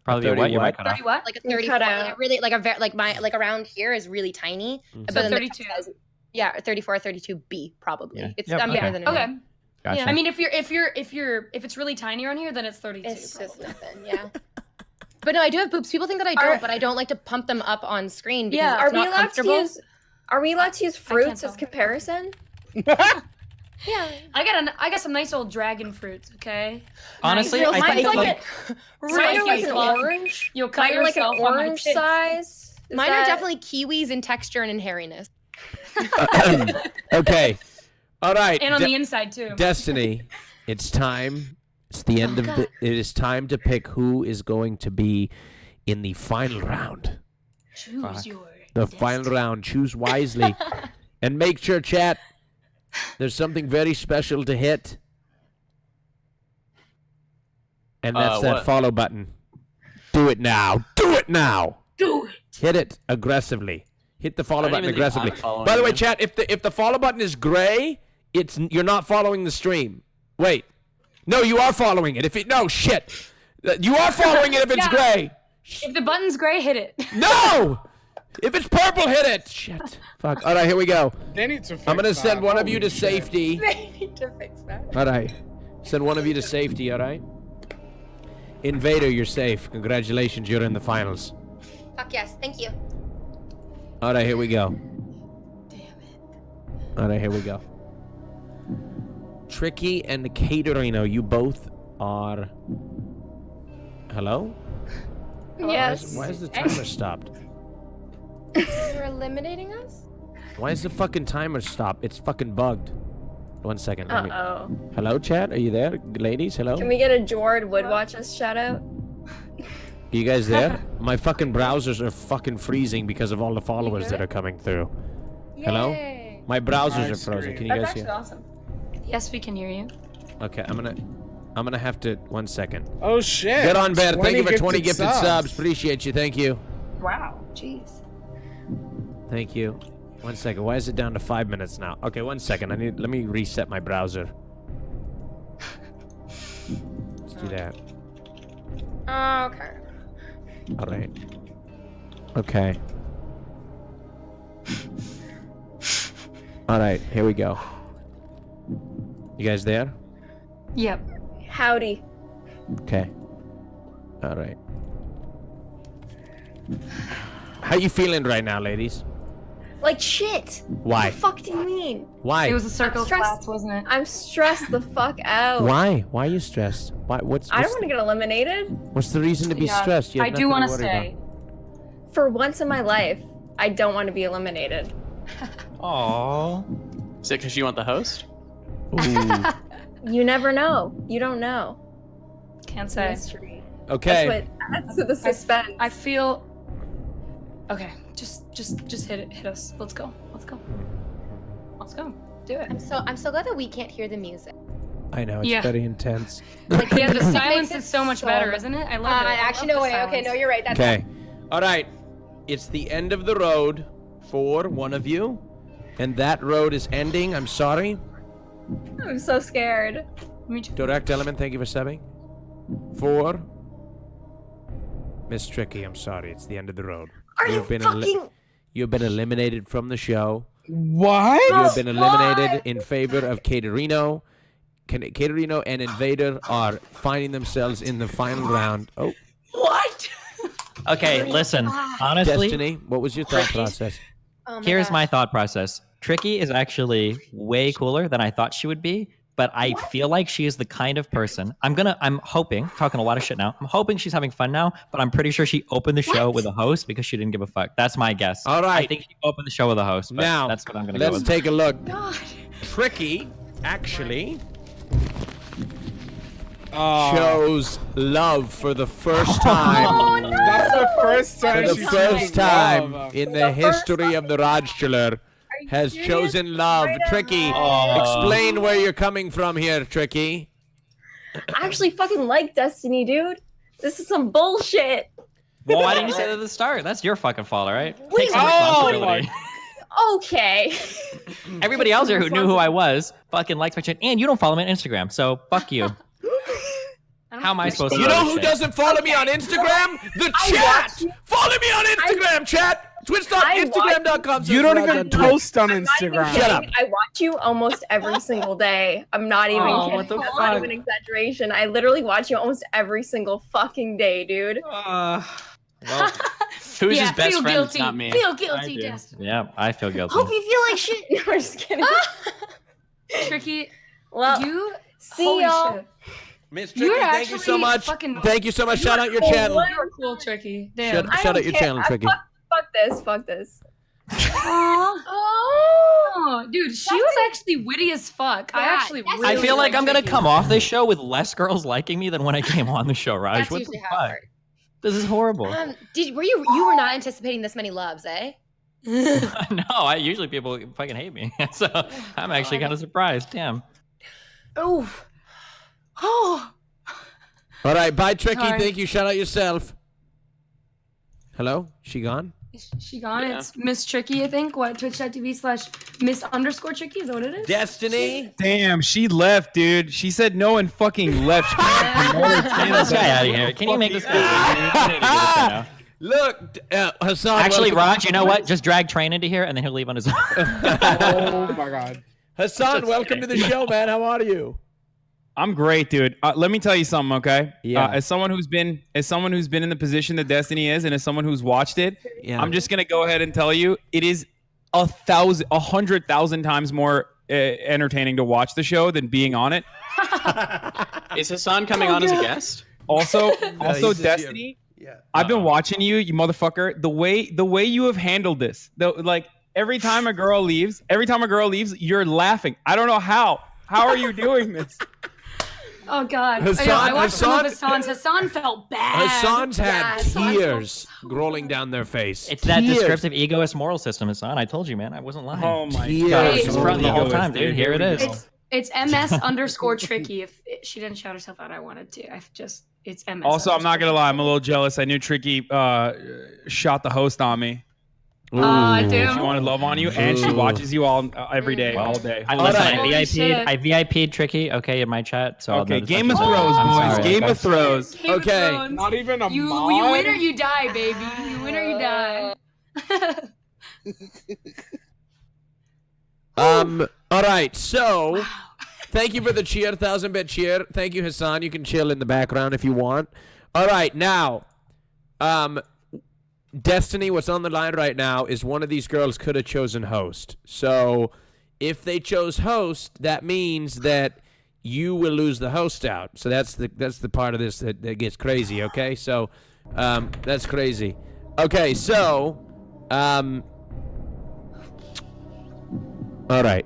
S3: Probably a
S1: 30
S3: what? You
S1: what?
S3: might cut off.
S5: 30 what?
S7: Like a
S13: You
S7: 34.
S13: cut
S7: Like
S13: out.
S7: a really like a very like my like around here is really tiny.
S1: Mhm.
S7: But
S5: So
S7: then the
S5: 32.
S7: size- yeah, 34, 34B probably.
S3: Yeah.
S7: It's
S3: Yep,
S7: I'm bigger
S3: okay.
S7: than it.
S5: Okay.
S3: Gotcha.
S7: Yeah.
S5: I mean, if it's really tiny around here, then it's 32.
S7: It's just nothing. Yeah. But no, I do have boobs. People think that I don't, but I don't like to pump them up on screen because
S13: Yeah,
S7: it's
S13: are we
S7: not
S13: allowed to
S7: comfortable.
S13: use? Are we allowed to use fruits as comparison?
S5: Yeah, I got some nice old dragon fruits. Okay.
S3: Honestly,
S13: Nice.
S3: I
S13: Mine's
S3: think
S13: like Mine are like an
S5: Club.
S13: orange.
S5: You'll cut
S13: Mine are like an
S5: yourself on my
S13: orange
S5: tits.
S13: size. Is
S7: Mine are
S13: that-
S7: definitely kiwis in texture and in hairiness.
S1: Okay. All right.
S5: And on the inside too.
S1: Destiny, it's time. It's the end of the. It is time to pick who is going to be in the final round.
S5: Choose your.
S1: The final round. Choose wisely, and make sure, chat. There's something very special to hit, and that's that
S8: What?
S1: follow button. Do it now. Do it now.
S5: Do it.
S1: Hit it aggressively. Hit the follow
S8: I don't
S1: button
S8: even think
S1: aggressively.
S8: I'm following
S1: By the way,
S8: you.
S1: chat, if the follow button is gray, you're not following the stream. Wait. No, you are following it. No, shit. You are following it if it's
S5: Yeah.
S1: gray.
S5: If the button's gray, hit it.
S1: No! If it's purple, hit it. Shit. Fuck. All right, here we go.
S2: They need to fix
S1: I'm going to send
S2: that.
S1: one of you
S2: Holy
S1: to
S2: shit.
S1: safety.
S7: They need to fix that.
S1: All right. Send one of you to safety, all right? Invader, you're safe. Congratulations, you're in the finals.
S7: Fuck yes, thank you.
S1: All right, here we go. All right, here we go. Tricky and Caterino, you both are. Hello?
S13: Yes.
S1: Why is the timer stopped?
S7: You're eliminating us?
S1: Why is the fucking timer stopped? It's fucking bugged. 1 second. let me-
S13: Uh-oh.
S1: Hello, chat? Are you there? Ladies, hello?
S13: Can we get a Jord Would Watch Us shout out?
S1: Are you guys there? My fucking browsers are fucking freezing because of all the followers that are coming through. Hello? My browsers are frozen. Can you guys hear?
S5: awesome. Yes, we can hear you.
S1: Okay, I'm gonna have to 1 second.
S2: Oh shit.
S1: Get on bed. Thank you for 20
S2: gifted
S1: gifted subs. Appreciate you. Thank you.
S5: Wow. Jeez.
S1: Thank you. 1 second. Why is it down to 5 minutes now? Okay, 1 second. Let me reset my browser. Let's do that.
S13: Okay.
S1: All right. Okay. All right, here we go. You guys there?
S5: Yep.
S13: Howdy.
S1: Okay. All right. How you feeling right now, ladies?
S13: Like shit.
S1: Why?
S13: What the fuck do you mean?
S1: Why?
S5: It was a circle
S13: I'm
S5: of
S13: stressed.
S5: flats, wasn't it?
S13: I'm stressed the fuck out.
S1: Why? Why are you stressed? Why?
S13: I don't want to get eliminated.
S1: What's the reason to be stressed? You have
S5: I do
S1: want to
S5: stay.
S13: For once in my life, I don't want to be eliminated.
S8: Aww. Is it because you want the host?
S13: You never know. You don't know.
S5: Can't say.
S13: Mystery.
S1: Okay.
S13: That's the suspense.
S5: I feel. Okay, just hit us. Let's go. Let's go. Do it.
S7: I'm so glad that we can't hear the music.
S1: I know, it's
S5: Yeah.
S1: very intense.
S5: Like, yeah, the silence
S7: it
S5: is so much
S7: so
S5: better,
S7: much-
S5: isn't it? I love it.
S7: Actually, no way. Okay, no, you're right. That's
S1: Okay. All right. It's the end of the road for one of you. And that road is ending. I'm sorry.
S13: I'm so scared.
S1: Direct Element, thank you for subbing. For Miss Tricky, I'm sorry. It's the end of the road.
S13: Are you fucking...
S1: You've been eliminated from the show.
S2: What?
S1: You have been eliminated in favor of Caterino. Caterino and Invader are finding themselves in the final round. Oh.
S5: What?
S3: Okay, listen. Honestly,
S1: Destiny, what was your thought process?
S3: here's my thought process. Tricky is actually way cooler than I thought she would be, but I feel like she is the kind of person. I'm hoping, talking a lot of shit now. I'm hoping she's having fun now, but I'm pretty sure she opened the show with a host because she didn't give a fuck. That's my guess.
S1: All right.
S3: I think she opened the show with a host. But
S1: Now,
S3: that's what I'm gonna go
S1: let's
S3: with.
S1: take a look. Tricky actually chose love for the first time.
S2: Oh, no. That's the first time
S1: For the
S2: she's
S1: first
S2: chosen
S1: time
S2: love.
S1: in the history of the Rajjchelor has chosen love. Tricky, explain where you're coming from here, Tricky.
S13: I actually fucking like Destiny, dude. This is some bullshit.
S3: Well, why didn't you say that at the start? That's your fucking fault, all right?
S13: Wait,
S3: Take some
S13: oh,
S3: responsibility.
S13: Okay.
S3: Everybody else here who knew who I was fucking likes my shit, and you don't follow me on Instagram, so fuck you. How am I supposed to
S1: You know who
S3: shit?
S1: doesn't follow me on Instagram? The chat! Follow me on Instagram, chat! Twitch.instagram.com.
S2: You don't even post on Instagram.
S1: Shut up.
S13: I watch you almost every single day. I'm not even
S3: Oh,
S13: kidding.
S3: what the
S13: That's
S3: fuck?
S13: not even an exaggeration. I literally watch you almost every single fucking day, dude.
S3: Well, who's
S5: Yeah,
S3: his best
S5: feel
S3: friend?
S5: guilty.
S3: It's not me.
S5: Feel
S3: I
S5: guilty,
S3: do.
S5: Destiny.
S3: Yeah, I feel guilty.
S13: Hope you feel like shit. No, I'm just kidding.
S5: Tricky.
S13: Well,
S5: You
S13: see
S5: holy
S13: y'all.
S5: shit.
S1: Miss
S5: You're
S1: Tricky, thank you so
S5: actually
S1: much.
S5: fucking-
S1: Thank you so much. Shout out your channel.
S5: You're cool, Tricky. Damn.
S1: Shout out your channel, Tricky.
S13: Fuck this. Fuck this.
S5: Oh, dude, she was actually witty as fuck. I actually really
S3: I feel like I'm gonna
S5: Tricky.
S3: come off this show with less girls liking me than when I came on the show, Raj.
S7: That's
S3: What
S7: usually
S3: the
S7: how it
S3: fuck?
S7: works.
S3: This is horrible.
S7: Were you were not anticipating this many loves, eh?
S3: No, usually people fucking hate me, so I'm actually kind of surprised. Damn.
S5: Oh. Oh.
S1: All right, bye, Tricky.
S5: Sorry.
S1: Thank you. Shout out yourself. Hello? She gone?
S5: Is she gone? It's Miss Tricky, I think. What? Twitch.tv/Miss_Tricky? Is that what it is?
S1: Destiny?
S18: Damn, she left, dude. She said no and fucking left. She
S3: Get this guy out of here. Can you make this guy?
S1: Look, Hassan.
S3: Actually,
S1: welcome-
S3: Raj, you know what? Just drag Train into here, and then he'll leave on his own.
S2: Oh my god.
S1: Hassan, welcome to the show, man. How are you?
S18: I'm great, dude. Let me tell you something, okay?
S1: Yeah.
S18: As someone who's been in the position that Destiny is, and as someone who's watched it,
S1: Yeah.
S18: I'm just gonna go ahead and tell you, it is 100,000 times more entertaining to watch the show than being on it.
S8: Is Hassan coming on as a guest?
S18: Also,
S1: he's just
S18: Destiny.
S1: Yeah.
S18: I've been watching you, you motherfucker. The way you have handled this, like every time a girl leaves, you're laughing. I don't know how. How are you doing this?
S5: Oh God!
S1: Hassan-
S5: I watched some of
S1: Hassan-
S5: Hassan's. Hassan felt bad.
S1: Hassan's had
S5: Yeah, Hassan
S1: tears rolling down their face.
S3: It's that
S1: Tears.
S3: descriptive egoist moral system, Hassan. I told you, man. I wasn't lying.
S18: Oh my
S1: Tears.
S18: god.
S3: I was fronting the whole time, dude. Here it is.
S5: It's MS_Tricky. If she didn't shout herself out, I wanted to. It's MS.
S18: Also, I'm not gonna lie, I'm a little jealous. I knew Tricky shot the host on me.
S5: Damn.
S18: She wanted love on you, and she watches you all every day, all day.
S3: I VIP'd Tricky, okay, in my chat. So
S18: Okay,
S3: I'll know
S18: Game
S3: this
S18: of
S3: fucking-
S18: Thrones,
S3: I'm
S18: boys.
S3: sorry,
S18: Game
S3: okay?
S18: of Thrones.
S5: Game of
S1: Okay.
S5: Thrones.
S2: Not even a
S5: You
S2: mod?
S5: win or you die, baby. You Win or you die.
S1: All right, so thank you for the cheer, 1,000-bit cheer. Thank you, Hassan. You can chill in the background if you want. All right, now, Destiny, what's on the line right now is one of these girls could have chosen host. So if they chose host, that means that you will lose the host out. So that's the part of this that gets crazy, okay? So that's crazy. Okay, so all right.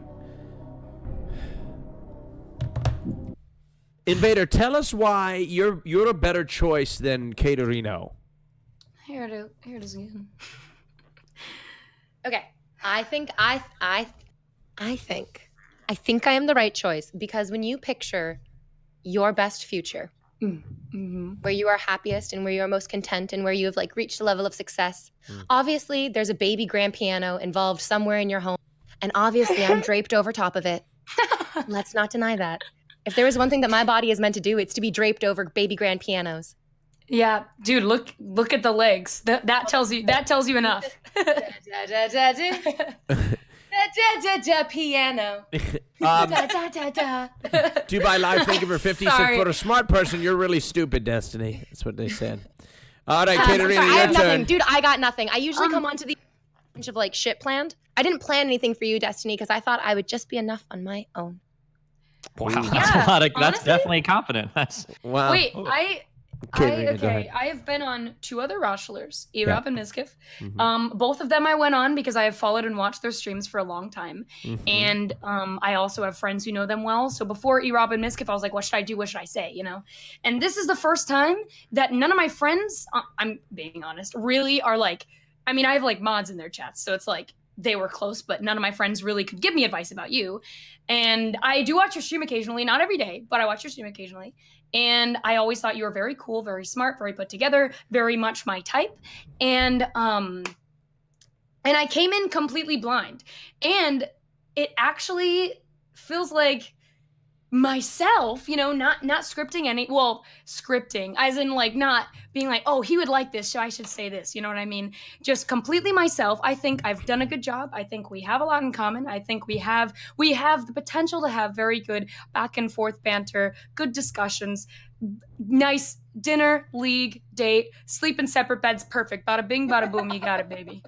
S1: Invader, tell us why you're a better choice than Caterino.
S5: Here it is again.
S7: Okay, I think I am the right choice because when you picture your best future, where you are happiest and where you are most content and where you have like reached a level of success, obviously there's a baby grand piano involved somewhere in your home, and obviously I'm draped over top of it. Let's not deny that. If there is one thing that my body is meant to do, it's to be draped over baby grand pianos.
S5: Yeah, dude, look at the legs. That tells you enough.
S7: Piano.
S1: Dubai Live, thank you for 50 cents. For a smart person, you're really stupid, Destiny. That's what they said. All right, Caterina,
S7: I have
S1: your turn.
S7: nothing. Dude, I got nothing. I usually come onto the bunch of like shit planned. I didn't plan anything for you, Destiny, because I thought I would just be enough on my own.
S3: Wow,
S5: Yeah,
S3: that's definitely confident. That's
S1: wow.
S5: Wait,
S1: Caterina, go ahead.
S5: I have been on 2 other Rajjchelors, Erop
S1: Yeah.
S5: and Miskif. Both of them I went on because I have followed and watched their streams for a long time. And I also have friends who know them well. So before Erop and Miskif, I was like, what should I do? What should I say? You know? And this is the first time that none of my friends, I'm being honest, really are like, I mean, I have like mods in their chats. So it's like, they were close, but none of my friends really could give me advice about you. And I do watch your stream occasionally, not every day, but I watch your stream occasionally. And I always thought you were very cool, very smart, very put together, very much my type. And I came in completely blind. And it actually feels like myself, you know, not scripting scripting as in like not being like, oh, he would like this, so I should say this, you know what I mean? Just completely myself. I think I've done a good job. I think we have a lot in common. I think we have the potential to have very good back and forth banter, good discussions, nice dinner, league, date, sleep in separate beds, perfect. Bada bing, bada boom, you got it, baby.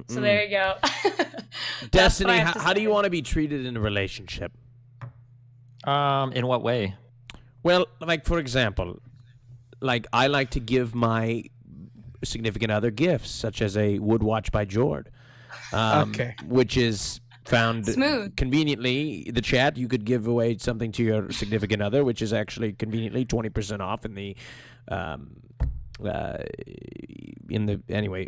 S5: So there you go.
S1: Destiny, how do you want to be treated in a relationship?
S3: In what way?
S1: Well, like for example, like I like to give my significant other gifts, such as a wood watch by Jord, which is found conveniently. The chat, you could give away something to your significant other, which is actually conveniently 20% off in the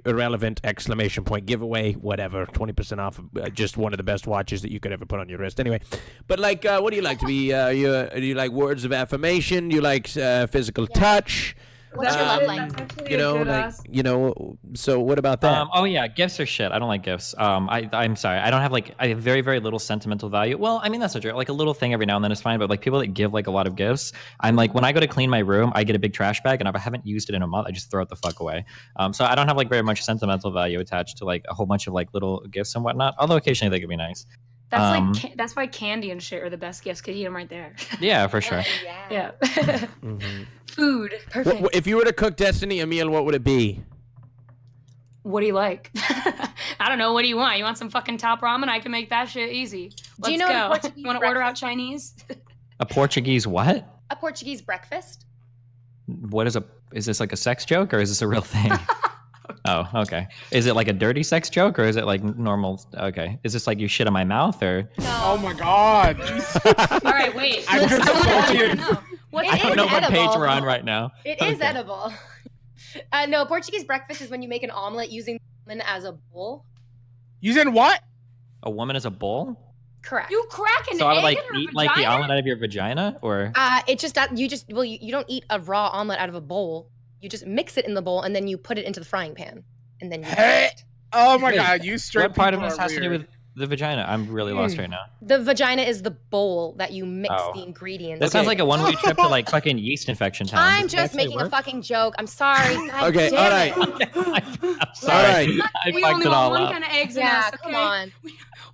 S1: irrelevant exclamation point giveaway, whatever, 20% off just one of the best watches that you could ever put on your wrist. Anyway, but like, what do you like to be? Do you like words of affirmation? Do you like physical touch?
S7: What's your love language?
S1: So what about that?
S3: Oh yeah, gifts are shit. I don't like gifts. I'm sorry. I don't have I have very, very little sentimental value. Well, I mean, that's not true. Like a little thing every now and then is fine, but like people that give like a lot of gifts, I'm like, when I go to clean my room, I get a big trash bag, and if I haven't used it in a month, I just throw it the fuck away. So I don't have like very much sentimental value attached to like a whole bunch of like little gifts and whatnot, although occasionally they could be nice.
S5: That's that's why candy and shit are the best gifts because you eat them right there.
S3: Yeah, for sure.
S5: Yeah. Food, perfect.
S1: If you were to cook Destiny a meal, what would it be?
S5: What do you like? I don't know. What do you want? You want some fucking top ramen? I can make that shit easy. Let's
S7: you know
S5: go.
S7: what
S5: You want to order out Chinese?
S3: A Portuguese what?
S7: A Portuguese breakfast.
S3: What is this like a sex joke or is this a real thing? Oh, okay. Is it like a dirty sex joke or is it like normal? Okay. Is this like you shit in my mouth or?
S2: No. Oh my god.
S5: All right, wait.
S2: I
S3: don't know what page we're on right now.
S7: It is edible. No, Portuguese breakfast is when you make an omelet using the woman as a bowl.
S2: Using what?
S3: A woman as a bowl?
S7: Correct.
S5: You crack an
S3: So I would
S5: egg
S3: like
S5: in her
S3: eat like the
S5: vagina?
S3: omelet out of your vagina or?
S7: It just you don't eat a raw omelet out of a bowl. You just mix it in the bowl and then you put it into the frying pan and then you.
S2: Oh my god, you straight.
S3: What part of
S2: people
S3: this
S2: are
S3: has to do
S2: weird.
S3: with The vagina. I'm really lost right now.
S7: The vagina is the bowl that you mix
S3: Oh.
S7: the ingredients.
S3: That sounds like a one-way trip to like fucking yeast infection town.
S7: I'm
S3: Does it
S7: just
S3: actually
S7: making a
S3: work?
S7: fucking joke. I'm sorry. God
S1: Okay,
S7: damn
S1: all right.
S7: it.
S3: I'm sorry.
S1: All right.
S3: I
S5: We
S3: fucked
S5: only
S3: it
S5: want
S3: all
S5: one
S3: up.
S5: kind of eggs in
S7: Yeah,
S5: us, okay?
S7: come on.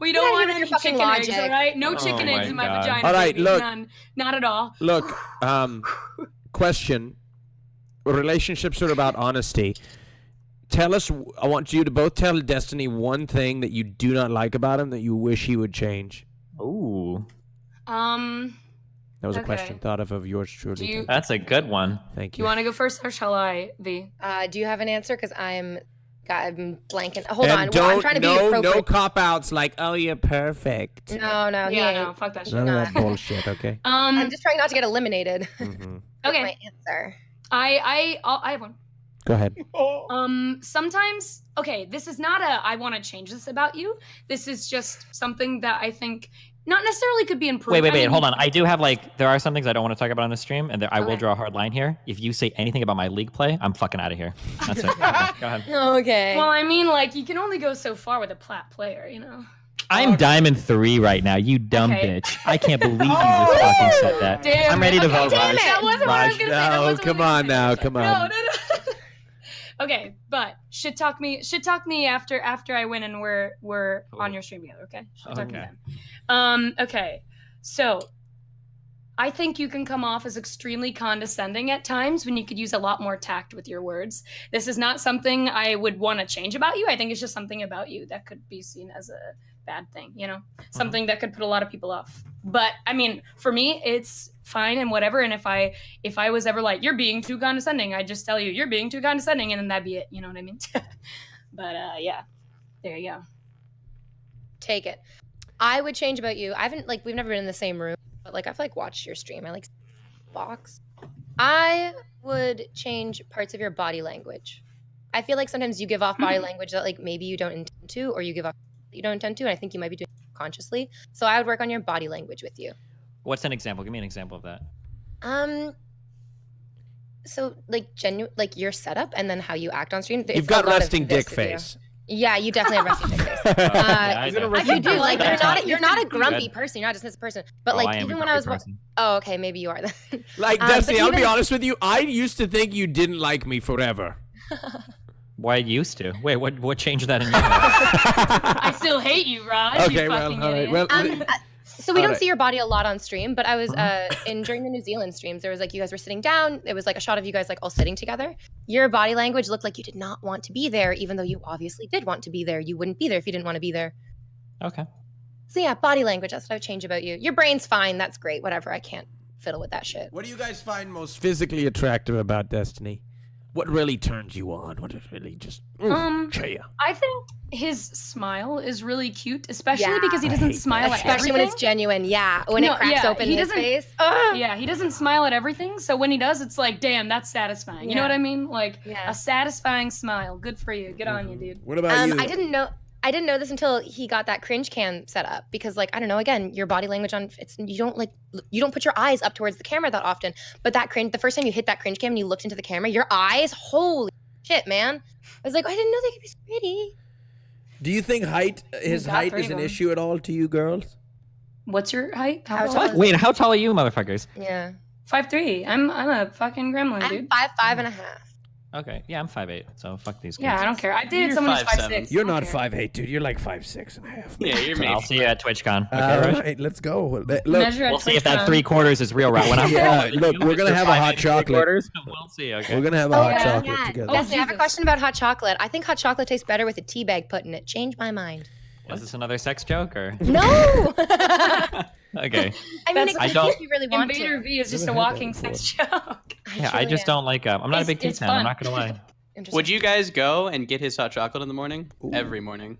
S5: We
S7: Get
S5: don't
S7: out
S5: want
S7: of here
S5: any
S7: with your fucking
S5: chicken eggs,
S7: logic.
S5: all right? No
S3: Oh
S5: chicken
S3: my
S5: eggs in my
S3: God.
S5: vagina.
S1: All right,
S5: baby.
S1: look.
S5: None. Not at all.
S1: Look, question. Relationships are about honesty. Tell us, I want you to both tell Destiny one thing that you do not like about him that you wish he would change.
S3: Ooh.
S1: That was a
S5: Okay.
S1: question thought of yours truly.
S5: Do you-
S3: That's a good one.
S1: Thank
S5: You want to go first or shall I, V?
S7: Do you have an answer? Because I'm blanking. Hold
S1: and
S7: on.
S1: Don't,
S7: Well, I'm trying to be
S1: no
S7: appropriate.
S1: cop outs like, oh, you're perfect.
S7: No, he
S5: Yeah,
S7: ain't.
S5: no, fuck that shit.
S1: None of that bullshit, okay?
S7: I'm just trying not to get eliminated.
S1: Mhm.
S7: That's
S5: Okay.
S7: my answer.
S5: I have one.
S1: Go ahead.
S5: Sometimes, okay, this is not a I want to change this about you. This is just something that I think not necessarily could be improved.
S3: Wait, hold on. I do have there are some things I don't want to talk about on the stream, and I will draw a hard line here. If you say anything about my league play, I'm fucking out of here. That's it. Go ahead.
S7: Okay.
S5: Well, I mean, like, you can only go so far with a plat player, you know?
S3: I'm Diamond 3 right now, you dumb
S5: Okay.
S3: bitch. I can't believe you just fucking said that.
S5: Damn
S3: I'm ready to
S5: it.
S3: vote,
S5: Damn
S3: Raj.
S5: it. That wasn't what I was
S3: Raj,
S5: gonna say. That
S1: No,
S5: wasn't
S1: come
S5: what I was
S1: on now, come on.
S5: No. Okay, but shit talk me after I win and we're on your stream together, okay? Shit talk me
S3: Okay.
S5: then. Okay. So I think you can come off as extremely condescending at times when you could use a lot more tact with your words. This is not something I would want to change about you. I think it's just something about you that could be seen as a bad thing, you know? Something that could put a lot of people off. But I mean, for me, it's fine and whatever. And if I was ever like, you're being too condescending, I'd just tell you, you're being too condescending, and then that'd be it. You know what I mean? But yeah, there you go.
S7: Take it. I would change about you. I haven't we've never been in the same room, but I've watched your stream. I box. I would change parts of your body language. I feel like sometimes you give off body language that maybe you don't intend to, or you give off that you don't intend to, and I think you might be doing it consciously. So I would work on your body language with you.
S3: What's an example? Give me an example of that.
S7: So your setup and then how you act on stream.
S1: You've got resting dick face.
S7: Yeah, you definitely have resting dick face.
S3: Yeah,
S7: You do. You're not a grumpy person. You're not just this person. But
S3: I am
S7: even
S3: a
S7: when I was,
S3: grumpy person.
S7: oh, okay, maybe you are then.
S1: Destiny,
S7: but
S1: I'll be
S7: even-
S1: honest with you. I used to think you didn't like me forever.
S3: Why used to? Wait, what changed that in you?
S5: I still hate you, Raj.
S1: Okay,
S5: you
S1: well,
S5: fucking
S1: all right.
S5: idiot.
S1: Well,
S7: So we
S1: All
S7: don't
S1: right.
S7: see your body a lot on stream, but I was during the New Zealand streams, there was you guys were sitting down. It was a shot of you guys all sitting together. Your body language looked like you did not want to be there, even though you obviously did want to be there. You wouldn't be there if you didn't want to be there.
S3: Okay.
S7: So yeah, body language, that's what I would change about you. Your brain's fine, that's great, whatever. I can't fiddle with that shit.
S1: what do you guys find most physically attractive about Destiny? What really turns you on? What is really just cheer?
S5: I think his smile is really cute, especially
S7: Yeah.
S5: because he
S1: I
S5: doesn't
S1: hate
S5: smile at
S7: Especially when it's
S5: everything.
S7: genuine, yeah. When it cracks open
S5: he
S7: his
S5: doesn't-
S7: face.
S5: Yeah, he doesn't smile at everything. So when he does, it's damn, that's satisfying. You know
S7: Yeah.
S5: what I mean?
S7: Yeah.
S5: A satisfying smile. Good for you. Good on you, dude.
S1: What about you?
S7: I didn't know this until he got that cringe cam set up because I don't know, again, your body language you don't put your eyes up towards the camera that often. But the first time you hit that cringe cam and you looked into the camera, your eyes, holy shit, man. I was I didn't know they could be so pretty.
S1: Do you think his
S5: got
S1: height
S5: three
S1: is
S5: of
S1: an
S5: them.
S1: issue at all to you girls?
S5: What's your height?
S7: How tall
S3: What?
S7: is
S3: Wait, how tall are you, motherfuckers?
S7: Yeah.
S5: 5'3". I'm a fucking gremlin,
S7: I'm
S5: dude.
S7: 5'5" and a half.
S3: Okay, yeah, I'm 5'8", so fuck these guys.
S5: Yeah, I don't care. I dated
S8: You're
S5: someone who's
S8: 5'7".
S5: 5'6".
S1: You're
S5: I don't
S1: not
S5: care.
S1: 5'8", dude. You're like 5'6" and a half.
S8: Yeah, you're
S3: So
S8: maybe.
S3: I'll see you at TwitchCon. Okay,
S1: All
S3: Raj?
S1: right, let's go. Look,
S5: Measure at
S3: We'll see if that
S5: TwitchCon.
S3: 3/4 is real, right? When I'm
S1: Yeah, look, we're gonna have a hot chocolate.
S3: We'll see. Okay.
S1: We're gonna have a
S7: Oh,
S1: hot
S7: yeah.
S1: chocolate
S7: Yeah.
S1: together.
S7: Destiny, I have a
S5: Jesus.
S7: question about hot chocolate. I think hot chocolate tastes better with a tea bag put in it. Changed my mind.
S3: Was this another sex joke or?
S7: No!
S3: Okay.
S7: I mean,
S5: That's-
S7: it
S3: I
S7: could
S3: don't-
S7: if you really want
S5: Invader
S7: to.
S5: V is just a
S1: Never had that
S5: walking
S1: before.
S5: sex joke.
S3: Yeah, I just don't like. I'm not a big tea
S5: It's
S3: fan. I'm
S5: fun.
S3: not gonna lie.
S7: Interesting.
S8: Would you guys go and get his hot chocolate in the morning? Every morning.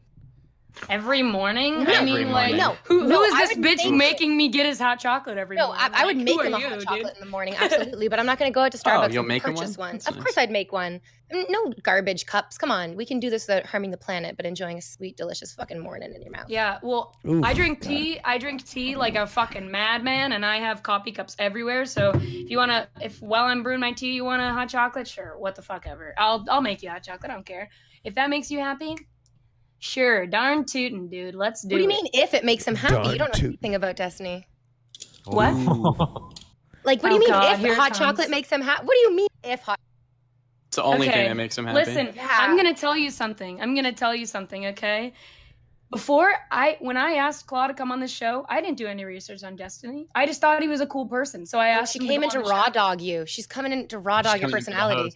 S5: Every morning?
S7: No.
S5: I mean,
S8: Every morning.
S7: No.
S5: who
S7: No,
S5: is
S7: I
S5: this
S7: would
S5: bitch
S7: make-
S5: making me get his hot chocolate every
S7: No,
S5: morning?
S7: I would
S5: Like,
S7: make
S5: who
S7: him
S5: are
S7: a hot
S5: you,
S7: chocolate
S5: dude?
S7: in the morning, absolutely. But I'm not going to go out to Starbucks
S8: you'll
S7: and
S8: make him
S7: purchase
S8: one?
S7: one.
S8: That's
S7: Of
S8: nice.
S7: course, I'd make one. No garbage cups. Come on, we can do this without harming the planet, but enjoying a sweet, delicious fucking morning in your mouth.
S5: Yeah, well,
S1: Ooh,
S5: I drink
S1: God.
S5: tea. I drink tea like a fucking madman, and I have coffee cups everywhere. So if while I'm brewing my tea, you want a hot chocolate, sure, what the fuck ever. I'll make you hot chocolate. I don't care if that makes you happy. Sure, darn tootin', dude. Let's do it.
S7: What do you mean if it makes him happy?
S1: Darn
S7: You don't know
S1: tootin'.
S7: anything about Destiny.
S5: What?
S7: Like, what do you mean
S5: God, here
S7: if
S5: it
S7: hot
S5: comes.
S7: chocolate makes him happy? What do you mean if hot?
S8: It's the only thing that makes him happy.
S5: Listen, I'm gonna tell you something. Okay? When I asked Claude to come on the show, I didn't do any research on Destiny. I just thought he was a cool person, so I asked
S7: She
S5: him.
S7: came in to
S5: to
S7: raw dog you. She's coming in to raw dog your personality.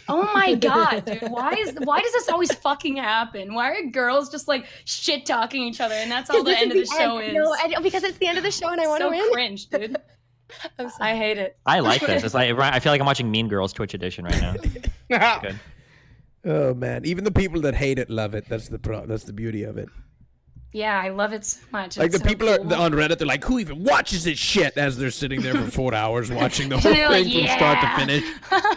S5: Oh my god, dude! Why does this always fucking happen? Why are girls just like shit talking each other, and that's all the end of the show is?
S7: No, because it's the end of the show, and I want to
S5: so
S7: win.
S5: cringe, dude. I hate it.
S3: I like this. It's like I feel like I'm watching Mean Girls Twitch edition right now. Good.
S1: Oh man, even the people that hate it love it. That's the beauty of it.
S5: Yeah, I love it so much.
S1: Like
S5: It's
S1: the
S5: so
S1: people
S5: cool.
S1: are on Reddit, they're like, "Who even watches this shit?" As they're sitting there for 4 hours watching the whole
S5: They're
S1: thing
S5: like,
S1: from start to
S5: "Yeah."
S1: finish.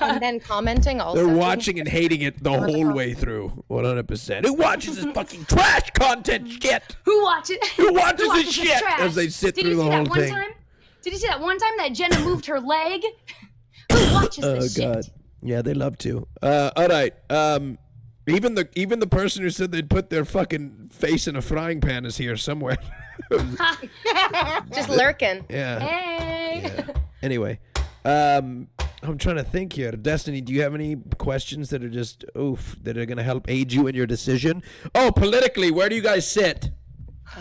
S7: And then commenting also.
S1: They're watching and hating it the whole way through. 100%. Who watches this fucking trash content shit?
S5: Who watches?
S1: Who watches this shit?
S5: trash?
S1: As they sit
S5: Did
S1: through
S5: you
S1: the
S5: see
S1: whole
S5: that one
S1: thing.
S5: time? Did you see that one time that Jenna moved her leg? Who watches
S1: Oh
S5: this
S1: god.
S5: shit?
S1: Yeah, they love to. All right. Even the person who said they'd put their fucking face in a frying pan is here somewhere.
S7: Just lurking.
S1: Yeah.
S5: Hey.
S1: Yeah. Anyway, I'm trying to think here. Destiny, do you have any questions that are just that are gonna help aid you in your decision? Oh, politically, where do you guys sit?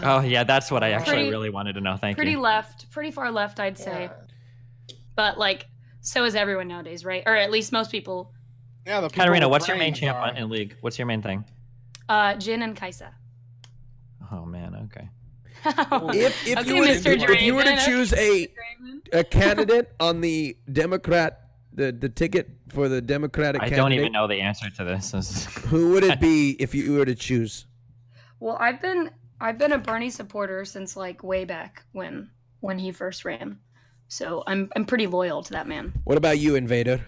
S3: Oh yeah, that's what I actually
S5: Pretty-
S3: really wanted to know. Thank
S5: Pretty
S3: you.
S5: left, pretty far left, I'd say. But like, so is everyone nowadays, right? Or at least most people.
S2: Yeah, the
S3: Katarina, what's your main champ in League? What's your main thing?
S5: Jin and Kaisa.
S3: Oh man, okay.
S1: If
S5: Okay,
S1: you were to,
S5: Mr.
S1: if you were to
S5: Draven,
S1: choose a candidate on the Democrat the ticket for the Democratic
S3: I
S1: candidate,
S3: don't even know the answer to this.
S1: who would it be if you were to choose?
S5: Well, I've been a Bernie supporter since like way back when he first ran. So I'm pretty loyal to that man.
S1: What about you, Invader?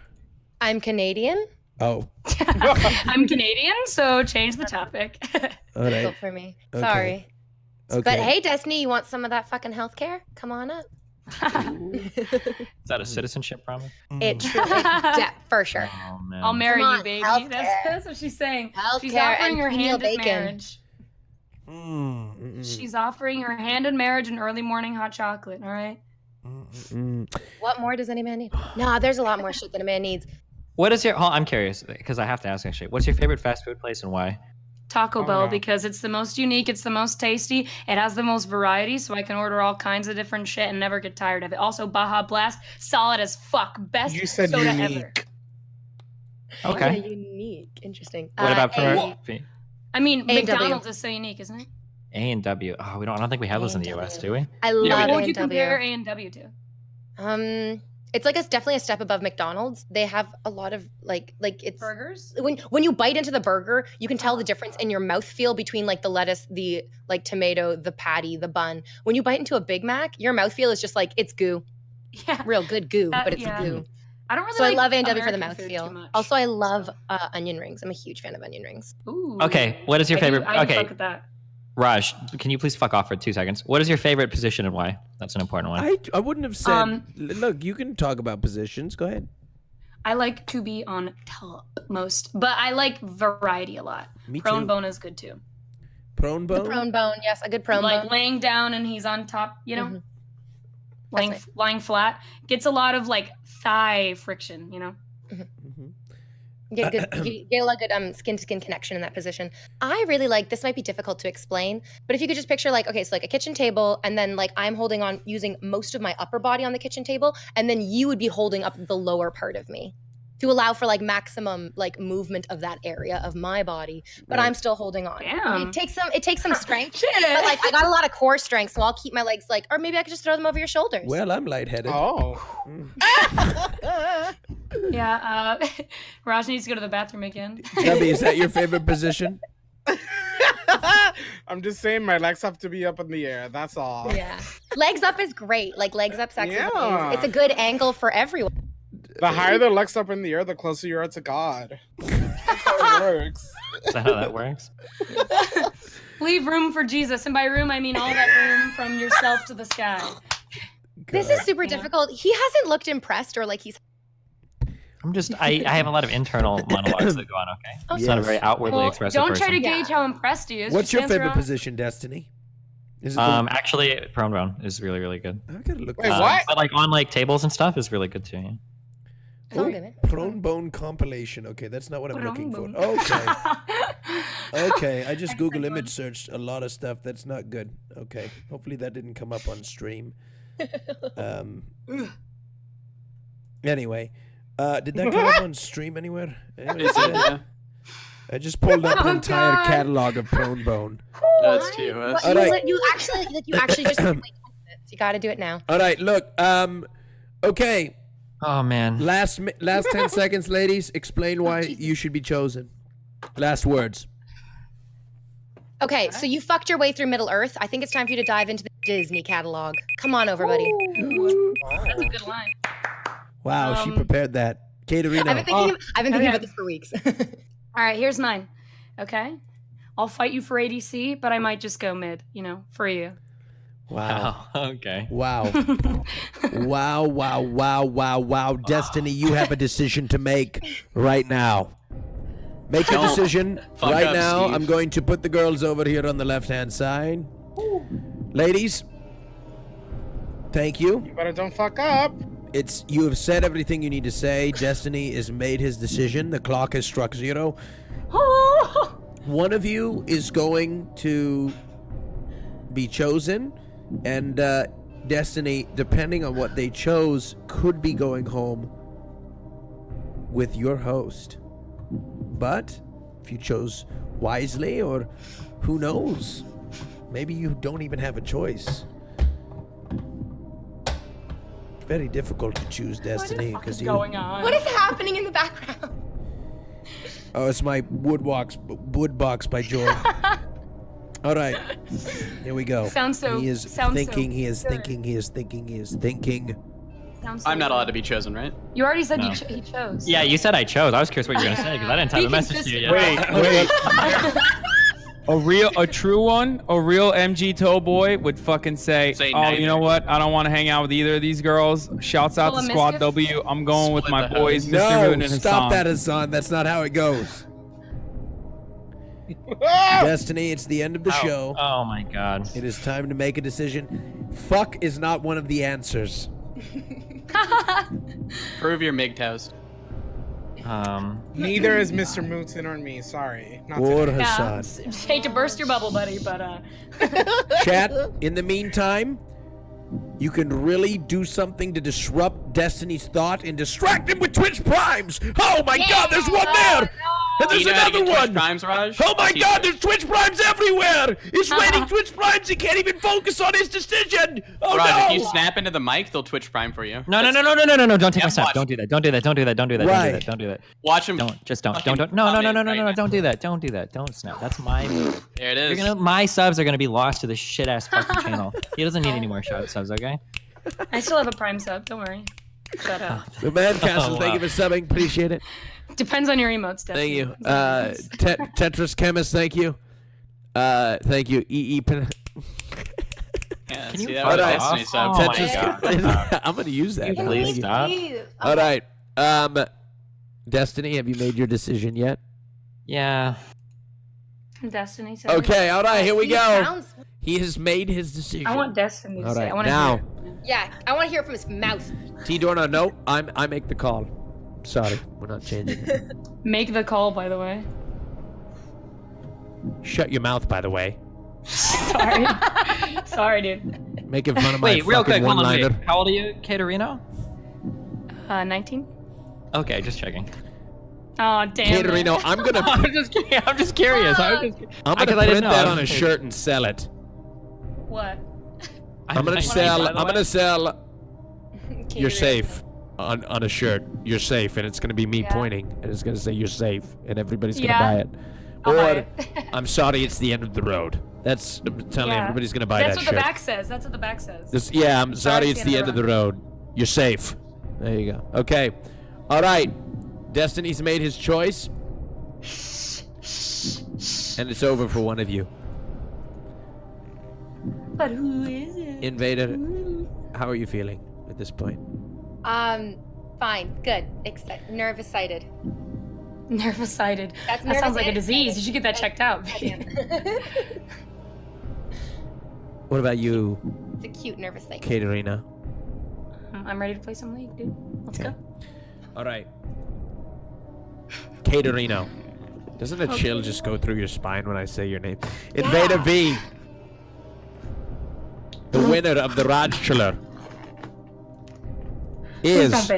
S7: I'm Canadian.
S1: Oh,
S5: I'm Canadian, so change the topic.
S1: all right.
S7: Go for me.
S1: Okay.
S7: Sorry.
S1: Okay.
S7: But hey, Destiny, you want some of that fucking healthcare? Come on up.
S3: Is that a citizenship promise?
S7: For sure.
S3: Oh man.
S5: I'll marry
S7: Come
S5: you,
S7: on,
S5: baby.
S7: healthcare.
S5: That's what she's saying. She's
S7: Healthcare
S5: offering
S7: and
S5: her
S7: Neil
S5: hand in
S7: Bacon.
S5: marriage. She's offering her hand in marriage and early morning hot chocolate. All right.
S7: What more does any man need? Nah, there's a lot more shit that a man needs.
S3: What is your? Oh, I'm curious because I have to ask actually. What's your favorite fast food place and why?
S5: Taco
S2: Oh,
S5: Bell
S2: no.
S5: because it's the most unique, it's the most tasty, it has the most variety, so I can order all kinds of different shit and never get tired of it. Also, Baja Blast, solid as fuck, best
S2: You said
S5: soda ever.
S2: unique.
S3: Okay.
S7: Yeah, unique. Interesting.
S3: What about
S7: A-
S3: for
S5: I mean,
S7: A&W.
S5: McDonald's is so unique, isn't it?
S3: A&W? Oh, I don't think we have those in the US, do we?
S7: I love
S5: What would you
S7: A&W.
S5: compare A&W to?
S7: It's like definitely a step above McDonald's. They have a lot of like it's
S5: Burgers?
S7: when you bite into the burger, you can tell the difference in your mouthfeel between like the lettuce, the like tomato, the patty, the bun. When you bite into a Big Mac, your mouthfeel is just like it's goo.
S5: Yeah.
S7: Real good goo, but it's
S5: yeah.
S7: goo.
S5: I don't really
S7: So
S5: like
S7: I love A&W for the
S5: American food too
S7: mouthfeel.
S5: much.
S7: Also, I love onion rings. I'm a huge fan of onion rings.
S5: Ooh.
S3: Okay, what is your favorite?
S5: I do
S3: Okay,
S5: fuck with that.
S3: Raj, can you please fuck off for 2 seconds? What is your favorite position and why? That's an important one.
S1: I wouldn't have said. Look, you can talk about positions. Go ahead.
S5: I like to be on top most, but I like variety a lot.
S1: Me
S5: Prone
S1: too.
S5: bone is good too.
S1: Prone
S7: The
S1: bone.
S7: prone bone, yes, a good prone
S5: Like
S7: bone.
S5: laying down and he's on top, you know?
S7: Mhm.
S5: Lying,
S7: That's
S5: lying flat. Gets a lot of like thigh friction, you know?
S7: Get good, get a lot of good skin to skin connection in that position. I really like this. Might be difficult to explain, but if you could just picture like okay, so like a kitchen table, and then like I'm holding on using most of my upper body on the kitchen table, and then you would be holding up the lower part of me to allow for like maximum like movement of that area of my body, but
S1: Right.
S7: I'm still holding on.
S5: Damn.
S7: It takes some strength, but like I got a lot of core strength, so I'll keep my legs like, or maybe I could just throw them over your shoulders.
S1: Well, I'm lightheaded.
S2: Oh.
S5: Yeah, Raj needs to go to the bathroom again.
S1: Chubby, is that your favorite position?
S2: I'm just saying my legs have to be up in the air. That's all.
S7: Yeah, legs up is great. Like legs up sex is
S2: Yeah.
S7: amazing. It's a good angle for everyone.
S2: The higher the legs up in the air, the closer you are to God. That's how it works.
S3: Is that how that works?
S5: Leave room for Jesus, and by room I mean all that room from yourself to the sky.
S7: This is super difficult. He hasn't looked impressed or like he's.
S3: I have a lot of internal monologues that go on. Okay, it's not a very outwardly expressive
S5: Don't
S3: person.
S5: try to gauge how impressed he is.
S1: What's
S5: Just
S1: your
S5: answer
S1: favorite
S5: honestly.
S1: position, Destiny? Is it
S3: Actually, prone bone is really, really good.
S1: I gotta look.
S2: Wait, what?
S3: But like on like tables and stuff is really good too. Yeah.
S1: Prone bone compilation. Okay, that's not what I'm looking for. Okay. Okay, I just Google image searched a lot of stuff. That's not good. Okay, hopefully that didn't come up on stream. Anyway, did that come up on stream anywhere? I just pulled up an entire catalog of prone bone.
S8: That's too.
S1: All right.
S7: You actually just wait 10 minutes. You got to do it now.
S1: All right, look. Okay.
S3: Oh man.
S1: Last 10 seconds, ladies. Explain why you should be chosen. Last words.
S7: Okay, so you fucked your way through Middle Earth. I think it's time for you to dive into the Disney catalog. Come on over, buddy.
S5: That's a good line.
S1: Wow, she prepared that. Katerina.
S7: I've been thinking about this for weeks.
S5: All right, here's mine. Okay, I'll fight you for ADC, but I might just go mid. For you.
S1: Wow.
S3: Okay.
S1: Wow. Wow. Destiny, you have a decision to make right now. Make a decision
S8: fuck
S1: right
S8: up,
S1: now.
S8: Steve.
S1: I'm going to put the girls over here on the left-hand side. Ladies, thank you.
S2: You better don't fuck up.
S1: You have said everything you need to say. Destiny has made his decision. The clock has struck 0. One of you is going to be chosen, and Destiny, depending on what they chose, could be going home with your host. But if you chose wisely, or who knows, maybe you don't even have a choice. It's very difficult to choose Destiny because
S5: going on?
S7: What is happening in the background?
S1: Oh, it's my wood box by Joy. All right, here we go.
S5: Sounds so-
S1: He is
S5: sounds so
S1: thinking. He is
S5: good.
S1: thinking. He is thinking. He is thinking.
S5: Sounds so
S8: I'm not
S5: good.
S8: allowed to be chosen, right?
S5: You already said
S3: No.
S5: he chose.
S3: Yeah, you said I chose. I was curious what you were gonna say because I didn't type
S5: Be
S3: a message to you yet.
S18: Wait. A true one, a real MG Toeboy would fucking say,
S8: Say
S18: oh,
S8: neither.
S18: you know what? I don't want to hang out with either of these girls. Shouts out
S5: Well,
S18: to
S5: a
S18: Squad
S5: mischief?
S18: W. I'm going with
S8: Split
S18: my
S8: the
S18: boys,
S8: house.
S18: Mr.
S1: No,
S18: Moon and
S1: stop
S18: Hassan.
S1: that, Hassan. That's not how it goes. Destiny, it's the end of the show.
S3: Oh my god.
S1: It is time to make a decision. Fuck is not one of the answers.
S8: Prove your MGTOWs.
S2: Neither is Mr. Mooton or me. Sorry. Not
S1: Or
S2: today.
S1: Hassan.
S5: Just hate to burst your bubble, buddy, but
S1: Chat, in the meantime, you can really do something to disrupt Destiny's thought and distract him with Twitch Primes. Oh my god, there's one there! And there's
S8: You know how to
S1: another
S8: get Twitch
S1: one!
S8: Primes, Raj?
S1: Oh my
S8: Teach
S1: god,
S8: me.
S1: there's Twitch Primes everywhere! He's raining Twitch Primes, he can't even focus on his decision! Oh
S8: Raj,
S1: no!
S8: if you snap into the mic, they'll Twitch Prime for you.
S3: No! Don't take my
S8: Yeah,
S3: snap.
S8: watch.
S3: Don't do that. Don't do that. Don't do that. Don't do that.
S1: Why?
S3: Don't do that.
S8: Watch him.
S3: Don't. Just don't.
S8: fucking
S3: Don't. No.
S8: come in right now.
S3: Don't do that. Don't do that. Don't snap. That's my move.
S8: There it is.
S3: My subs are gonna be lost to this shit ass fucking channel. He doesn't need any more subs. Okay.
S5: I still have a Prime sub. Don't worry. But
S1: The Man Castle, thank you for subbing, appreciate it.
S5: depends on your emotes.
S1: Thank you.
S5: Definitely.
S1: Tetris Chemist, thank you. Thank you.
S8: Yeah,
S3: Can
S8: see,
S3: you
S8: that
S3: fuck
S8: was
S3: off?
S8: Destiny sub.
S3: Oh my
S1: Tetris.
S3: God.
S1: I'm gonna use that.
S3: Can you please stop?
S1: All right. Destiny, have you made your decision yet?
S3: Yeah.
S5: Destiny said.
S1: Okay, all right, here we
S7: He
S1: go.
S7: sounds-
S1: He has made his decision.
S5: I want Destiny to
S1: All
S5: say.
S1: right,
S5: I want to
S1: now,
S5: hear.
S7: Yeah, I want to hear it from his mouth.
S1: T Dorna, no, I make the call. Sorry, we're not changing it.
S5: Make the call, by the way.
S1: Shut your mouth, by the way.
S5: Sorry. Sorry, dude.
S1: Making fun of my
S3: Wait, real quick.
S1: fucking
S3: Hold on.
S1: one-liner.
S3: Wait. How old are you, Katerino?
S5: 19.
S3: Okay, just checking.
S5: Oh, damn.
S1: Katerino, I'm gonna
S3: I'm just curious.
S1: I'm
S3: I
S1: gonna
S3: didn't
S1: print
S3: know.
S1: that
S3: I
S1: on a
S3: was just-
S1: shirt and sell it.
S5: What?
S1: I'm gonna sell you're safe on a shirt. You're safe, and it's gonna be me pointing, and it's gonna say you're safe, and everybody's gonna buy it.
S5: I'll buy
S1: Or
S5: it.
S1: I'm sorry, it's the end of the road. That's I'm telling
S5: Yeah.
S1: everybody's gonna buy
S5: That's
S1: that
S5: what
S1: shirt.
S5: the back says. That's what the back says.
S1: Yeah, I'm sorry, it's the end of the road. You're safe. There you go. Okay. All right. Destiny's made his choice, and it's over for one of you.
S5: But who is it?
S1: Invader, how are you feeling at this point?
S7: Fine. Good. Nervous-sighted.
S5: Nervous-sighted.
S7: That's
S5: That sounds like a
S7: nervous
S5: disease. You should get that checked out.
S1: What about you,
S7: It's a cute nervous thing.
S1: Katerina?
S5: I'm ready to play some League, dude. Let's go.
S1: All right. Katerina. Doesn't a chill just go through your spine when I say your name? Invader V. The winner of the Rajjchelor is...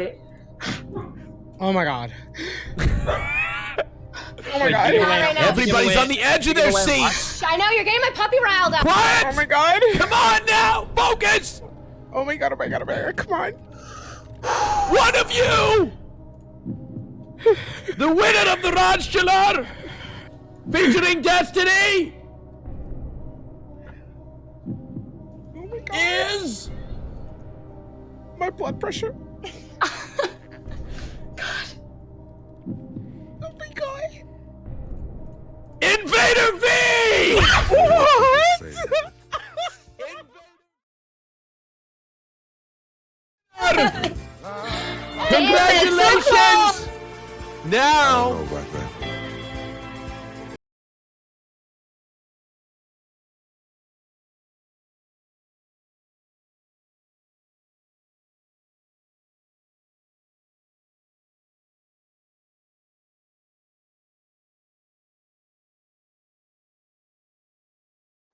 S2: Oh my god.
S7: Oh my god. Right now.
S1: Everybody's on the edge of their seats.
S7: I know, you're getting my puppy riled up.
S1: Quiet!
S2: Oh my god.
S1: Come on now! Focus!
S2: Oh my god, oh my god, oh my god. Come on.
S1: One of you! The winner of the Rajjchelor! Featuring Destiny!
S2: Oh my god.
S1: Is...
S2: My blood pressure.
S1: Invader V!
S2: What?
S1: Congratulations!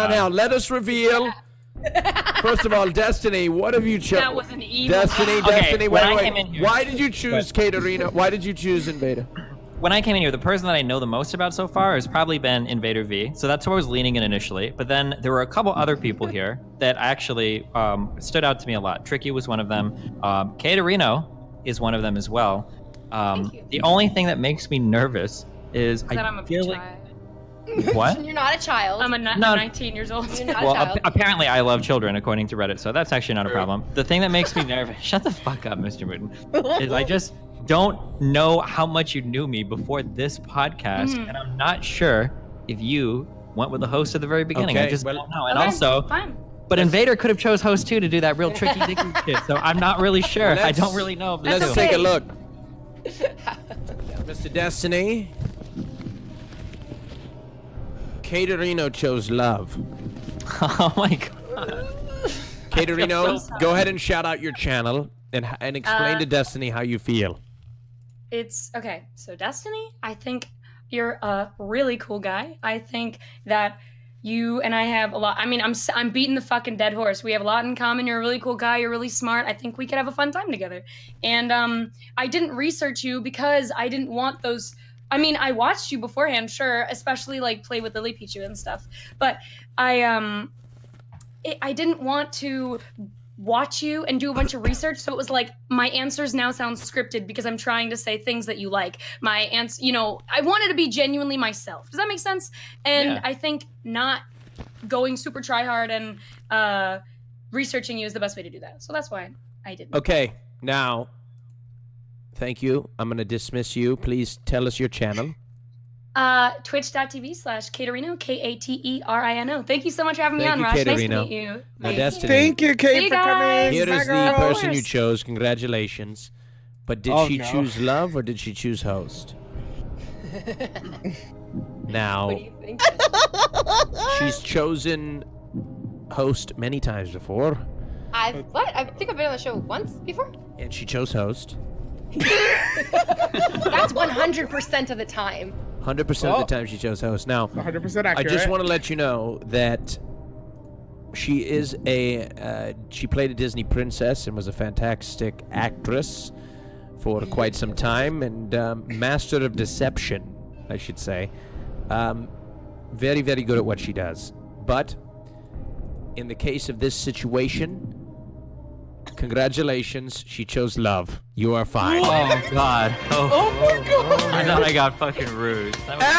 S1: Now, let us reveal. First of all, Destiny, what have you chosen?
S5: That was an evil.
S1: Destiny,
S3: Okay,
S1: Destiny,
S3: when I
S1: wait.
S3: came in here-
S1: Why did you choose Katerina? Why did you choose Invader?
S3: When I came in here, the person that I know the most about so far has probably been Invader V. So that's who I was leaning in initially. But then there were a couple other people here that actually stood out to me a lot. Tricky was one of them. Katerina is one of them as well. The only thing that makes me nervous is
S5: I'm a
S3: feel like...
S5: child.
S3: What?
S7: You're not a child.
S5: I'm 19 years old.
S7: You're not
S3: Well,
S7: a child.
S3: apparently I love children, according to Reddit, so that's actually not a problem. The thing that makes me nervous, shut the fuck up, Mr. Mooten, is I just don't know how much you knew me before this podcast, and I'm not sure if you went with the host at the very beginning. I
S1: Okay,
S3: just
S1: well-
S3: don't know. And
S5: Okay,
S3: also,
S5: fine.
S3: but Invader could have chose host too to do that real tricky dicky shit, so I'm not really sure. I don't really know if
S1: Let's
S3: this
S1: take a look. Mr. Destiny. Katerina chose love.
S3: Oh my god.
S1: Katerina, go ahead and shout out your channel and explain to Destiny how you feel.
S5: It's okay. So Destiny, I think you're a really cool guy. I think that you and I have a lot. I mean, I'm beating the fucking dead horse. We have a lot in common. You're a really cool guy. You're really smart. I think we could have a fun time together. And I didn't research you because I didn't want those. I mean, I watched you beforehand, sure, especially like play with Lily Pichu and stuff. But I didn't want to watch you and do a bunch of research, so it was like my answers now sound scripted because I'm trying to say things that you like. My answer, I wanted to be genuinely myself. Does that make sense? And
S3: Yeah.
S5: I think not going super try hard and researching you is the best way to do that. So that's why I did.
S1: Okay, now, thank you. I'm going to dismiss you. Please tell us your channel.
S5: Twitch.tv/Katerino, Katerino. Thank you so much for having me
S1: Thank
S5: on,
S1: you,
S5: Raj. Nice to
S1: Katerino.
S5: meet you.
S1: Now, Destiny.
S2: Thank you,
S5: See
S2: Kate,
S5: you
S2: for coming.
S5: guys.
S1: Here is the
S5: Of
S1: person you
S5: course.
S1: chose. Congratulations. But did
S2: Oh,
S1: she
S2: no.
S1: choose love or did she choose host? Now,
S7: What do you think?
S1: she's chosen host many times before,
S7: I think I've been on the show once before.
S1: and she chose host
S7: That's 100% of the time.
S1: 100% of the time. She chose host. Now,
S2: 100%
S1: I
S2: accurate.
S1: just want to let you know that she is she played a Disney princess and was a fantastic actress for quite some time, and master of deception, I should say. Very, very good at what she does. But in the case of this situation, congratulations, she chose love. You are fine.
S3: Oh god.
S2: Oh my god.
S3: I thought I got fucking rude. That was
S1: And